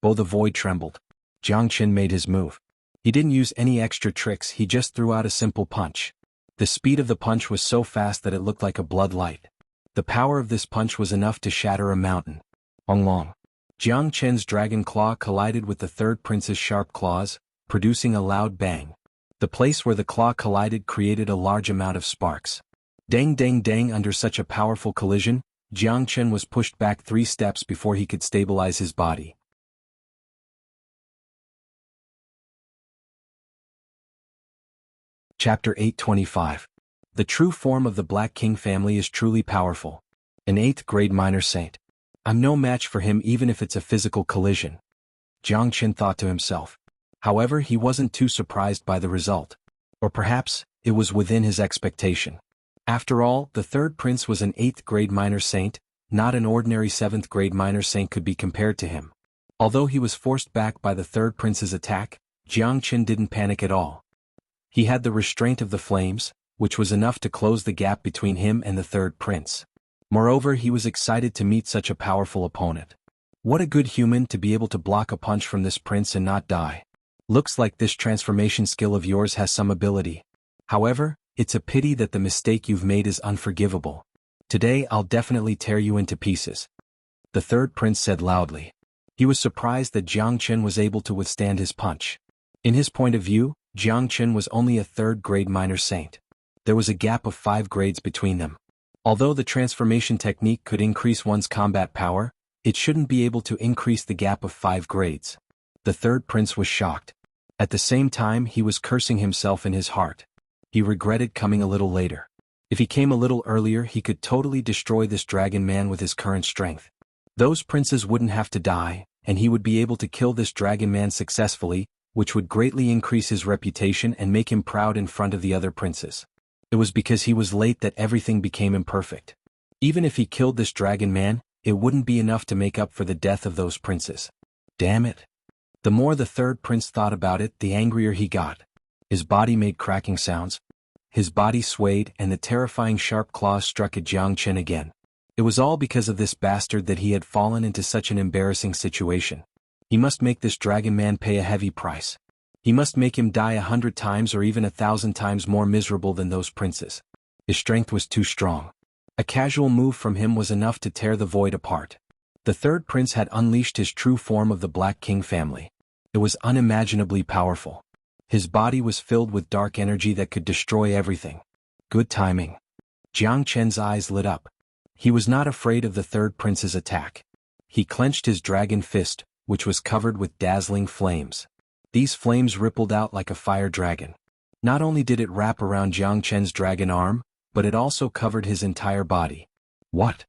Both the void trembled. Jiang Chen made his move. He didn't use any extra tricks, he just threw out a simple punch. The speed of the punch was so fast that it looked like a blood light. The power of this punch was enough to shatter a mountain. Long. Jiang Chen's dragon claw collided with the third prince's sharp claws, producing a loud bang. The place where the claw collided created a large amount of sparks. Dang dang dang! Under such a powerful collision, Jiang Chen was pushed back 3 steps before he could stabilize his body. Chapter 825. The true form of the Black King family is truly powerful. An 8th grade minor saint. I'm no match for him even if it's a physical collision. Jiang Chen thought to himself. However, he wasn't too surprised by the result. Or perhaps, it was within his expectation. After all, the third prince was an 8th grade minor saint, not an ordinary 7th grade minor saint could be compared to him. Although he was forced back by the third prince's attack, Jiang Qin didn't panic at all. He had the restraint of the flames, which was enough to close the gap between him and the third prince. Moreover, he was excited to meet such a powerful opponent. What a good human to be able to block a punch from this prince and not die. Looks like this transformation skill of yours has some ability. However, it's a pity that the mistake you've made is unforgivable. Today I'll definitely tear you into pieces. The third prince said loudly. He was surprised that Jiang Qin was able to withstand his punch. In his point of view, Jiang Qin was only a 3rd grade minor saint. There was a gap of 5 grades between them. Although the transformation technique could increase one's combat power, it shouldn't be able to increase the gap of 5 grades. The third prince was shocked. At the same time, he was cursing himself in his heart. He regretted coming a little later. If he came a little earlier, he could totally destroy this dragon man with his current strength. Those princes wouldn't have to die, and he would be able to kill this dragon man successfully, which would greatly increase his reputation and make him proud in front of the other princes. It was because he was late that everything became imperfect. Even if he killed this dragon man, it wouldn't be enough to make up for the death of those princes. Damn it. The more the third prince thought about it, the angrier he got. His body made cracking sounds. His body swayed, and the terrifying sharp claws struck at Jiang Qin again. It was all because of this bastard that he had fallen into such an embarrassing situation. He must make this dragon man pay a heavy price. He must make him die 100 times or even 1,000 times more miserable than those princes. His strength was too strong. A casual move from him was enough to tear the void apart. The third prince had unleashed his true form of the Black King family. It was unimaginably powerful. His body was filled with dark energy that could destroy everything. Good timing. Jiang Qin's eyes lit up. He was not afraid of the third prince's attack. He clenched his dragon fist, which was covered with dazzling flames. These flames rippled out like a fire dragon. Not only did it wrap around Jiang Qin's dragon arm, but it also covered his entire body. What?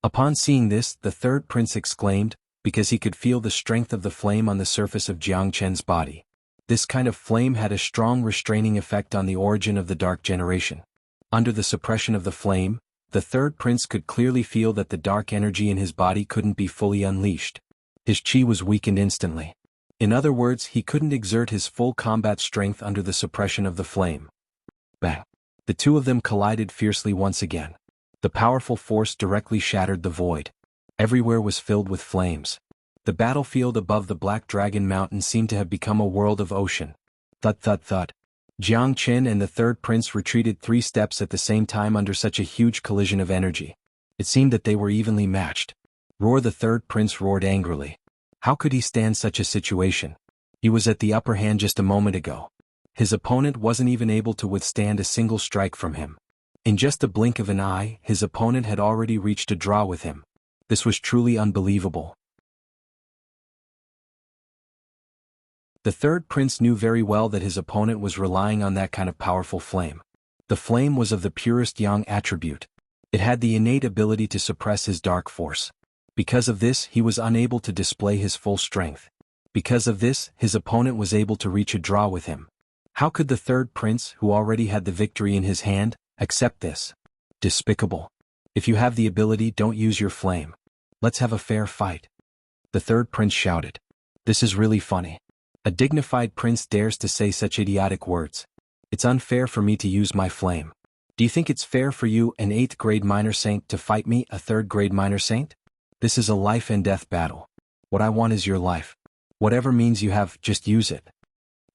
Upon seeing this, the third prince exclaimed, because he could feel the strength of the flame on the surface of Jiang Qin's body. This kind of flame had a strong restraining effect on the origin of the Dark Generation. Under the suppression of the flame, the third prince could clearly feel that the dark energy in his body couldn't be fully unleashed. His chi was weakened instantly. In other words, he couldn't exert his full combat strength under the suppression of the flame. Bang! The two of them collided fiercely once again. The powerful force directly shattered the void. Everywhere was filled with flames. The battlefield above the Black Dragon Mountain seemed to have become a world of ocean. Thud thud thud. Jiang Qin and the third prince retreated 3 steps at the same time under such a huge collision of energy. It seemed that they were evenly matched. Roar! The third prince roared angrily. How could he stand such a situation? He was at the upper hand just a moment ago. His opponent wasn't even able to withstand a single strike from him. In just a blink of an eye, his opponent had already reached a draw with him. This was truly unbelievable. The third prince knew very well that his opponent was relying on that kind of powerful flame. The flame was of the purest yang attribute. It had the innate ability to suppress his dark force. Because of this, he was unable to display his full strength. Because of this, his opponent was able to reach a draw with him. How could the third prince, who already had the victory in his hand, accept this? Despicable. If you have the ability, don't use your flame. Let's have a fair fight. The third prince shouted. This is really funny. A dignified prince dares to say such idiotic words. It's unfair for me to use my flame. Do you think it's fair for you, an 8th grade minor saint, to fight me, a 3rd grade minor saint? This is a life and death battle. What I want is your life. Whatever means you have, just use it.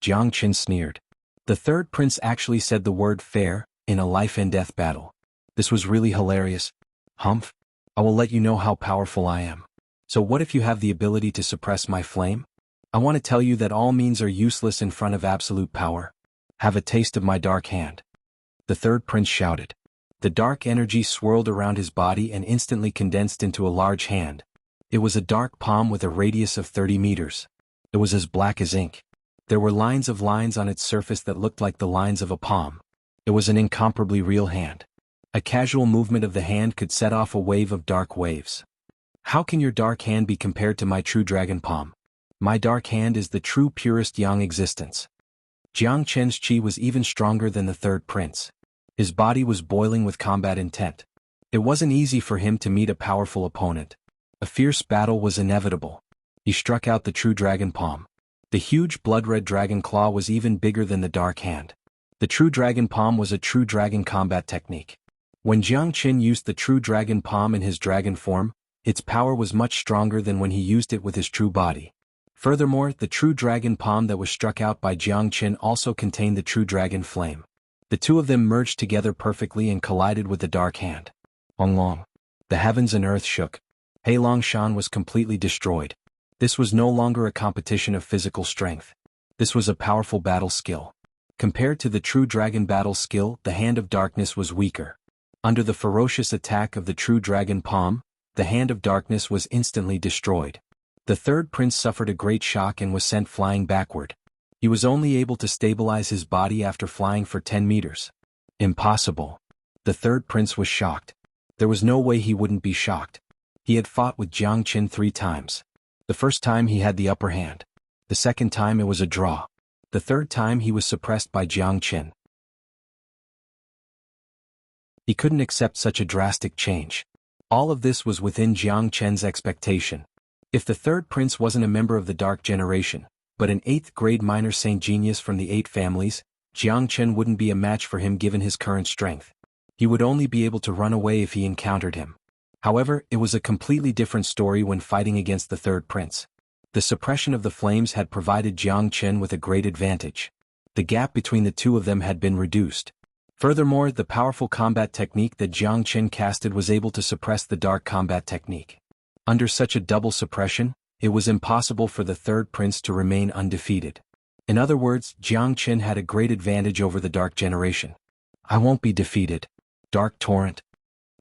Jiang Qin sneered. The third prince actually said the word fair, in a life and death battle. This was really hilarious. Humph. I will let you know how powerful I am. So what if you have the ability to suppress my flame? I want to tell you that all means are useless in front of absolute power. Have a taste of my dark hand. The third prince shouted. The dark energy swirled around his body and instantly condensed into a large hand. It was a dark palm with a radius of 30 meters. It was as black as ink. There were lines on its surface that looked like the lines of a palm. It was an incomparably real hand. A casual movement of the hand could set off a wave of dark waves. How can your dark hand be compared to my true dragon palm? My dark hand is the true purest yang existence. Jiang Qin's chi was even stronger than the third prince. His body was boiling with combat intent. It wasn't easy for him to meet a powerful opponent. A fierce battle was inevitable. He struck out the true dragon palm. The huge blood-red dragon claw was even bigger than the dark hand. The true dragon palm was a true dragon combat technique. When Jiang Qin used the true dragon palm in his dragon form, its power was much stronger than when he used it with his true body. Furthermore, the true dragon palm that was struck out by Jiang Qin also contained the true dragon flame. The two of them merged together perfectly and collided with the dark hand. Long. The heavens and earth shook. Heilong was completely destroyed. This was no longer a competition of physical strength. This was a powerful battle skill. Compared to the true dragon battle skill, the Hand of Darkness was weaker. Under the ferocious attack of the true dragon palm, the Hand of Darkness was instantly destroyed. The third prince suffered a great shock and was sent flying backward. He was only able to stabilize his body after flying for 10 meters. Impossible. The third prince was shocked. There was no way he wouldn't be shocked. He had fought with Jiang Qin 3 times. The first time he had the upper hand. The second time it was a draw. The third time he was suppressed by Jiang Qin. He couldn't accept such a drastic change. All of this was within Jiang Qin's expectation. If the third prince wasn't a member of the Dark Generation, but an 8th grade minor saint genius from the 8 families, Jiang Qin wouldn't be a match for him given his current strength. He would only be able to run away if he encountered him. However, it was a completely different story when fighting against the third prince. The suppression of the flames had provided Jiang Qin with a great advantage. The gap between the two of them had been reduced. Furthermore, the powerful combat technique that Jiang Qin casted was able to suppress the dark combat technique. Under such a double suppression, it was impossible for the third prince to remain undefeated. In other words, Jiang Qin had a great advantage over the Dark Generation. I won't be defeated. Dark Torrent.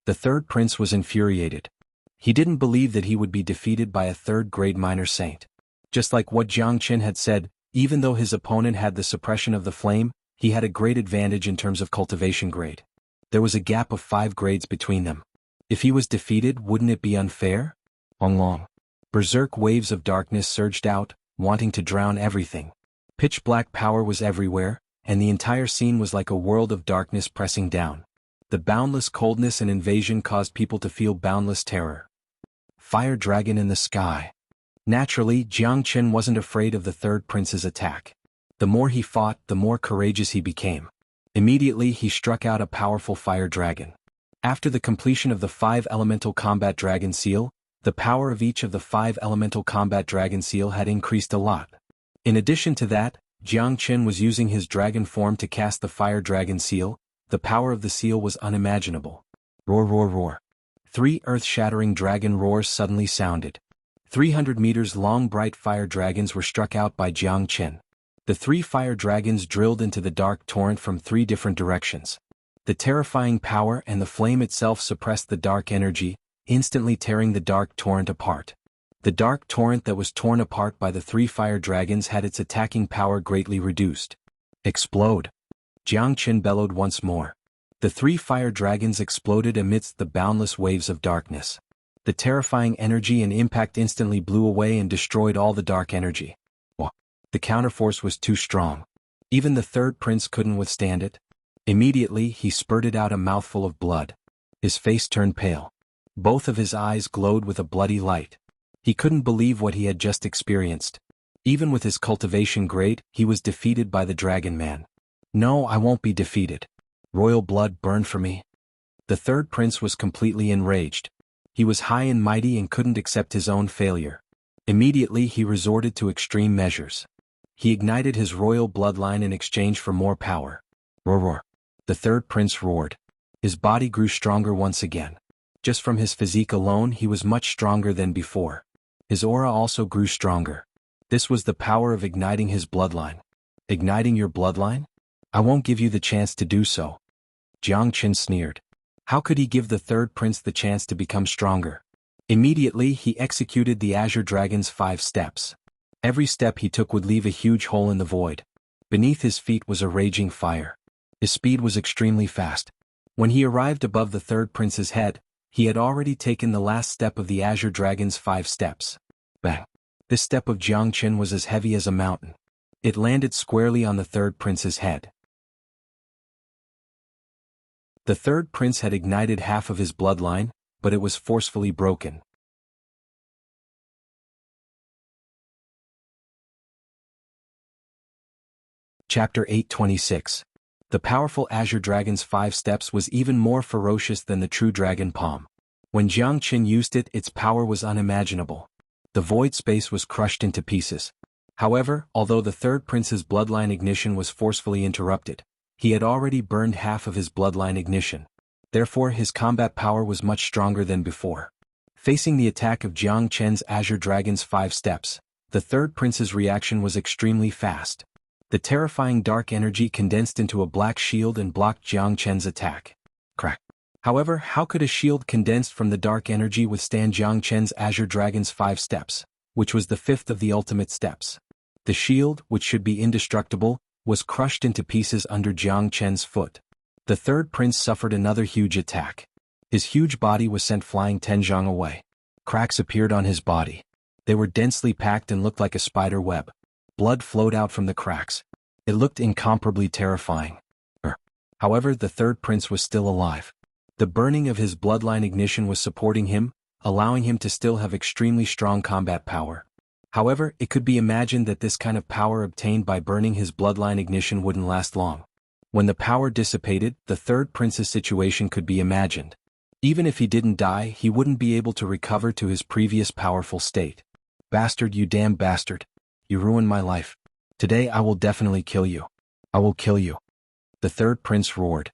The third prince was infuriated. He didn't believe that he would be defeated by a third-grade minor saint. Just like what Jiang Qin had said, even though his opponent had the suppression of the flame, he had a great advantage in terms of cultivation grade. There was a gap of 5 grades between them. If he was defeated, wouldn't it be unfair? Long. Berserk waves of darkness surged out, wanting to drown everything. Pitch-black power was everywhere, and the entire scene was like a world of darkness pressing down. The boundless coldness and invasion caused people to feel boundless terror. Fire dragon in the sky. Naturally, Jiang Qin wasn't afraid of the third prince's attack. The more he fought, the more courageous he became. Immediately, he struck out a powerful fire dragon. After the completion of the 5 elemental combat dragon seal, the power of each of the 5 elemental combat dragon seal had increased a lot. In addition to that, Jiang Qin was using his dragon form to cast the fire dragon seal. The power of the seal was unimaginable. Roar. 3 earth-shattering dragon roars suddenly sounded. 300 meters long bright fire dragons were struck out by Jiang Qin. The 3 fire dragons drilled into the dark torrent from 3 different directions. The terrifying power and the flame itself suppressed the dark energy, instantly tearing the dark torrent apart. The dark torrent that was torn apart by the 3 fire dragons had its attacking power greatly reduced. Explode! Jiang Qin bellowed once more. The 3 fire dragons exploded amidst the boundless waves of darkness. The terrifying energy and impact instantly blew away and destroyed all the dark energy. The counterforce was too strong. Even the third prince couldn't withstand it. Immediately, he spurted out a mouthful of blood. His face turned pale. Both of his eyes glowed with a bloody light. He couldn't believe what he had just experienced. Even with his cultivation grade, he was defeated by the Dragon Man. No, I won't be defeated. Royal blood burned for me. The third prince was completely enraged. He was high and mighty and couldn't accept his own failure. Immediately he resorted to extreme measures. He ignited his royal bloodline in exchange for more power. Roar. The third prince roared. His body grew stronger once again. Just from his physique alone he was much stronger than before. His aura also grew stronger. This was the power of igniting his bloodline. Igniting your bloodline? I won't give you the chance to do so. Jiang Qin sneered. How could he give the third prince the chance to become stronger? Immediately he executed the Azure Dragon's 5 steps. Every step he took would leave a huge hole in the void. Beneath his feet was a raging fire. His speed was extremely fast. When he arrived above the third prince's head, he had already taken the last step of the Azure Dragon's 5 steps. Bang! This step of Jiang Qin was as heavy as a mountain. It landed squarely on the third prince's head. The third prince had ignited half of his bloodline, but it was forcefully broken. Chapter 826. The powerful azure dragon's 5 steps was even more ferocious than the true dragon palm. When Jiang Qin used it, its power was unimaginable. The void space was crushed into pieces. However, although the third prince's bloodline ignition was forcefully interrupted, he had already burned half of his bloodline ignition. Therefore his combat power was much stronger than before. Facing the attack of Jiang Qin's azure dragon's 5 steps, the third prince's reaction was extremely fast. The terrifying dark energy condensed into a black shield and blocked Jiang Qin's attack. Crack. However, how could a shield condensed from the dark energy withstand Jiang Qin's azure dragon's 5 steps, which was the 5th of the ultimate steps? The shield, which should be indestructible, was crushed into pieces under Jiang Qin's foot. The third prince suffered another huge attack. His huge body was sent flying 10 zhang away. Cracks appeared on his body. They were densely packed and looked like a spider web. Blood flowed out from the cracks. It looked incomparably terrifying. However, the third prince was still alive. The burning of his bloodline ignition was supporting him, allowing him to still have extremely strong combat power. However, it could be imagined that this kind of power obtained by burning his bloodline ignition wouldn't last long. When the power dissipated, the third prince's situation could be imagined. Even if he didn't die, he wouldn't be able to recover to his previous powerful state. Bastard, you damn bastard. You ruined my life. Today I will definitely kill you. I will kill you. The third prince roared.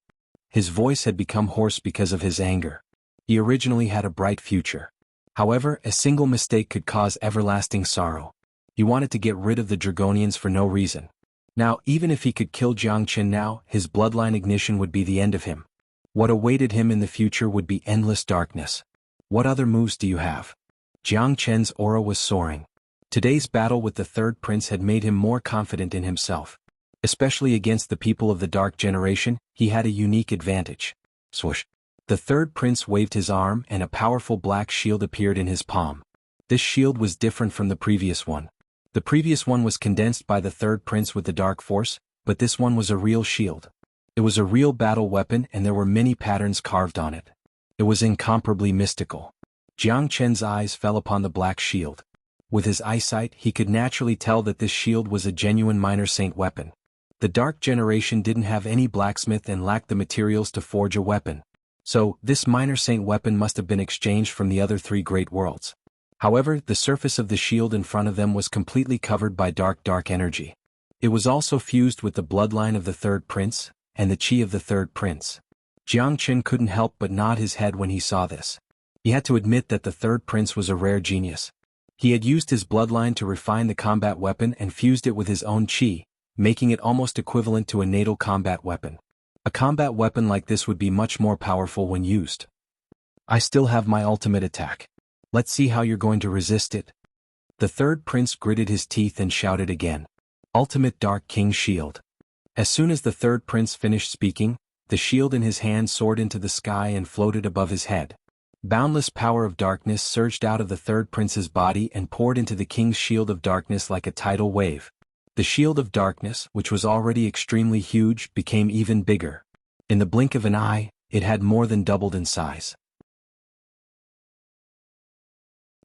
His voice had become hoarse because of his anger. He originally had a bright future. However, a single mistake could cause everlasting sorrow. He wanted to get rid of the Dragonians for no reason. Now, even if he could kill Jiang Qin now, his bloodline ignition would be the end of him. What awaited him in the future would be endless darkness. What other moves do you have? Jiang Qin's aura was soaring. Today's battle with the third prince had made him more confident in himself. Especially against the people of the Dark Generation, he had a unique advantage. Swoosh. The third prince waved his arm and a powerful black shield appeared in his palm. This shield was different from the previous one. The previous one was condensed by the third prince with the dark force, but this one was a real shield. It was a real battle weapon and there were many patterns carved on it. It was incomparably mystical. Jiang Qin's eyes fell upon the black shield. With his eyesight, he could naturally tell that this shield was a genuine minor saint weapon. The Dark Generation didn't have any blacksmith and lacked the materials to forge a weapon. So, this minor saint weapon must have been exchanged from the other 3 great worlds. However, the surface of the shield in front of them was completely covered by dark energy. It was also fused with the bloodline of the third prince, and the chi of the third prince. Jiang Qin couldn't help but nod his head when he saw this. He had to admit that the third prince was a rare genius. He had used his bloodline to refine the combat weapon and fused it with his own chi, making it almost equivalent to a natal combat weapon. A combat weapon like this would be much more powerful when used. I still have my ultimate attack. Let's see how you're going to resist it. The third prince gritted his teeth and shouted again. Ultimate Dark King Shield. As soon as the third prince finished speaking, the shield in his hand soared into the sky and floated above his head. Boundless power of darkness surged out of the third prince's body and poured into the king's shield of darkness like a tidal wave. The shield of darkness, which was already extremely huge, became even bigger. In the blink of an eye, it had more than doubled in size.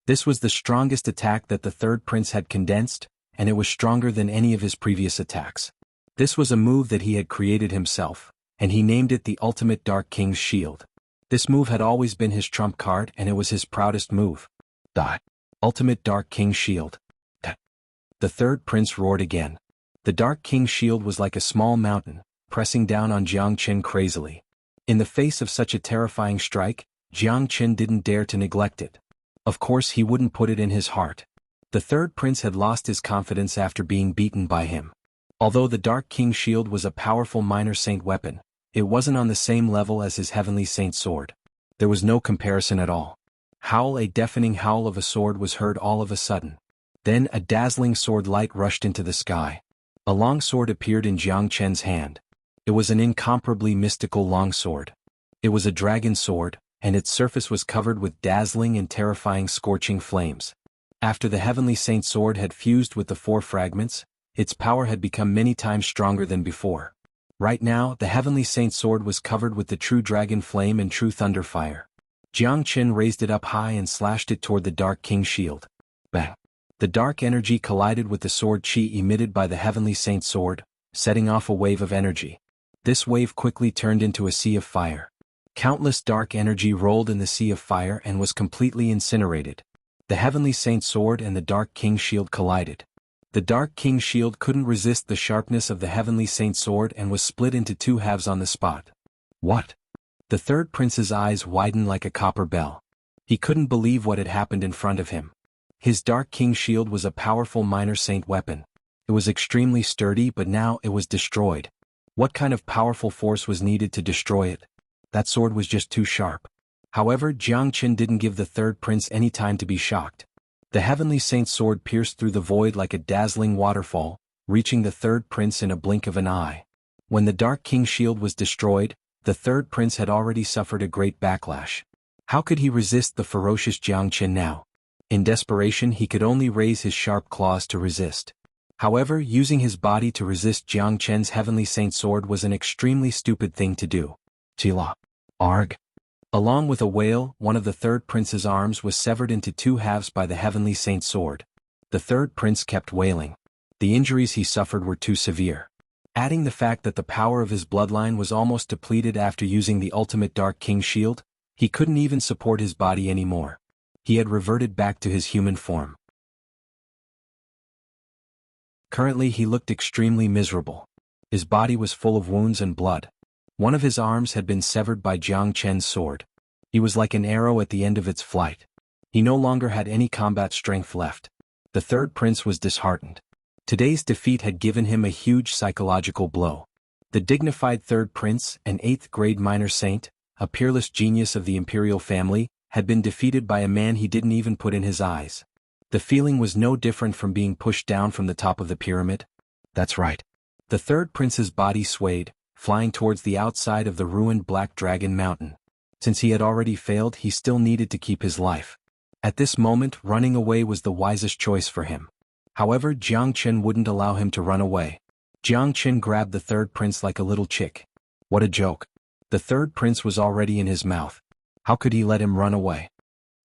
This was the strongest attack that the third prince had condensed, and it was stronger than any of his previous attacks. This was a move that he had created himself, and he named it the Ultimate Dark King's Shield. This move had always been his trump card and it was his proudest move. The Ultimate Dark King Shield. The third prince roared again. The Dark King's shield was like a small mountain, pressing down on Jiang Qin crazily. In the face of such a terrifying strike, Jiang Qin didn't dare to neglect it. Of course he wouldn't put it in his heart. The third prince had lost his confidence after being beaten by him. Although the Dark King's shield was a powerful minor saint weapon, it wasn't on the same level as his heavenly saint sword. There was no comparison at all. A deafening howl of a sword was heard all of a sudden. Then a dazzling sword light rushed into the sky. A long sword appeared in Jiang Qin's hand. It was an incomparably mystical long sword. It was a dragon sword, and its surface was covered with dazzling and terrifying scorching flames. After the heavenly saint sword had fused with the 4 fragments, its power had become many times stronger than before. Right now, the heavenly saint's sword was covered with the true dragon flame and true thunder fire. Jiang Qin raised it up high and slashed it toward the Dark King's shield. Bang! The dark energy collided with the sword chi emitted by the heavenly saint's sword, setting off a wave of energy. This wave quickly turned into a sea of fire. Countless dark energy rolled in the sea of fire and was completely incinerated. The heavenly saint's sword and the Dark King's shield collided. The Dark King's shield couldn't resist the sharpness of the heavenly saint's sword and was split into two halves on the spot. What? The third prince's eyes widened like a copper bell. He couldn't believe what had happened in front of him. His Dark King's shield was a powerful minor saint weapon. It was extremely sturdy, but now it was destroyed. What kind of powerful force was needed to destroy it? That sword was just too sharp. However, Jiang Qin didn't give the third prince any time to be shocked. The heavenly saint's sword pierced through the void like a dazzling waterfall, reaching the third prince in a blink of an eye. When the Dark King's shield was destroyed, the third prince had already suffered a great backlash. How could he resist the ferocious Jiang Qin now? In desperation, he could only raise his sharp claws to resist. However, using his body to resist Jiang Qin's heavenly saint's sword was an extremely stupid thing to do. Tila. Arg. Along with a wail, one of the third prince's arms was severed into two halves by the heavenly saint's sword. The third prince kept wailing. The injuries he suffered were too severe. Adding the fact that the power of his bloodline was almost depleted after using the ultimate Dark King shield, he couldn't even support his body anymore. He had reverted back to his human form. Currently he looked extremely miserable. His body was full of wounds and blood. One of his arms had been severed by Jiang Qin's sword. He was like an arrow at the end of its flight. He no longer had any combat strength left. The third prince was disheartened. Today's defeat had given him a huge psychological blow. The dignified third prince, an 8th grade minor saint, a peerless genius of the imperial family, had been defeated by a man he didn't even put in his eyes. The feeling was no different from being pushed down from the top of the pyramid. That's right. The third prince's body swayed, flying towards the outside of the ruined Black Dragon Mountain. Since he had already failed, he still needed to keep his life. At this moment, running away was the wisest choice for him. However, Jiang Qin wouldn't allow him to run away. Jiang Qin grabbed the third prince like a little chick. What a joke. The third prince was already in his mouth. How could he let him run away?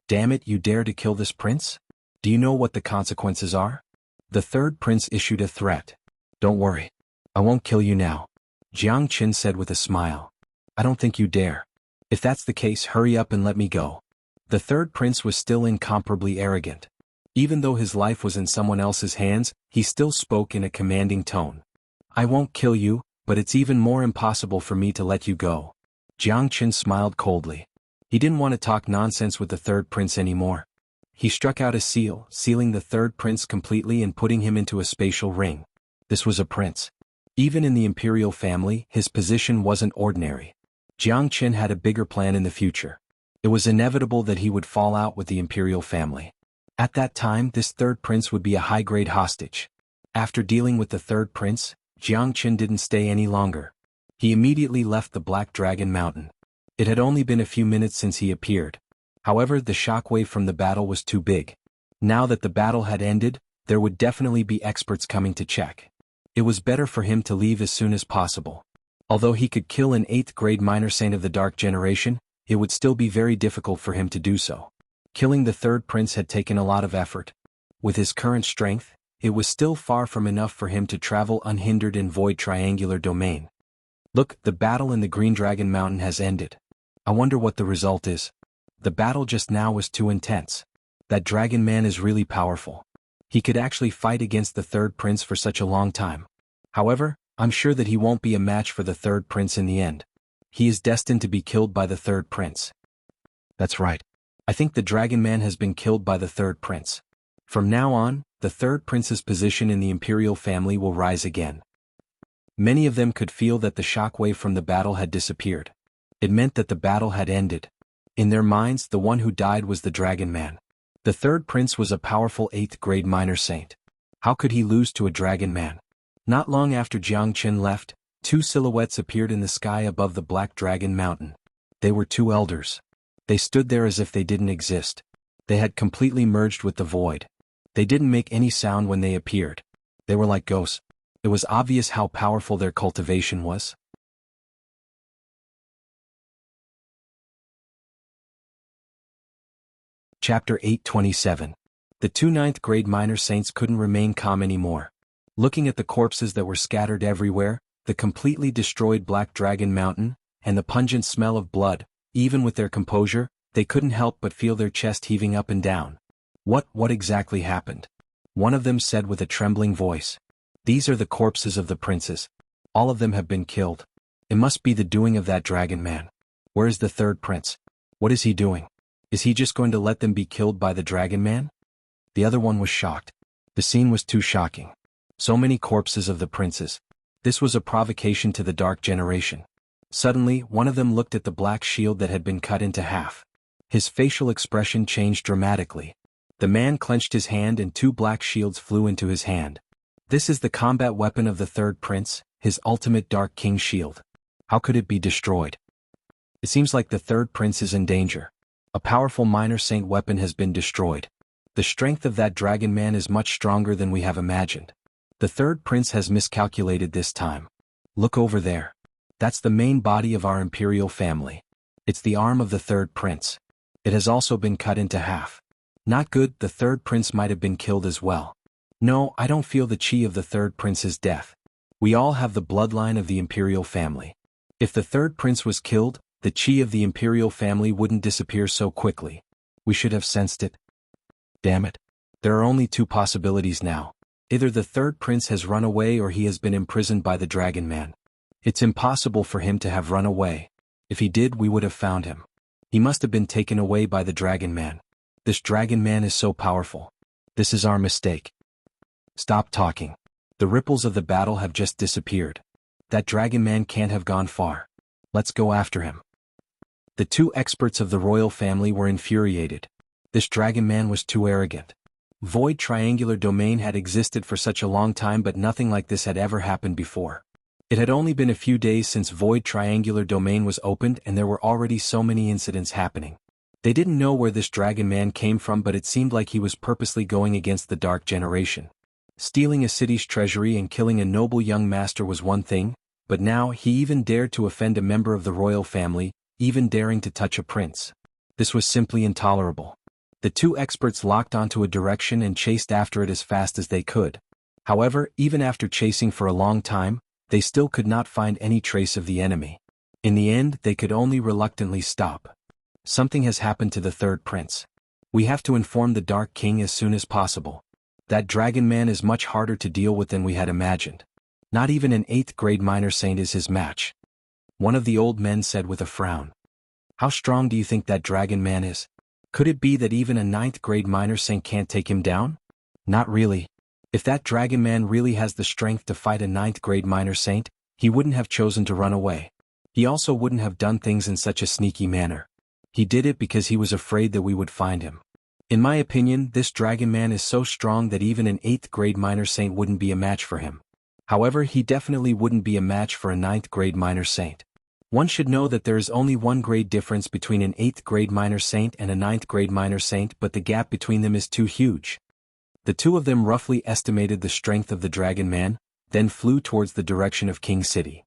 Damn it, you dare to kill this prince? Do you know what the consequences are? The third prince issued a threat. Don't worry. I won't kill you now. Jiang Qin said with a smile. I don't think you dare. If that's the case, hurry up and let me go. The third prince was still incomparably arrogant. Even though his life was in someone else's hands, he still spoke in a commanding tone. I won't kill you, but it's even more impossible for me to let you go. Jiang Qin smiled coldly. He didn't want to talk nonsense with the third prince anymore. He struck out a seal, sealing the third prince completely and putting him into a spatial ring. This was a prince. Even in the imperial family, his position wasn't ordinary. Jiang Qin had a bigger plan in the future. It was inevitable that he would fall out with the imperial family. At that time, this third prince would be a high-grade hostage. After dealing with the third prince, Jiang Qin didn't stay any longer. He immediately left the Black Dragon Mountain. It had only been a few minutes since he appeared. However, the shockwave from the battle was too big. Now that the battle had ended, there would definitely be experts coming to check. It was better for him to leave as soon as possible. Although he could kill an 8th grade minor saint of the Dark Generation, it would still be very difficult for him to do so. Killing the third prince had taken a lot of effort. With his current strength, it was still far from enough for him to travel unhindered in Void Triangular Domain. Look, the battle in the Green Dragon Mountain has ended. I wonder what the result is. The battle just now was too intense. That dragon man is really powerful. He could actually fight against the third prince for such a long time. However, I'm sure that he won't be a match for the third prince in the end. He is destined to be killed by the third prince. That's right. I think the dragon man has been killed by the third prince. From now on, the third prince's position in the imperial family will rise again. Many of them could feel that the shockwave from the battle had disappeared. It meant that the battle had ended. In their minds, the one who died was the dragon man. The third prince was a powerful 8th grade minor saint. How could he lose to a dragon man? Not long after Jiang Qin left, two silhouettes appeared in the sky above the Black Dragon Mountain. They were two elders. They stood there as if they didn't exist. They had completely merged with the void. They didn't make any sound when they appeared. They were like ghosts. It was obvious how powerful their cultivation was. Chapter 827. The two ninth-grade minor saints couldn't remain calm anymore. Looking at the corpses that were scattered everywhere, the completely destroyed Black Dragon Mountain, and the pungent smell of blood, even with their composure, they couldn't help but feel their chest heaving up and down. What exactly happened? One of them said with a trembling voice. These are the corpses of the princes. All of them have been killed. It must be the doing of that dragon man. Where is the third prince? What is he doing? Is he just going to let them be killed by the dragon man? The other one was shocked. The scene was too shocking. So many corpses of the princes. This was a provocation to the dark generation. Suddenly, one of them looked at the black shield that had been cut into half. His facial expression changed dramatically. The man clenched his hand and two black shields flew into his hand. This is the combat weapon of the third prince, his ultimate Dark King shield. How could it be destroyed? It seems like the third prince is in danger. A powerful minor saint weapon has been destroyed. The strength of that dragon man is much stronger than we have imagined. The third prince has miscalculated this time. Look over there. That's the main body of our imperial family. It's the arm of the third prince. It has also been cut into half. Not good, the third prince might have been killed as well. No, I don't feel the chi of the third prince's death. We all have the bloodline of the imperial family. If the third prince was killed, the chi of the imperial family wouldn't disappear so quickly. We should have sensed it. Damn it. There are only two possibilities now. Either the third prince has run away or he has been imprisoned by the dragon man. It's impossible for him to have run away. If he did, we would have found him. He must have been taken away by the dragon man. This dragon man is so powerful. This is our mistake. Stop talking. The ripples of the battle have just disappeared. That dragon man can't have gone far. Let's go after him. The two experts of the royal family were infuriated. This dragon man was too arrogant. Void Triangular Domain had existed for such a long time, but nothing like this had ever happened before. It had only been a few days since Void Triangular Domain was opened and there were already so many incidents happening. They didn't know where this dragon man came from, but it seemed like he was purposely going against the dark generation. Stealing a city's treasury and killing a noble young master was one thing, but now he even dared to offend a member of the royal family, even daring to touch a prince. This was simply intolerable. The two experts locked onto a direction and chased after it as fast as they could. However, even after chasing for a long time, they still could not find any trace of the enemy. In the end, they could only reluctantly stop. Something has happened to the third prince. We have to inform the Dark King as soon as possible. That dragon man is much harder to deal with than we had imagined. Not even an 8th grade minor saint is his match. One of the old men said with a frown. How strong do you think that dragon man is? Could it be that even a 9th grade minor saint can't take him down? Not really. If that dragon man really has the strength to fight a 9th grade minor saint, he wouldn't have chosen to run away. He also wouldn't have done things in such a sneaky manner. He did it because he was afraid that we would find him. In my opinion, this dragon man is so strong that even an 8th grade minor saint wouldn't be a match for him. However, he definitely wouldn't be a match for a 9th grade minor saint. One should know that there is only one grade difference between an 8th grade minor saint and a 9th grade minor saint, but the gap between them is too huge. The two of them roughly estimated the strength of the dragon man, then flew towards the direction of King City.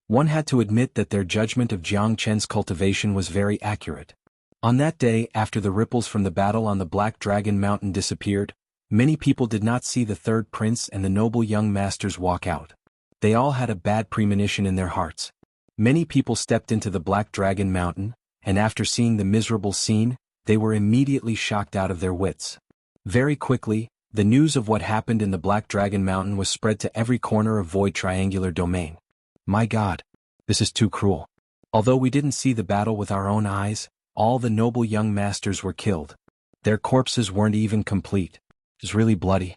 One had to admit that their judgment of Jiang Chen's cultivation was very accurate. On that day, after the ripples from the battle on the Black Dragon Mountain disappeared, many people did not see the third prince and the noble young masters walk out. They all had a bad premonition in their hearts. Many people stepped into the Black Dragon Mountain, and after seeing the miserable scene, they were immediately shocked out of their wits. Very quickly, the news of what happened in the Black Dragon Mountain was spread to every corner of Void Triangular Domain. My God, this is too cruel. Although we didn't see the battle with our own eyes, all the noble young masters were killed. Their corpses weren't even complete. It was really bloody.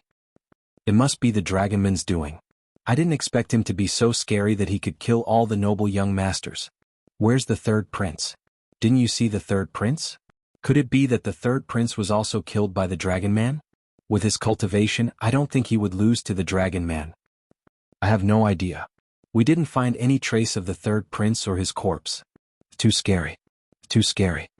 It must be the Dragonman's doing. I didn't expect him to be so scary that he could kill all the noble young masters. Where's the third prince? Didn't you see the third prince? Could it be that the third prince was also killed by the dragon man? With his cultivation, I don't think he would lose to the dragon man. I have no idea. We didn't find any trace of the third prince or his corpse. Too scary. Too scary.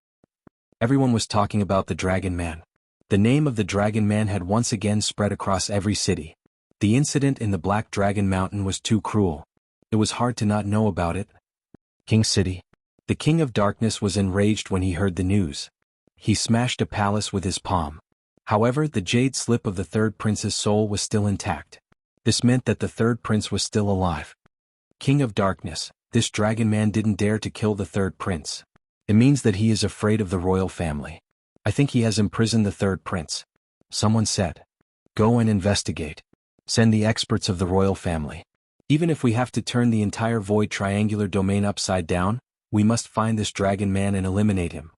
Everyone was talking about the dragon man. The name of the dragon man had once again spread across every city. The incident in the Black Dragon Mountain was too cruel. It was hard to not know about it. King City. The King of Darkness was enraged when he heard the news. He smashed a palace with his palm. However, the jade slip of the third prince's soul was still intact. This meant that the third prince was still alive. King of Darkness, this dragon man didn't dare to kill the third prince. It means that he is afraid of the royal family. I think he has imprisoned the third prince. Someone said. Go and investigate. Send the experts of the royal family. Even if we have to turn the entire void triangular domain upside down, we must find this dragon man and eliminate him.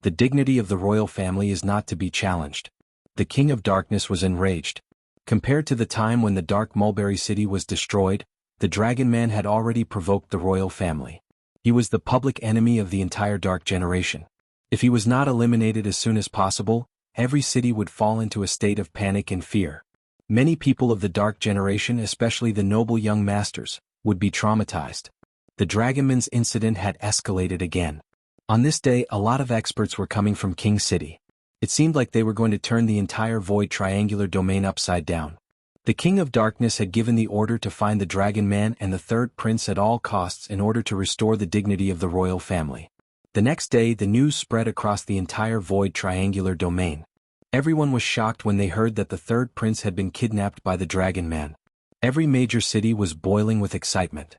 The dignity of the royal family is not to be challenged. The King of Darkness was enraged. Compared to the time when the Dark Mulberry City was destroyed, the dragon man had already provoked the royal family. He was the public enemy of the entire Dark Generation. If he was not eliminated as soon as possible, every city would fall into a state of panic and fear. Many people of the Dark Generation, especially the noble young masters, would be traumatized. The Dragonman's incident had escalated again. On this day, a lot of experts were coming from King City. It seemed like they were going to turn the entire void triangular domain upside down. The King of Darkness had given the order to find the Dragon Man and the third prince at all costs in order to restore the dignity of the royal family. The next day, the news spread across the entire void triangular domain. Everyone was shocked when they heard that the third prince had been kidnapped by the Dragon Man. Every major city was boiling with excitement.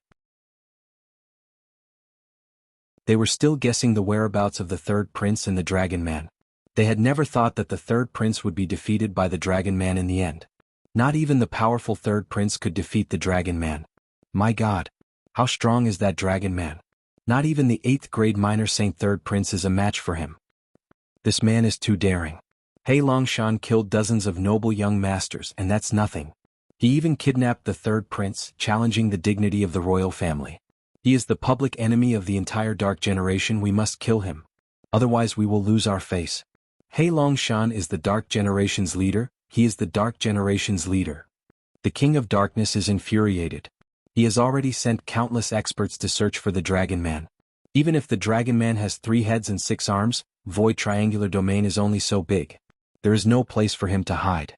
They were still guessing the whereabouts of the third prince and the Dragon Man. They had never thought that the third prince would be defeated by the Dragon Man in the end. Not even the powerful third prince could defeat the Dragon Man. My God! How strong is that Dragon Man? Not even the 8th grade minor saint third prince is a match for him. This man is too daring. Xianxia killed dozens of noble young masters, and that's nothing. He even kidnapped the third prince, challenging the dignity of the royal family. He is the public enemy of the entire Dark Generation. We must kill him. Otherwise we will lose our face. Xianxia is the Dark Generation's leader. He is the Dark Generation's leader. The King of Darkness is infuriated. He has already sent countless experts to search for the Dragon Man. Even if the Dragon Man has 3 heads and 6 arms, void triangular domain is only so big. There is no place for him to hide.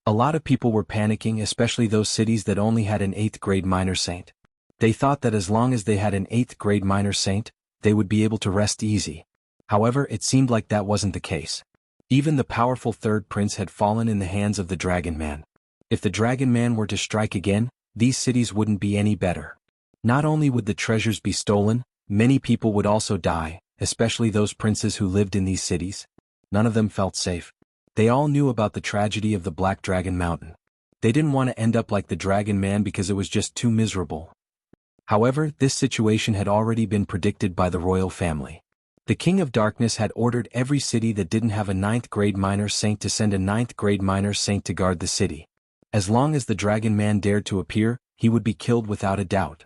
A lot of people were panicking, especially those cities that only had an 8th grade minor saint. They thought that as long as they had an 8th grade minor saint, they would be able to rest easy. However, it seemed like that wasn't the case. Even the powerful third prince had fallen in the hands of the Dragon Man. If the Dragon Man were to strike again, these cities wouldn't be any better. Not only would the treasures be stolen, many people would also die, especially those princes who lived in these cities. None of them felt safe. They all knew about the tragedy of the Black Dragon Mountain. They didn't want to end up like the Dragon Man because it was just too miserable. However, this situation had already been predicted by the royal family. The King of Darkness had ordered every city that didn't have a 9th grade minor saint to send a 9th grade minor saint to guard the city. As long as the Dragon Man dared to appear, he would be killed without a doubt.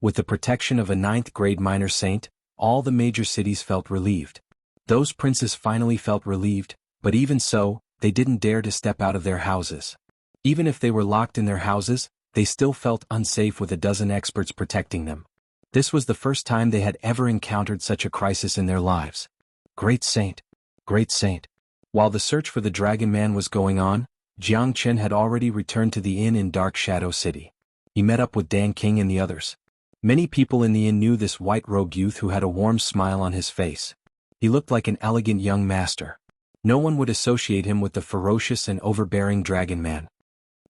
With the protection of a 9th grade minor saint, all the major cities felt relieved. Those princes finally felt relieved, but even so, they didn't dare to step out of their houses. Even if they were locked in their houses, they still felt unsafe with a dozen experts protecting them. This was the first time they had ever encountered such a crisis in their lives. Great Saint! Great Saint! While the search for the Dragon Man was going on, Jianghu had already returned to the inn in Dark Shadow City. He met up with Dan King and the others. Many people in the inn knew this white-robed youth who had a warm smile on his face. He looked like an elegant young master. No one would associate him with the ferocious and overbearing Dragon Man.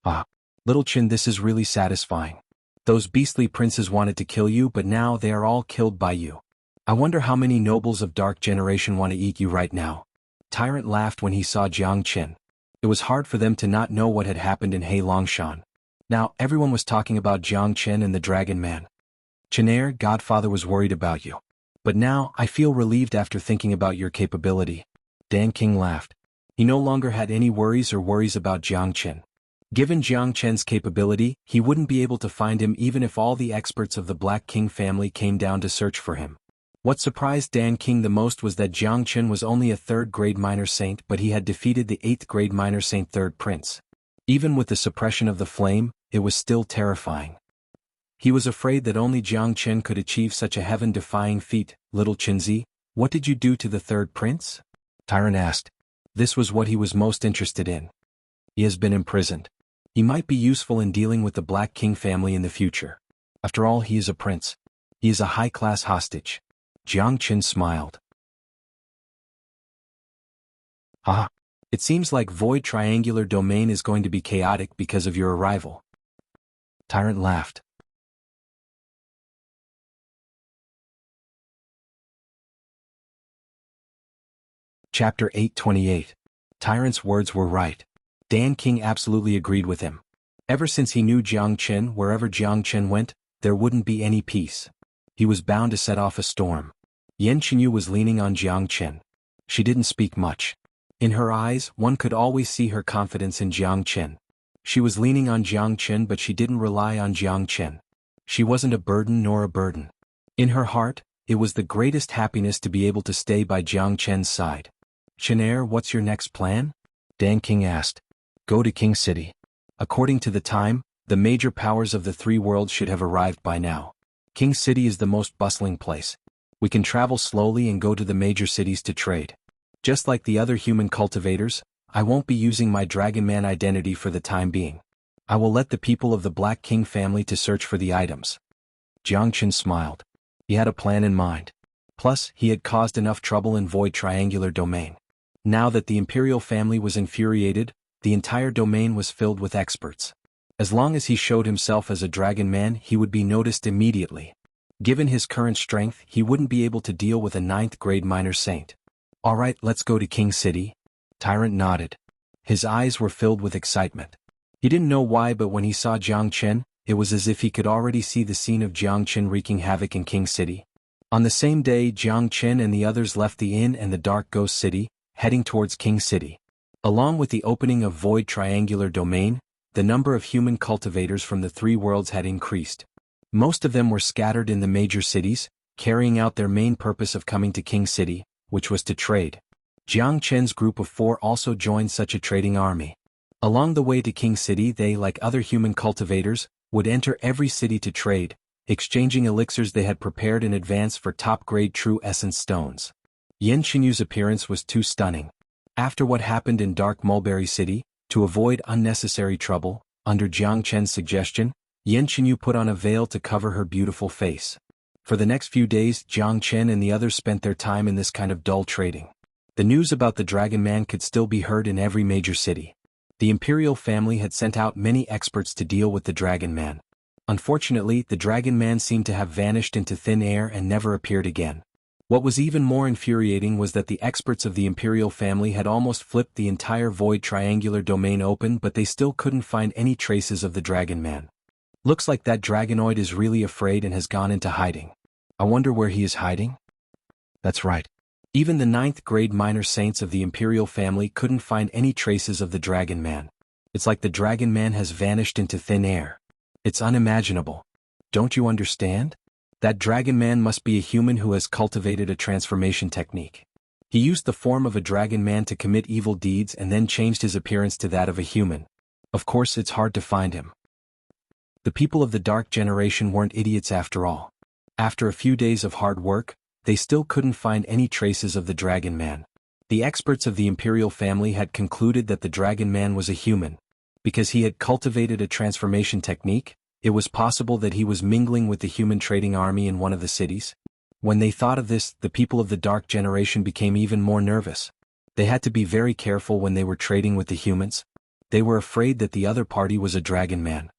Ah, Little Chin, this is really satisfying. Those beastly princes wanted to kill you, but now they are all killed by you. I wonder how many nobles of Dark Generation want to eat you right now. Tyrant laughed when he saw Jianghu. It was hard for them to not know what had happened in Xianxia. Now, everyone was talking about Jianghu and the Dragon Man. Chinair, Godfather was worried about you. But now, I feel relieved after thinking about your capability. Dan King laughed. He no longer had any worries about Jianghu. Given Jianghu's capability, he wouldn't be able to find him even if all the experts of the Black King family came down to search for him. What surprised Dan King the most was that Jianghu was only a 3rd grade minor saint, but he had defeated the 8th grade minor saint third prince. Even with the suppression of the flame, it was still terrifying. He was afraid that only Jianghu could achieve such a heaven-defying feat. Little Chinzi, what did you do to the third prince? Tyrant asked. This was what he was most interested in. He has been imprisoned. He might be useful in dealing with the Black King family in the future. After all, he is a prince. He is a high-class hostage. Jiang Qin smiled. Ah, it seems like Void Triangular Domain is going to be chaotic because of your arrival. Tyrant laughed. Chapter 828. Tyrant's words were right. Dan King absolutely agreed with him. Ever since he knew Jiang Qin, wherever Jiang Qin went, there wouldn't be any peace. He was bound to set off a storm. Yan Qinyu was leaning on Jiang Qin. She didn't speak much. In her eyes, one could always see her confidence in Jiang Qin. She was leaning on Jiang Qin, but she didn't rely on Jiang Qin. She wasn't a burden nor a burden. In her heart, it was the greatest happiness to be able to stay by Jiang Qin's side. Qinair, what's your next plan? Dan King asked. Go to King City. According to the time, the major powers of the three worlds should have arrived by now. King City is the most bustling place. We can travel slowly and go to the major cities to trade. Just like the other human cultivators, I won't be using my Dragon Man identity for the time being. I will let the people of the Black King family to search for the items. Jiang Qin smiled. He had a plan in mind. Plus, he had caused enough trouble in Void Triangular Domain. Now that the Imperial family was infuriated, the entire domain was filled with experts. As long as he showed himself as a Dragon Man, he would be noticed immediately. Given his current strength, he wouldn't be able to deal with a 9th grade minor saint. Alright, let's go to King City. Tyrant nodded. His eyes were filled with excitement. He didn't know why, but when he saw Jiang Qin, it was as if he could already see the scene of Jiang Qin wreaking havoc in King City. On the same day, Jiang Qin and the others left the inn and the Dark Ghost City, heading towards King City. Along with the opening of Void Triangular Domain, the number of human cultivators from the three worlds had increased. Most of them were scattered in the major cities, carrying out their main purpose of coming to King City, which was to trade. Jiang Qin's group of 4 also joined such a trading army. Along the way to King City, they, like other human cultivators, would enter every city to trade, exchanging elixirs they had prepared in advance for top-grade true essence stones. Yan Xinyu's appearance was too stunning. After what happened in Dark Mulberry City, to avoid unnecessary trouble, under Jiang Qin's suggestion, Yan Xinyu put on a veil to cover her beautiful face. For the next few days, Jiang Qin and the others spent their time in this kind of dull trading. The news about the Dragon Man could still be heard in every major city. The Imperial family had sent out many experts to deal with the Dragon Man. Unfortunately, the Dragon Man seemed to have vanished into thin air and never appeared again. What was even more infuriating was that the experts of the Imperial family had almost flipped the entire Void Triangular Domain open, but they still couldn't find any traces of the Dragon Man. Looks like that Dragonoid is really afraid and has gone into hiding. I wonder where he is hiding? That's right. Even the 9th grade minor saints of the Imperial family couldn't find any traces of the Dragon Man. It's like the Dragon Man has vanished into thin air. It's unimaginable. Don't you understand? That Dragon Man must be a human who has cultivated a transformation technique. He used the form of a Dragon Man to commit evil deeds and then changed his appearance to that of a human. Of course, it's hard to find him. The people of the Dark Generation weren't idiots after all. After a few days of hard work, they still couldn't find any traces of the Dragon Man. The experts of the Imperial family had concluded that the Dragon Man was a human. Because he had cultivated a transformation technique, it was possible that he was mingling with the human trading army in one of the cities. When they thought of this, the people of the Dark Generation became even more nervous. They had to be very careful when they were trading with the humans. They were afraid that the other party was a Dragon Man.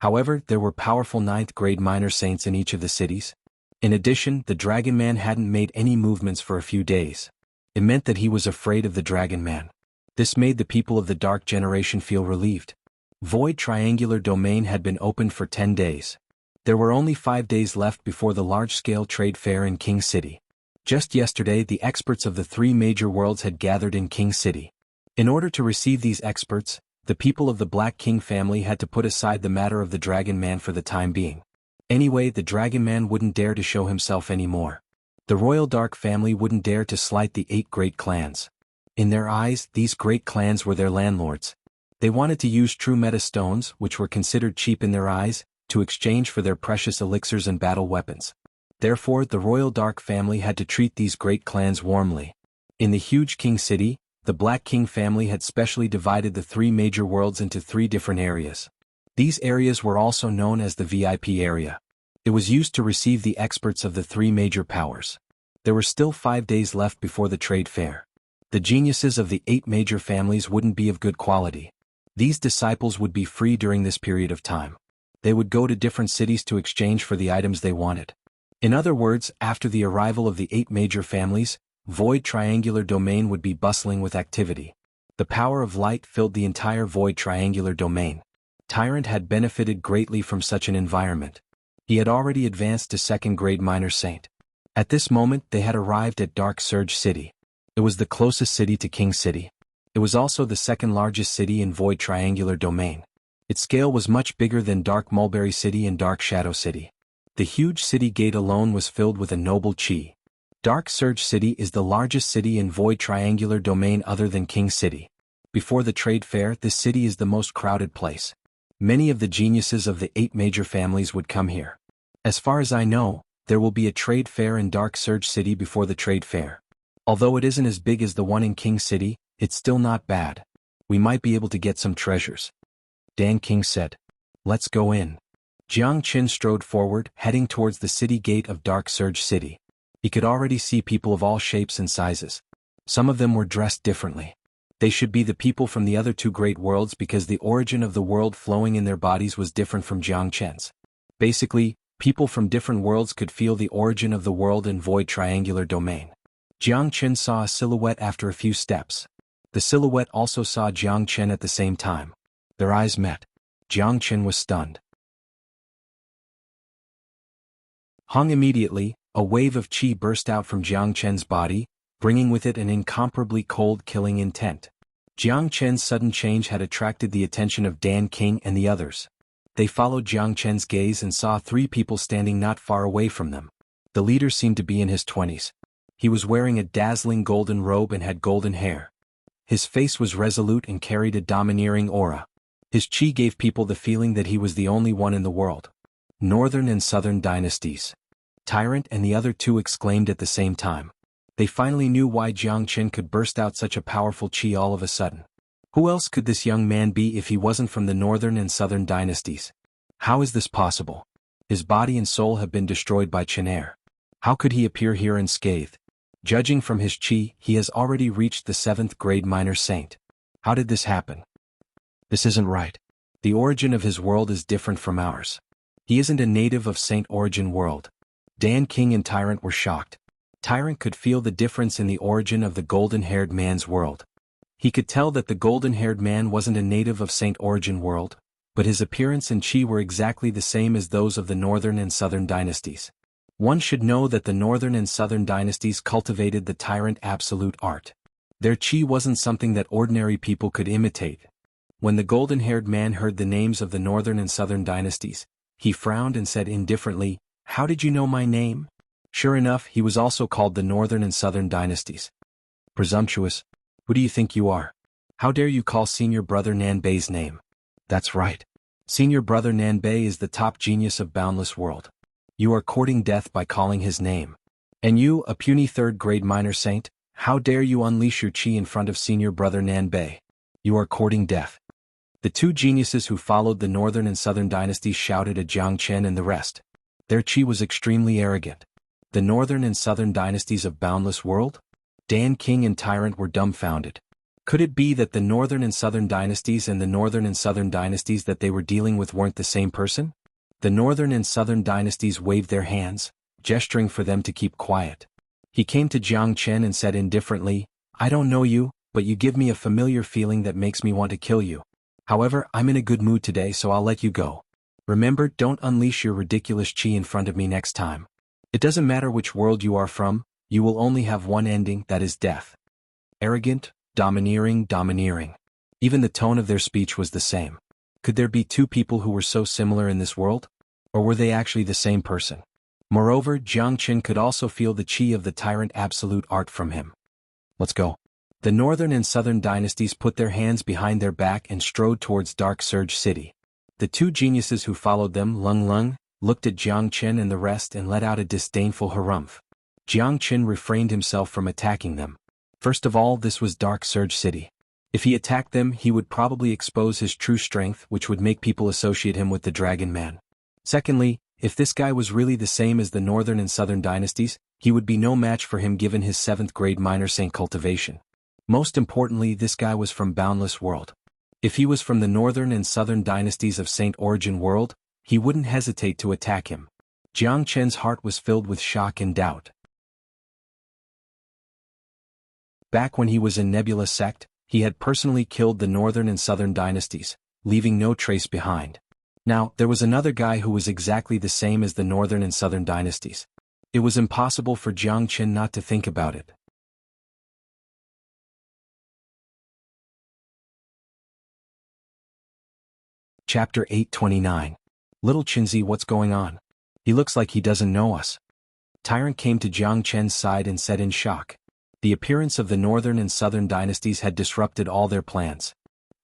However, there were powerful 9th grade minor saints in each of the cities. In addition, the Dragon Man hadn't made any movements for a few days. It meant that he was afraid of the Dragon Man. This made the people of the Dark Generation feel relieved. Void Triangular Domain had been opened for 10 days. There were only 5 days left before the large-scale trade fair in King City. Just yesterday, the experts of the 3 major worlds had gathered in King City. In order to receive these experts, the people of the Black King family had to put aside the matter of the Dragon Man for the time being. Anyway, the Dragon Man wouldn't dare to show himself anymore. The Royal Dark family wouldn't dare to slight the 8 great clans. In their eyes, these great clans were their landlords. They wanted to use true meta stones, which were considered cheap in their eyes, to exchange for their precious elixirs and battle weapons. Therefore, the Royal Dark family had to treat these great clans warmly. In the huge King City, the Black King family had specially divided the 3 major worlds into 3 different areas. These areas were also known as the VIP area. It was used to receive the experts of the three major powers. There were still 5 days left before the trade fair. The geniuses of the 8 major families wouldn't be of good quality. These disciples would be free during this period of time. They would go to different cities to exchange for the items they wanted. In other words, after the arrival of the 8 major families, Void Triangular Domain would be bustling with activity. The power of light filled the entire Void Triangular Domain. Tyrant had benefited greatly from such an environment. He had already advanced to 2nd grade minor saint. At this moment they had arrived at Dark Surge City. It was the closest city to King City. It was also the 2nd largest city in Void Triangular Domain. Its scale was much bigger than Dark Mulberry City and Dark Shadow City. The huge city gate alone was filled with a noble chi. Dark Surge City is the largest city in Void Triangular Domain other than King City. Before the trade fair, this city is the most crowded place. Many of the geniuses of the 8 major families would come here. As far as I know, there will be a trade fair in Dark Surge City before the trade fair. Although it isn't as big as the one in King City, it's still not bad. We might be able to get some treasures. Dan King said. Let's go in. Jiang Qin strode forward, heading towards the city gate of Dark Surge City. He could already see people of all shapes and sizes. Some of them were dressed differently. They should be the people from the other 2 great worlds because the origin of the world flowing in their bodies was different from Jiang Qin's. Basically, people from different worlds could feel the origin of the world in Void Triangular Domain. Jiang Qin saw a silhouette after a few steps. The silhouette also saw Jiang Qin at the same time. Their eyes met. Jiang Qin was stunned. Hung immediately, a wave of qi burst out from Jiang Qin's body, bringing with it an incomparably cold killing intent. Jiang Qin's sudden change had attracted the attention of Dan King and the others. They followed Jiang Qin's gaze and saw 3 people standing not far away from them. The leader seemed to be in his 20s. He was wearing a dazzling golden robe and had golden hair. His face was resolute and carried a domineering aura. His qi gave people the feeling that he was the only one in the world. Northern and Southern dynasties. Tyrant and the other 2 exclaimed at the same time. They finally knew why Jiang Qin could burst out such a powerful qi all of a sudden. Who else could this young man be if he wasn't from the Northern and Southern dynasties? How is this possible? His body and soul have been destroyed by Qin. How could he appear here unscathed? Judging from his qi, he has already reached the 7th grade minor saint. How did this happen? This isn't right. The origin of his world is different from ours. He isn't a native of Saint Origin World. Dan King and Tyrant were shocked. Tyrant could feel the difference in the origin of the golden-haired man's world. He could tell that the golden-haired man wasn't a native of Saint Origin World, but his appearance and qi were exactly the same as those of the Northern and Southern dynasties. One should know that the Northern and Southern dynasties cultivated the Tyrant absolute art. Their qi wasn't something that ordinary people could imitate. When the golden-haired man heard the names of the Northern and Southern dynasties, he frowned and said indifferently, "How did you know my name?" Sure enough, he was also called the Northern and Southern dynasties. Presumptuous. Who do you think you are? How dare you call Senior Brother Nanbei's name? That's right. Senior Brother Nanbei is the top genius of Boundless World. You are courting death by calling his name. And you, a puny 3rd grade minor saint, how dare you unleash your qi in front of Senior Brother Nanbei? You are courting death. The 2 geniuses who followed the Northern and Southern dynasties shouted at Jiang Qin and the rest. Their qi was extremely arrogant. The Northern and Southern dynasties of Boundless World? Dan King and Tyrant were dumbfounded. Could it be that the Northern and Southern dynasties and the Northern and Southern dynasties that they were dealing with weren't the same person? The Northern and Southern dynasties waved their hands, gesturing for them to keep quiet. He came to Jiang Qin and said indifferently, "I don't know you, but you give me a familiar feeling that makes me want to kill you. However, I'm in a good mood today, so I'll let you go. Remember, don't unleash your ridiculous qi in front of me next time. It doesn't matter which world you are from, you will only have one ending, that is death." Arrogant, domineering. Even the tone of their speech was the same. Could there be 2 people who were so similar in this world? Or were they actually the same person? Moreover, Jiang Qin could also feel the qi of the Tyrant absolute art from him. Let's go. The Northern and Southern dynasties put their hands behind their back and strode towards Dark Surge City. The 2 geniuses who followed them, Lung, looked at Jiang Qin and the rest and let out a disdainful harumph. Jiang Qin refrained himself from attacking them. First of all, this was Dark Surge City. If he attacked them, he would probably expose his true strength, which would make people associate him with the Dragon Man. Secondly, If this guy was really the same as the northern and southern dynasties, he would be no match for him given his 7th grade minor saint cultivation. Most importantly, this guy was from Boundless World. If he was from the northern and southern dynasties of Saint Origin World, he wouldn't hesitate to attack him. Jiang Chen's heart was filled with shock and doubt. Back when he was in Nebula Sect, he had personally killed the northern and southern dynasties, leaving no trace behind. Now, there was another guy who was exactly the same as the northern and southern dynasties. It was impossible for Jiang Chen not to think about it. Chapter 829. Little Chinzi, what's going on? He looks like he doesn't know us. Tyrant came to Jiang Chen's side and said in shock. The appearance of the northern and southern dynasties had disrupted all their plans.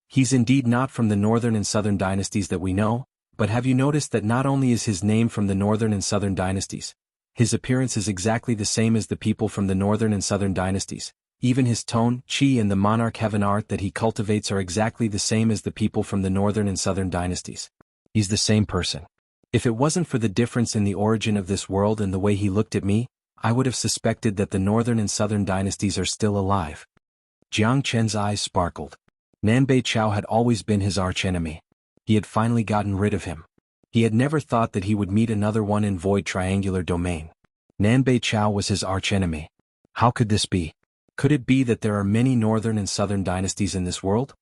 He's indeed not from the northern and southern dynasties that we know, but have you noticed that not only is his name from the northern and southern dynasties, his appearance is exactly the same as the people from the northern and southern dynasties. Even his tone, chi and the monarch heaven art that he cultivates are exactly the same as the people from the northern and southern dynasties. He's the same person. If it wasn't for the difference in the origin of this world and the way he looked at me, I would have suspected that the northern and southern dynasties are still alive. Jiang Chen's eyes sparkled. Nanbei Chao had always been his archenemy. He had finally gotten rid of him. He had never thought that he would meet another one in Void Triangular Domain. Nanbei Chao was his archenemy. How could this be? Could it be that there are many northern and southern dynasties in this world?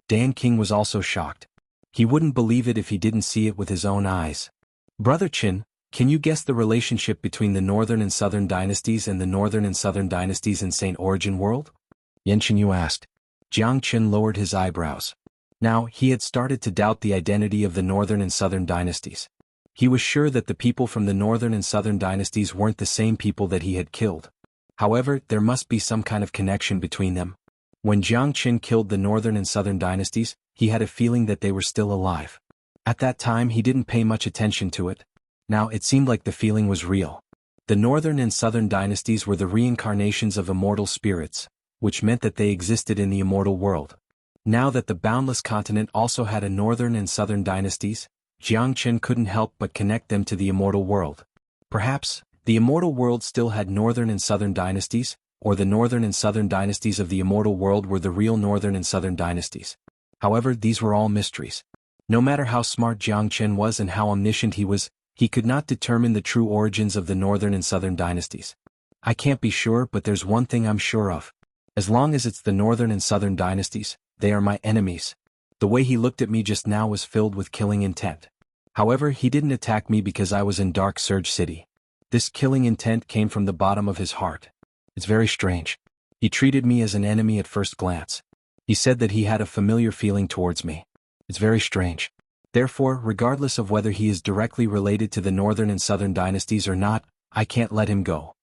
Dan King was also shocked. He wouldn't believe it if he didn't see it with his own eyes. Brother Qin, can you guess the relationship between the northern and southern dynasties and the northern and southern dynasties in Saint Origin World? Yanxinyu asked. Jiang Chen lowered his eyebrows. Now, he had started to doubt the identity of the northern and southern dynasties. He was sure that the people from the northern and southern dynasties weren't the same people that he had killed. However, there must be some kind of connection between them. When Jiang Chen killed the northern and southern dynasties, he had a feeling that they were still alive. At that time he didn't pay much attention to it. Now it seemed like the feeling was real. The northern and southern dynasties were the reincarnations of immortal spirits, which meant that they existed in the immortal world. Now that the boundless continent also had a northern and southern dynasties, Jiang Chen couldn't help but connect them to the immortal world. Perhaps, the immortal world still had northern and southern dynasties, or the northern and southern dynasties of the immortal world were the real northern and southern dynasties. However, these were all mysteries. No matter how smart Jiang Chen was and how omniscient he was, he could not determine the true origins of the northern and southern dynasties. I can't be sure, but there's one thing I'm sure of. As long as it's the northern and southern dynasties, they are my enemies. The way he looked at me just now was filled with killing intent. However, he didn't attack me because I was in Dark Surge City. This killing intent came from the bottom of his heart. It's very strange. He treated me as an enemy at first glance. He said that he had a familiar feeling towards me. It's very strange. Therefore, regardless of whether he is directly related to the northern and southern dynasties or not, I can't let him go.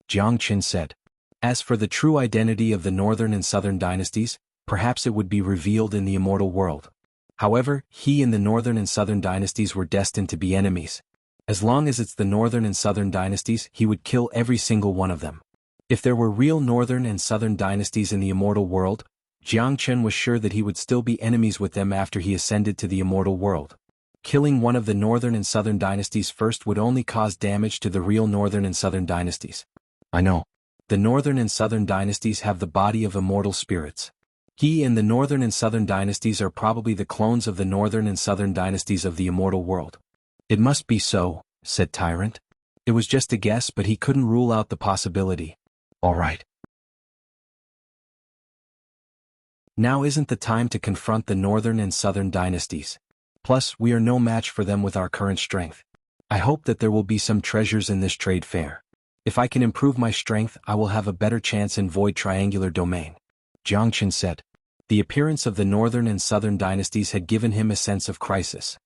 Jiang Chen said. As for the true identity of the northern and southern dynasties, perhaps it would be revealed in the immortal world. However, he and the northern and southern dynasties were destined to be enemies. As long as it's the northern and southern dynasties, he would kill every single one of them. If there were real northern and southern dynasties in the immortal world, Jiang Chen was sure that he would still be enemies with them after he ascended to the immortal world. Killing one of the northern and southern dynasties first would only cause damage to the real northern and southern dynasties. I know. The northern and southern dynasties have the body of immortal spirits. He and the northern and southern dynasties are probably the clones of the northern and southern dynasties of the immortal world. It must be so, said Tyrant. It was just a guess, but he couldn't rule out the possibility. All right. Now isn't the time to confront the northern and southern dynasties. Plus, we are no match for them with our current strength. I hope that there will be some treasures in this trade fair. If I can improve my strength, I will have a better chance in Void Triangular Domain. Jiang Chen said. The appearance of the northern and southern dynasties had given him a sense of crisis.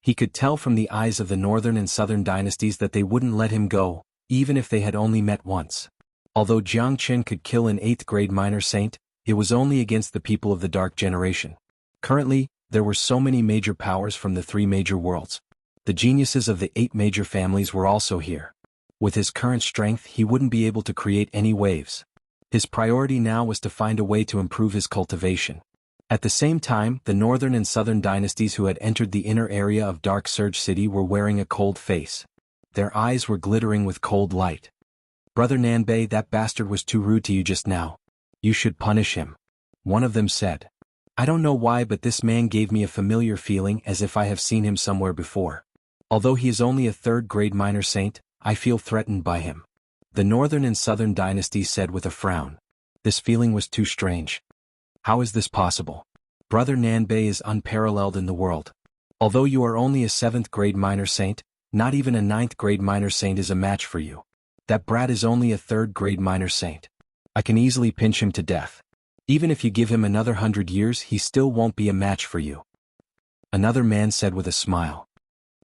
He could tell from the eyes of the northern and southern dynasties that they wouldn't let him go, even if they had only met once. Although Jiang Chen could kill an 8th grade minor saint, it was only against the people of the Dark Generation. Currently, there were so many major powers from the 3 major worlds. The geniuses of the 8 major families were also here. With his current strength, he wouldn't be able to create any waves. His priority now was to find a way to improve his cultivation. At the same time, the northern and southern dynasties who had entered the inner area of Dark Surge City were wearing a cold face. Their eyes were glittering with cold light. "Brother Nanbei, that bastard was too rude to you just now. You should punish him," one of them said. "I don't know why, but this man gave me a familiar feeling as if I have seen him somewhere before. Although he is only a third-grade minor saint, I feel threatened by him," the northern and southern dynasties said with a frown. This feeling was too strange. "How is this possible? Brother Nanbei is unparalleled in the world. Although you are only a 7th-grade minor saint, not even a 9th-grade minor saint is a match for you. That brat is only a 3rd-grade minor saint. I can easily pinch him to death. Even if you give him another 100 years, he still won't be a match for you," another man said with a smile.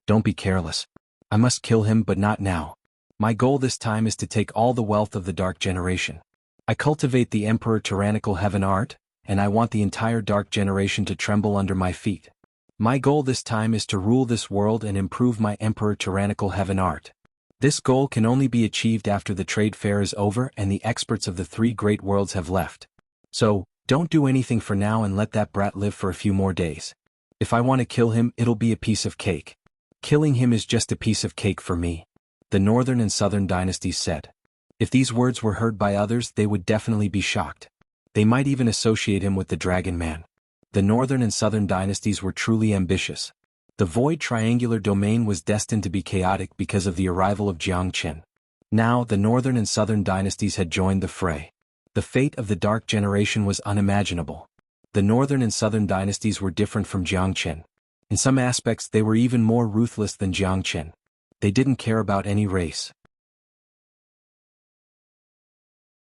"Don't be careless. I must kill him, but not now. My goal this time is to take all the wealth of the Dark Generation. I cultivate the Emperor Tyrannical Heaven art, and I want the entire Dark Generation to tremble under my feet. My goal this time is to rule this world and improve my Emperor Tyrannical Heaven art. This goal can only be achieved after the trade fair is over and the experts of the 3 great worlds have left. So, don't do anything for now and let that brat live for a few more days. If I want to kill him, it'll be a piece of cake. Killing him is just a piece of cake for me," the northern and southern dynasties said. If these words were heard by others, they would definitely be shocked. They might even associate him with the Dragon Man. The northern and southern dynasties were truly ambitious. The void triangular domain was destined to be chaotic because of the arrival of Jiangchen. Now, the northern and southern dynasties had joined the fray. The fate of the Dark Generation was unimaginable. The northern and southern dynasties were different from Jiangchen. In some aspects, they were even more ruthless than Jiangchen. They didn't care about any race.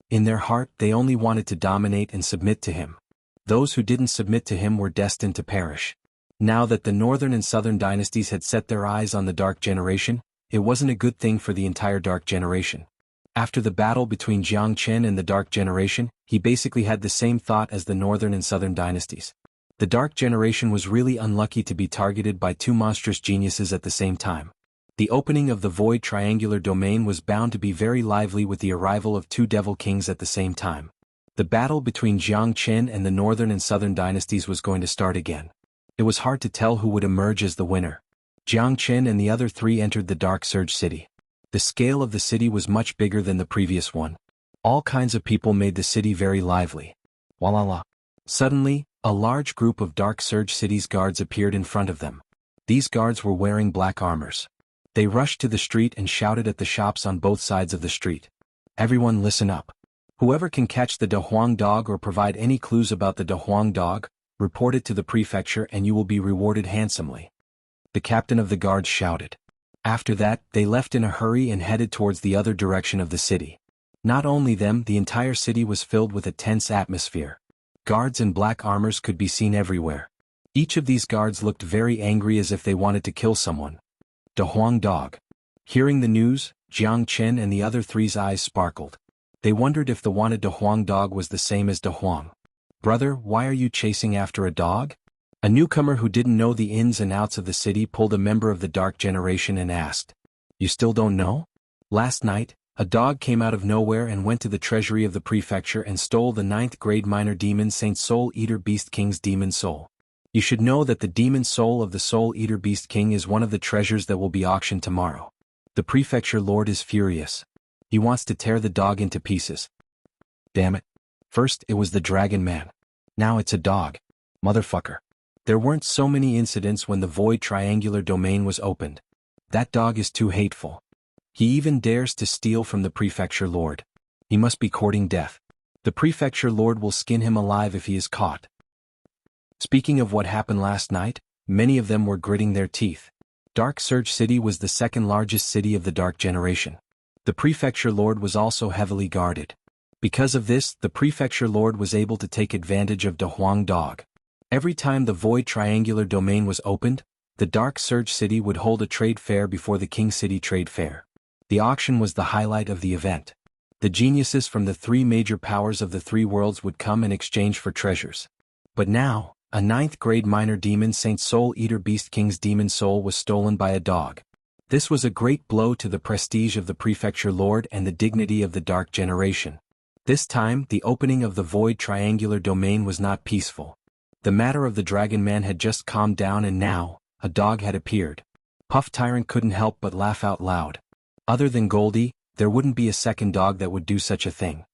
In their heart, they only wanted to dominate and submit to him. Those who didn't submit to him were destined to perish. Now that the northern and southern dynasties had set their eyes on the Dark Generation, it wasn't a good thing for the entire Dark Generation. After the battle between Jiangchen and the Dark Generation, he basically had the same thought as the northern and southern dynasties. The Dark Generation was really unlucky to be targeted by 2 monstrous geniuses at the same time. The opening of the void triangular domain was bound to be very lively with the arrival of 2 devil kings at the same time. The battle between Jiangchen and the northern and southern dynasties was going to start again. It was hard to tell who would emerge as the winner. Jiangchen and the other 3 entered the Dark Surge City. The scale of the city was much bigger than the previous one. All kinds of people made the city very lively. Walala. Suddenly, a large group of Dark Surge City's guards appeared in front of them. These guards were wearing black armors. They rushed to the street and shouted at the shops on both sides of the street. "Everyone listen up. Whoever can catch the Dahuang dog or provide any clues about the Dahuang dog, report it to the prefecture and you will be rewarded handsomely," the captain of the guards shouted. After that, they left in a hurry and headed towards the other direction of the city. Not only them, the entire city was filled with a tense atmosphere. Guards in black armors could be seen everywhere. Each of these guards looked very angry as if they wanted to kill someone. Dahuang dog. Hearing the news, Jiangchen and the other 3's eyes sparkled. They wondered if the wanted Dahuang dog was the same as Dahuang. "Brother, why are you chasing after a dog?" A newcomer who didn't know the ins and outs of the city pulled a member of the Dark Generation and asked, "You still don't know? Last night, a dog came out of nowhere and went to the treasury of the prefecture and stole the 9th-grade minor demon Saint Soul Eater Beast King's demon soul. You should know that the demon soul of the Soul Eater Beast King is one of the treasures that will be auctioned tomorrow. The prefecture lord is furious. He wants to tear the dog into pieces. Damn it. First it was the Dragon Man. Now it's a dog. Motherfucker." There weren't so many incidents when the void triangular domain was opened. That dog is too hateful. He even dares to steal from the prefecture lord. He must be courting death. The prefecture lord will skin him alive if he is caught. Speaking of what happened last night, many of them were gritting their teeth. Dark Surge City was the 2nd largest city of the Dark Generation. The prefecture lord was also heavily guarded. Because of this, the prefecture lord was able to take advantage of Dahuang dog. Every time the void triangular domain was opened, the Dark Surge City would hold a trade fair before the King City Trade Fair. The auction was the highlight of the event. The geniuses from the 3 major powers of the 3 worlds would come in exchange for treasures. But now, a 9th-grade minor demon Saint Soul Eater Beast King's demon soul was stolen by a dog. This was a great blow to the prestige of the prefecture lord and the dignity of the Dark Generation. This time, the opening of the void triangular domain was not peaceful. The matter of the dragon man had just calmed down and now, a dog had appeared. Puff Tyrant couldn't help but laugh out loud. Other than Goldie, there wouldn't be a second dog that would do such a thing.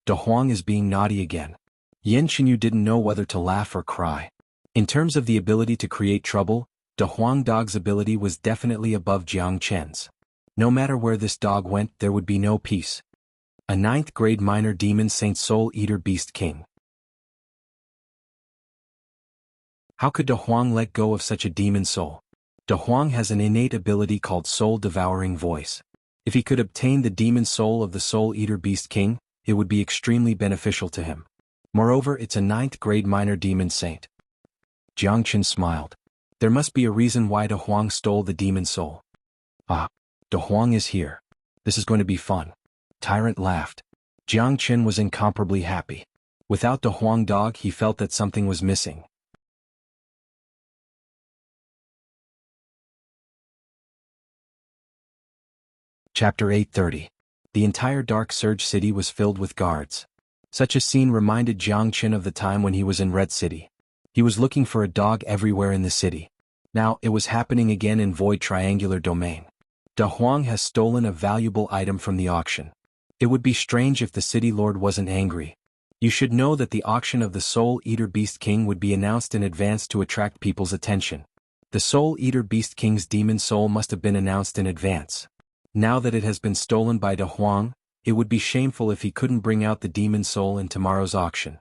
De Huang is being naughty again. Yan Xinyu didn't know whether to laugh or cry. In terms of the ability to create trouble, De Huang dog's ability was definitely above Jiang Chen's. No matter where this dog went, there would be no peace. A 9th grade minor demon Saint Soul Eater Beast King. How could De Huang let go of such a demon soul? De Huang has an innate ability called soul-devouring voice. If he could obtain the demon soul of the Soul Eater Beast King, it would be extremely beneficial to him. Moreover, it's a 9th grade minor demon saint. Jiang Chen smiled. There must be a reason why De Huang stole the demon soul. Ah, De Huang is here. This is going to be fun. Tyrant laughed. Jiang Chen was incomparably happy. Without De Huang dog, he felt that something was missing. Chapter 830. The entire Dark Surge City was filled with guards. Such a scene reminded Jiang Chen of the time when he was in Red City. He was looking for a dog everywhere in the city. Now, it was happening again in Void Triangular Domain. De Huang has stolen a valuable item from the auction. It would be strange if the city lord wasn't angry. You should know that the auction of the Soul Eater Beast King would be announced in advance to attract people's attention. The Soul Eater Beast King's demon soul must have been announced in advance. Now that it has been stolen by De Huang, it would be shameful if he couldn't bring out the demon soul in tomorrow's auction.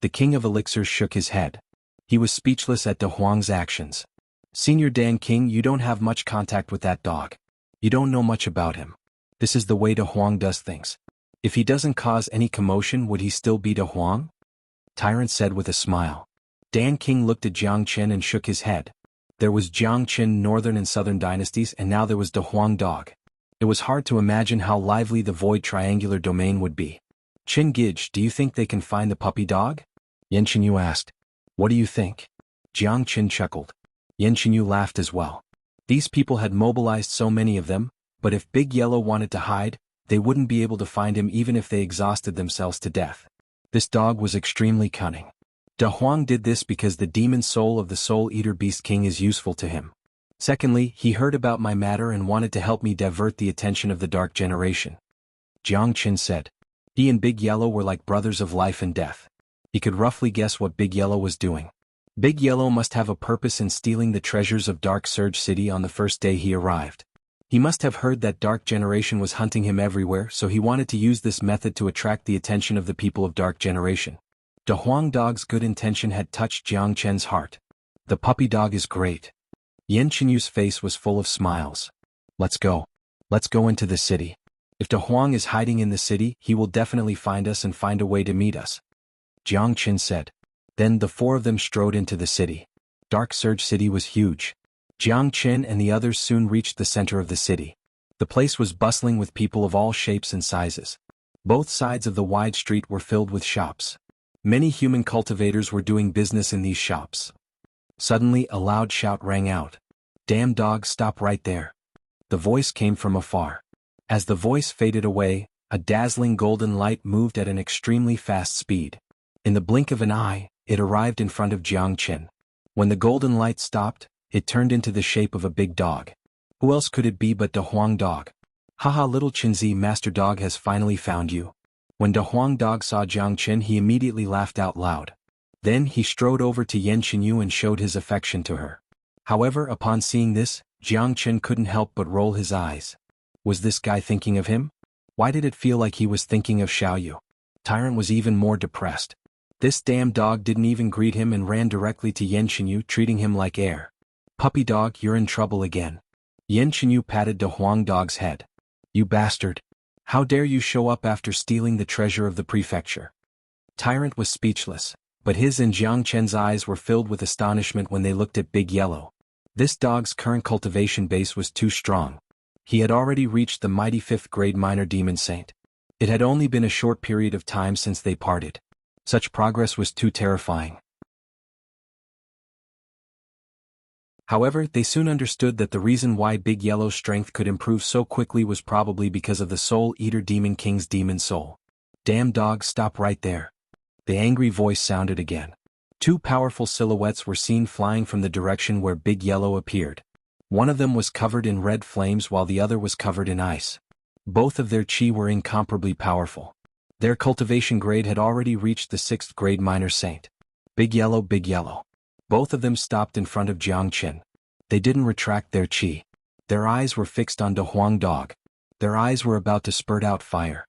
The King of Elixirs shook his head. He was speechless at De Huang's actions. Senior Dan King, you don't have much contact with that dog. You don't know much about him. This is the way De Huang does things. If he doesn't cause any commotion, would he still be De Huang? Tyrant said with a smile. Dan King looked at Jiang Chen and shook his head. There was Jiang Chen Northern and Southern dynasties, and now there was De Huang dog. It was hard to imagine how lively the Void Triangular Domain would be. Chin Gij, do you think they can find the puppy dog? Yan Xinyu asked. What do you think? Jiang Chen chuckled. Yan Xinyu laughed as well. These people had mobilized so many of them, but if Big Yellow wanted to hide, they wouldn't be able to find him even if they exhausted themselves to death. This dog was extremely cunning. De Huang did this because the demon soul of the Soul Eater Beast King is useful to him. Secondly, he heard about my matter and wanted to help me divert the attention of the Dark Generation. Jiang Chen said. He and Big Yellow were like brothers of life and death. He could roughly guess what Big Yellow was doing. Big Yellow must have a purpose in stealing the treasures of Dark Surge City on the first day he arrived. He must have heard that Dark Generation was hunting him everywhere, so he wanted to use this method to attract the attention of the people of Dark Generation. De Huang dog's good intention had touched Jiang Chen's heart. The puppy dog is great. Yan Qinyu's face was full of smiles. Let's go. Let's go into the city. If De Huang is hiding in the city, he will definitely find us and find a way to meet us. Jiang Chen said. Then the four of them strode into the city. Dark Surge City was huge. Jiang Chen and the others soon reached the center of the city. The place was bustling with people of all shapes and sizes. Both sides of the wide street were filled with shops. Many human cultivators were doing business in these shops. Suddenly a loud shout rang out. Damn dog, stop right there. The voice came from afar. As the voice faded away, a dazzling golden light moved at an extremely fast speed. In the blink of an eye, it arrived in front of Jiang Chen. When the golden light stopped, it turned into the shape of a big dog. Who else could it be but De Huang dog? Haha, little Chinzi, master dog has finally found you. When De Huang dog saw Jiang Chen, he immediately laughed out loud. Then he strode over to Yan Xinyu and showed his affection to her. However, upon seeing this, Jiang Chen couldn't help but roll his eyes. Was this guy thinking of him? Why did it feel like he was thinking of Xiaoyu? Tyrant was even more depressed. This damn dog didn't even greet him and ran directly to Yan Xinyu, treating him like air. Puppy dog, you're in trouble again. Yan Xinyu patted De Huang dog's head. You bastard. How dare you show up after stealing the treasure of the prefecture? Tyrant was speechless, but his and Jiang Chen's eyes were filled with astonishment when they looked at Big Yellow. This dog's current cultivation base was too strong. He had already reached the mighty 5th grade minor demon saint. It had only been a short period of time since they parted. Such progress was too terrifying. However, they soon understood that the reason why Big Yellow's strength could improve so quickly was probably because of the Soul Eater Demon King's demon soul. Damn dog, stop right there. The angry voice sounded again. Two powerful silhouettes were seen flying from the direction where Big Yellow appeared. One of them was covered in red flames while the other was covered in ice. Both of their chi were incomparably powerful. Their cultivation grade had already reached the 6th grade minor saint. Big Yellow, Big Yellow. Both of them stopped in front of Jiang Qin. They didn't retract their chi. Their eyes were fixed on De Huang Dog. Their eyes were about to spurt out fire.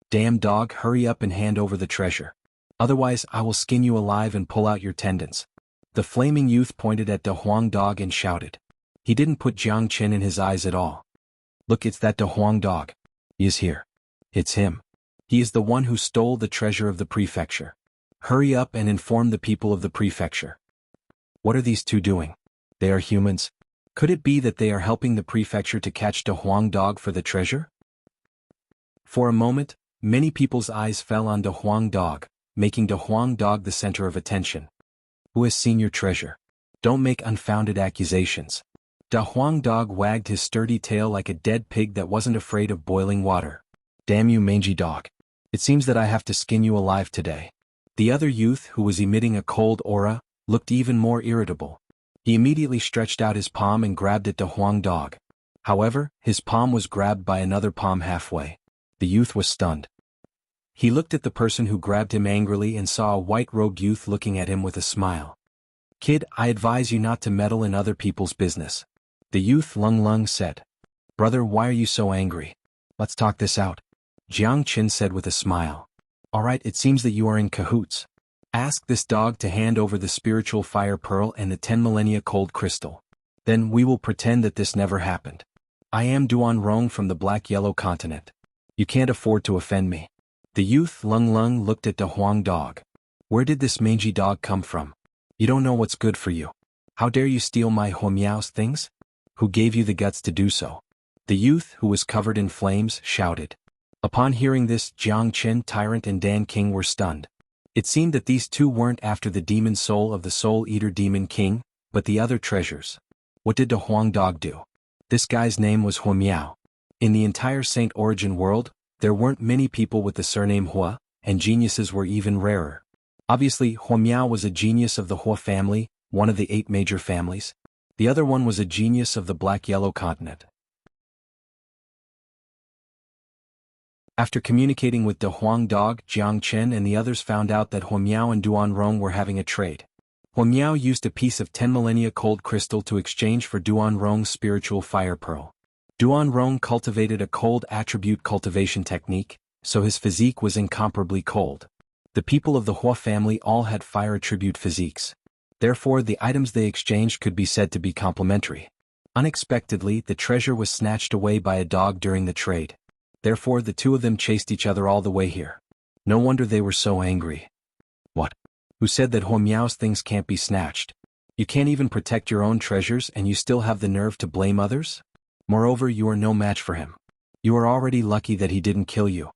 Damn dog, hurry up and hand over the treasure. Otherwise I will skin you alive and pull out your tendons. The flaming youth pointed at De Huang Dog and shouted. He didn't put Jiang Qin in his eyes at all. Look, it's that De Huang Dog. He is here. It's him. He is the one who stole the treasure of the prefecture. Hurry up and inform the people of the prefecture. What are these two doing? They are humans. Could it be that they are helping the prefecture to catch De Huang Dog for the treasure? For a moment, many people's eyes fell on De Huang Dog, making De Huang Dog the center of attention. Who has seen your treasure? Don't make unfounded accusations. De Huang Dog wagged his sturdy tail like a dead pig that wasn't afraid of boiling water. Damn you, mangy dog. It seems that I have to skin you alive today. The other youth, who was emitting a cold aura, looked even more irritable. He immediately stretched out his palm and grabbed at De Huang Dog. However, his palm was grabbed by another palm halfway. The youth was stunned. He looked at the person who grabbed him angrily and saw a white-robed youth looking at him with a smile. Kid, I advise you not to meddle in other people's business. The youth Lung Lung said. Brother, why are you so angry? Let's talk this out. Jiang Qin said with a smile. Alright, it seems that you are in cahoots. Ask this dog to hand over the spiritual fire pearl and the 10 millennia cold crystal. Then we will pretend that this never happened. I am Duan Rong from the Black-Yellow continent. You can't afford to offend me. The youth Lung Lung looked at De Huang Dog. Where did this mangy dog come from? You don't know what's good for you. How dare you steal my Huomiao's things? Who gave you the guts to do so? The youth, who was covered in flames, shouted. Upon hearing this, Jiang Qin, Tyrant and Dan King were stunned. It seemed that these two weren't after the demon soul of the Soul Eater Demon King, but the other treasures. What did De Huang Dog do? This guy's name was Huomiao. In the entire Saint Origin world, there weren't many people with the surname Hua, and geniuses were even rarer. Obviously, Huomiao was a genius of the Hua family, one of the 8 major families. The other one was a genius of the Black-Yellow continent. After communicating with De Huang Dog, Jiang Qin and the others found out that Huomiao and Duan Rong were having a trade. Huomiao used a piece of 10 millennia cold crystal to exchange for Duan Rong's spiritual fire pearl. Duan Rong cultivated a cold attribute cultivation technique, so his physique was incomparably cold. The people of the Hua family all had fire attribute physiques. Therefore, the items they exchanged could be said to be complementary. Unexpectedly, the treasure was snatched away by a dog during the trade. Therefore, the two of them chased each other all the way here. No wonder they were so angry. What? Who said that Huomiao's things can't be snatched? You can't even protect your own treasures and you still have the nerve to blame others? Moreover, you are no match for him. You are already lucky that he didn't kill you.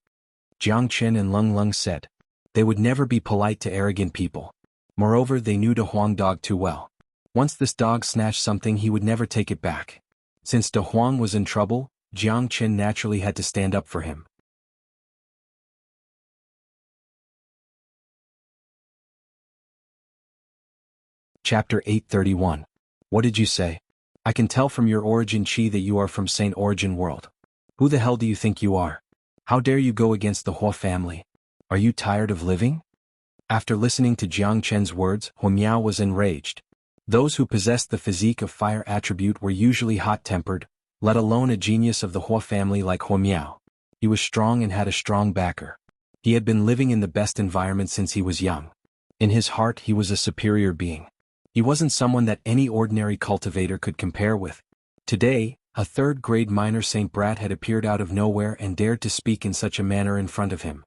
Jiang Qin and Lung Lung said. They would never be polite to arrogant people. Moreover, they knew De Huang Dog too well. Once this dog snatched something, he would never take it back. Since De Huang was in trouble, Jiang Qin naturally had to stand up for him. Chapter 831. What did you say? I can tell from your origin chi that you are from Saint Origin World. Who the hell do you think you are? How dare you go against the Hua family? Are you tired of living? After listening to Jiang Qin's words, Huomiao was enraged. Those who possessed the physique of fire attribute were usually hot-tempered, let alone a genius of the Hua family like Huomiao. He was strong and had a strong backer. He had been living in the best environment since he was young. In his heart, he was a superior being. He wasn't someone that any ordinary cultivator could compare with. Today, a 3rd-grade minor Saint Brat had appeared out of nowhere and dared to speak in such a manner in front of him.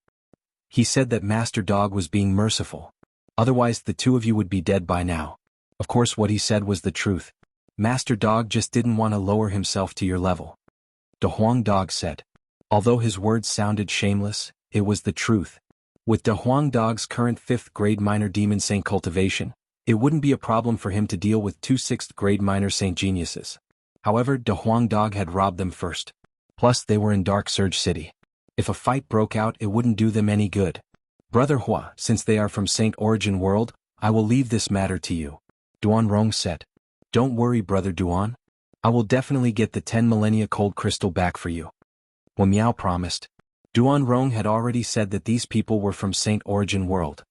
He said that Master Dog was being merciful. Otherwise, the two of you would be dead by now. Of course, what he said was the truth. Master Dog just didn't want to lower himself to your level. De Huang Dog said. Although his words sounded shameless, it was the truth. With De Huang Dog's current 5th-grade minor demon saint cultivation, it wouldn't be a problem for him to deal with 2 6th-grade minor saint geniuses. However, De Huang Dog had robbed them first. Plus, they were in Dark Surge City. If a fight broke out, it wouldn't do them any good. Brother Hua, since they are from Saint Origin World, I will leave this matter to you. Duanrong said. Don't worry, brother Duan. I will definitely get the 10 millennia cold crystal back for you. Wen Miao promised. Duanrong had already said that these people were from Saint Origin World.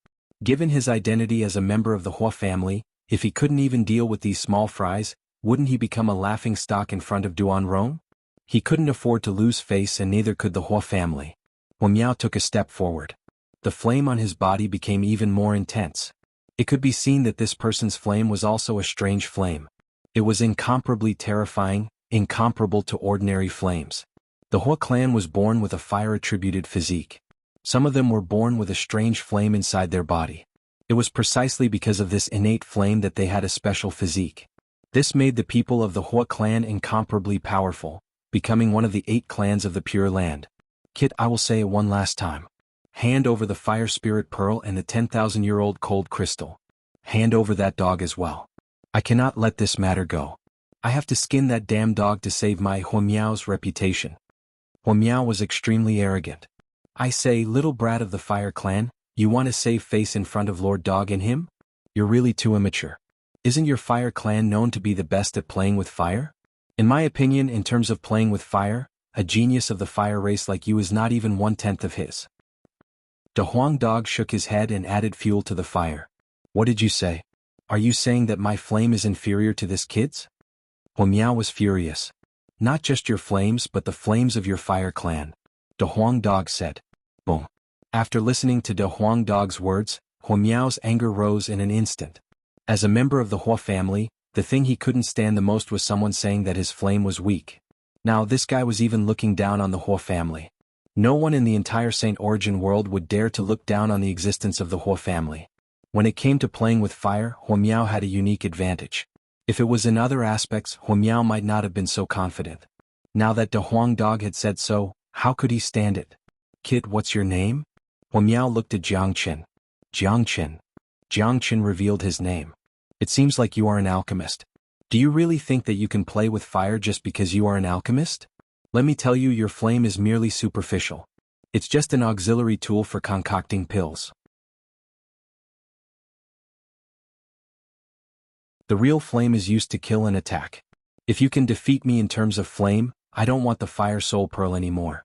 Given his identity as a member of the Hua family, if he couldn't even deal with these small fries, wouldn't he become a laughingstock in front of Duanrong? He couldn't afford to lose face, and neither could the Hua family. Wen Miao took a step forward. The flame on his body became even more intense. It could be seen that this person's flame was also a strange flame. It was incomparably terrifying, incomparable to ordinary flames. The Hua clan was born with a fire-attributed physique. Some of them were born with a strange flame inside their body. It was precisely because of this innate flame that they had a special physique. This made the people of the Hua clan incomparably powerful, becoming one of the 8 clans of the Pure Land. Kit, I will say it one last time. Hand over the fire spirit pearl and the 10,000-year-old cold crystal. Hand over that dog as well. I cannot let this matter go. I have to skin that damn dog to save my Wen Miao's reputation. Wen Miao was extremely arrogant. I say, little brat of the fire clan, you want to save face in front of Lord Dog and him? You're really too immature. Isn't your fire clan known to be the best at playing with fire? In my opinion, in terms of playing with fire, a genius of the fire race like you is not even 1/10 of his. De Huang Dog shook his head and added fuel to the fire. What did you say? Are you saying that my flame is inferior to this kid's? Wen Miao was furious. Not just your flames but the flames of your fire clan. De Huang Dog said. Boom. After listening to De Huang Dog's words, Wen Miao's anger rose in an instant. As a member of the Hua family, the thing he couldn't stand the most was someone saying that his flame was weak. Now this guy was even looking down on the Hua family. No one in the entire Saint Origin world would dare to look down on the existence of the Hua family. When it came to playing with fire, Wen Miao had a unique advantage. If it was in other aspects, Wen Miao might not have been so confident. Now that De Huang Dog had said so, how could he stand it? Kid, what's your name? Wen Miao looked at Jiang Qin. Jiang Qin. Jiang Qin revealed his name. It seems like you are an alchemist. Do you really think that you can play with fire just because you are an alchemist? Let me tell you, your flame is merely superficial. It's just an auxiliary tool for concocting pills. The real flame is used to kill and attack. If you can defeat me in terms of flame, I don't want the fire soul pearl anymore.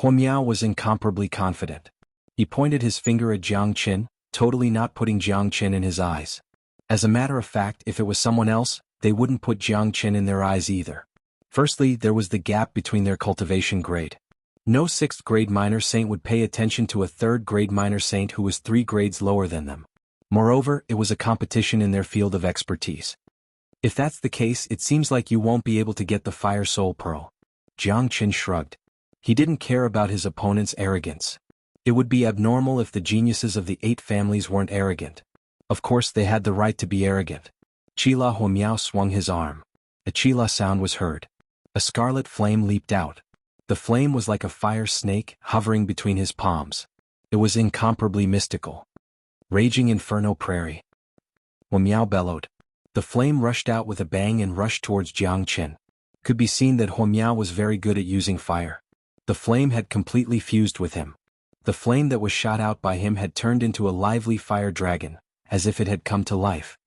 Wen Miao was incomparably confident. He pointed his finger at Jiang Qin, totally not putting Jiang Qin in his eyes. As a matter of fact, if it was someone else, they wouldn't put Jiang Qin in their eyes either. Firstly, there was the gap between their cultivation grade. No 6th grade minor saint would pay attention to a 3rd grade minor saint who was 3 grades lower than them. Moreover, it was a competition in their field of expertise. If that's the case, it seems like you won't be able to get the fire soul pearl. Jiang Qin shrugged. He didn't care about his opponent's arrogance. It would be abnormal if the geniuses of the 8 families weren't arrogant. Of course they had the right to be arrogant. Chila Wen Miao swung his arm. A chila sound was heard. A scarlet flame leaped out. The flame was like a fire snake hovering between his palms. It was incomparably mystical. Raging inferno prairie. Wen Miao bellowed. The flame rushed out with a bang and rushed towards Jiang Qin. Could be seen that Wen Miao was very good at using fire. The flame had completely fused with him. The flame that was shot out by him had turned into a lively fire dragon, as if it had come to life.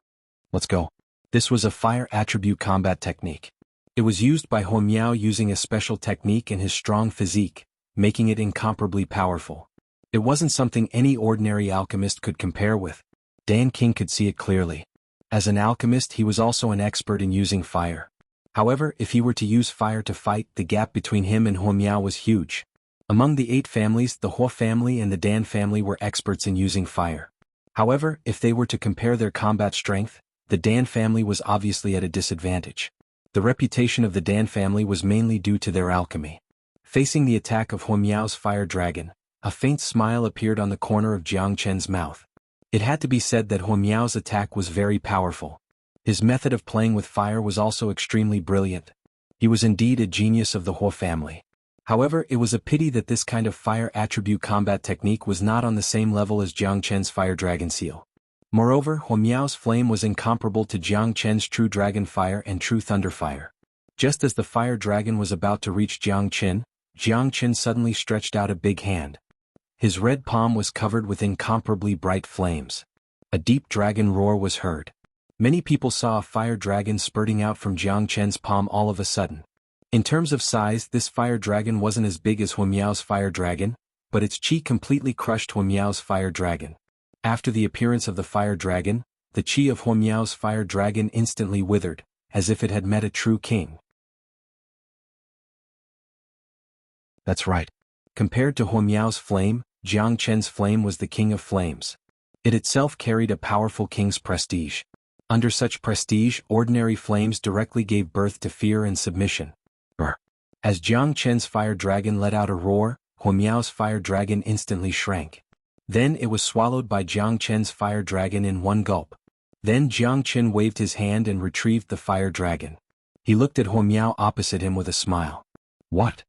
Let's go. This was a fire attribute combat technique. It was used by Wen Miao using a special technique and his strong physique, making it incomparably powerful. It wasn't something any ordinary alchemist could compare with. Dan King could see it clearly. As an alchemist, he was also an expert in using fire. However, if he were to use fire to fight, the gap between him and Wen Miao was huge. Among the 8 families, the Hua family and the Dan family were experts in using fire. However, if they were to compare their combat strength, the Dan family was obviously at a disadvantage. The reputation of the Dan family was mainly due to their alchemy. Facing the attack of Wen Miao's fire dragon, a faint smile appeared on the corner of Jiang Qin's mouth. It had to be said that Wen Miao's attack was very powerful. His method of playing with fire was also extremely brilliant. He was indeed a genius of the Hua family. However, it was a pity that this kind of fire attribute combat technique was not on the same level as Jiang Qin's fire dragon seal. Moreover, Wen Miao's flame was incomparable to Jiang Qin's true dragon fire and true thunder fire. Just as the fire dragon was about to reach Jiang Qin suddenly stretched out a big hand. His red palm was covered with incomparably bright flames. A deep dragon roar was heard. Many people saw a fire dragon spurting out from Jiang Chen's palm all of a sudden. In terms of size, this fire dragon wasn't as big as Huo Miao's fire dragon, but its chi completely crushed Huo Miao's fire dragon. After the appearance of the fire dragon, the chi of Huo Miao's fire dragon instantly withered, as if it had met a true king. That's right. Compared to Huo Miao's flame, Jiang Chen's flame was the king of flames. It itself carried a powerful king's prestige. Under such prestige, ordinary flames directly gave birth to fear and submission. As Jiang Chen's fire dragon let out a roar, Huo Miao's fire dragon instantly shrank. Then it was swallowed by Jiang Chen's fire dragon in one gulp. Then Jiang Chen waved his hand and retrieved the fire dragon. He looked at Huo Miao opposite him with a smile. What?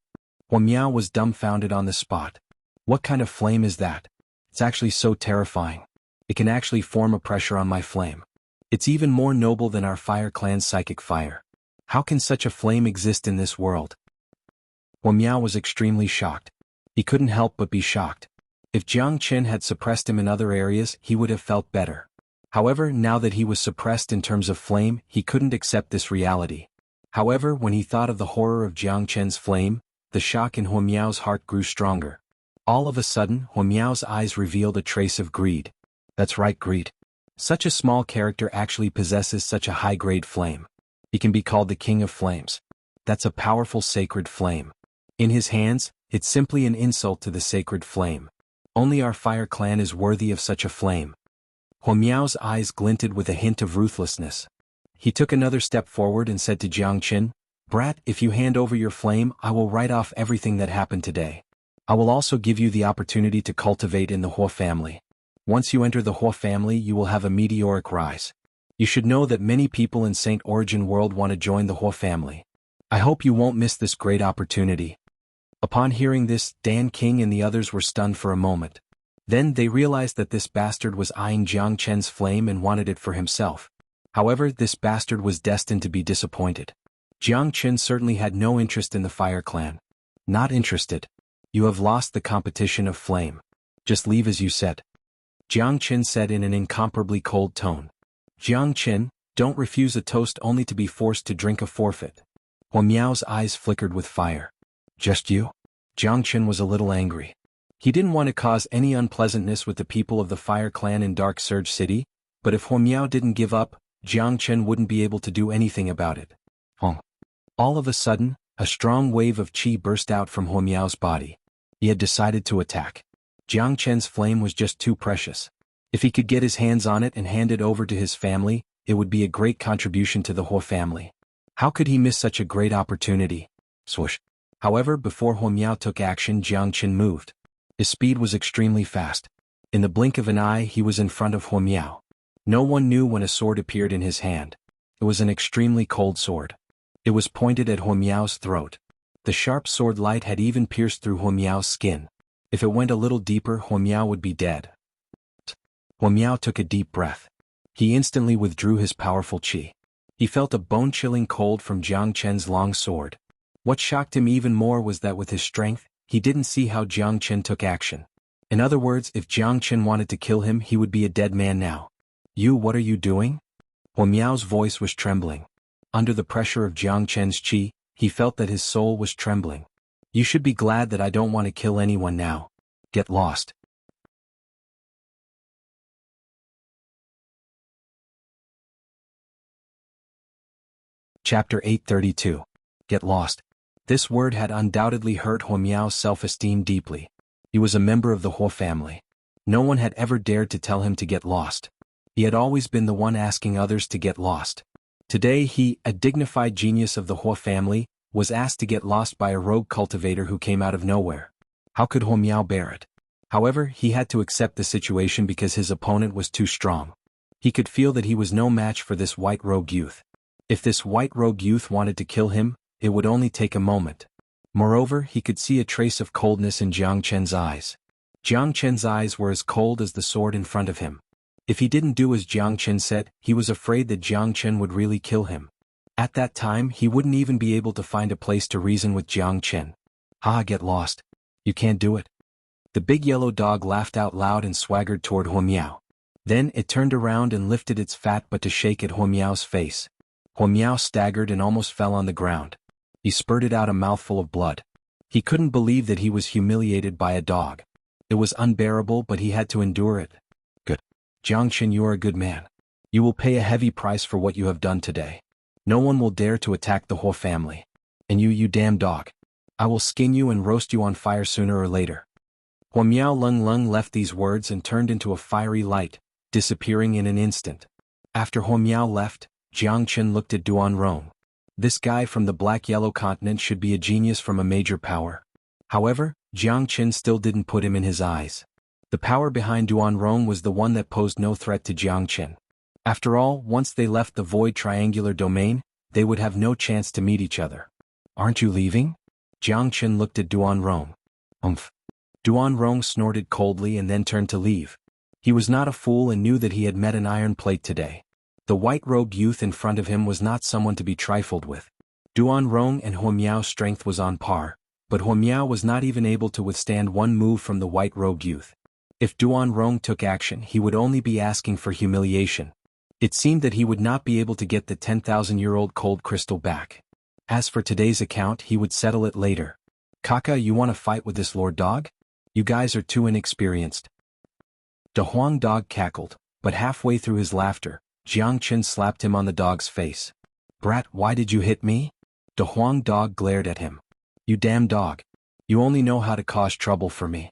Huo Miao was dumbfounded on the spot. What kind of flame is that? It's actually so terrifying. It can actually form a pressure on my flame. It's even more noble than our fire clan's psychic fire. How can such a flame exist in this world? Huo Miao was extremely shocked. He couldn't help but be shocked. If Jiang Chen had suppressed him in other areas, he would have felt better. However, now that he was suppressed in terms of flame, he couldn't accept this reality. However, when he thought of the horror of Jiang Chen's flame, the shock in Huo Miao's heart grew stronger. All of a sudden, Huo Miao's eyes revealed a trace of greed. That's right, greed. Such a small character actually possesses such a high-grade flame. He can be called the king of flames. That's a powerful sacred flame. In his hands, it's simply an insult to the sacred flame. Only our fire clan is worthy of such a flame. Huo Miao's eyes glinted with a hint of ruthlessness. He took another step forward and said to Jiang Chen, "Brat, if you hand over your flame, I will write off everything that happened today. I will also give you the opportunity to cultivate in the Huo family. Once you enter the Huo family, you will have a meteoric rise. You should know that many people in St. Origin World want to join the Huo family. I hope you won't miss this great opportunity." Upon hearing this, Dan King and the others were stunned for a moment. Then they realized that this bastard was eyeing Jiang Chen's flame and wanted it for himself. However, this bastard was destined to be disappointed. Jiang Chen certainly had no interest in the fire clan. Not interested. You have lost the competition of flame. Just leave as you said. Jiang Chen said in an incomparably cold tone. Jiang Chen, don't refuse a toast only to be forced to drink a forfeit. Huo Miao's eyes flickered with fire. Just you? Jiang Chen was a little angry. He didn't want to cause any unpleasantness with the people of the fire clan in Dark Surge City, but if Huo Miao didn't give up, Jiang Chen wouldn't be able to do anything about it. All of a sudden, a strong wave of qi burst out from Huo Miao's body. He had decided to attack. Jiang Chen's flame was just too precious. If he could get his hands on it and hand it over to his family, it would be a great contribution to the Huo family. How could he miss such a great opportunity? Swoosh. However, before Huo Miao took action, Jiang Chen moved. His speed was extremely fast. In the blink of an eye, he was in front of Huo Miao. No one knew when a sword appeared in his hand. It was an extremely cold sword. It was pointed at Huo Miao's throat. The sharp sword light had even pierced through Huo Miao's skin. If it went a little deeper, Huo Miao would be dead. Huo Miao took a deep breath. He instantly withdrew his powerful qi. He felt a bone-chilling cold from Jiang Chen's long sword. What shocked him even more was that with his strength, he didn't see how Jiang Chen took action. In other words, if Jiang Chen wanted to kill him, he would be a dead man now. What are you doing? Huo Miao's voice was trembling. Under the pressure of Jiang Chen's qi, he felt that his soul was trembling. You should be glad that I don't want to kill anyone now. Get lost. Chapter 832. Get lost. This word had undoubtedly hurt Huo Miao's self-esteem deeply. He was a member of the Huo family. No one had ever dared to tell him to get lost. He had always been the one asking others to get lost. Today he, a dignified genius of the Huo family, was asked to get lost by a rogue cultivator who came out of nowhere. How could Huo Miao bear it? However, he had to accept the situation because his opponent was too strong. He could feel that he was no match for this white rogue youth. If this white rogue youth wanted to kill him, it would only take a moment. Moreover, he could see a trace of coldness in Jiang Chen's eyes. Jiang Chen's eyes were as cold as the sword in front of him. If he didn't do as Jiang Chen said, he was afraid that Jiang Chen would really kill him. At that time, he wouldn't even be able to find a place to reason with Jiang Chen. Get lost. You can't do it. The big yellow dog laughed out loud and swaggered toward Huo Miao. Then it turned around and lifted its fat butt to shake at Huomiao's face. Huomiao staggered and almost fell on the ground. He spurted out a mouthful of blood. He couldn't believe that he was humiliated by a dog. It was unbearable, but he had to endure it. Good. Jiangchen, you are a good man. You will pay a heavy price for what you have done today. No one will dare to attack the Huo family. And you damn dog. I will skin you and roast you on fire sooner or later. Huomiao Lung Lung left these words and turned into a fiery light, disappearing in an instant. After Huomiao left, Jiangchen looked at Duan Rong. This guy from the black-yellow continent should be a genius from a major power. However, Jiangchen still didn't put him in his eyes. The power behind Duan Rong was the one that posed no threat to Jiangchen. After all, once they left the void triangular domain, they would have no chance to meet each other. Aren't you leaving? Jiangchen looked at Duan Rong. Duan Rong snorted coldly and then turned to leave. He was not a fool and knew that he had met an iron plate today. The white-robed youth in front of him was not someone to be trifled with. Duan Rong and Huomiao's strength was on par, but Huomiao was not even able to withstand one move from the white-robed youth. If Duan Rong took action, he would only be asking for humiliation. It seemed that he would not be able to get the 10,000-year-old cold crystal back. As for today's account, he would settle it later. Kaka, you want to fight with this lord dog? You guys are too inexperienced. De Huang dog cackled, but halfway through his laughter, Jiangchen slapped him on the dog's face. Brat, why did you hit me? De Huang dog glared at him. You damn dog. You only know how to cause trouble for me.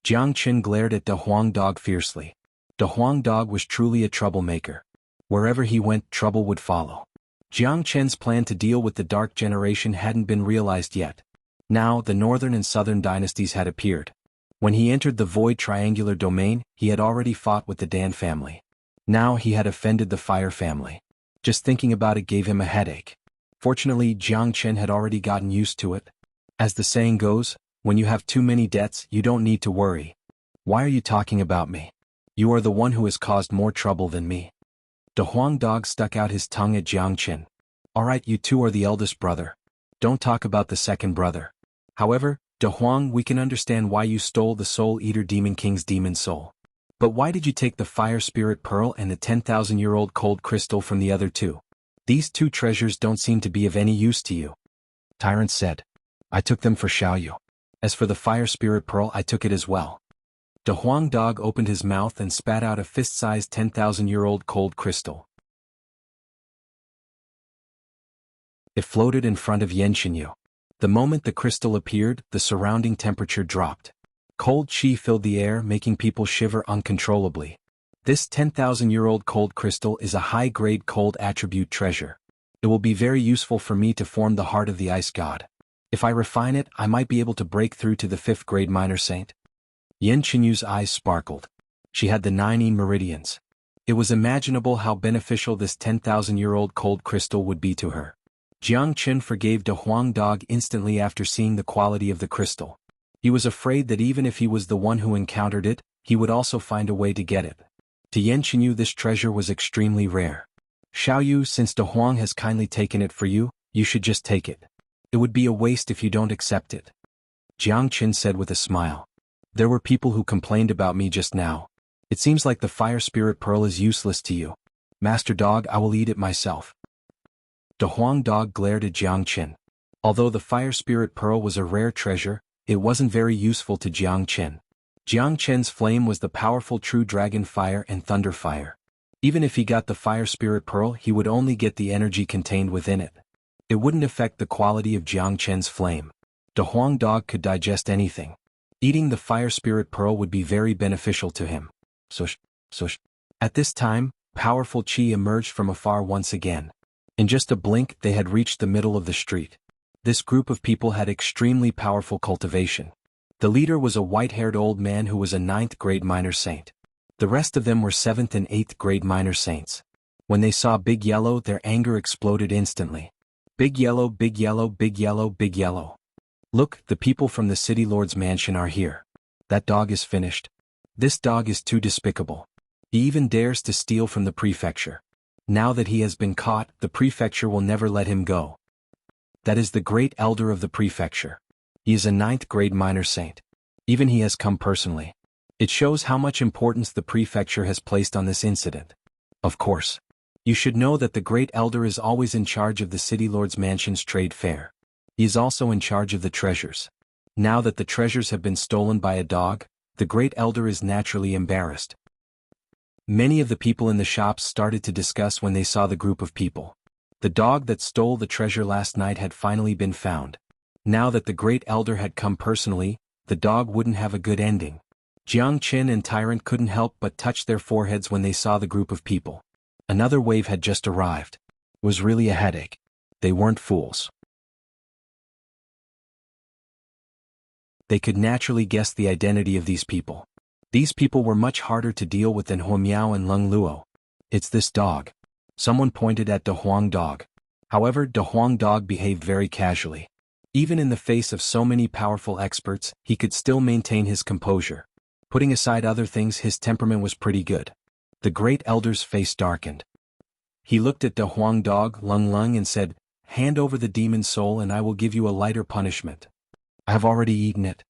Jiangchen glared at De Huang dog fiercely. De Huang dog was truly a troublemaker. Wherever he went, trouble would follow. Jiangchen's plan to deal with the Dark Generation hadn't been realized yet. Now, the northern and southern dynasties had appeared. When he entered the void triangular domain, he had already fought with the Dan family. Now he had offended the Fire family. Just thinking about it gave him a headache. Fortunately, Jiangchen had already gotten used to it. As the saying goes, when you have too many debts, you don't need to worry. Why are you talking about me? You are the one who has caused more trouble than me. De Huang dog stuck out his tongue at Jiangchen. Alright, you two are the eldest brother. Don't talk about the second brother. However, De Huang, we can understand why you stole the Soul Eater Demon King's demon soul. But why did you take the Fire Spirit Pearl and the 10,000-year-old cold crystal from the other two? These two treasures don't seem to be of any use to you. Tyrant said. I took them for Xiaoyu. As for the Fire Spirit Pearl, I took it as well. De Huang dog opened his mouth and spat out a fist-sized 10,000-year-old cold crystal. It floated in front of Yanxinyu. The moment the crystal appeared, the surrounding temperature dropped. Cold chi filled the air, making people shiver uncontrollably. This 10,000-year-old cold crystal is a high-grade cold attribute treasure. It will be very useful for me to form the heart of the ice god. If I refine it, I might be able to break through to the 5th-grade minor saint. Yanxinyu's eyes sparkled. She had the 9 meridians. It was imaginable how beneficial this 10,000-year-old cold crystal would be to her. Jiangchen forgave De Huang dog instantly after seeing the quality of the crystal. He was afraid that even if he was the one who encountered it, he would also find a way to get it. To Yanxinyu, this treasure was extremely rare. Xiaoyu, since De Huang has kindly taken it for you, you should just take it. It would be a waste if you don't accept it. Jiangchen said with a smile. There were people who complained about me just now. It seems like the Fire Spirit Pearl is useless to you. Master Dog, I will eat it myself. De Huang dog glared at Jiangchen. Although the Fire Spirit Pearl was a rare treasure, it wasn't very useful to Jiangchen. Jiangchen's flame was the powerful true dragon fire and thunder fire. Even if he got the Fire Spirit Pearl, he would only get the energy contained within it. It wouldn't affect the quality of Jiangchen's flame. De Huang dog could digest anything. Eating the Fire Spirit Pearl would be very beneficial to him. At this time, powerful chi emerged from afar once again. In just a blink, they had reached the middle of the street. This group of people had extremely powerful cultivation. The leader was a white-haired old man who was a 9th-grade minor saint. The rest of them were 7th and 8th-grade minor saints. When they saw Big Yellow, their anger exploded instantly. Big Yellow, Big Yellow, Big Yellow, Big Yellow. Look, the people from the City Lord's mansion are here. That dog is finished. This dog is too despicable. He even dares to steal from the prefecture. Now that he has been caught, the prefecture will never let him go. That is the great elder of the prefecture. He is a 9th-grade minor saint. Even he has come personally. It shows how much importance the prefecture has placed on this incident. Of course. You should know that the Great Elder is always in charge of the City Lord's Mansion's trade fair. He is also in charge of the treasures. Now that the treasures have been stolen by a dog, the Great Elder is naturally embarrassed. Many of the people in the shops started to discuss when they saw the group of people. The dog that stole the treasure last night had finally been found. Now that the Great Elder had come personally, the dog wouldn't have a good ending. Jianghu and Tyrant couldn't help but touch their foreheads when they saw the group of people. Another wave had just arrived. It was really a headache. They weren't fools. They could naturally guess the identity of these people. These people were much harder to deal with than Huomiao and Lung Luo. It's this dog. Someone pointed at De Huang Dog. However, De Huang Dog behaved very casually. Even in the face of so many powerful experts, he could still maintain his composure. Putting aside other things, his temperament was pretty good. The Great Elder's face darkened. He looked at De Huang Dog, Lung, and said, "Hand over the demon soul and I will give you a lighter punishment." "I have already eaten it."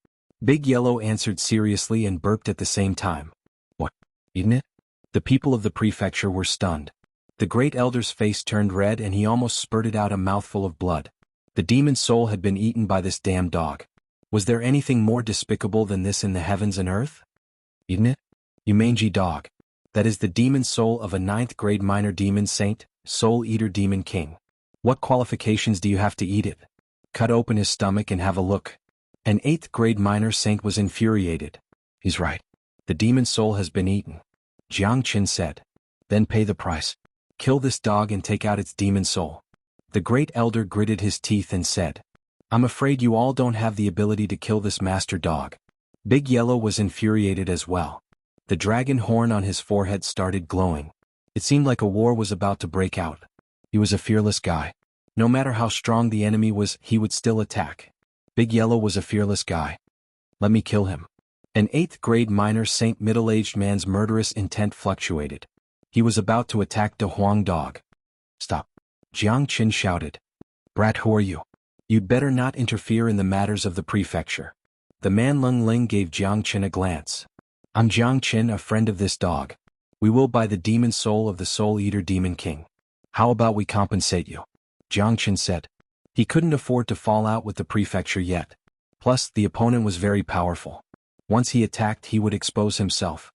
Big Yellow answered seriously and burped at the same time. "What? Eaten it?" The people of the prefecture were stunned. The Great Elder's face turned red and he almost spurted out a mouthful of blood. The demon soul had been eaten by this damn dog. Was there anything more despicable than this in the heavens and earth? "Eaten it? You mangy dog. That is the demon soul of a 9th grade minor demon saint, soul eater demon king. What qualifications do you have to eat it? Cut open his stomach and have a look." An 8th grade minor saint was infuriated. "He's right. The demon soul has been eaten," Jianghu said. "Then pay the price. Kill this dog and take out its demon soul." The Great Elder gritted his teeth and said, "I'm afraid you all don't have the ability to kill this master dog." Big Yellow was infuriated as well. The dragon horn on his forehead started glowing. It seemed like a war was about to break out. He was a fearless guy. No matter how strong the enemy was, he would still attack. Big Yellow was a fearless guy. "Let me kill him." An 8th grade minor saint middle-aged man's murderous intent fluctuated. He was about to attack De Huang Dog. "Stop!" Jianghu shouted. "Brat, who are you? You'd better not interfere in the matters of the prefecture." The man Lung Ling gave Jianghu a glance. "I'm Jianghu, a friend of this dog. We will buy the demon soul of the soul eater demon king. How about we compensate you?" Jianghu said. He couldn't afford to fall out with the prefecture yet. Plus, the opponent was very powerful. Once he attacked, he would expose himself.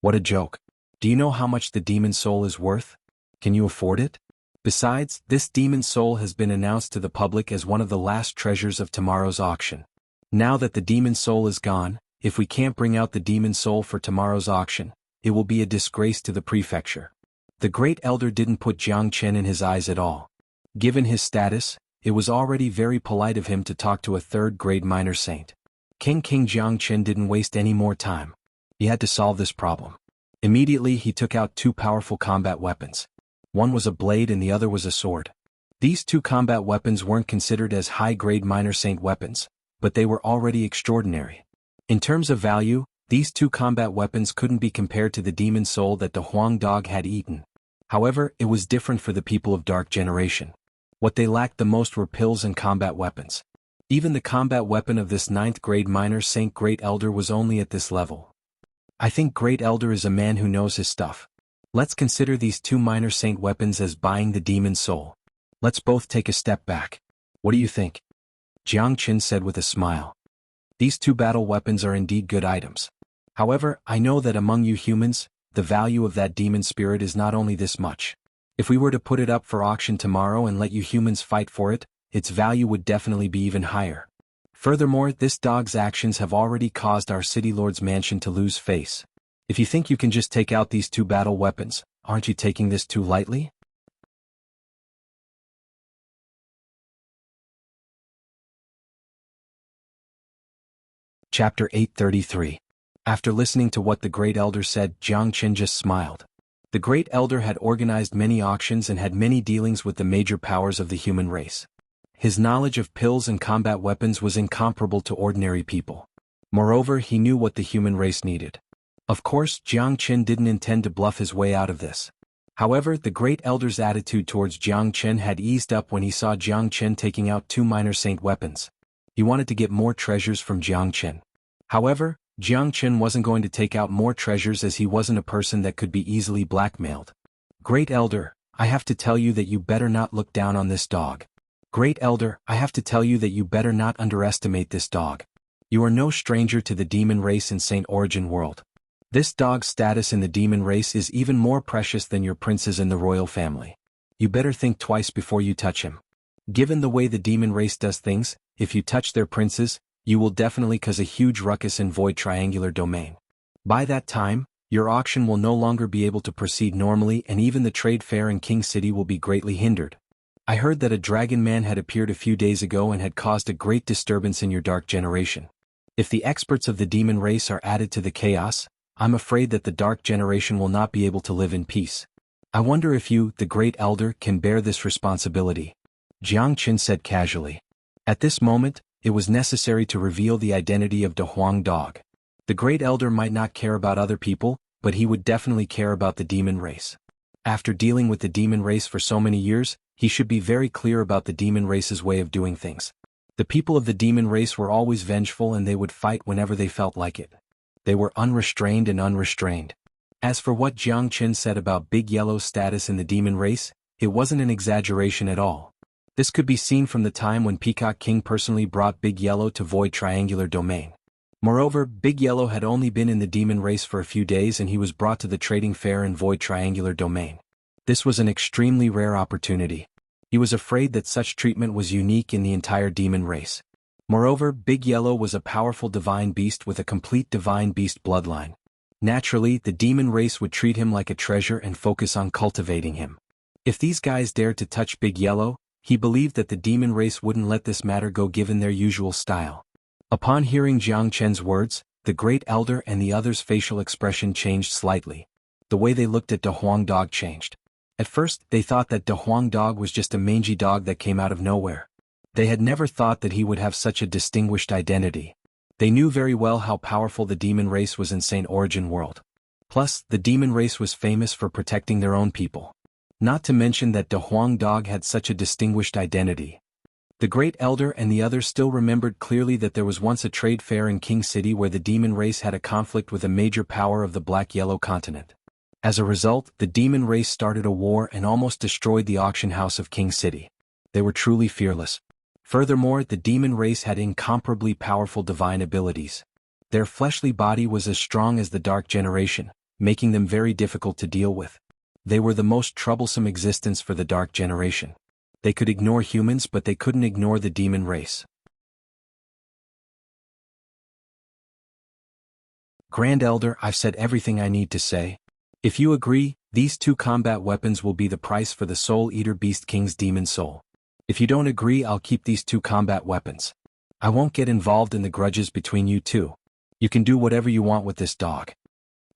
What a joke. Do you know how much the demon soul is worth? Can you afford it? Besides, this demon soul has been announced to the public as one of the last treasures of tomorrow's auction. Now that the demon soul is gone, if we can't bring out the demon soul for tomorrow's auction, it will be a disgrace to the prefecture. The Great Elder didn't put Jianghu in his eyes at all. Given his status, it was already very polite of him to talk to a 3rd grade minor saint. King Jianghu didn't waste any more time. He had to solve this problem. Immediately he took out 2 powerful combat weapons. One was a blade and the other was a sword. These 2 combat weapons weren't considered as high-grade minor saint weapons, but they were already extraordinary. In terms of value, these 2 combat weapons couldn't be compared to the demon soul that the Huang Dog had eaten. However, it was different for the people of Dark Generation. What they lacked the most were pills and combat weapons. Even the combat weapon of this 9th grade minor saint Great Elder was only at this level. I think Great Elder is a man who knows his stuff. Let's consider these 2 minor saint weapons as buying the demon soul. Let's both take a step back. What do you think? Jianghu said with a smile. These 2 battle weapons are indeed good items. However, I know that among you humans, the value of that demon spirit is not only this much. If we were to put it up for auction tomorrow and let you humans fight for it, its value would definitely be even higher. Furthermore, this dog's actions have already caused our City Lord's mansion to lose face. If you think you can just take out these 2 battle weapons, aren't you taking this too lightly? Chapter 833. After listening to what the Great Elder said, Jianghu just smiled. The Great Elder had organized many auctions and had many dealings with the major powers of the human race. His knowledge of pills and combat weapons was incomparable to ordinary people. Moreover, he knew what the human race needed. Of course, Jianghu didn't intend to bluff his way out of this. However, the Great Elder's attitude towards Jianghu had eased up when he saw Jianghu taking out 2 minor saint weapons. He wanted to get more treasures from Jianghu. However, Jiang Qin wasn't going to take out more treasures as he wasn't a person that could be easily blackmailed. Great Elder, I have to tell you that you better not look down on this dog. Great Elder, I have to tell you that you better not underestimate this dog. You are no stranger to the demon race in St. Origin World. This dog's status in the demon race is even more precious than your princes in the royal family. You better think twice before you touch him. Given the way the demon race does things, if you touch their princes, you will definitely cause a huge ruckus in Void Triangular Domain. By that time, your auction will no longer be able to proceed normally and even the trade fair in King City will be greatly hindered. I heard that a dragon man had appeared a few days ago and had caused a great disturbance in your dark generation. If the experts of the demon race are added to the chaos, I'm afraid that the dark generation will not be able to live in peace. I wonder if you, the Great Elder, can bear this responsibility. Jiang Qin said casually. At this moment, it was necessary to reveal the identity of De Huang Dog. The Great Elder might not care about other people, but he would definitely care about the demon race. After dealing with the demon race for so many years, he should be very clear about the demon race's way of doing things. The people of the demon race were always vengeful and they would fight whenever they felt like it. They were unrestrained and unrestrained. As for what Jiang Qin said about Big Yellow's status in the demon race, it wasn't an exaggeration at all. This could be seen from the time when Peacock King personally brought Big Yellow to Void Triangular Domain. Moreover, Big Yellow had only been in the demon race for a few days and he was brought to the trading fair in Void Triangular Domain. This was an extremely rare opportunity. He was afraid that such treatment was unique in the entire demon race. Moreover, Big Yellow was a powerful divine beast with a complete divine beast bloodline. Naturally, the demon race would treat him like a treasure and focus on cultivating him. If these guys dared to touch Big Yellow, he believed that the demon race wouldn't let this matter go given their usual style. Upon hearing Jiang Qin's words, the Great Elder and the others' facial expression changed slightly. The way they looked at De Huang Dog changed. At first, they thought that De Huang Dog was just a mangy dog that came out of nowhere. They had never thought that he would have such a distinguished identity. They knew very well how powerful the demon race was in St. Origin World. Plus, the demon race was famous for protecting their own people. Not to mention that De Huang Dog had such a distinguished identity. The Great Elder and the others still remembered clearly that there was once a trade fair in King City where the demon race had a conflict with a major power of the Black-Yellow continent. As a result, the demon race started a war and almost destroyed the auction house of King City. They were truly fearless. Furthermore, the demon race had incomparably powerful divine abilities. Their fleshly body was as strong as the dark generation, making them very difficult to deal with. They were the most troublesome existence for the dark generation. They could ignore humans but they couldn't ignore the demon race. Grand Elder, I've said everything I need to say. If you agree, these 2 combat weapons will be the price for the Soul Eater Beast King's demon soul. If you don't agree, I'll keep these 2 combat weapons. I won't get involved in the grudges between you two. You can do whatever you want with this dog.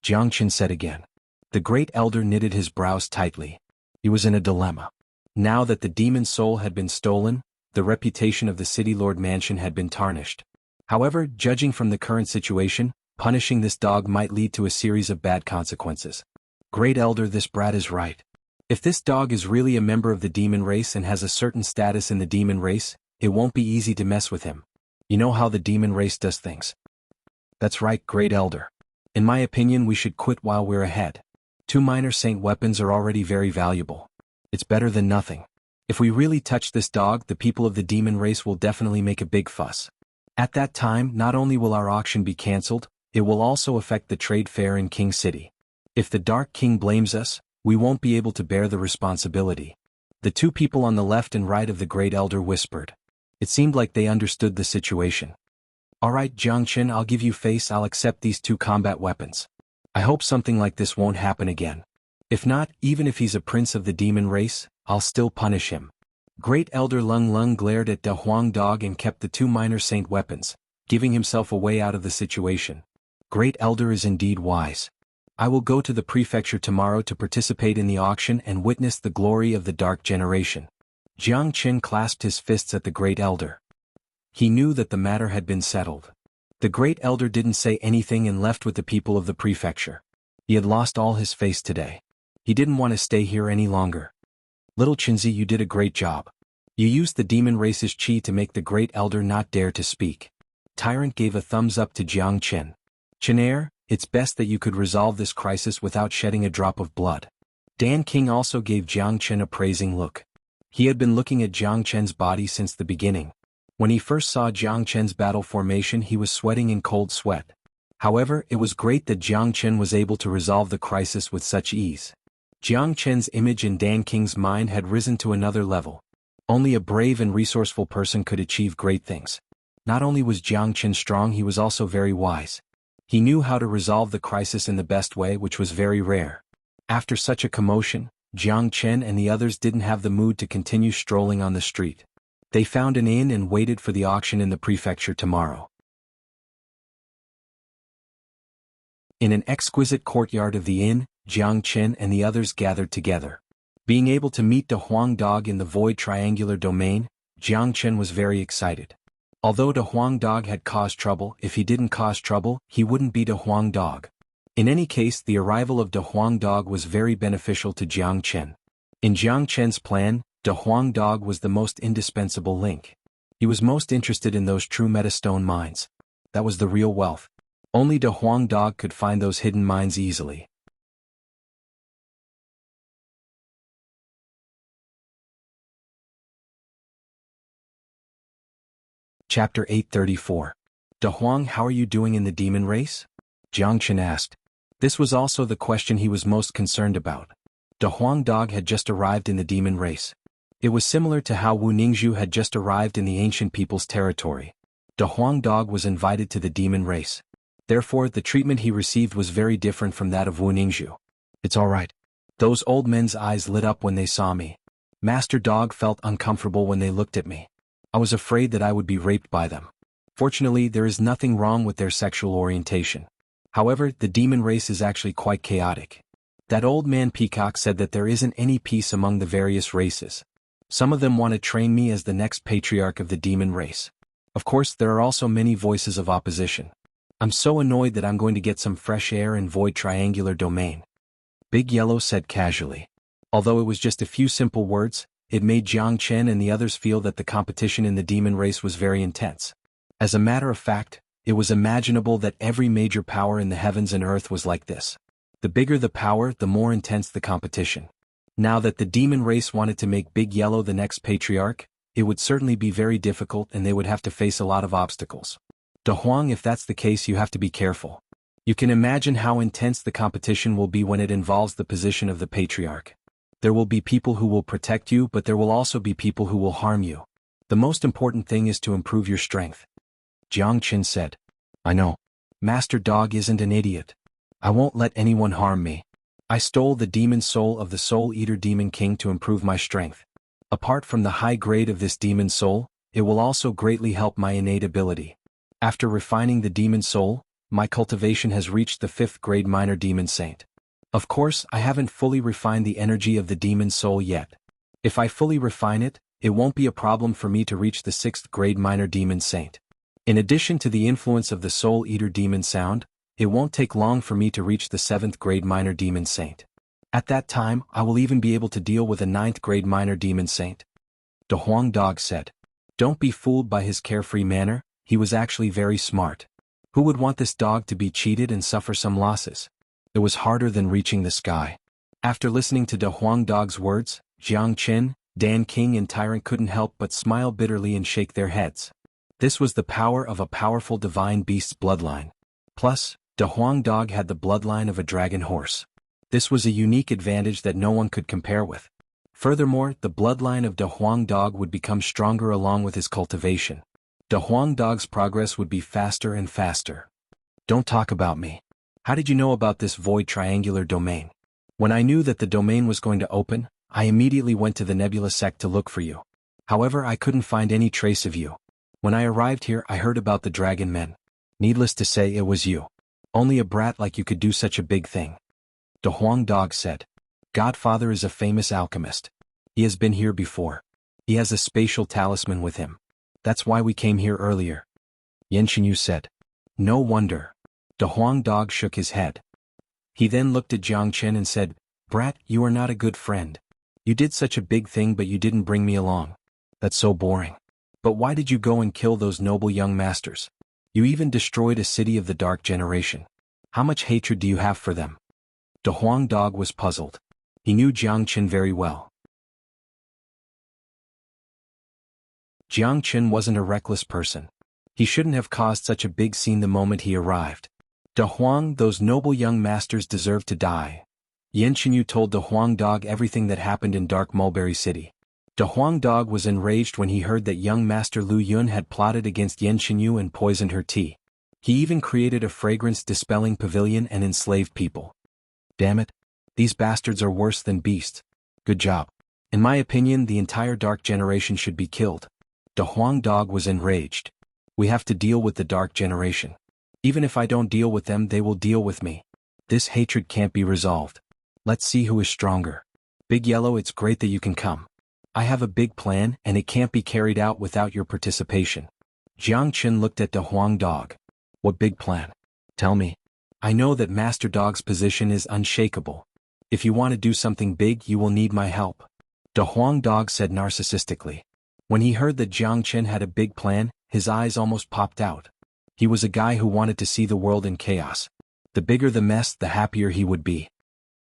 Jiang Qin said again. The Great Elder knitted his brows tightly. He was in a dilemma. Now that the demon soul had been stolen, the reputation of the City Lord Mansion had been tarnished. However, judging from the current situation, punishing this dog might lead to a series of bad consequences. Great Elder, this brat is right. If this dog is really a member of the demon race and has a certain status in the demon race, it won't be easy to mess with him. You know how the demon race does things. That's right, Great Elder. In my opinion, we should quit while we're ahead. 2 minor saint weapons are already very valuable. It's better than nothing. If we really touch this dog, the people of the demon race will definitely make a big fuss. At that time, not only will our auction be cancelled, it will also affect the trade fair in King City. If the Dark King blames us, we won't be able to bear the responsibility. The 2 people on the left and right of the Great Elder whispered. It seemed like they understood the situation. Alright, Jiang Qin, I'll give you face. I'll accept these 2 combat weapons. I hope something like this won't happen again. If not, even if he's a prince of the demon race, I'll still punish him. Great Elder Lung Lung glared at De Huang Dog and kept the 2 minor saint weapons, giving himself a way out of the situation. Great Elder is indeed wise. I will go to the prefecture tomorrow to participate in the auction and witness the glory of the dark generation. Jiang Qin clasped his fists at the Great Elder. He knew that the matter had been settled. The Great Elder didn't say anything and left with the people of the prefecture. He had lost all his face today. He didn't want to stay here any longer. Little Qinzi, you did a great job. You used the demon race's chi to make the Great Elder not dare to speak. Tyrant gave a thumbs up to Jiang Qin. Chenair, it's best that you could resolve this crisis without shedding a drop of blood. Dan King also gave Jiang Chen a praising look. He had been looking at Jiang Chen's body since the beginning. When he first saw Jiang Chen's battle formation, he was sweating in cold sweat. However, it was great that Jiang Chen was able to resolve the crisis with such ease. Jiang Chen's image in Dan King's mind had risen to another level. Only a brave and resourceful person could achieve great things. Not only was Jiang Chen strong, he was also very wise. He knew how to resolve the crisis in the best way, which was very rare. After such a commotion, Jiang Chen and the others didn't have the mood to continue strolling on the street. They found an inn and waited for the auction in the prefecture tomorrow. In an exquisite courtyard of the inn, Jiang Chen and the others gathered together. Being able to meet De Huang Dog in the void triangular domain, Jiang Chen was very excited. Although De Huang Dog had caused trouble, if he didn't cause trouble, he wouldn't be De Huang Dog. In any case, the arrival of De Huang Dog was very beneficial to Jiang Chen. In Jiang Chen's plan, De Huang Dog was the most indispensable link. He was most interested in those true metastone mines. That was the real wealth. Only De Huang Dog could find those hidden mines easily. Chapter 834. De Huang, how are you doing in the demon race? Jiang Chen asked. This was also the question he was most concerned about. De Huang Dog had just arrived in the demon race. It was similar to how Wu Ningzhu had just arrived in the ancient people's territory. De Huang Dog was invited to the demon race. Therefore, the treatment he received was very different from that of Wu Ningzhu. It's all right. Those old men's eyes lit up when they saw me. Master Dog felt uncomfortable when they looked at me. I was afraid that I would be raped by them. Fortunately, there is nothing wrong with their sexual orientation. However, the demon race is actually quite chaotic. That old man Peacock said that there isn't any peace among the various races. Some of them want to train me as the next patriarch of the demon race. Of course, there are also many voices of opposition. I'm so annoyed that I'm going to get some fresh air in void triangular domain. Big Yellow said casually. Although it was just a few simple words, it made Jiang Chen and the others feel that the competition in the demon race was very intense. As a matter of fact, it was imaginable that every major power in the heavens and earth was like this. The bigger the power, the more intense the competition. Now that the demon race wanted to make Big Yellow the next patriarch, it would certainly be very difficult and they would have to face a lot of obstacles. De Huang, if that's the case, you have to be careful. You can imagine how intense the competition will be when it involves the position of the patriarch. There will be people who will protect you, but there will also be people who will harm you. The most important thing is to improve your strength. Jiang Chen said. I know. Master Dog isn't an idiot. I won't let anyone harm me. I stole the demon soul of the Soul Eater Demon King to improve my strength. Apart from the high grade of this demon soul, it will also greatly help my innate ability. After refining the demon soul, my cultivation has reached the 5th grade minor demon saint. Of course, I haven't fully refined the energy of the demon soul yet. If I fully refine it, it won't be a problem for me to reach the 6th grade minor demon saint. In addition to the influence of the Soul Eater Demon Sound, it won't take long for me to reach the 7th grade minor demon saint. At that time, I will even be able to deal with a 9th grade minor demon saint. De Huang Dog said. Don't be fooled by his carefree manner, he was actually very smart. Who would want this dog to be cheated and suffer some losses? It was harder than reaching the sky. After listening to De Huang Dog's words, Jiang Chen, Dan King and Tyrant couldn't help but smile bitterly and shake their heads. This was the power of a powerful divine beast's bloodline. Plus, De Huang Dog had the bloodline of a dragon horse. This was a unique advantage that no one could compare with. Furthermore, the bloodline of De Huang Dog would become stronger along with his cultivation. De Huang Dog's progress would be faster and faster. Don't talk about me. How did you know about this void triangular domain? When I knew that the domain was going to open, I immediately went to the Nebula sect to look for you. However, I couldn't find any trace of you. When I arrived here, I heard about the dragon men. Needless to say, it was you. Only a brat like you could do such a big thing. De Huang Dog said. Godfather is a famous alchemist. He has been here before. He has a spatial talisman with him. That's why we came here earlier. Xuanhuan said. No wonder. De Huang Dog shook his head. He then looked at Jiang Chen and said, Brat, you are not a good friend. You did such a big thing but you didn't bring me along. That's so boring. But why did you go and kill those noble young masters? You even destroyed a city of the dark generation. How much hatred do you have for them? De Huang Dog was puzzled. He knew Jiang Qin very well. Jiang Qin wasn't a reckless person. He shouldn't have caused such a big scene the moment he arrived. De Huang, those noble young masters deserve to die. Xianxia told De Huang Dog everything that happened in Dark Mulberry City. De Huang Dog was enraged when he heard that young Master Lu Yun had plotted against Xianxia and poisoned her tea. He even created a fragrance-dispelling pavilion and enslaved people. Damn it. These bastards are worse than beasts. Good job. In my opinion, the entire Dark Generation should be killed. De Huang Dog was enraged. We have to deal with the Dark Generation. Even if I don't deal with them, they will deal with me. This hatred can't be resolved. Let's see who is stronger. Big Yellow, it's great that you can come. I have a big plan, and it can't be carried out without your participation. Jiang Qin looked at De Huang Dog. What big plan? Tell me. I know that Master Dog's position is unshakable. If you want to do something big, you will need my help. De Huang Dog said narcissistically. When he heard that Jiang Qin had a big plan, his eyes almost popped out. He was a guy who wanted to see the world in chaos. The bigger the mess, the happier he would be.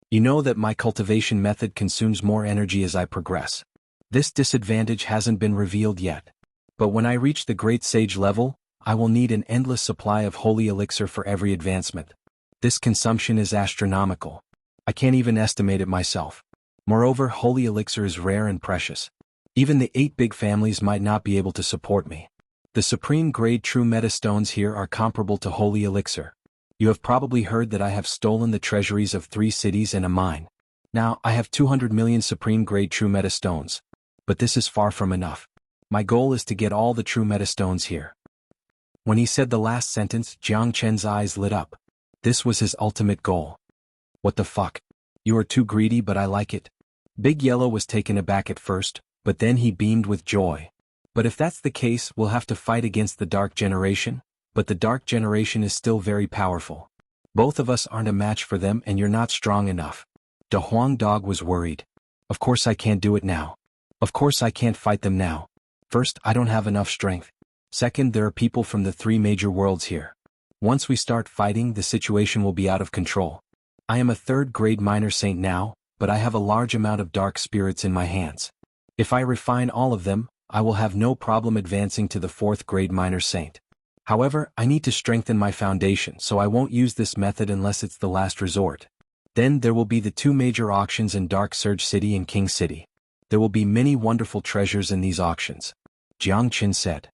You know that my cultivation method consumes more energy as I progress. This disadvantage hasn't been revealed yet. But when I reach the Great Sage level, I will need an endless supply of holy elixir for every advancement. This consumption is astronomical. I can't even estimate it myself. Moreover, holy elixir is rare and precious. Even the 8 big families might not be able to support me. The supreme grade true meta stones here are comparable to holy elixir. You have probably heard that I have stolen the treasuries of 3 cities and a mine. Now, I have 200 million supreme grade true meta stones. But this is far from enough. My goal is to get all the true meta stones here. When he said the last sentence, Jiang Qin's eyes lit up. This was his ultimate goal. What the fuck? You are too greedy, but I like it. Big Yellow was taken aback at first, but then he beamed with joy. But if that's the case, we'll have to fight against the Dark Generation. But the Dark Generation is still very powerful. Both of us aren't a match for them, and you're not strong enough. De Huang Dog was worried. Of course I can't do it now. Of course I can't fight them now. First, I don't have enough strength. Second, there are people from the 3 major worlds here. Once we start fighting, the situation will be out of control. I am a 3rd grade minor saint now, but I have a large amount of dark spirits in my hands. If I refine all of them, I will have no problem advancing to the 4th grade minor saint. However, I need to strengthen my foundation, so I won't use this method unless it's the last resort. Then there will be the 2 major auctions in Dark Surge City and King City. There will be many wonderful treasures in these auctions. Jiang Qin said.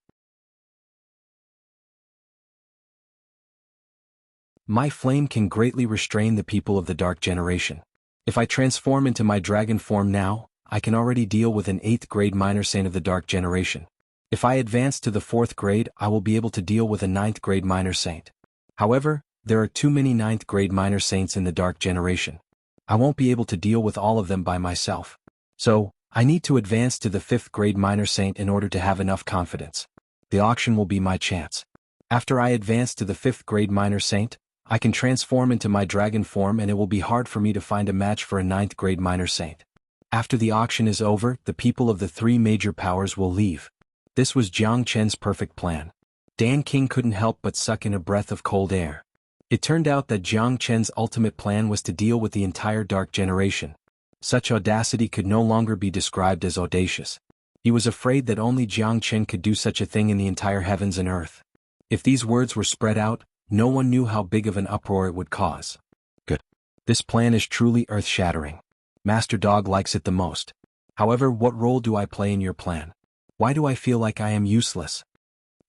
My flame can greatly restrain the people of the Dark Generation. If I transform into my dragon form now, I can already deal with an 8th grade minor saint of the Dark Generation. If I advance to the 4th grade, I will be able to deal with a 9th grade minor saint. However, there are too many 9th grade minor saints in the Dark Generation. I won't be able to deal with all of them by myself. So, I need to advance to the 5th grade minor saint in order to have enough confidence. The auction will be my chance. After I advance to the 5th grade minor saint, I can transform into my dragon form, and it will be hard for me to find a match for a 9th grade minor saint. After the auction is over, the people of the 3 major powers will leave. This was Jiang Qin's perfect plan. Dan King couldn't help but suck in a breath of cold air. It turned out that Jiang Qin's ultimate plan was to deal with the entire Dark Generation. Such audacity could no longer be described as audacious. He was afraid that only Jiang Qin could do such a thing in the entire heavens and earth. If these words were spread out, no one knew how big of an uproar it would cause. Good. This plan is truly earth-shattering. Master Dog likes it the most. However, what role do I play in your plan? Why do I feel like I am useless?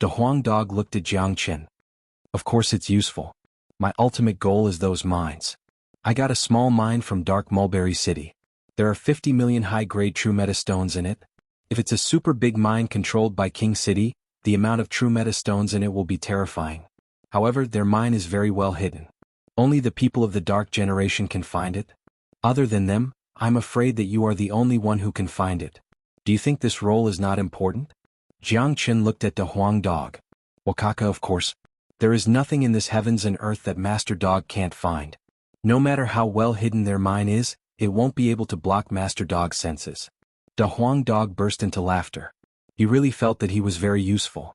De Huang Dog looked at Jiang Qin. Of course it's useful. My ultimate goal is those mines. I got a small mine from Dark Mulberry City. There are 50 million high-grade true meta stones in it. If it's a super big mine controlled by King City, the amount of true meta stones in it will be terrifying. However, their mine is very well hidden. Only the people of the Dark Generation can find it. Other than them, I'm afraid that you are the only one who can find it. Do you think this role is not important? Jiang Qin looked at De Huang Dog. Wakaka, of course. There is nothing in this heavens and earth that Master Dog can't find. No matter how well hidden their mine is, it won't be able to block Master Dog's senses. De Huang Dog burst into laughter. He really felt that he was very useful.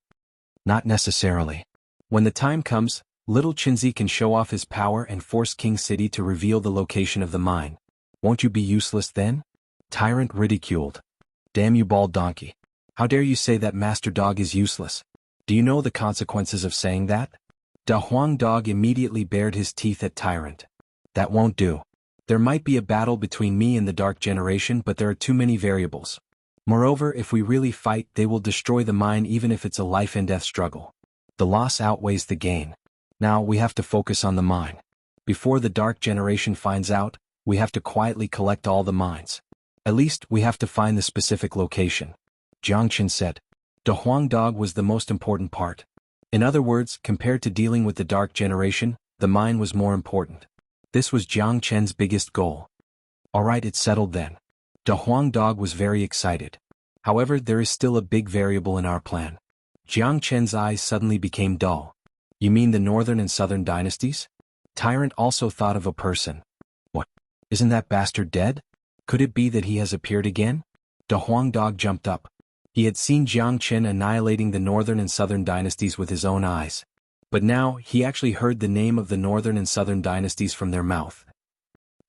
Not necessarily. When the time comes, Little Chinzi can show off his power and force King City to reveal the location of the mine. Won't you be useless then? Tyrant ridiculed. Damn you bald donkey. How dare you say that Master Dog is useless? Do you know the consequences of saying that? Da Huang Dog immediately bared his teeth at Tyrant. That won't do. There might be a battle between me and the Dark Generation, but there are too many variables. Moreover, if we really fight, they will destroy the mine even if it's a life-and-death struggle. The loss outweighs the gain. Now, we have to focus on the mine. Before the Dark Generation finds out, we have to quietly collect all the mines. At least, we have to find the specific location. Jiang Qin said. Da Huang Dog was the most important part. In other words, compared to dealing with the Dark Generation, the mine was more important. This was Jiang Chen's biggest goal. Alright, it's settled then. Da Huang Dog was very excited. However, there is still a big variable in our plan. Jiang Chen's eyes suddenly became dull. You mean the northern and southern dynasties? Tyrant also thought of a person. What? Isn't that bastard dead? Could it be that he has appeared again? Da Huang Dog jumped up. He had seen Jiang Chen annihilating the northern and southern dynasties with his own eyes. But now, he actually heard the name of the northern and southern dynasties from their mouth.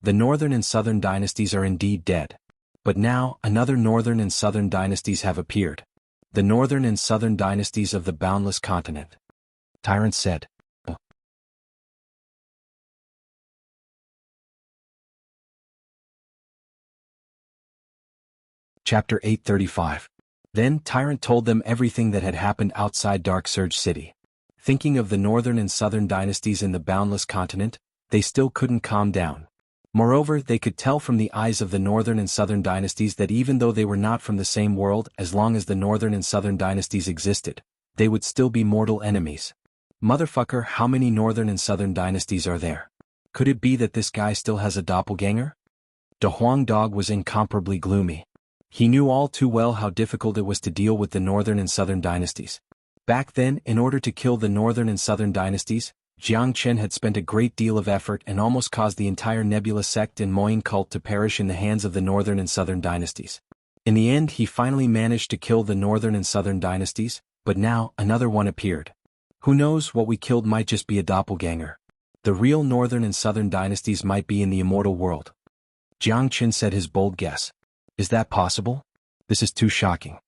The northern and southern dynasties are indeed dead. But now, another northern and southern dynasties have appeared. The northern and southern dynasties of the boundless continent. Tyrant said. Chapter 835. Then Tyrant told them everything that had happened outside Dark Surge City. Thinking of the northern and southern dynasties in the boundless continent, they still couldn't calm down. Moreover, they could tell from the eyes of the northern and southern dynasties that even though they were not from the same world, as long as the northern and southern dynasties existed, they would still be mortal enemies. Motherfucker, how many northern and southern dynasties are there? Could it be that this guy still has a doppelganger? Da Huang Dog was incomparably gloomy. He knew all too well how difficult it was to deal with the northern and southern dynasties. Back then, in order to kill the northern and southern dynasties, Jiang Chen had spent a great deal of effort and almost caused the entire Nebula sect and Moyin cult to perish in the hands of the northern and southern dynasties. In the end, he finally managed to kill the northern and southern dynasties, but now, another one appeared. Who knows, what we killed might just be a doppelganger. The real northern and southern dynasties might be in the immortal world. Jiang Chen said his bold guess. Is that possible? This is too shocking.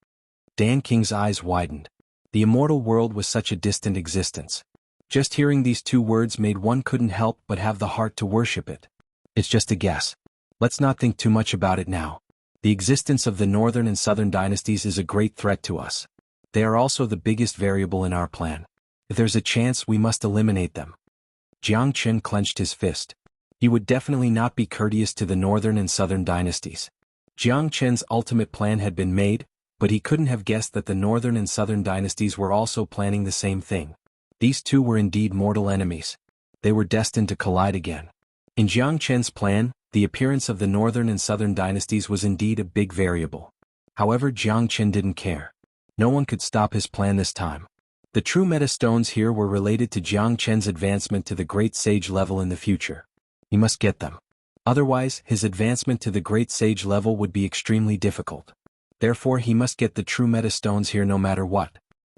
Dan King's eyes widened. The immortal world was such a distant existence. Just hearing these two words made one couldn't help but have the heart to worship it. It's just a guess. Let's not think too much about it now. The existence of the northern and southern dynasties is a great threat to us. They are also the biggest variable in our plan. If there's a chance, we must eliminate them. Jiang Chen clenched his fist. He would definitely not be courteous to the northern and southern dynasties. Jiang Chen's ultimate plan had been made, but he couldn't have guessed that the northern and southern dynasties were also planning the same thing. These two were indeed mortal enemies. They were destined to collide again. In Jiang Chen's plan, the appearance of the northern and southern dynasties was indeed a big variable. However, Jiang Chen didn't care. No one could stop his plan this time. The true meta stones here were related to Jiang Chen's advancement to the Great Sage level in the future. He must get them. Otherwise, his advancement to the Great Sage level would be extremely difficult. Therefore, he must get the true meta stones here no matter what.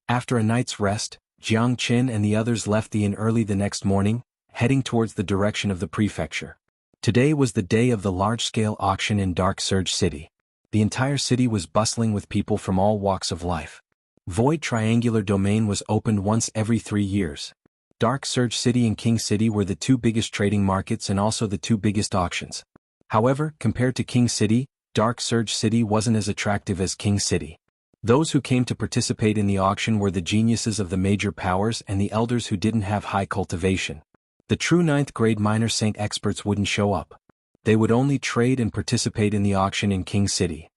After a night's rest, Jiang Chen and the others left the inn early the next morning, heading towards the direction of the prefecture. Today was the day of the large-scale auction in Dark Surge City. The entire city was bustling with people from all walks of life. Void Triangular Domain was opened once every 3 years. Dark Surge City and King City were the two biggest trading markets and also the two biggest auctions. However, compared to King City, Dark Surge City wasn't as attractive as King City. Those who came to participate in the auction were the geniuses of the major powers and the elders who didn't have high cultivation. The true 9th grade minor saint experts wouldn't show up. They would only trade and participate in the auction in King City.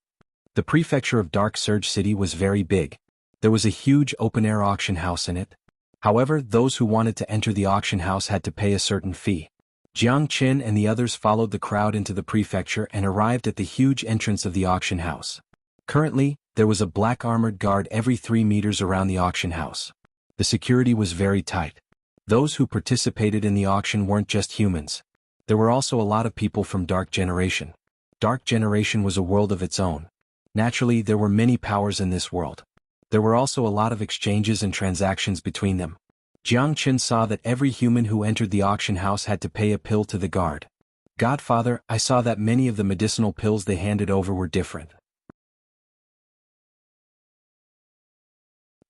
The prefecture of Dark Surge City was very big. There was a huge open-air auction house in it. However, those who wanted to enter the auction house had to pay a certain fee. Jiang Chen and the others followed the crowd into the prefecture and arrived at the huge entrance of the auction house. Currently, there was a black armored guard every 3 meters around the auction house. The security was very tight. Those who participated in the auction weren't just humans. There were also a lot of people from Dark Generation. Dark Generation was a world of its own. Naturally, there were many powers in this world. There were also a lot of exchanges and transactions between them. Jiang Qin saw that every human who entered the auction house had to pay a pill to the guard. Godfather, I saw that many of the medicinal pills they handed over were different.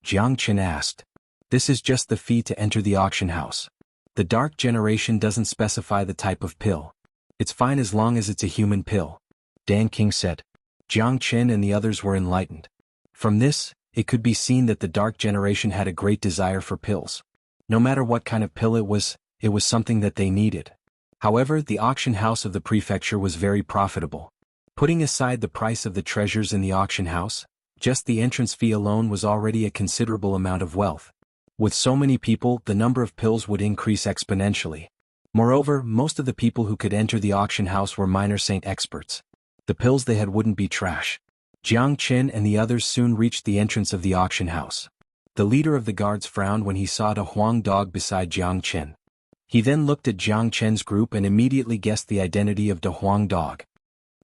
Jiang Qin asked. This is just the fee to enter the auction house. The dark generation doesn't specify the type of pill. It's fine as long as it's a human pill. Dan King said. Jiang Qin and the others were enlightened. From this, it could be seen that the dark generation had a great desire for pills. No matter what kind of pill it was something that they needed. However, the auction house of the prefecture was very profitable. Putting aside the price of the treasures in the auction house, just the entrance fee alone was already a considerable amount of wealth. With so many people, the number of pills would increase exponentially. Moreover, most of the people who could enter the auction house were minor saint experts. The pills they had wouldn't be trash. Jiang Qin and the others soon reached the entrance of the auction house. The leader of the guards frowned when he saw the Huang dog beside Jiang Qin. He then looked at Jiang Qin's group and immediately guessed the identity of the Huang dog.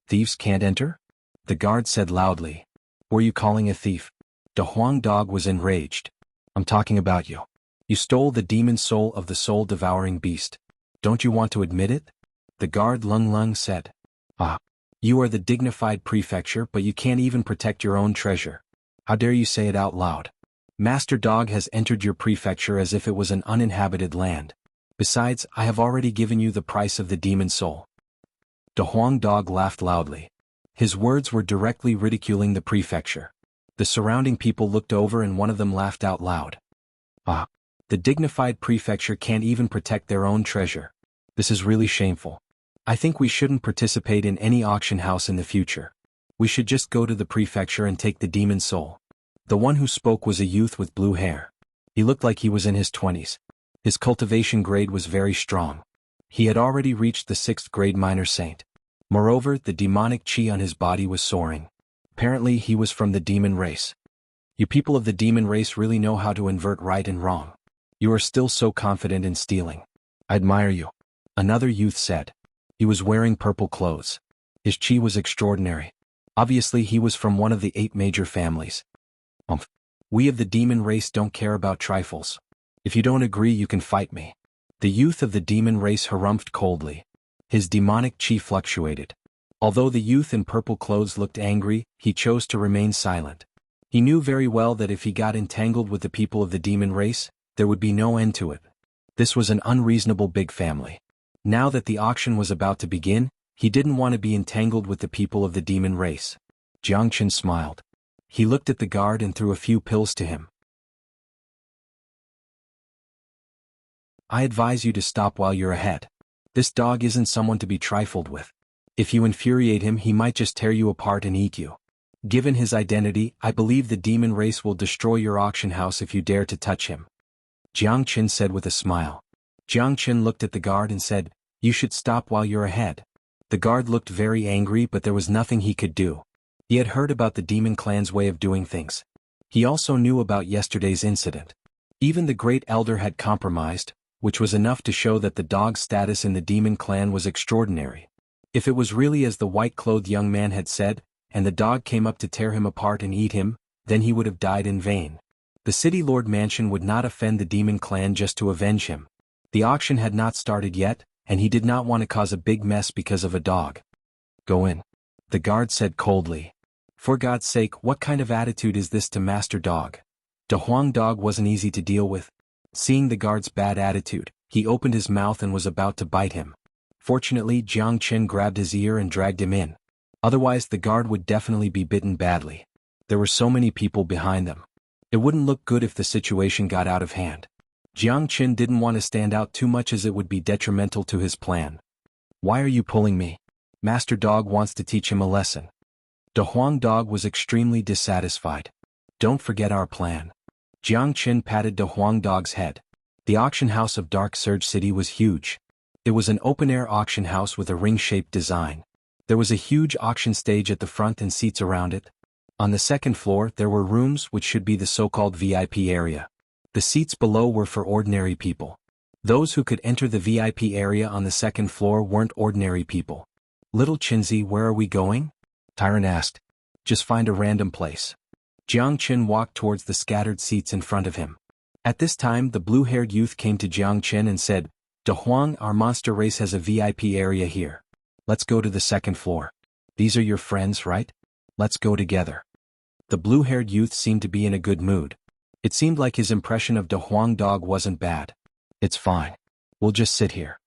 Thieves can't enter? The guard said loudly. Were you calling a thief? The Huang dog was enraged. I'm talking about you. You stole the demon soul of the soul-devouring beast. Don't you want to admit it? The guard Lung Lung said. Ah. You are the dignified prefecture, but you can't even protect your own treasure. How dare you say it out loud? Master Dog has entered your prefecture as if it was an uninhabited land. Besides, I have already given you the price of the demon soul. The Huang dog laughed loudly. His words were directly ridiculing the prefecture. The surrounding people looked over and one of them laughed out loud. Ah. The dignified prefecture can't even protect their own treasure. This is really shameful. I think we shouldn't participate in any auction house in the future. We should just go to the prefecture and take the demon soul. The one who spoke was a youth with blue hair. He looked like he was in his 20s. His cultivation grade was very strong. He had already reached the 6th grade minor saint. Moreover, the demonic chi on his body was soaring. Apparently he was from the demon race. You people of the demon race really know how to invert right and wrong. You are still so confident in stealing. I admire you. Another youth said. He was wearing purple clothes. His chi was extraordinary. Obviously he was from one of the 8 major families. We of the demon race don't care about trifles. If you don't agree you can fight me. The youth of the demon race harumphed coldly. His demonic chi fluctuated. Although the youth in purple clothes looked angry, he chose to remain silent. He knew very well that if he got entangled with the people of the demon race, there would be no end to it. This was an unreasonable big family. Now that the auction was about to begin, he didn't want to be entangled with the people of the demon race. Jiang Qin smiled. He looked at the guard and threw a few pills to him. I advise you to stop while you're ahead. This dog isn't someone to be trifled with. If you infuriate him, he might just tear you apart and eat you. Given his identity, I believe the demon race will destroy your auction house if you dare to touch him. Jiang Qin said with a smile. Jiang Qin looked at the guard and said, You should stop while you're ahead. The guard looked very angry, but there was nothing he could do. He had heard about the demon clan's way of doing things. He also knew about yesterday's incident. Even the great elder had compromised, which was enough to show that the dog's status in the demon clan was extraordinary. If it was really as the white-clothed young man had said, and the dog came up to tear him apart and eat him, then he would have died in vain. The city lord mansion would not offend the demon clan just to avenge him. The auction had not started yet, and he did not want to cause a big mess because of a dog. Go in. The guard said coldly. For God's sake, what kind of attitude is this to Master Dog? The Huang dog wasn't easy to deal with. Seeing the guard's bad attitude, he opened his mouth and was about to bite him. Fortunately, Jiang Qin grabbed his ear and dragged him in. Otherwise the guard would definitely be bitten badly. There were so many people behind them. It wouldn't look good if the situation got out of hand. Jiang Qin didn't want to stand out too much as it would be detrimental to his plan. Why are you pulling me? Master Dog wants to teach him a lesson. The Huang dog was extremely dissatisfied. Don't forget our plan. Jiang Qin patted the Huang dog's head. The auction house of Dark Surge City was huge. It was an open-air auction house with a ring-shaped design. There was a huge auction stage at the front and seats around it. On the second floor there were rooms which should be the so-called VIP area. The seats below were for ordinary people. Those who could enter the VIP area on the second floor weren't ordinary people. Little Chinzi, where are we going? Tyrant asked. Just find a random place. Jiang Qin walked towards the scattered seats in front of him. At this time the blue-haired youth came to Jiang Chen and said, "De Huang, our monster race has a VIP area here. Let's go to the second floor. These are your friends, right? Let's go together." The blue-haired youth seemed to be in a good mood. It seemed like his impression of De Huang dog wasn't bad. "It's fine. We'll just sit here."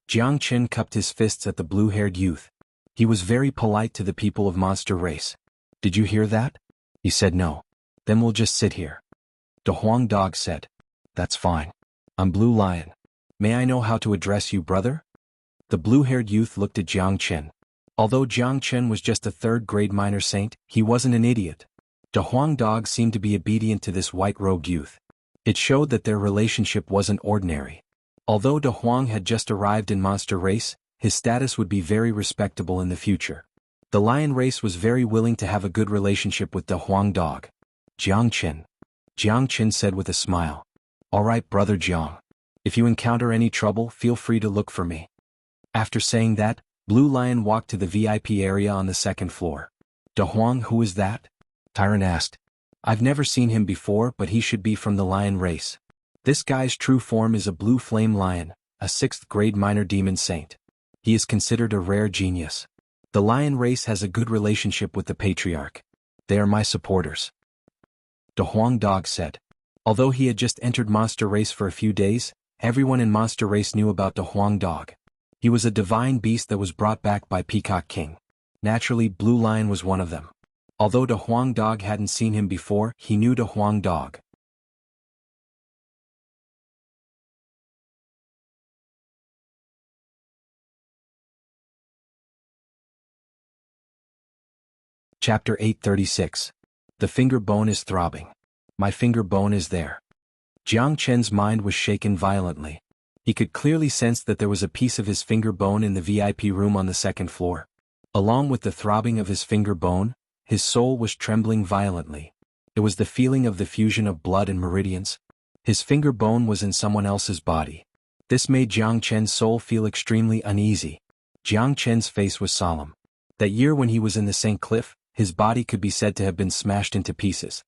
Jiang Chen cupped his fists at the blue-haired youth. He was very polite to the people of monster race. "Did you hear that?" He said no. "Then we'll just sit here." De Huang dog said, "That's fine. I'm Blue Lion. May I know how to address you, brother?" The blue-haired youth looked at Jiang Chen. Although Jiang Chen was just a third-grade minor saint, he wasn't an idiot. De Huang dog seemed to be obedient to this white-robed youth. It showed that their relationship wasn't ordinary. Although De Huang had just arrived in monster race, his status would be very respectable in the future. The lion race was very willing to have a good relationship with De Huang dog. "Jiang Chen said with a smile. "All right, brother Jiang. If you encounter any trouble, feel free to look for me." After saying that, Blue Lion walked to the VIP area on the second floor. "De Huang, who is that?" Tyrant asked. "I've never seen him before, but he should be from the lion race. This guy's true form is a blue flame lion, a 6th-grade minor demon saint. He is considered a rare genius. The lion race has a good relationship with the patriarch. They are my supporters." De Huang dog said. Although he had just entered monster race for a few days, everyone in monster race knew about De Huang dog. He was a divine beast that was brought back by Peacock King. Naturally, Blue Lion was one of them. Although De Huang dog hadn't seen him before, he knew De Huang dog. Chapter 836. The finger bone is throbbing. My finger bone is there. Jiang Chen's mind was shaken violently. He could clearly sense that there was a piece of his finger bone in the VIP room on the second floor. Along with the throbbing of his finger bone, his soul was trembling violently. It was the feeling of the fusion of blood and meridians. His finger bone was in someone else's body. This made Jiang Chen's soul feel extremely uneasy. Jiang Chen's face was solemn. That year when he was in the St. Cliff, his body could be said to have been smashed into pieces.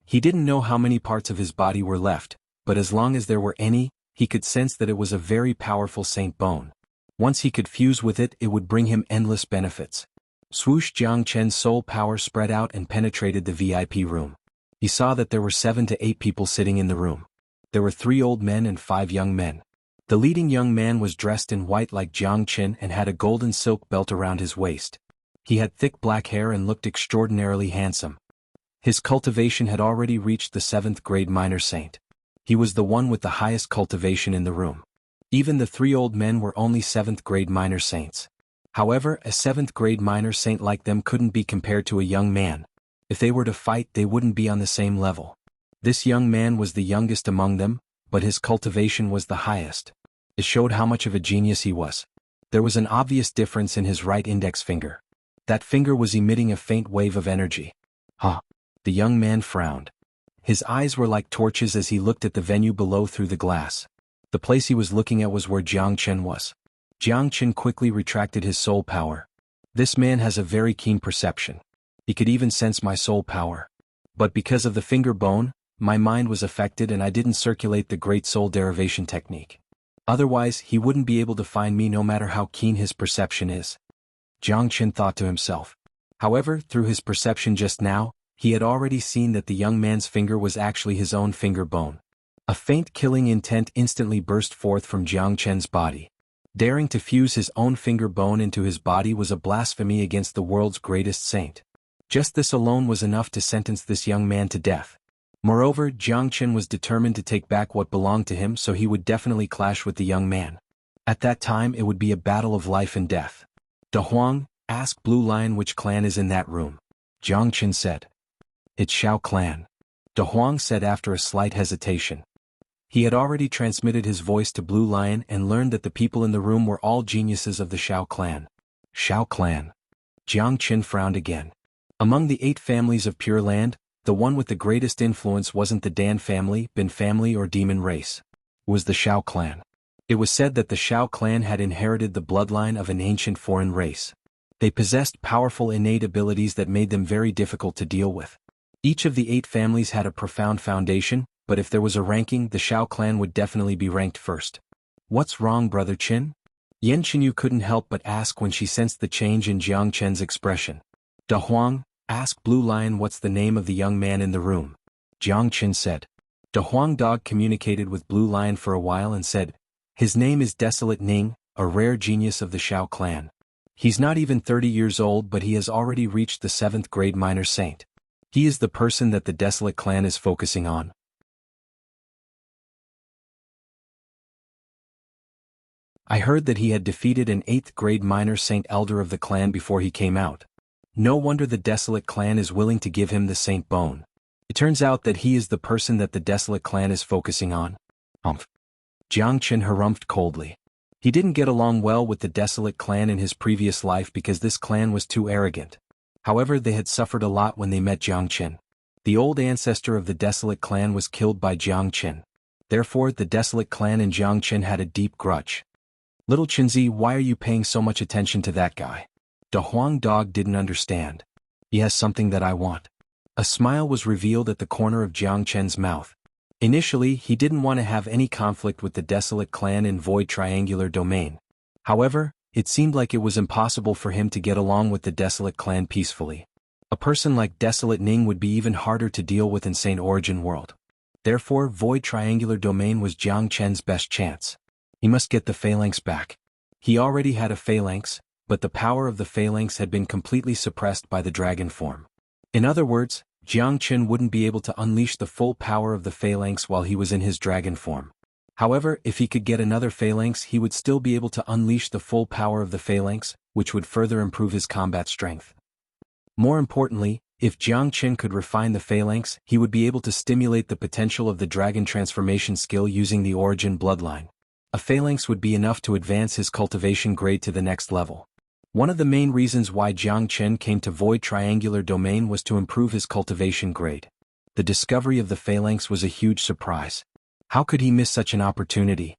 He didn't know how many parts of his body were left, but as long as there were any, he could sense that it was a very powerful saint bone. Once he could fuse with it, it would bring him endless benefits. Swoosh! Jiang Chen's soul power spread out and penetrated the VIP room. He saw that there were 7 to 8 people sitting in the room. There were 3 old men and 5 young men. The leading young man was dressed in white like Jiang Chen and had a golden silk belt around his waist. He had thick black hair and looked extraordinarily handsome. His cultivation had already reached the 7th-grade minor saint. He was the one with the highest cultivation in the room. Even the 3 old men were only 7th-grade minor saints. However, a 7th-grade minor saint like them couldn't be compared to a young man. If they were to fight, they wouldn't be on the same level. This young man was the youngest among them, but his cultivation was the highest. It showed how much of a genius he was. There was an obvious difference in his right index finger. That finger was emitting a faint wave of energy. Huh. The young man frowned. His eyes were like torches as he looked at the venue below through the glass. The place he was looking at was where Jiang Chen was. Jiang Chen quickly retracted his soul power. This man has a very keen perception. He could even sense my soul power. But because of the finger bone, my mind was affected and I didn't circulate the great soul derivation technique. Otherwise, he wouldn't be able to find me no matter how keen his perception is. Jiang Chen thought to himself. However, through his perception just now, he had already seen that the young man's finger was actually his own finger bone. A faint killing intent instantly burst forth from Jiang Chen's body. Daring to fuse his own finger bone into his body was a blasphemy against the world's greatest saint. Just this alone was enough to sentence this young man to death. Moreover, Jiang Chen was determined to take back what belonged to him, so he would definitely clash with the young man. At that time it would be a battle of life and death. De Huang, ask Blue Lion which clan is in that room. Jiang Chen said. It's Shao clan. De Huang said after a slight hesitation. He had already transmitted his voice to Blue Lion and learned that the people in the room were all geniuses of the Shao clan. Shao clan. Jiang Chen frowned again. Among the 8 families of Pure Land, the one with the greatest influence wasn't the Dan family, Bin family or demon race. It was the Shao clan. It was said that the Shao clan had inherited the bloodline of an ancient foreign race. They possessed powerful innate abilities that made them very difficult to deal with. Each of the 8 families had a profound foundation, but if there was a ranking, the Shao clan would definitely be ranked first. What's wrong, Brother Qin? Yan Qinyu couldn't help but ask when she sensed the change in Jiang Chen's expression. Da Huang, ask Blue Lion what's the name of the young man in the room. Jiang Qin said. Da Huang Dog communicated with Blue Lion for a while and said, his name is Desolate Ning, a rare genius of the Shao clan. He's not even 30 years old, but he has already reached the 7th grade minor saint. He is the person that the Desolate clan is focusing on. I heard that he had defeated an 8th grade minor saint elder of the clan before he came out. No wonder the Desolate clan is willing to give him the saint bone. It turns out that he is the person that the Desolate clan is focusing on. Jiang Qin harumphed coldly. He didn't get along well with the Desolate clan in his previous life because this clan was too arrogant. However, they had suffered a lot when they met Jiang Qin. The old ancestor of the Desolate clan was killed by Jiang Qin. Therefore, the Desolate clan and Jiang Qin had a deep grudge. Little Qinzi, why are you paying so much attention to that guy? Da Huang Dog didn't understand. He has something that I want. A smile was revealed at the corner of Jiang Chen's mouth. Initially, he didn't want to have any conflict with the Desolate clan in Void Triangular Domain. However, it seemed like it was impossible for him to get along with the Desolate clan peacefully. A person like Desolate Ning would be even harder to deal with in Saint Origin World. Therefore, Void Triangular Domain was Jiang Chen's best chance. He must get the phalanx back. He already had a phalanx, but the power of the phalanx had been completely suppressed by the dragon form. In other words, Jiang Qin wouldn't be able to unleash the full power of the phalanx while he was in his dragon form. However, if he could get another phalanx, he would still be able to unleash the full power of the phalanx, which would further improve his combat strength. More importantly, if Jiang Qin could refine the phalanx, he would be able to stimulate the potential of the dragon transformation skill using the origin bloodline. A phalanx would be enough to advance his cultivation grade to the next level. One of the main reasons why Jiang Qin came to Void Triangular Domain was to improve his cultivation grade. The discovery of the phalanx was a huge surprise. How could he miss such an opportunity?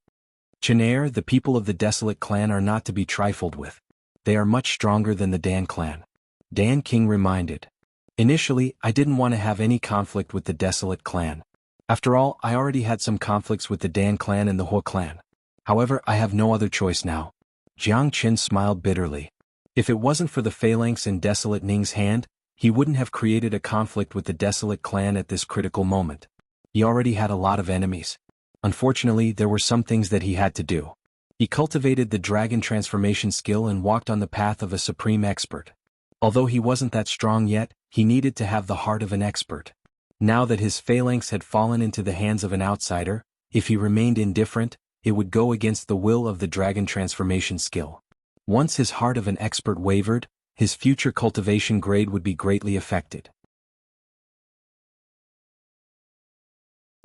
Qinair, the people of the Desolate clan are not to be trifled with. They are much stronger than the Dan clan. Dan King reminded. Initially, I didn't want to have any conflict with the Desolate clan. After all, I already had some conflicts with the Dan clan and the Hua clan. However, I have no other choice now. Jiang Qin smiled bitterly. If it wasn't for the phalanx in Desolate Ning's hand, he wouldn't have created a conflict with the Desolate clan at this critical moment. He already had a lot of enemies. Unfortunately, there were some things that he had to do. He cultivated the dragon transformation skill and walked on the path of a supreme expert. Although he wasn't that strong yet, he needed to have the heart of an expert. Now that his phalanx had fallen into the hands of an outsider, if he remained indifferent, it would go against the will of the dragon transformation skill. Once his heart of an expert wavered, his future cultivation grade would be greatly affected.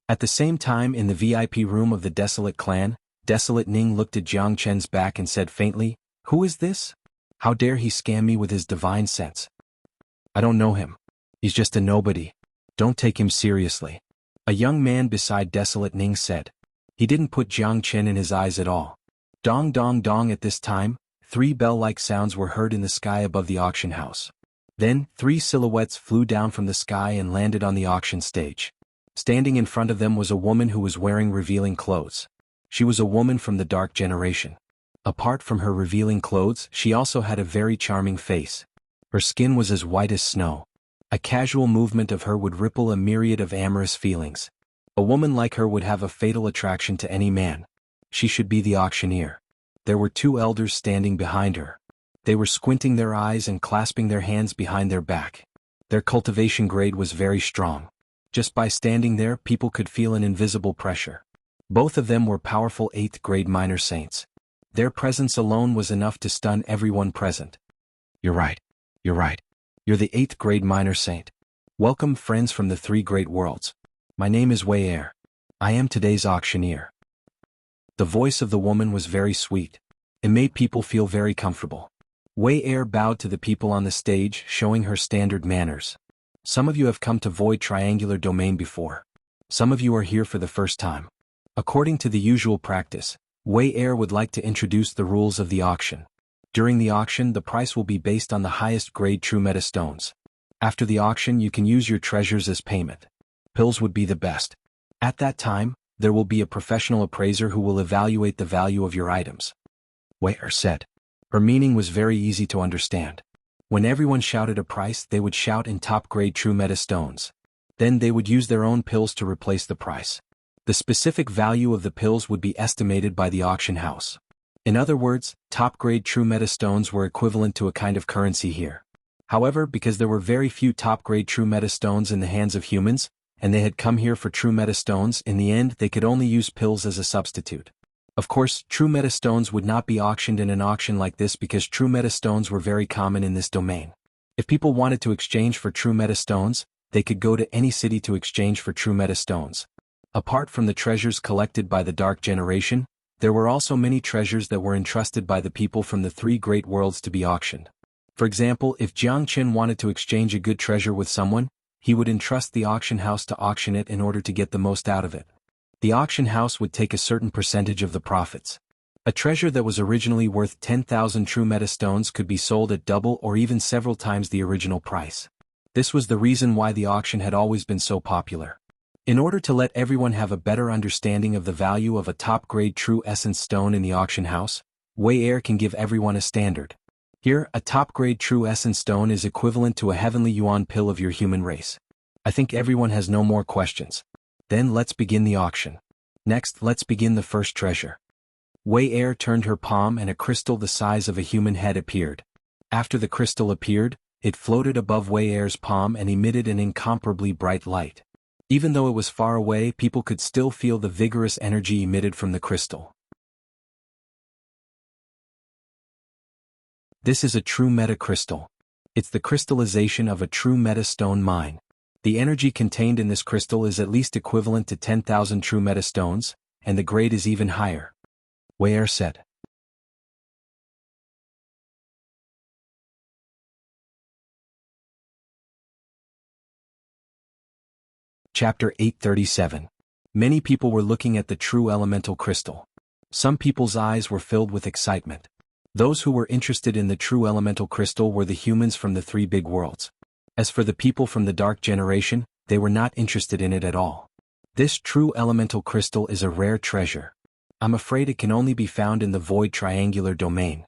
At the same time, in the VIP room of the Desolate clan, Desolate Ning looked at Jiang Chen's back and said faintly, "Who is this? How dare he scam me with his divine sense? I don't know him. He's just a nobody. Don't take him seriously." A young man beside Desolate Ning said. He didn't put Jiang Qin in his eyes at all. Dong dong dong. At this time, 3 bell-like sounds were heard in the sky above the auction house. Then, 3 silhouettes flew down from the sky and landed on the auction stage. Standing in front of them was a woman who was wearing revealing clothes. She was a woman from the Dark Generation. Apart from her revealing clothes, she also had a very charming face. Her skin was as white as snow. A casual movement of her would ripple a myriad of amorous feelings. A woman like her would have a fatal attraction to any man. She should be the auctioneer. There were 2 elders standing behind her. They were squinting their eyes and clasping their hands behind their back. Their cultivation grade was very strong. Just by standing there, people could feel an invisible pressure. Both of them were powerful 8th grade minor saints. Their presence alone was enough to stun everyone present. You're right. You're right. You're the 8th grade minor saint. Welcome, friends from the 3 great worlds. My name is Wei Er. I am today's auctioneer. The voice of the woman was very sweet. It made people feel very comfortable. Wei Er bowed to the people on the stage, showing her standard manners. Some of you have come to Void Triangular Domain before. Some of you are here for the first time. According to the usual practice, Wei Er would like to introduce the rules of the auction. During the auction, the price will be based on the highest grade true meta stones. After the auction, you can use your treasures as payment. Pills would be the best. At that time, there will be a professional appraiser who will evaluate the value of your items. Wei Er said. Her meaning was very easy to understand. When everyone shouted a price, they would shout in top-grade true meta stones. Then they would use their own pills to replace the price. The specific value of the pills would be estimated by the auction house. In other words, top-grade true meta stones were equivalent to a kind of currency here. However, because there were very few top-grade true meta stones in the hands of humans, and they had come here for true meta stones, in the end they could only use pills as a substitute. Of course, true meta stones would not be auctioned in an auction like this because true meta stones were very common in this domain. If people wanted to exchange for true meta stones, they could go to any city to exchange for true meta stones. Apart from the treasures collected by the Dark Generation, there were also many treasures that were entrusted by the people from the three great worlds to be auctioned. For example, if Jianghu wanted to exchange a good treasure with someone, he would entrust the auction house to auction it in order to get the most out of it. The auction house would take a certain percentage of the profits. A treasure that was originally worth 10,000 true meta stones could be sold at double or even several times the original price. This was the reason why the auction had always been so popular. In order to let everyone have a better understanding of the value of a top-grade true essence stone in the auction house, Wei Er can give everyone a standard. Here, a top-grade true essence stone is equivalent to a heavenly yuan pill of your human race. I think everyone has no more questions. Then let's begin the auction. Next, let's begin the first treasure. Wei Er turned her palm and a crystal the size of a human head appeared. After the crystal appeared, it floated above Wei Er's palm and emitted an incomparably bright light. Even though it was far away, people could still feel the vigorous energy emitted from the crystal. This is a true meta crystal. It's the crystallization of a true meta stone mine. The energy contained in this crystal is at least equivalent to 10,000 true meta stones, and the grade is even higher. Wei Er said. Chapter 837. Many people were looking at the true elemental crystal. Some people's eyes were filled with excitement. Those who were interested in the true elemental crystal were the humans from the three big worlds. As for the people from the Dark Generation, they were not interested in it at all. This true elemental crystal is a rare treasure. I'm afraid it can only be found in the void triangular domain.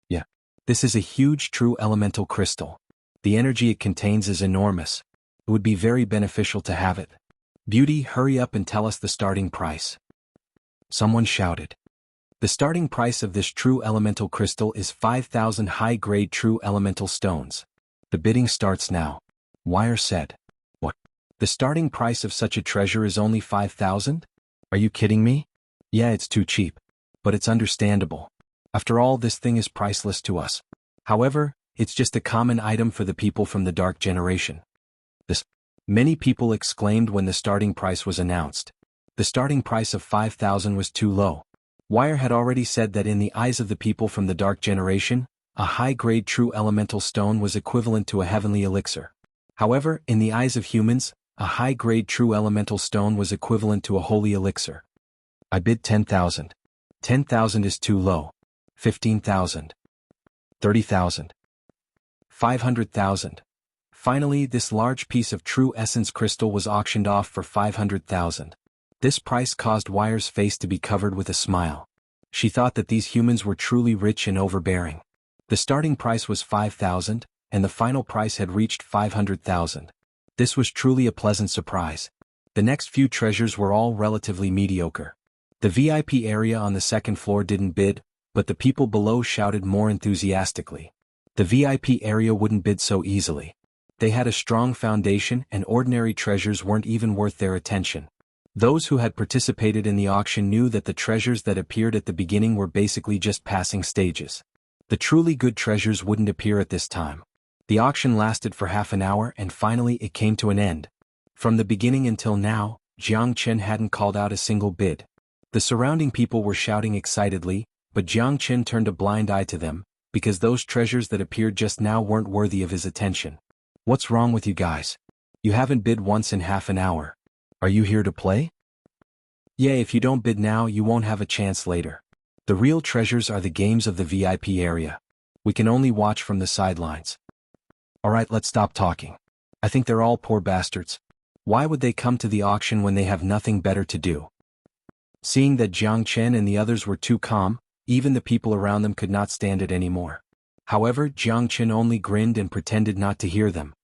Yeah. This is a huge true elemental crystal. The energy it contains is enormous. It would be very beneficial to have it. Beauty, hurry up and tell us the starting price. Someone shouted. The starting price of this true elemental crystal is 5,000 high-grade true elemental stones. The bidding starts now. Wei Er said. What? The starting price of such a treasure is only 5,000? Are you kidding me? Yeah, it's too cheap. But it's understandable. After all, this thing is priceless to us. However, it's just a common item for the people from the Dark Generation. Many people exclaimed when the starting price was announced. The starting price of 5,000 was too low. Wei Er had already said that in the eyes of the people from the Dark Generation, a high-grade true elemental stone was equivalent to a heavenly elixir. However, in the eyes of humans, a high-grade true elemental stone was equivalent to a holy elixir. I bid 10,000. 10,000 is too low. 15,000. 30,000. 500,000. Finally, this large piece of true essence crystal was auctioned off for 500,000. This price caused Wei Er's face to be covered with a smile. She thought that these humans were truly rich and overbearing. The starting price was 5,000, and the final price had reached 500,000. This was truly a pleasant surprise. The next few treasures were all relatively mediocre. The VIP area on the second floor didn't bid, but the people below shouted more enthusiastically. The VIP area wouldn't bid so easily. They had a strong foundation and ordinary treasures weren't even worth their attention. Those who had participated in the auction knew that the treasures that appeared at the beginning were basically just passing stages. The truly good treasures wouldn't appear at this time. The auction lasted for half an hour and finally it came to an end. From the beginning until now, Jianghu hadn't called out a single bid. The surrounding people were shouting excitedly, but Jianghu turned a blind eye to them, because those treasures that appeared just now weren't worthy of his attention. What's wrong with you guys? You haven't bid once in half an hour. Are you here to play? Yeah, if you don't bid now, you won't have a chance later. The real treasures are the games of the VIP area. We can only watch from the sidelines. Alright, let's stop talking. I think they're all poor bastards. Why would they come to the auction when they have nothing better to do? Seeing that Jiang Chen and the others were too calm, even the people around them could not stand it anymore. However, Jiang Chen only grinned and pretended not to hear them.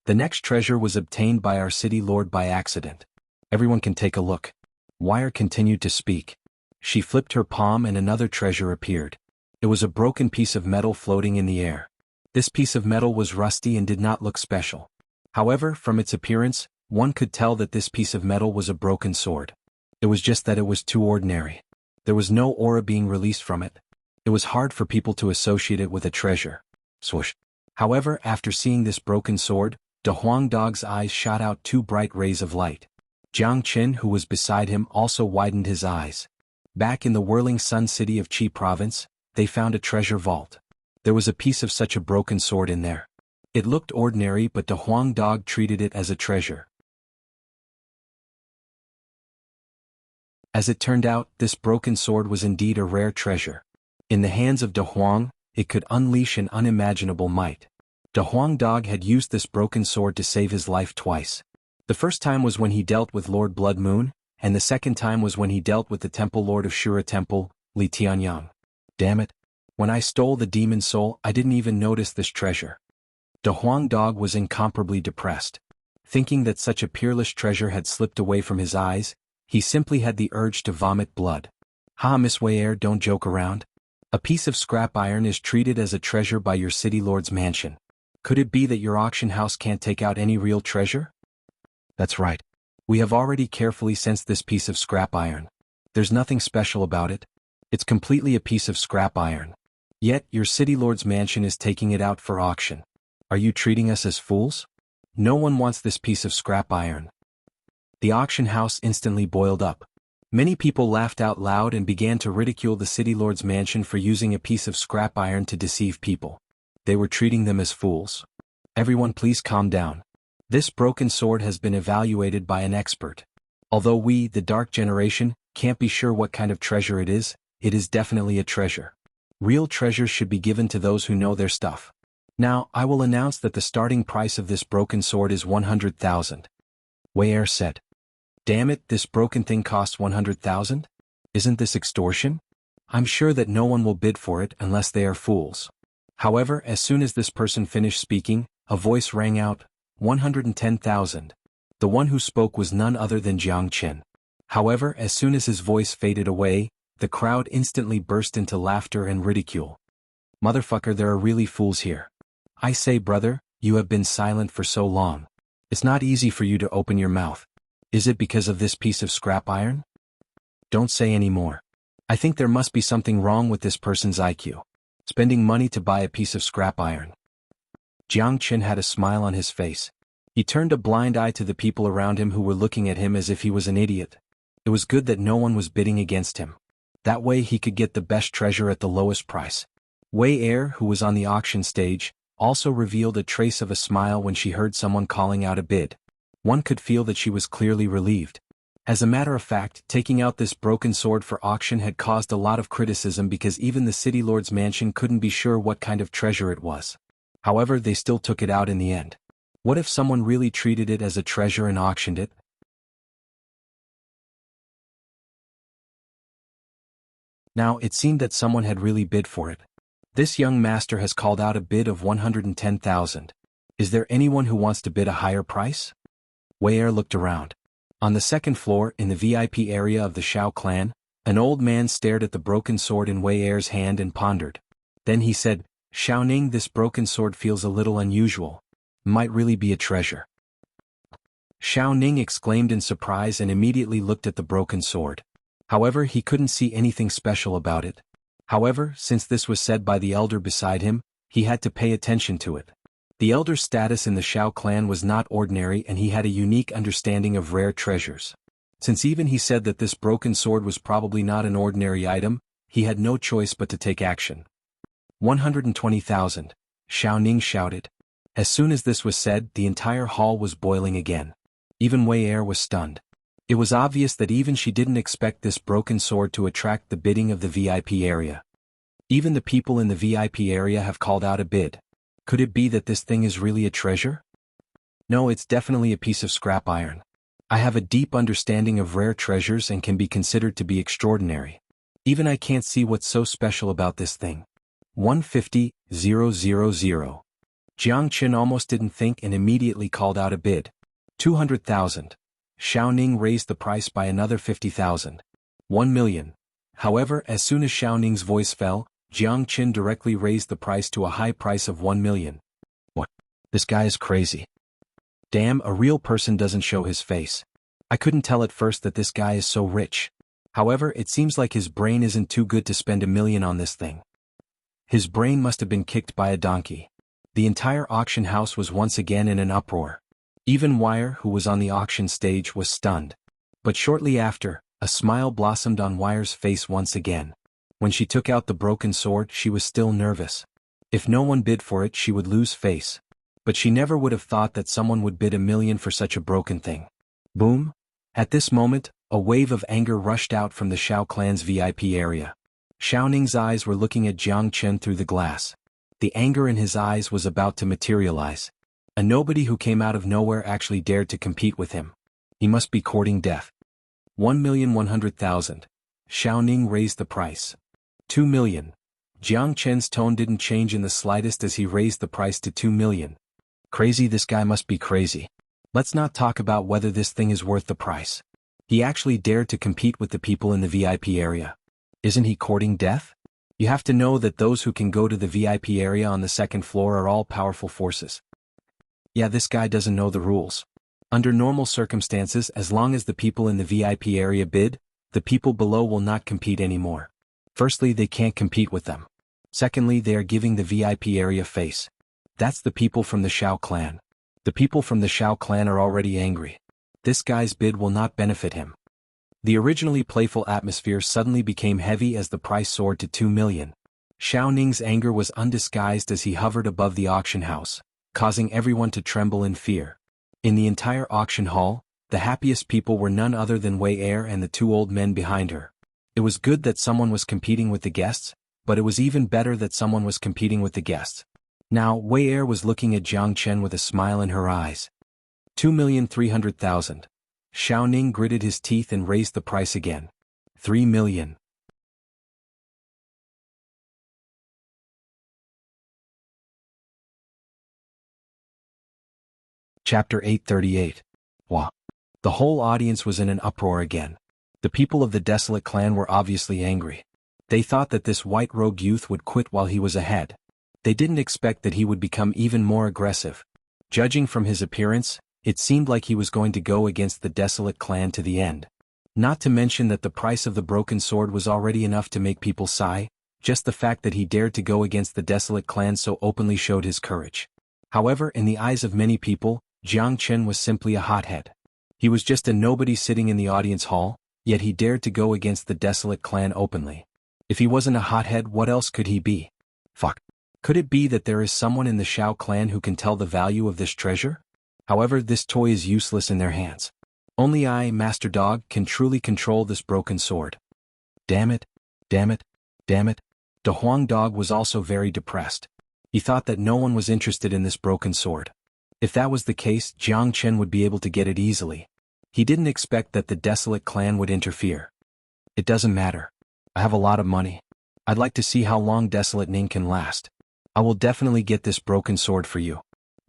The next treasure was obtained by our city lord by accident. Everyone can take a look. Wire continued to speak. She flipped her palm and another treasure appeared. It was a broken piece of metal floating in the air. This piece of metal was rusty and did not look special. However, from its appearance, one could tell that this piece of metal was a broken sword. It was just that it was too ordinary. There was no aura being released from it. It was hard for people to associate it with a treasure. Swoosh. However, after seeing this broken sword, De Huang Dog's eyes shot out two bright rays of light. Jiang Qin, who was beside him, also widened his eyes. Back in the whirling sun city of Qi province, they found a treasure vault. There was a piece of such a broken sword in there. It looked ordinary, but De Huang Dog treated it as a treasure. As it turned out, this broken sword was indeed a rare treasure. In the hands of De Huang, it could unleash an unimaginable might. De Huang Dog had used this broken sword to save his life twice. The first time was when he dealt with Lord Blood Moon, and the second time was when he dealt with the Temple Lord of Shura Temple, Li Tianyang. Damn it. When I stole the demon soul, I didn't even notice this treasure. De Huang Dog was incomparably depressed. Thinking that such a peerless treasure had slipped away from his eyes, he simply had the urge to vomit blood. Ha, Miss Wayer, don't joke around. A piece of scrap iron is treated as a treasure by your city lord's mansion. Could it be that your auction house can't take out any real treasure? That's right. We have already carefully sensed this piece of scrap iron. There's nothing special about it. It's completely a piece of scrap iron. Yet, your city lord's mansion is taking it out for auction. Are you treating us as fools? No one wants this piece of scrap iron. The auction house instantly boiled up. Many people laughed out loud and began to ridicule the city lord's mansion for using a piece of scrap iron to deceive people. They were treating them as fools. Everyone, please calm down. This broken sword has been evaluated by an expert. Although we, the Dark Generation, can't be sure what kind of treasure it is definitely a treasure. Real treasures should be given to those who know their stuff. Now, I will announce that the starting price of this broken sword is 100,000. Wayer said. Damn it, this broken thing costs 100,000? Isn't this extortion? I'm sure that no one will bid for it unless they are fools. However, as soon as this person finished speaking, a voice rang out, 110,000. The one who spoke was none other than Jiang Chen. However, as soon as his voice faded away, the crowd instantly burst into laughter and ridicule. Motherfucker, there are really fools here. I say, brother, you have been silent for so long. It's not easy for you to open your mouth. Is it because of this piece of scrap iron? Don't say any more. I think there must be something wrong with this person's IQ. Spending money to buy a piece of scrap iron. Jiang Chen had a smile on his face. He turned a blind eye to the people around him who were looking at him as if he was an idiot. It was good that no one was bidding against him. That way he could get the best treasure at the lowest price. Wei Er, who was on the auction stage, also revealed a trace of a smile when she heard someone calling out a bid. One could feel that she was clearly relieved. As a matter of fact, taking out this broken sword for auction had caused a lot of criticism because even the city lord's mansion couldn't be sure what kind of treasure it was. However, they still took it out in the end. What if someone really treated it as a treasure and auctioned it? Now, it seemed that someone had really bid for it. This young master has called out a bid of 110,000. Is there anyone who wants to bid a higher price? Wei Er looked around. On the second floor, in the VIP area of the Shao clan, an old man stared at the broken sword in Wei Er's hand and pondered. Then he said, Shao Ning, this broken sword feels a little unusual. Might really be a treasure. Shao Ning exclaimed in surprise and immediately looked at the broken sword. However, he couldn't see anything special about it. However, since this was said by the elder beside him, he had to pay attention to it. The elder's status in the Shao clan was not ordinary and he had a unique understanding of rare treasures. Since even he said that this broken sword was probably not an ordinary item, he had no choice but to take action. 120,000, Shao Ning shouted. As soon as this was said, the entire hall was boiling again. Even Wei Er was stunned. It was obvious that even she didn't expect this broken sword to attract the bidding of the VIP area. Even the people in the VIP area have called out a bid. Could it be that this thing is really a treasure? No, it's definitely a piece of scrap iron. I have a deep understanding of rare treasures and can be considered to be extraordinary. Even I can't see what's so special about this thing. 150,000. Jiang Qin almost didn't think and immediately called out a bid. 200,000. Xiao Ning raised the price by another 50,000. 1 million. However, as soon as Xiao Ning's voice fell, Jiang Qin directly raised the price to a high price of 1 million. What? This guy is crazy. Damn, a real person doesn't show his face. I couldn't tell at first that this guy is so rich. However, it seems like his brain isn't too good to spend 1 million on this thing. His brain must have been kicked by a donkey. The entire auction house was once again in an uproar. Even Wire, who was on the auction stage, was stunned. But shortly after, a smile blossomed on Wire's face once again. When she took out the broken sword, she was still nervous. If no one bid for it, she would lose face. But she never would have thought that someone would bid 1 million for such a broken thing. Boom! At this moment, a wave of anger rushed out from the Xiao clan's VIP area. Xiao Ning's eyes were looking at Jiang Chen through the glass. The anger in his eyes was about to materialize. A nobody who came out of nowhere actually dared to compete with him. He must be courting death. 1,100,000. Xiao Ning raised the price. 2 million. Jiang Chen's tone didn't change in the slightest as he raised the price to 2 million. Crazy, this guy must be crazy. Let's not talk about whether this thing is worth the price. He actually dared to compete with the people in the VIP area. Isn't he courting death? You have to know that those who can go to the VIP area on the second floor are all powerful forces. Yeah, this guy doesn't know the rules. Under normal circumstances, as long as the people in the VIP area bid, the people below will not compete anymore. Firstly, they can't compete with them. Secondly, they are giving the VIP area face. That's the people from the Xiao clan. The people from the Xiao clan are already angry. This guy's bid will not benefit him. The originally playful atmosphere suddenly became heavy as the price soared to 2 million. Xiao Ning's anger was undisguised as he hovered above the auction house, causing everyone to tremble in fear. In the entire auction hall, the happiest people were none other than Wei Er and the 2 old men behind her. It was good that someone was competing with the guests, but it was even better that someone was competing with the guests. Now, Wei Er was looking at Jiang Chen with a smile in her eyes. 2,300,000. Xiao Ning gritted his teeth and raised the price again. 3 million. Chapter 838. Wah. The whole audience was in an uproar again. The people of the Desolate clan were obviously angry. They thought that this white rogue youth would quit while he was ahead. They didn't expect that he would become even more aggressive. Judging from his appearance, it seemed like he was going to go against the Desolate clan to the end. Not to mention that the price of the broken sword was already enough to make people sigh, just the fact that he dared to go against the Desolate clan so openly showed his courage. However, in the eyes of many people, Jiang Chen was simply a hothead. He was just a nobody sitting in the audience hall, yet he dared to go against the Desolate clan openly. If he wasn't a hothead, what else could he be? Fuck. Could it be that there is someone in the Xiao clan who can tell the value of this treasure? However, this toy is useless in their hands. Only I, Master Dog, can truly control this broken sword. Damn it, damn it, damn it. De Huang Dog was also very depressed. He thought that no one was interested in this broken sword. If that was the case, Jiang Chen would be able to get it easily. He didn't expect that the Desolate clan would interfere. It doesn't matter. I have a lot of money. I'd like to see how long Desolate Ning can last. I will definitely get this broken sword for you.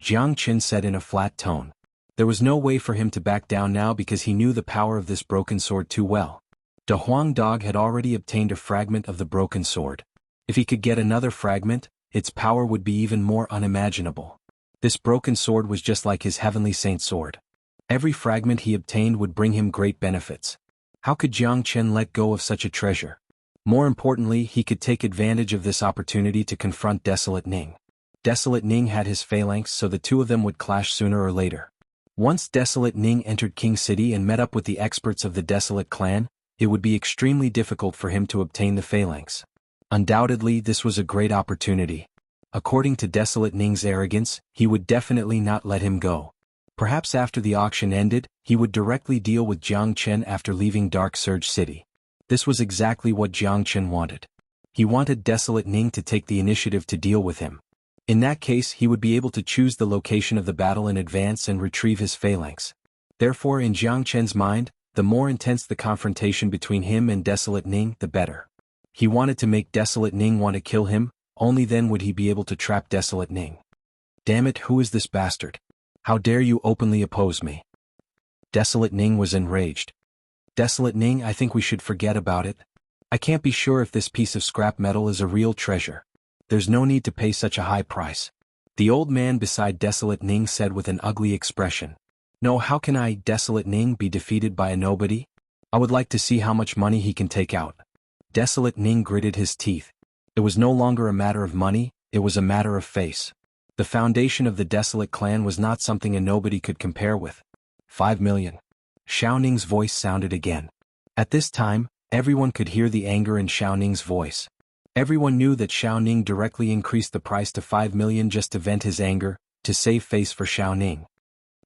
Jiang Chen said in a flat tone. There was no way for him to back down now because he knew the power of this broken sword too well. De Huang Dog had already obtained a fragment of the broken sword. If he could get another fragment, its power would be even more unimaginable. This broken sword was just like his heavenly saint sword. Every fragment he obtained would bring him great benefits. How could Jiang Chen let go of such a treasure? More importantly, he could take advantage of this opportunity to confront Desolate Ning. Desolate Ning had his phalanx, so the two of them would clash sooner or later. Once Desolate Ning entered King City and met up with the experts of the Desolate clan, it would be extremely difficult for him to obtain the phalanx. Undoubtedly, this was a great opportunity. According to Desolate Ning's arrogance, he would definitely not let him go. Perhaps after the auction ended, he would directly deal with Jiang Chen after leaving Dark Surge City. This was exactly what Jiang Chen wanted. He wanted Desolate Ning to take the initiative to deal with him. In that case he would be able to choose the location of the battle in advance and retrieve his phalanx. Therefore in Jiang Chen's mind, the more intense the confrontation between him and Desolate Ning, the better. He wanted to make Desolate Ning want to kill him, only then would he be able to trap Desolate Ning. Damn it, who is this bastard? How dare you openly oppose me? Desolate Ning was enraged. Desolate Ning, I think we should forget about it. I can't be sure if this piece of scrap metal is a real treasure. There's no need to pay such a high price. The old man beside Desolate Ning said with an ugly expression. No, how can I, Desolate Ning, be defeated by a nobody? I would like to see how much money he can take out. Desolate Ning gritted his teeth. It was no longer a matter of money, it was a matter of face. The foundation of the Desolate clan was not something a nobody could compare with. 5 million. Xiao Ning's voice sounded again. At this time, everyone could hear the anger in Xiao Ning's voice. Everyone knew that Xiao Ning directly increased the price to 5 million just to vent his anger, to save face for Xiao Ning.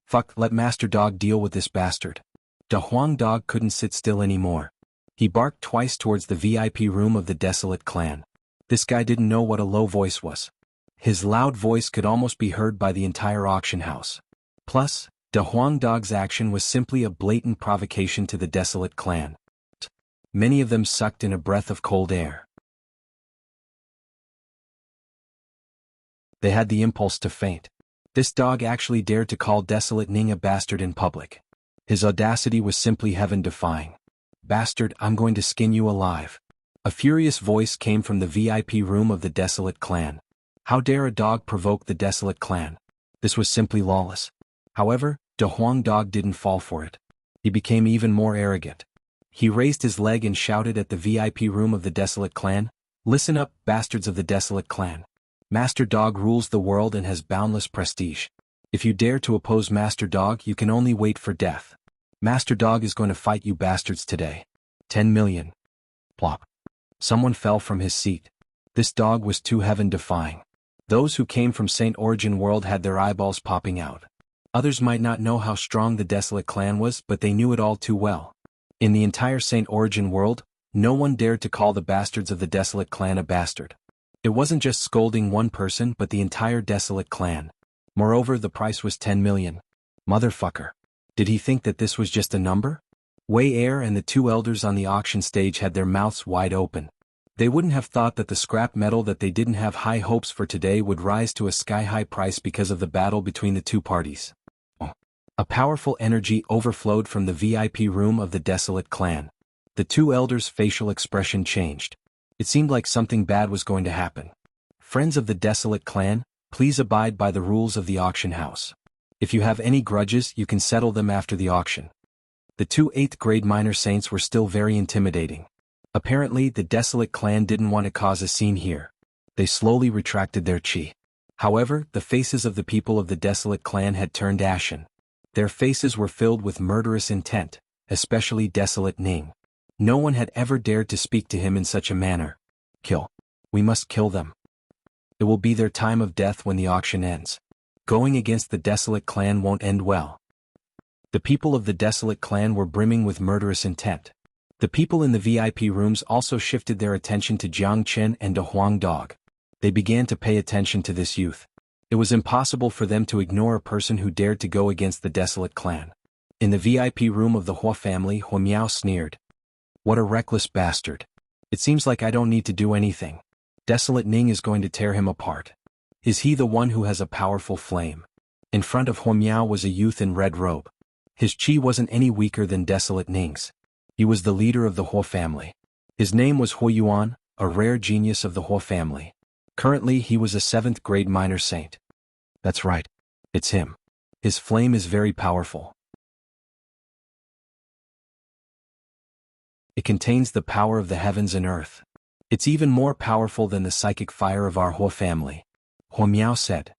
Fuck, let Master Dog deal with this bastard. Da Huang Dog couldn't sit still anymore. He barked twice towards the VIP room of the Desolate clan. This guy didn't know what a low voice was. His loud voice could almost be heard by the entire auction house. Plus, Da Huang Dog's action was simply a blatant provocation to the Desolate clan. Many of them sucked in a breath of cold air. They had the impulse to faint. This dog actually dared to call Desolate Ning a bastard in public. His audacity was simply heaven-defying. Bastard, I'm going to skin you alive. A furious voice came from the VIP room of the Desolate clan. How dare a dog provoke the Desolate clan? This was simply lawless. However, Da Huang Dog didn't fall for it. He became even more arrogant. He raised his leg and shouted at the VIP room of the Desolate clan, "Listen up, bastards of the Desolate clan. Master Dog rules the world and has boundless prestige. If you dare to oppose Master Dog, you can only wait for death. Master Dog is going to fight you bastards today. 10 million. Plop. Someone fell from his seat. This dog was too heaven-defying. Those who came from St. Origin World had their eyeballs popping out. Others might not know how strong the Desolate clan was, but they knew it all too well. In the entire St. Origin World, no one dared to call the bastards of the Desolate clan a bastard. It wasn't just scolding one person but the entire Desolate clan. Moreover, the price was 10 million. Motherfucker. Did he think that this was just a number? Wei Er and the two elders on the auction stage had their mouths wide open. They wouldn't have thought that the scrap metal that they didn't have high hopes for today would rise to a sky-high price because of the battle between the two parties. A powerful energy overflowed from the VIP room of the Desolate clan. The two elders' facial expression changed. It seemed like something bad was going to happen. Friends of the Desolate clan, please abide by the rules of the auction house. If you have any grudges, you can settle them after the auction. The two 8th grade minor saints were still very intimidating. Apparently, the Desolate clan didn't want to cause a scene here. They slowly retracted their chi. However, the faces of the people of the Desolate clan had turned ashen. Their faces were filled with murderous intent, especially Desolate Ning. No one had ever dared to speak to him in such a manner. Kill. We must kill them. It will be their time of death when the auction ends. Going against the Desolate clan won't end well. The people of the Desolate clan were brimming with murderous intent. The people in the VIP rooms also shifted their attention to Jiang Chen and Da Huang Dog. They began to pay attention to this youth. It was impossible for them to ignore a person who dared to go against the Desolate clan. In the VIP room of the Hua family, Hua Miao sneered. What a reckless bastard. It seems like I don't need to do anything. Desolate Ning is going to tear him apart. Is he the one who has a powerful flame? In front of Hua Miao was a youth in red robe. His chi wasn't any weaker than Desolate Ning's. He was the leader of the Hua family. His name was Huayuan, a rare genius of the Hua family. Currently he was a 7th grade minor saint. That's right. It's him. His flame is very powerful. It contains the power of the heavens and earth. It's even more powerful than the psychic fire of our Hua family. Hua Miao said.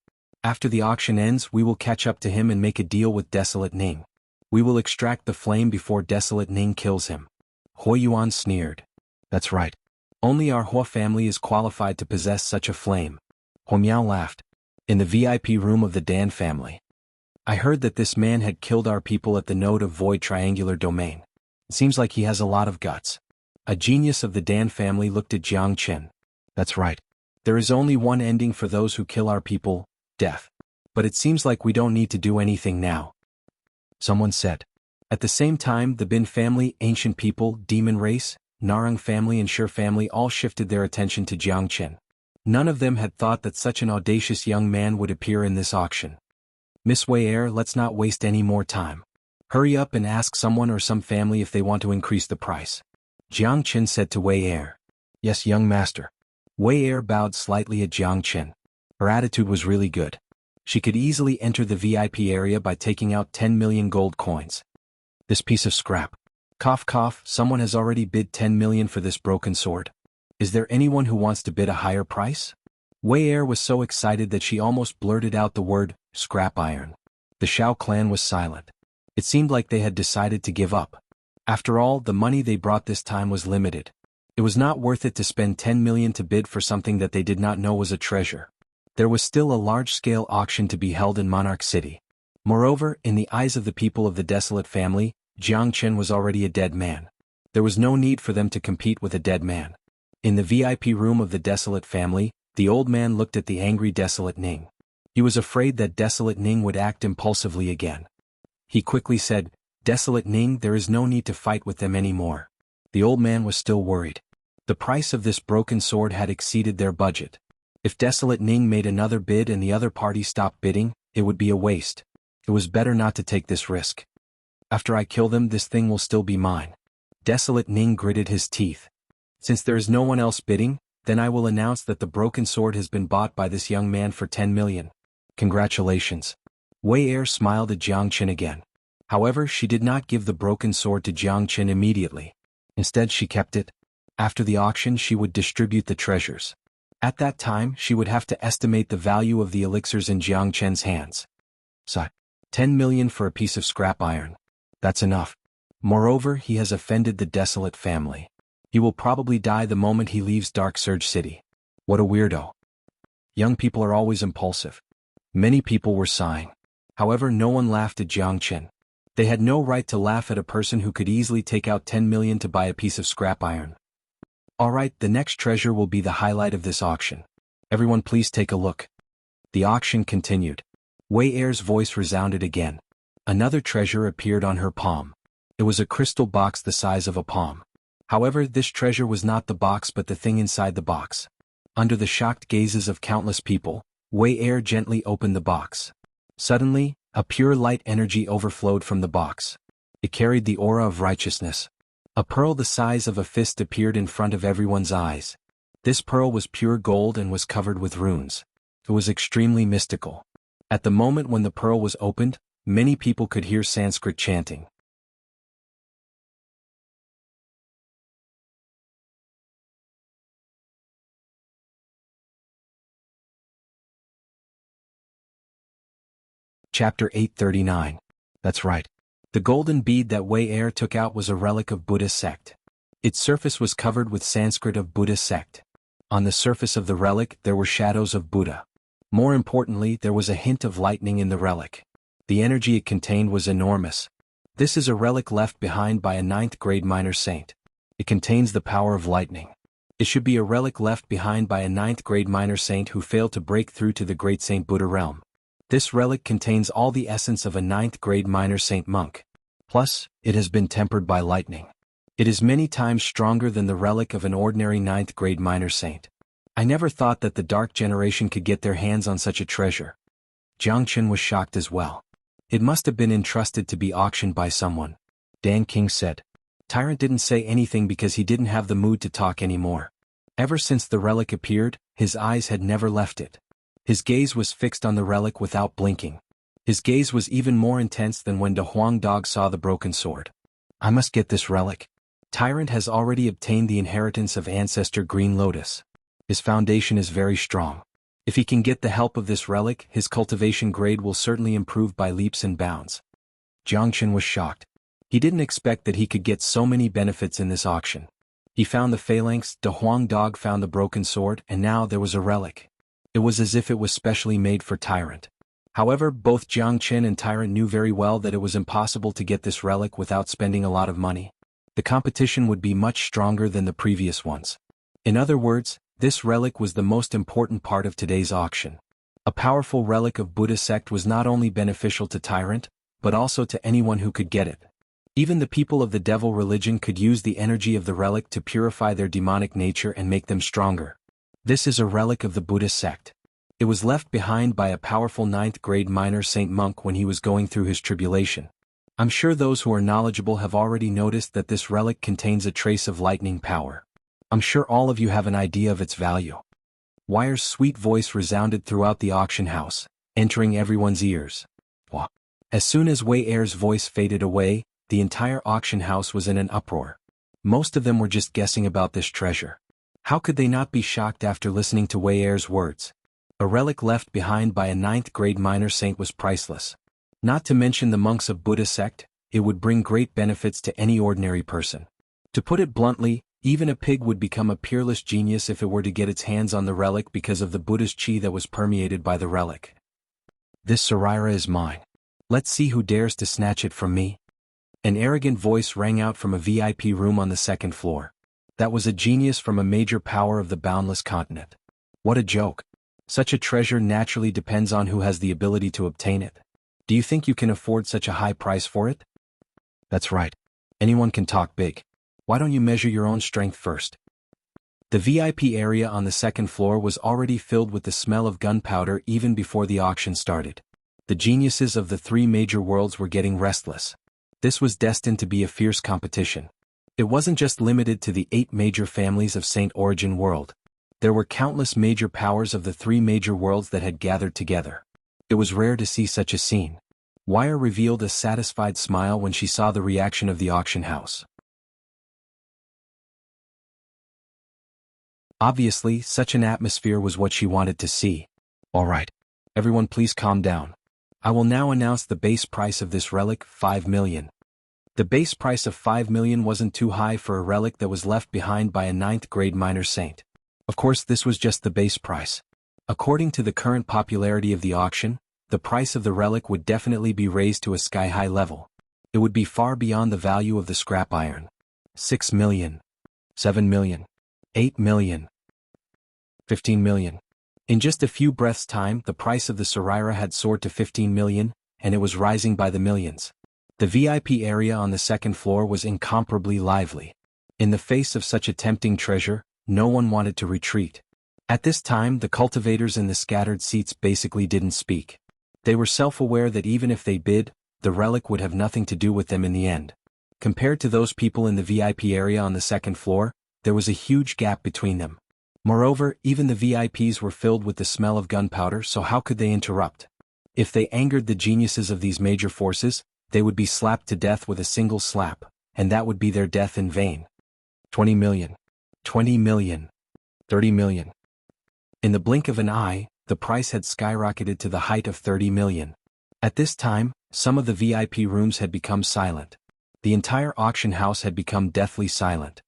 After the auction ends, we will catch up to him and make a deal with Desolate Ning. We will extract the flame before Desolate Ning kills him. Huayuan sneered. That's right. Only our Hua family is qualified to possess such a flame. Hua Miao laughed. In the VIP room of the Dan family. I heard that this man had killed our people at the node of Void Triangular Domain. It seems like he has a lot of guts. A genius of the Dan family looked at Jiang Chen. That's right. There is only one ending for those who kill our people, death. But it seems like we don't need to do anything now. Someone said. At the same time, the Bin family, ancient people, demon race, Narang family and Shur family all shifted their attention to Jiangchen. None of them had thought that such an audacious young man would appear in this auction. Miss Wei Er, let's not waste any more time. Hurry up and ask someone or some family if they want to increase the price. Jiangchen said to Wei Er. Yes, young master. Wei Er bowed slightly at Jiangchen. Her attitude was really good. She could easily enter the VIP area by taking out 10 million gold coins. This piece of scrap. Cough cough, someone has already bid 10 million for this broken sword. Is there anyone who wants to bid a higher price? Wei Er was so excited that she almost blurted out the word, scrap iron. The Shao clan was silent. It seemed like they had decided to give up. After all, the money they brought this time was limited. It was not worth it to spend 10 million to bid for something that they did not know was a treasure. There was still a large-scale auction to be held in Monarch City. Moreover, in the eyes of the people of the Desolate family, Jiangchen was already a dead man. There was no need for them to compete with a dead man. In the VIP room of the Desolate family, the old man looked at the angry Desolate Ning. He was afraid that Desolate Ning would act impulsively again. He quickly said, Desolate Ning, there is no need to fight with them anymore. The old man was still worried. The price of this broken sword had exceeded their budget. If Desolate Ning made another bid and the other party stopped bidding, it would be a waste. It was better not to take this risk. After I kill them, this thing will still be mine. Desolate Ning gritted his teeth. Since there is no one else bidding, then I will announce that the broken sword has been bought by this young man for 10 million. Congratulations. Wei Er smiled at Jiangchen again. However, she did not give the broken sword to Jiangchen immediately. Instead, she kept it. After the auction, she would distribute the treasures. At that time, she would have to estimate the value of the elixirs in Jiangchen's hands. 10 million for a piece of scrap iron. That's enough. Moreover, he has offended the Desolate family. He will probably die the moment he leaves Dark Surge City. What a weirdo. Young people are always impulsive. Many people were sighing. However, no one laughed at Jiangchen. They had no right to laugh at a person who could easily take out 10 million to buy a piece of scrap iron. Alright, the next treasure will be the highlight of this auction. Everyone please take a look. The auction continued. Wei Er's voice resounded again. Another treasure appeared on her palm. It was a crystal box the size of a palm. However, this treasure was not the box but the thing inside the box. Under the shocked gazes of countless people, Wei Er gently opened the box. Suddenly, a pure light energy overflowed from the box. It carried the aura of righteousness. A pearl the size of a fist appeared in front of everyone's eyes. This pearl was pure gold and was covered with runes. It was extremely mystical. At the moment when the pearl was opened, many people could hear Sanskrit chanting. Chapter 839. That's right. The golden bead that Wei Er took out was a relic of Buddhist sect. Its surface was covered with Sanskrit of Buddhist sect. On the surface of the relic there were shadows of Buddha. More importantly, there was a hint of lightning in the relic. The energy it contained was enormous. This is a relic left behind by a 9th grade minor saint. It contains the power of lightning. It should be a relic left behind by a 9th grade minor saint who failed to break through to the great Saint Buddha realm. This relic contains all the essence of a 9th grade minor saint monk. Plus, it has been tempered by lightning. It is many times stronger than the relic of an ordinary 9th grade minor saint. I never thought that the Dark Generation could get their hands on such a treasure. Jiangchen was shocked as well. It must have been entrusted to be auctioned by someone. Dan King said. Tyrant didn't say anything because he didn't have the mood to talk anymore. Ever since the relic appeared, his eyes had never left it. His gaze was fixed on the relic without blinking. His gaze was even more intense than when De Huang Dog saw the broken sword. I must get this relic. Tyrant has already obtained the inheritance of Ancestor Green Lotus. His foundation is very strong. If he can get the help of this relic, his cultivation grade will certainly improve by leaps and bounds. Jiangchen was shocked. He didn't expect that he could get so many benefits in this auction. He found the phalanx, De Huang Dog found the broken sword, and now there was a relic. It was as if it was specially made for Tyrant. However, both Jiangchen and Tyrant knew very well that it was impossible to get this relic without spending a lot of money. The competition would be much stronger than the previous ones. In other words, This relic was the most important part of today's auction. A powerful relic of Buddha sect was not only beneficial to Tyrant, but also to anyone who could get it. Even the people of the devil religion could use the energy of the relic to purify their demonic nature and make them stronger. This is a relic of the Buddha sect. It was left behind by a powerful 9th grade minor saint monk when he was going through his tribulation. I'm sure those who are knowledgeable have already noticed that this relic contains a trace of lightning power. I'm sure all of you have an idea of its value. Wire's sweet voice resounded throughout the auction house, entering everyone's ears. As soon as Wei Er's voice faded away, the entire auction house was in an uproar. Most of them were just guessing about this treasure. How could they not be shocked after listening to Wei Er's words? A relic left behind by a 9th grade minor saint was priceless. Not to mention the monks of Buddha sect, it would bring great benefits to any ordinary person. To put it bluntly, even a pig would become a peerless genius if it were to get its hands on the relic because of the Buddha's chi that was permeated by the relic. This Sarira is mine. Let's see who dares to snatch it from me. An arrogant voice rang out from a VIP room on the 2nd floor. That was a genius from a major power of the boundless continent. What a joke. Such a treasure naturally depends on who has the ability to obtain it. Do you think you can afford such a high price for it? That's right. Anyone can talk big. Why don't you measure your own strength first? The VIP area on the 2nd floor was already filled with the smell of gunpowder even before the auction started. The geniuses of the 3 major worlds were getting restless. This was destined to be a fierce competition. It wasn't just limited to the 8 major families of Saint Origin World. There were countless major powers of the 3 major worlds that had gathered together. It was rare to see such a scene. Wire revealed a satisfied smile when she saw the reaction of the auction house. Obviously, such an atmosphere was what she wanted to see. All right. Everyone please calm down. I will now announce the base price of this relic, 5 million. The base price of 5 million wasn't too high for a relic that was left behind by a 9th grade minor saint. Of course, this was just the base price. According to the current popularity of the auction, the price of the relic would definitely be raised to a sky-high level. It would be far beyond the value of the scrap iron. 6 million. 7 million. 8 million. 15 million. In just a few breaths' time, the price of the Sarira had soared to 15 million, and it was rising by the millions. The VIP area on the 2nd floor was incomparably lively. In the face of such a tempting treasure, no one wanted to retreat. At this time, the cultivators in the scattered seats basically didn't speak. They were self-aware that even if they bid, the relic would have nothing to do with them in the end. Compared to those people in the VIP area on the 2nd floor, there was a huge gap between them. Moreover, even the VIPs were filled with the smell of gunpowder, so how could they interrupt? If they angered the geniuses of these major forces, they would be slapped to death with a single slap, and that would be their death in vain. 20 million. 20 million. 30 million. In the blink of an eye, the price had skyrocketed to the height of 30 million. At this time, some of the VIP rooms had become silent. The entire auction house had become deathly silent.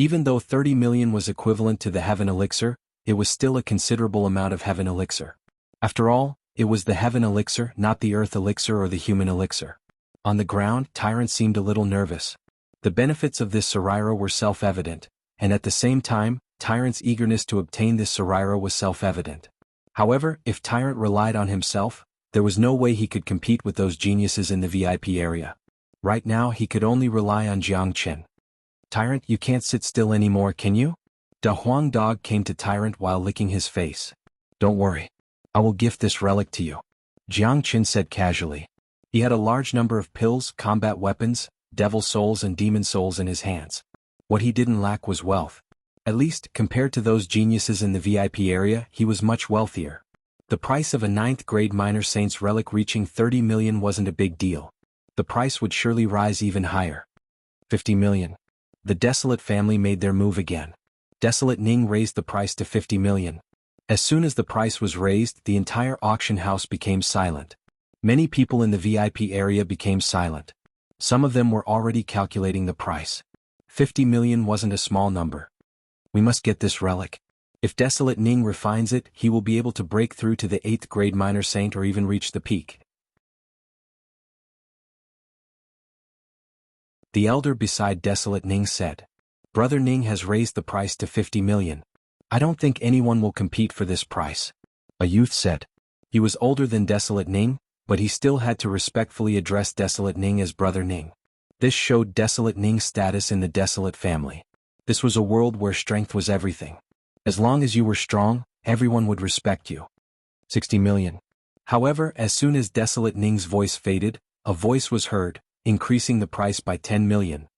Even though 30 million was equivalent to the heaven elixir, it was still a considerable amount of heaven elixir. After all, it was the heaven elixir, not the earth elixir or the human elixir. On the ground, Tyrant seemed a little nervous. The benefits of this Sarira were self-evident, and at the same time, Tyrant's eagerness to obtain this Sarira was self-evident. However, if Tyrant relied on himself, there was no way he could compete with those geniuses in the VIP area. Right now he could only rely on Jiang Chen. Tyrant, you can't sit still anymore, can you? Da Huang Dog came to Tyrant while licking his face. Don't worry. I will gift this relic to you. Jiang Chen said casually. He had a large number of pills, combat weapons, devil souls and demon souls in his hands. What he didn't lack was wealth. At least, compared to those geniuses in the VIP area, he was much wealthier. The price of a 9th grade minor saint's relic reaching 30 million wasn't a big deal. The price would surely rise even higher. 50 million. The Desolate family made their move again. Desolate Ning raised the price to 50 million. As soon as the price was raised, the entire auction house became silent. Many people in the VIP area became silent. Some of them were already calculating the price. 50 million wasn't a small number. We must get this relic. If Desolate Ning refines it, he will be able to break through to the 8th grade minor saint or even reach the peak. The elder beside Desolate Ning said. Brother Ning has raised the price to 50 million. I don't think anyone will compete for this price, a youth said. He was older than Desolate Ning, but he still had to respectfully address Desolate Ning as Brother Ning. This showed Desolate Ning's status in the Desolate family. This was a world where strength was everything. As long as you were strong, everyone would respect you. 60 million. However, as soon as Desolate Ning's voice faded, a voice was heard, increasing the price by 10 million.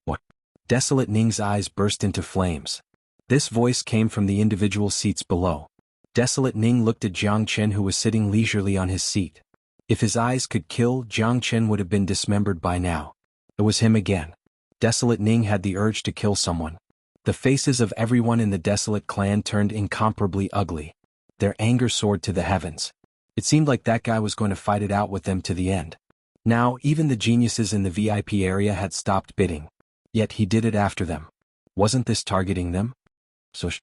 What? Desolate Ning's eyes burst into flames. This voice came from the individual seats below. Desolate Ning looked at Jiang Chen, who was sitting leisurely on his seat. If his eyes could kill, Jiang Chen would have been dismembered by now. It was him again. Desolate Ning had the urge to kill someone. The faces of everyone in the Desolate clan turned incomparably ugly. Their anger soared to the heavens. It seemed like that guy was going to fight it out with them to the end. Now, even the geniuses in the VIP area had stopped bidding. Yet he did it after them. Wasn't this targeting them? Sush.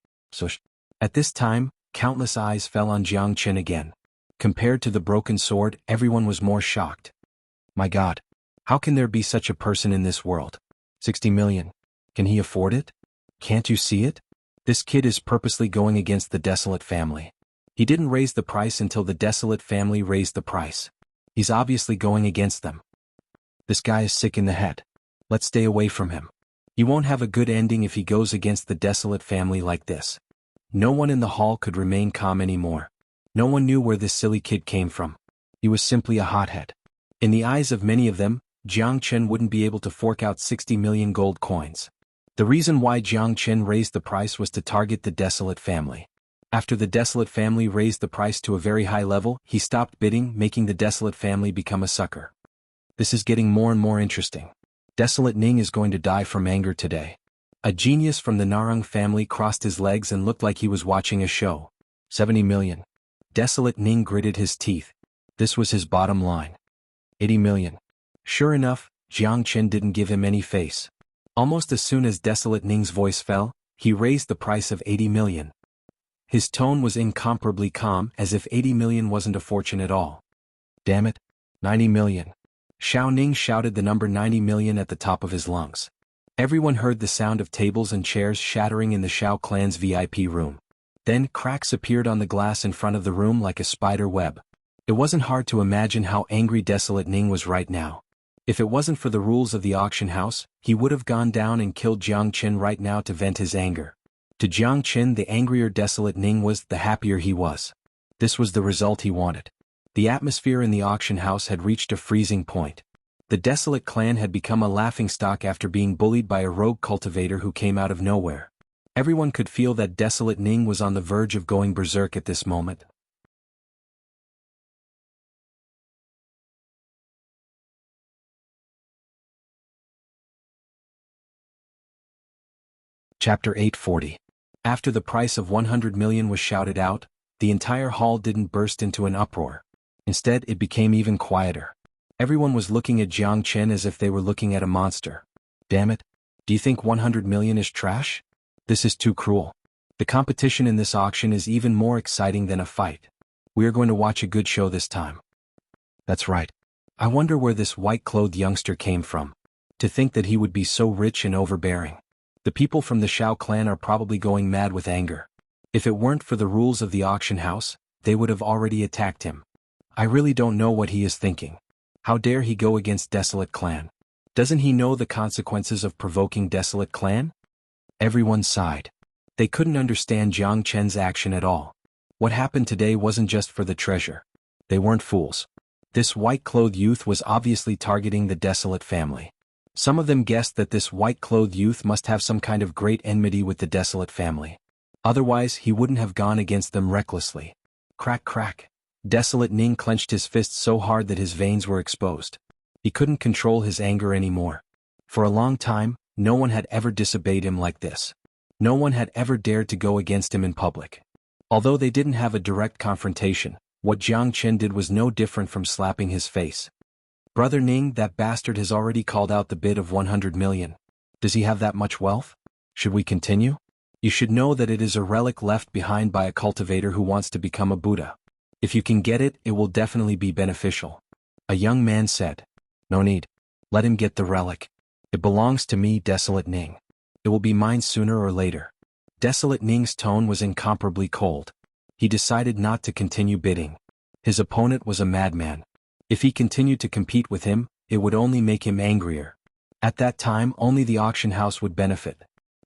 At this time, countless eyes fell on Jiang Chen again. Compared to the broken sword, everyone was more shocked. My God. How can there be such a person in this world? 60 million. Can he afford it? Can't you see it? This kid is purposely going against the Desolate family. He didn't raise the price until the Desolate family raised the price. He's obviously going against them. This guy is sick in the head. Let's stay away from him. He won't have a good ending if he goes against the Desolate family like this. No one in the hall could remain calm anymore. No one knew where this silly kid came from. He was simply a hothead. In the eyes of many of them, Jiang Chen wouldn't be able to fork out 60 million gold coins. The reason why Jiang Chen raised the price was to target the Desolate family. After the Desolate family raised the price to a very high level, he stopped bidding, making the Desolate family become a sucker. This is getting more and more interesting. Desolate Ning is going to die from anger today. A genius from the Narang family crossed his legs and looked like he was watching a show. 70 million. Desolate Ning gritted his teeth. This was his bottom line. 80 million. Sure enough, Jiang Chen didn't give him any face. Almost as soon as Desolate Ning's voice fell, he raised the price of 80 million. His tone was incomparably calm, as if 80 million wasn't a fortune at all. Damn it. 90 million. Xiao Ning shouted the number 90 million at the top of his lungs. Everyone heard the sound of tables and chairs shattering in the Xiao clan's VIP room. Then cracks appeared on the glass in front of the room like a spider web. It wasn't hard to imagine how angry Desolate Ning was right now. If it wasn't for the rules of the auction house, he would have gone down and killed Jiang Chen right now to vent his anger. To Jiang Chen, the angrier Desolate Ning was, the happier he was. This was the result he wanted. The atmosphere in the auction house had reached a freezing point. The Desolate clan had become a laughingstock after being bullied by a rogue cultivator who came out of nowhere. Everyone could feel that Desolate Ning was on the verge of going berserk at this moment. Chapter 840. After the price of 100 million was shouted out, the entire hall didn't burst into an uproar. Instead, it became even quieter. Everyone was looking at Jiang Chen as if they were looking at a monster. Damn it. Do you think 100 million is trash? This is too cruel. The competition in this auction is even more exciting than a fight. We are going to watch a good show this time. That's right. I wonder where this white-clothed youngster came from. To think that he would be so rich and overbearing. The people from the Xiao clan are probably going mad with anger. If it weren't for the rules of the auction house, they would have already attacked him. I really don't know what he is thinking. How dare he go against Desolate clan? Doesn't he know the consequences of provoking Desolate clan? Everyone sighed. They couldn't understand Jiang Chen's action at all. What happened today wasn't just for the treasure. They weren't fools. This white-clothed youth was obviously targeting the Desolate family. Some of them guessed that this white-clothed youth must have some kind of great enmity with the Desolate family. Otherwise, he wouldn't have gone against them recklessly. Crack crack. Desolate Ning clenched his fists so hard that his veins were exposed. He couldn't control his anger anymore. For a long time, no one had ever disobeyed him like this. No one had ever dared to go against him in public. Although they didn't have a direct confrontation, what Jiang Chen did was no different from slapping his face. Brother Ning, that bastard has already called out the bid of 100 million. Does he have that much wealth? Should we continue? You should know that it is a relic left behind by a cultivator who wants to become a Buddha. If you can get it, it will definitely be beneficial. A young man said. No need. Let him get the relic. It belongs to me, Desolate Ning. It will be mine sooner or later. Desolate Ning's tone was incomparably cold. He decided not to continue bidding. His opponent was a madman. If he continued to compete with him, it would only make him angrier. At that time only the auction house would benefit.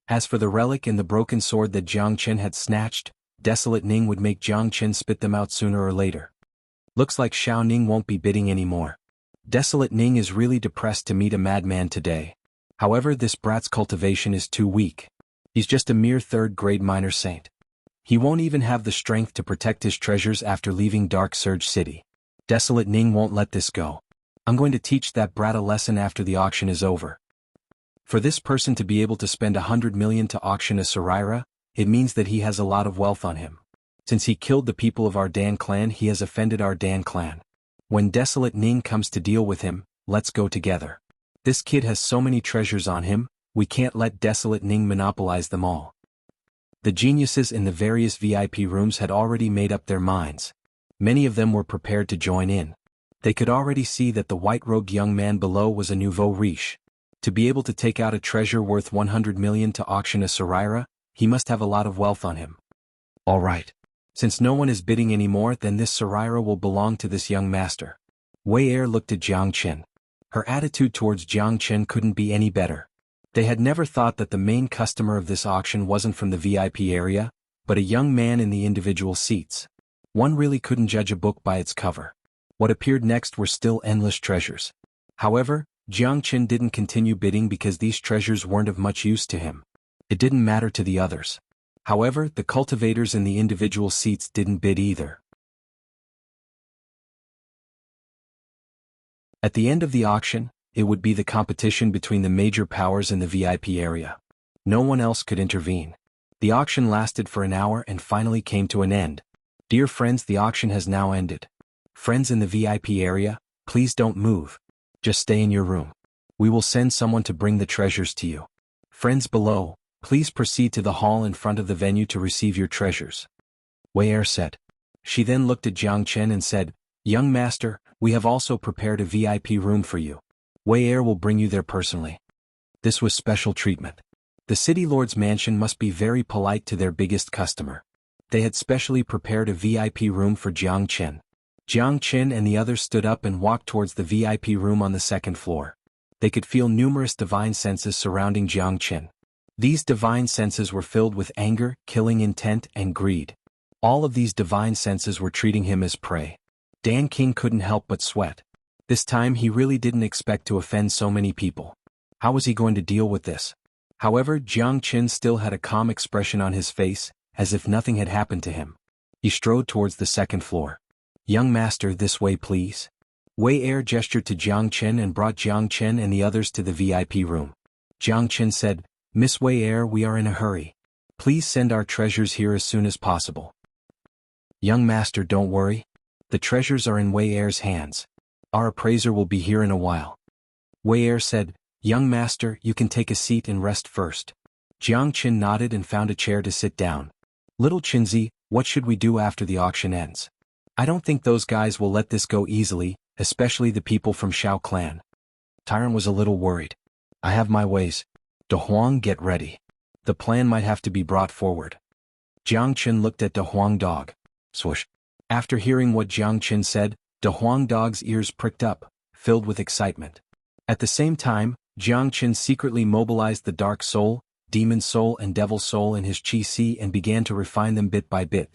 As for the relic and the broken sword that Jiang Chen had snatched, Desolate Ning would make Jiang Chen spit them out sooner or later. Looks like Xiao Ning won't be bidding anymore. Desolate Ning is really depressed to meet a madman today. However, this brat's cultivation is too weak. He's just a mere third-grade minor saint. He won't even have the strength to protect his treasures after leaving Dark Surge City. Desolate Ning won't let this go. I'm going to teach that brat a lesson after the auction is over. For this person to be able to spend 100 million to auction a Saraira, it means that he has a lot of wealth on him. Since he killed the people of our Dan clan, he has offended our Dan clan. When Desolate Ning comes to deal with him, let's go together. This kid has so many treasures on him, we can't let Desolate Ning monopolize them all. The geniuses in the various VIP rooms had already made up their minds. Many of them were prepared to join in. They could already see that the white-robed young man below was a nouveau riche. To be able to take out a treasure worth 100 million to auction a Saraira, he must have a lot of wealth on him. All right. Since no one is bidding anymore, then this Saraira will belong to this young master. Wei Er looked at Jiang Chen. Her attitude towards Jiang Chen couldn't be any better. They had never thought that the main customer of this auction wasn't from the VIP area, but a young man in the individual seats. One really couldn't judge a book by its cover. What appeared next were still endless treasures. However, Jiang Chen didn't continue bidding because these treasures weren't of much use to him. It didn't matter to the others. However, the cultivators in the individual seats didn't bid either. At the end of the auction, it would be the competition between the major powers in the VIP area. No one else could intervene. The auction lasted for an hour and finally came to an end. Dear friends, the auction has now ended. Friends in the VIP area, please don't move. Just stay in your room. We will send someone to bring the treasures to you. Friends below, please proceed to the hall in front of the venue to receive your treasures. Wei Er said. She then looked at Jiang Chen and said, Young master, we have also prepared a VIP room for you. Wei Er will bring you there personally. This was special treatment. The city lord's mansion must be very polite to their biggest customer. They had specially prepared a VIP room for Jiang Chen. Jiang Chen and the others stood up and walked towards the VIP room on the second floor. They could feel numerous divine senses surrounding Jiang Chen. These divine senses were filled with anger, killing intent, and greed. All of these divine senses were treating him as prey. Dan King couldn't help but sweat. This time he really didn't expect to offend so many people. How was he going to deal with this? However, Jiang Chen still had a calm expression on his face, as if nothing had happened to him. He strode towards the second floor. Young master, this way please. Wei Er gestured to Jiang Chen and brought Jiang Chen and the others to the VIP room. Jiang Chen said, Miss Wei Er, we are in a hurry. Please send our treasures here as soon as possible. Young master, don't worry. The treasures are in Wei Er's hands. Our appraiser will be here in a while. Wei Er said, Young master, you can take a seat and rest first. Jiang Chen nodded and found a chair to sit down. Little Chinzi, what should we do after the auction ends? I don't think those guys will let this go easily, especially the people from Shao clan. Tyrant was a little worried. I have my ways. De Huang, get ready. The plan might have to be brought forward. Jiang Chen looked at De Huang dog. Swoosh. After hearing what Jiang Chen said, De Huang dog's ears pricked up, filled with excitement. At the same time, Jiang Chen secretly mobilized the Dark Soul, Demon Soul and Devil Soul in his Qi and began to refine them bit by bit.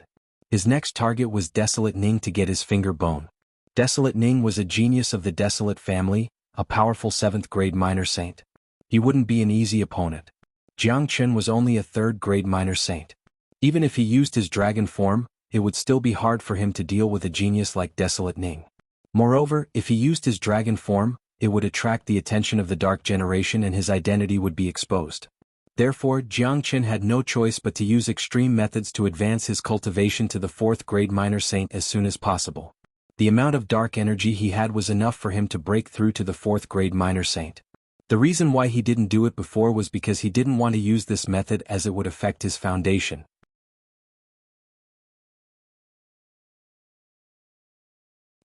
His next target was Desolate Ning to get his finger bone. Desolate Ning was a genius of the Desolate family, a powerful 7th-grade minor saint. He wouldn't be an easy opponent. Jiang Chen was only a 3rd-grade minor saint. Even if he used his dragon form, it would still be hard for him to deal with a genius like Desolate Ning. Moreover, if he used his dragon form, it would attract the attention of the Dark Generation and his identity would be exposed. Therefore, Jiang Chen had no choice but to use extreme methods to advance his cultivation to the 4th-grade minor saint as soon as possible. The amount of dark energy he had was enough for him to break through to the 4th-grade minor saint. The reason why he didn't do it before was because he didn't want to use this method as it would affect his foundation.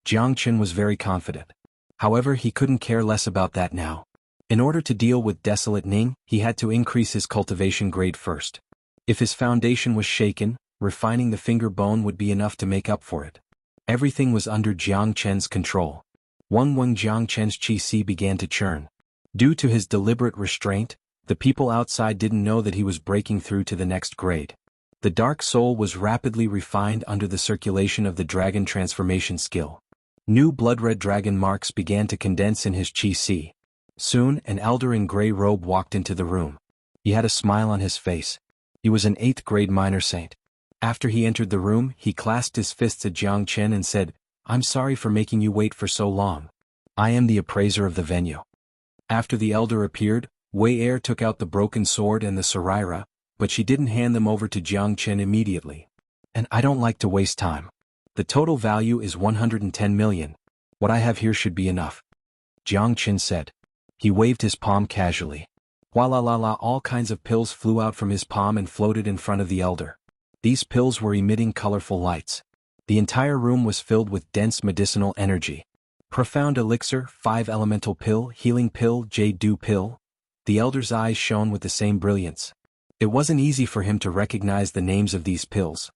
Jiang Chen was very confident. However, he couldn't care less about that now. In order to deal with Desolate Ning, he had to increase his cultivation grade first. If his foundation was shaken, refining the finger bone would be enough to make up for it. Everything was under Jiang Chen's control. Jiang Chen's qi began to churn. Due to his deliberate restraint, the people outside didn't know that he was breaking through to the next grade. The dark soul was rapidly refined under the circulation of the dragon transformation skill. New blood-red dragon marks began to condense in his qi. Soon, an elder in gray robe walked into the room. He had a smile on his face. He was an 8th grade minor saint. After he entered the room, he clasped his fists at Jiang Chen and said, "I'm sorry for making you wait for so long. I am the appraiser of the venue." After the elder appeared, Wei Er took out the broken sword and the saraira, but she didn't hand them over to Jiang Chen immediately. "And I don't like to waste time. The total value is 110 million. What I have here should be enough," Jiang Chen said. He waved his palm casually. Walla, all kinds of pills flew out from his palm and floated in front of the elder. These pills were emitting colorful lights. The entire room was filled with dense medicinal energy. Profound elixir, 5 elemental pill, healing pill, jade dew pill. The elder's eyes shone with the same brilliance. It wasn't easy for him to recognize the names of these pills.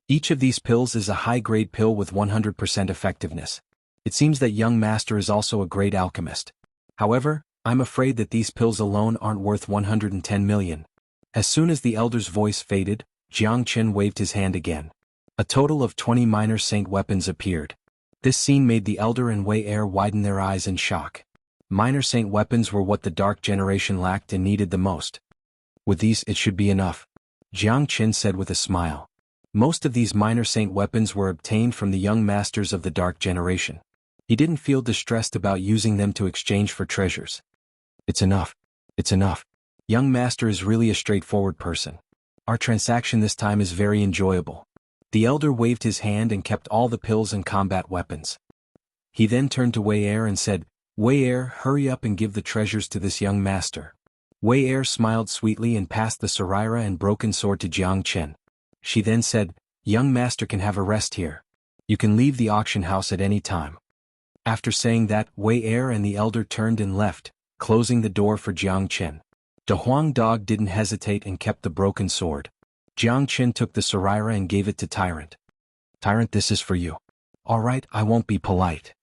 Each of these pills is a high-grade pill with 100% effectiveness. It seems that young master is also a great alchemist. However, I'm afraid that these pills alone aren't worth 110 million. As soon as the elder's voice faded, Jiang Chen waved his hand again. A total of 20 minor saint weapons appeared. This scene made the elder and Wei Er widen their eyes in shock. Minor saint weapons were what the dark generation lacked and needed the most. "With these it should be enough," Jiang Chen said with a smile. Most of these minor saint weapons were obtained from the young masters of the dark generation. He didn't feel distressed about using them to exchange for treasures. "It's enough. It's enough. Young master is really a straightforward person. Our transaction this time is very enjoyable." The elder waved his hand and kept all the pills and combat weapons. He then turned to Wei Er and said, "Wei Er, hurry up and give the treasures to this young master." Wei Er smiled sweetly and passed the saraira and broken sword to Jiang Chen. She then said, "Young master can have a rest here. You can leave the auction house at any time." After saying that, Wei Er and the elder turned and left, closing the door for Jiang Chen. De Huang Dog didn't hesitate and kept the broken sword. Jiang Chen took the saraira and gave it to Tyrant. "Tyrant, this is for you." "All right, I won't be polite."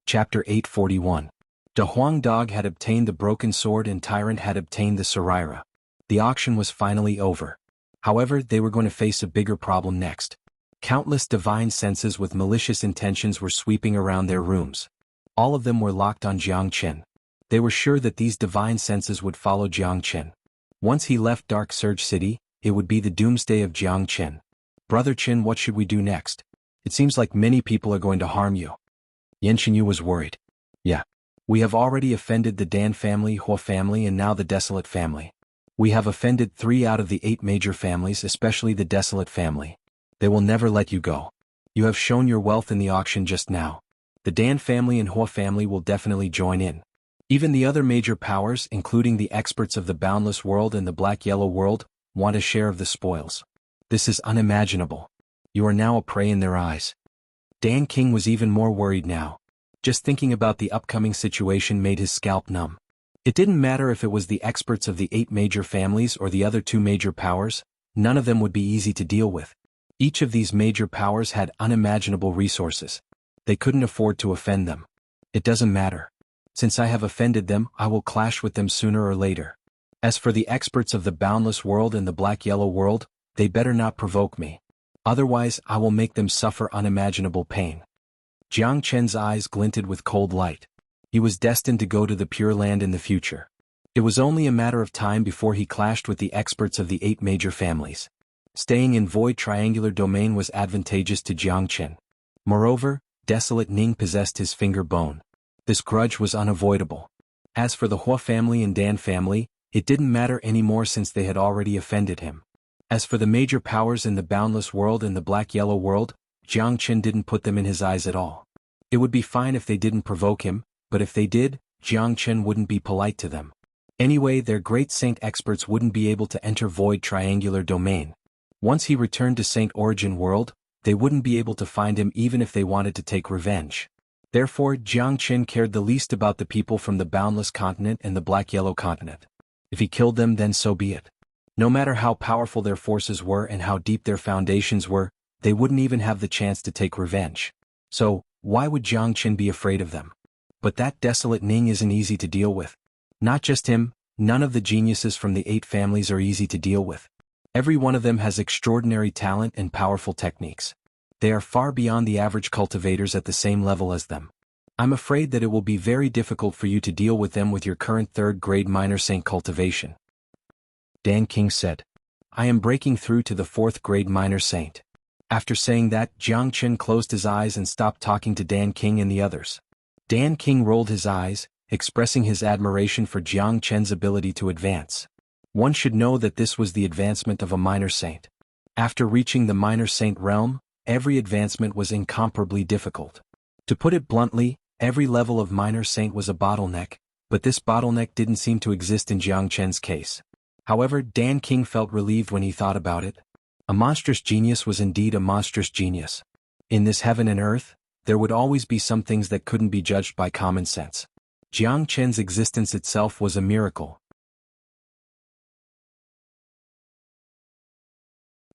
Chapter 841. De Huang Dog had obtained the broken sword and Tyrant had obtained the saraira. The auction was finally over. However, they were going to face a bigger problem next. Countless divine senses with malicious intentions were sweeping around their rooms. All of them were locked on Jiang Chen. They were sure that these divine senses would follow Jiang Chen. Once he left Dark Surge City, it would be the doomsday of Jiang Chen. "Brother Chen, what should we do next? It seems like many people are going to harm you." Xianxia was worried. "Yeah. We have already offended the Dan family, Hua family and now the Desolate family. We have offended 3 out of the 8 major families, especially the Desolate family. They will never let you go. You have shown your wealth in the auction just now. The Dan family and Hua family will definitely join in. Even the other major powers, including the experts of the boundless world and the black-yellow world, want a share of the spoils. This is unimaginable. You are now a prey in their eyes." Dan King was even more worried now. Just thinking about the upcoming situation made his scalp numb. It didn't matter if it was the experts of the 8 major families or the other 2 major powers, none of them would be easy to deal with. Each of these major powers had unimaginable resources. They couldn't afford to offend them. "It doesn't matter. Since I have offended them, I will clash with them sooner or later. As for the experts of the boundless world and the black-yellow world, they better not provoke me. Otherwise, I will make them suffer unimaginable pain." Jiang Chen's eyes glinted with cold light. He was destined to go to the Pure Land in the future. It was only a matter of time before he clashed with the experts of the 8 major families. Staying in Void Triangular Domain was advantageous to Jiang Chen. Moreover, Desolate Ning possessed his finger bone. This grudge was unavoidable. As for the Hua family and Dan family, it didn't matter anymore since they had already offended him. As for the major powers in the boundless world and the black-yellow world, Jiang Chen didn't put them in his eyes at all. It would be fine if they didn't provoke him, but if they did, Jiang Chen wouldn't be polite to them. Anyway, their great saint experts wouldn't be able to enter Void Triangular Domain. Once he returned to Saint Origin World, they wouldn't be able to find him even if they wanted to take revenge. Therefore, Jiang Qin cared the least about the people from the boundless continent and the black-yellow continent. If he killed them, then so be it. No matter how powerful their forces were and how deep their foundations were, they wouldn't even have the chance to take revenge. So, why would Jiang Qin be afraid of them? But that desolate Ning isn't easy to deal with. Not just him, none of the geniuses from the 8 families are easy to deal with. Every one of them has extraordinary talent and powerful techniques. They are far beyond the average cultivators at the same level as them. I'm afraid that it will be very difficult for you to deal with them with your current 3rd grade minor saint cultivation. Dan King said. I am breaking through to the 4th grade minor saint. After saying that, Jiang Qin closed his eyes and stopped talking to Dan King and the others. Dan King rolled his eyes, expressing his admiration for Jiang Qin's ability to advance. One should know that this was the advancement of a minor saint. After reaching the minor saint realm, every advancement was incomparably difficult. To put it bluntly, every level of minor saint was a bottleneck, but this bottleneck didn't seem to exist in Jiang Qin's case. However, Dan King felt relieved when he thought about it. A monstrous genius was indeed a monstrous genius. In this heaven and earth, there would always be some things that couldn't be judged by common sense. Jiang Qin's existence itself was a miracle.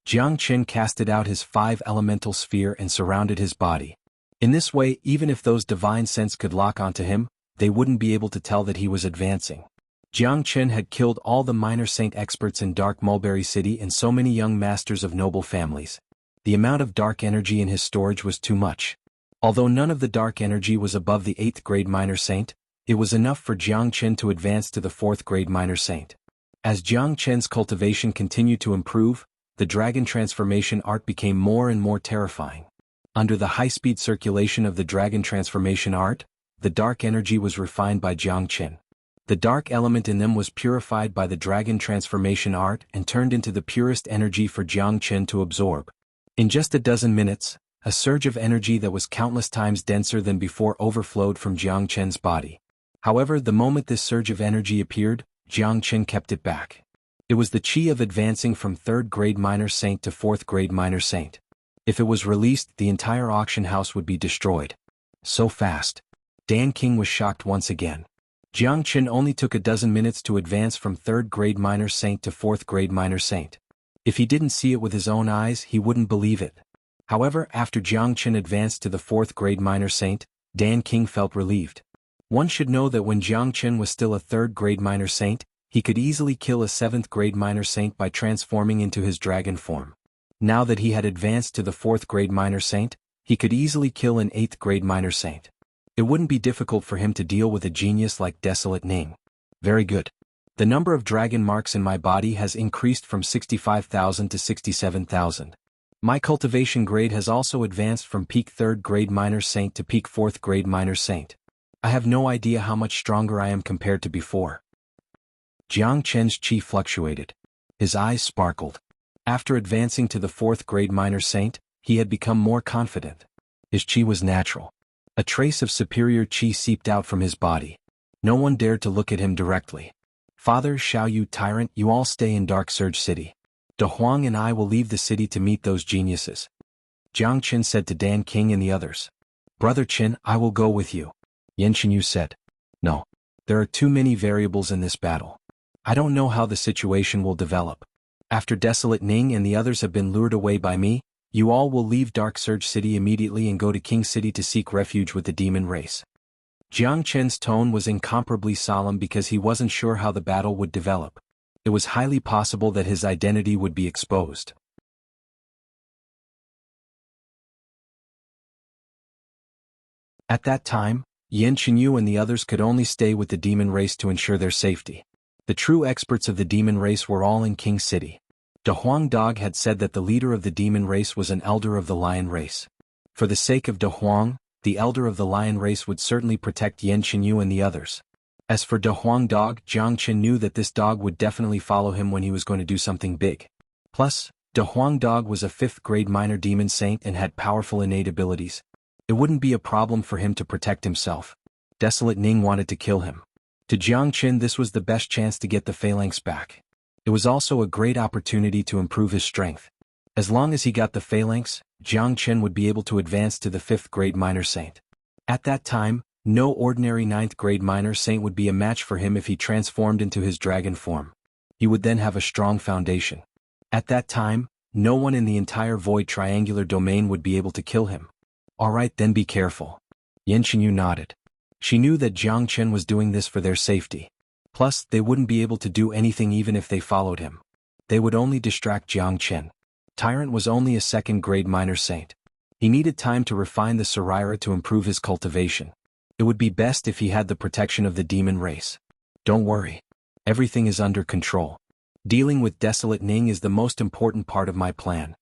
Jiang Qin casted out his 5-elemental sphere and surrounded his body. In this way, even if those divine scents could lock onto him, they wouldn't be able to tell that he was advancing. Jiang Qin had killed all the minor saint experts in Dark Mulberry City and so many young masters of noble families. The amount of dark energy in his storage was too much. Although none of the dark energy was above the 8th grade minor saint, it was enough for Jiang Qin to advance to the 4th grade minor saint. As Jiang Qin's cultivation continued to improve, the dragon transformation art became more and more terrifying. Under the high-speed circulation of the dragon transformation art, the dark energy was refined by Jiang Qin. The dark element in them was purified by the dragon transformation art and turned into the purest energy for Jiang Qin to absorb. In just a dozen minutes, a surge of energy that was countless times denser than before overflowed from Jiang Qin's body. However, the moment this surge of energy appeared, Jiang Qin kept it back. It was the chi of advancing from 3rd grade minor saint to 4th grade minor saint. If it was released, the entire auction house would be destroyed. So fast. Dan King was shocked once again. Jiang Qin only took a dozen minutes to advance from 3rd grade minor saint to 4th grade minor saint. If he didn't see it with his own eyes, he wouldn't believe it. However, after Jiang Qin advanced to the 4th grade minor saint, Dan King felt relieved. One should know that when Jiang Qin was still a 3rd grade minor saint, he could easily kill a 7th grade minor saint by transforming into his dragon form. Now that he had advanced to the 4th grade minor saint, he could easily kill an 8th grade minor saint. It wouldn't be difficult for him to deal with a genius like Desolate Ning. Very good. The number of dragon marks in my body has increased from 65,000 to 67,000. My cultivation grade has also advanced from peak 3rd grade minor saint to peak 4th grade minor saint. I have no idea how much stronger I am compared to before. Jiang Qin's chi fluctuated. His eyes sparkled. After advancing to the 4th grade minor saint, he had become more confident. His chi was natural. A trace of superior chi seeped out from his body. No one dared to look at him directly. Father Xiaoyu tyrant, you all stay in Dark Surge City. De Huang and I will leave the city to meet those geniuses. Jiang Qin said to Dan King and the others. Brother Qin, I will go with you. Yanxinyu said. No. There are too many variables in this battle. I don't know how the situation will develop. After Desolate Ning and the others have been lured away by me, you all will leave Dark Surge City immediately and go to King City to seek refuge with the demon race. Jiang Qin's tone was incomparably solemn because he wasn't sure how the battle would develop. It was highly possible that his identity would be exposed. At that time, Yanxinyu and the others could only stay with the demon race to ensure their safety. The true experts of the demon race were all in King City. De Huang Dog had said that the leader of the demon race was an elder of the lion race. For the sake of De Huang, the elder of the lion race would certainly protect Yanxinyu and the others. As for De Huang Dog, Jiang Qin knew that this dog would definitely follow him when he was going to do something big. Plus, De Huang Dog was a 5th grade minor demon saint and had powerful innate abilities. It wouldn't be a problem for him to protect himself. Desolate Ning wanted to kill him. To Jiang Qin, this was the best chance to get the phalanx back. It was also a great opportunity to improve his strength. As long as he got the phalanx, Jiang Qin would be able to advance to the 5th grade minor saint. At that time, no ordinary 9th grade minor saint would be a match for him if he transformed into his dragon form. He would then have a strong foundation. At that time, no one in the entire void triangular domain would be able to kill him. Alright, then be careful. Yanxinyu nodded. She knew that Jiang Chen was doing this for their safety. Plus, they wouldn't be able to do anything even if they followed him. They would only distract Jiang Chen. Tyrant was only a 2nd grade minor saint. He needed time to refine the Saraira to improve his cultivation. It would be best if he had the protection of the demon race. Don't worry. Everything is under control. Dealing with Desolate Ning is the most important part of my plan.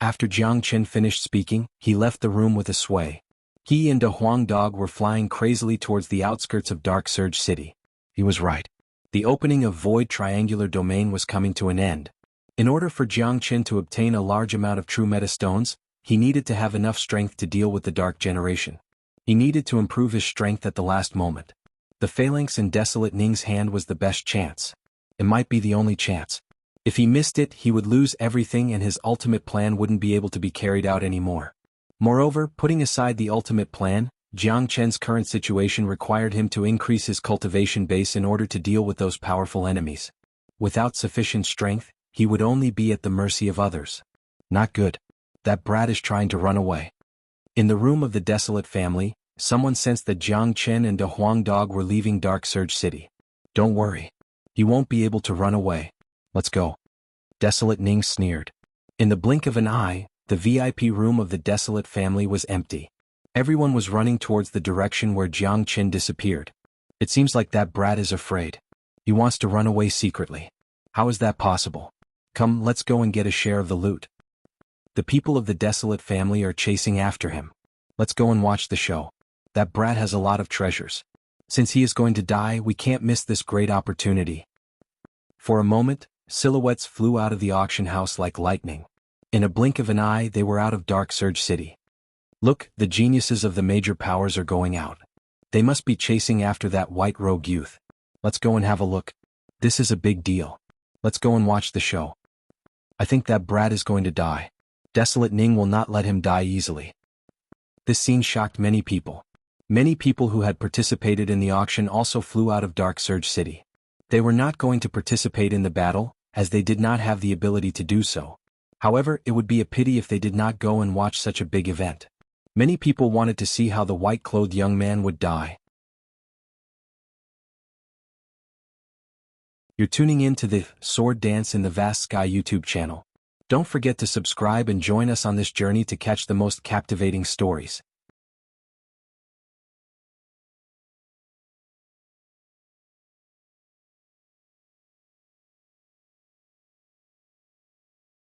After Jiang Chen finished speaking, he left the room with a sway. He and a Huang dog were flying crazily towards the outskirts of Dark Surge City. He was right. The opening of Void Triangular Domain was coming to an end. In order for Jiang Chen to obtain a large amount of true metastones, he needed to have enough strength to deal with the Dark Generation. He needed to improve his strength at the last moment. The phalanx in Desolate Ning's hand was the best chance. It might be the only chance. If he missed it, he would lose everything and his ultimate plan wouldn't be able to be carried out anymore. Moreover, putting aside the ultimate plan, Jiang Chen's current situation required him to increase his cultivation base in order to deal with those powerful enemies. Without sufficient strength, he would only be at the mercy of others. Not good. That brat is trying to run away. In the room of the Desolate family, someone sensed that Jiang Chen and a Huang dog were leaving Dark Surge City. Don't worry. He won't be able to run away. Let's go. Desolate Ning sneered. In the blink of an eye, the VIP room of the Desolate family was empty. Everyone was running towards the direction where Jiang Chen disappeared. It seems like that brat is afraid. He wants to run away secretly. How is that possible? Come, let's go and get a share of the loot. The people of the Desolate family are chasing after him. Let's go and watch the show. That brat has a lot of treasures. Since he is going to die, we can't miss this great opportunity. For a moment, silhouettes flew out of the auction house like lightning. In a blink of an eye, they were out of Dark Surge City. Look, the geniuses of the major powers are going out. They must be chasing after that white rogue youth. Let's go and have a look. This is a big deal. Let's go and watch the show. I think that brat is going to die. Desolate Ning will not let him die easily. This scene shocked many people. Many people who had participated in the auction also flew out of Dark Surge City. They were not going to participate in the battle, as they did not have the ability to do so. However, it would be a pity if they did not go and watch such a big event. Many people wanted to see how the white-clothed young man would die. You're tuning in to the Sword Dance in the Vast Sky YouTube channel. Don't forget to subscribe and join us on this journey to catch the most captivating stories.